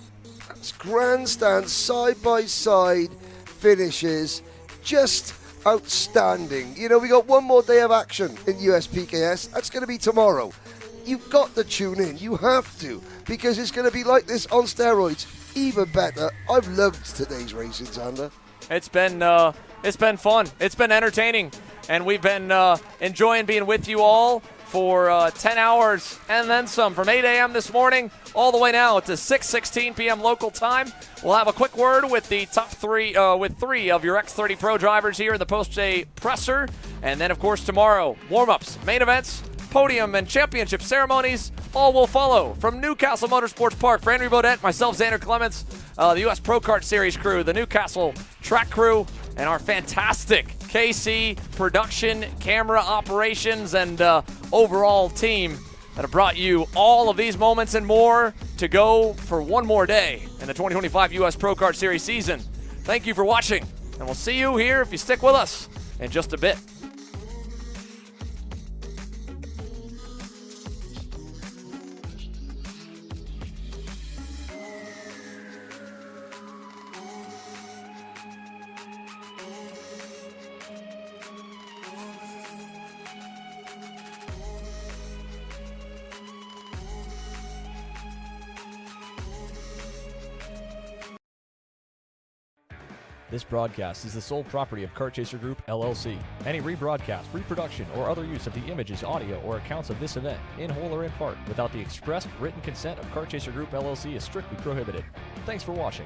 grandstand side-by-side finishes, just outstanding. You know, we got one more day of action in USPKS. That's going to be tomorrow. You've got to tune in. You have to, because it's going to be like this on steroids. Even better. I've loved today's racing, Xander. It's been fun. It's been entertaining, and we've been enjoying being with you all for 10 hours and then some, from 8 a.m. this morning all the way now to 6:16 p.m. local time. We'll have a quick word with the top three, with three of your X30 Pro drivers here in the post-day presser, and then, of course, tomorrow, warm-ups, main events, podium, and championship ceremonies all will follow from Newcastle Motorsports Park. For Henry Bodette, myself, Xander Clements, the U.S. Pro Kart Series crew, the Newcastle track crew, and our fantastic KC production, camera operations, and overall team that have brought you all of these moments and more to go for one more day in the 2025 U.S. Pro Kart Series season. Thank you for watching, and we'll see you here if you stick with us in just a bit. This broadcast is the sole property of Kart Chaser Group, LLC. Any rebroadcast, reproduction, or other use of the images, audio, or accounts of this event, in whole or in part, without the expressed written consent of Kart Chaser Group, LLC is strictly prohibited. Thanks for watching.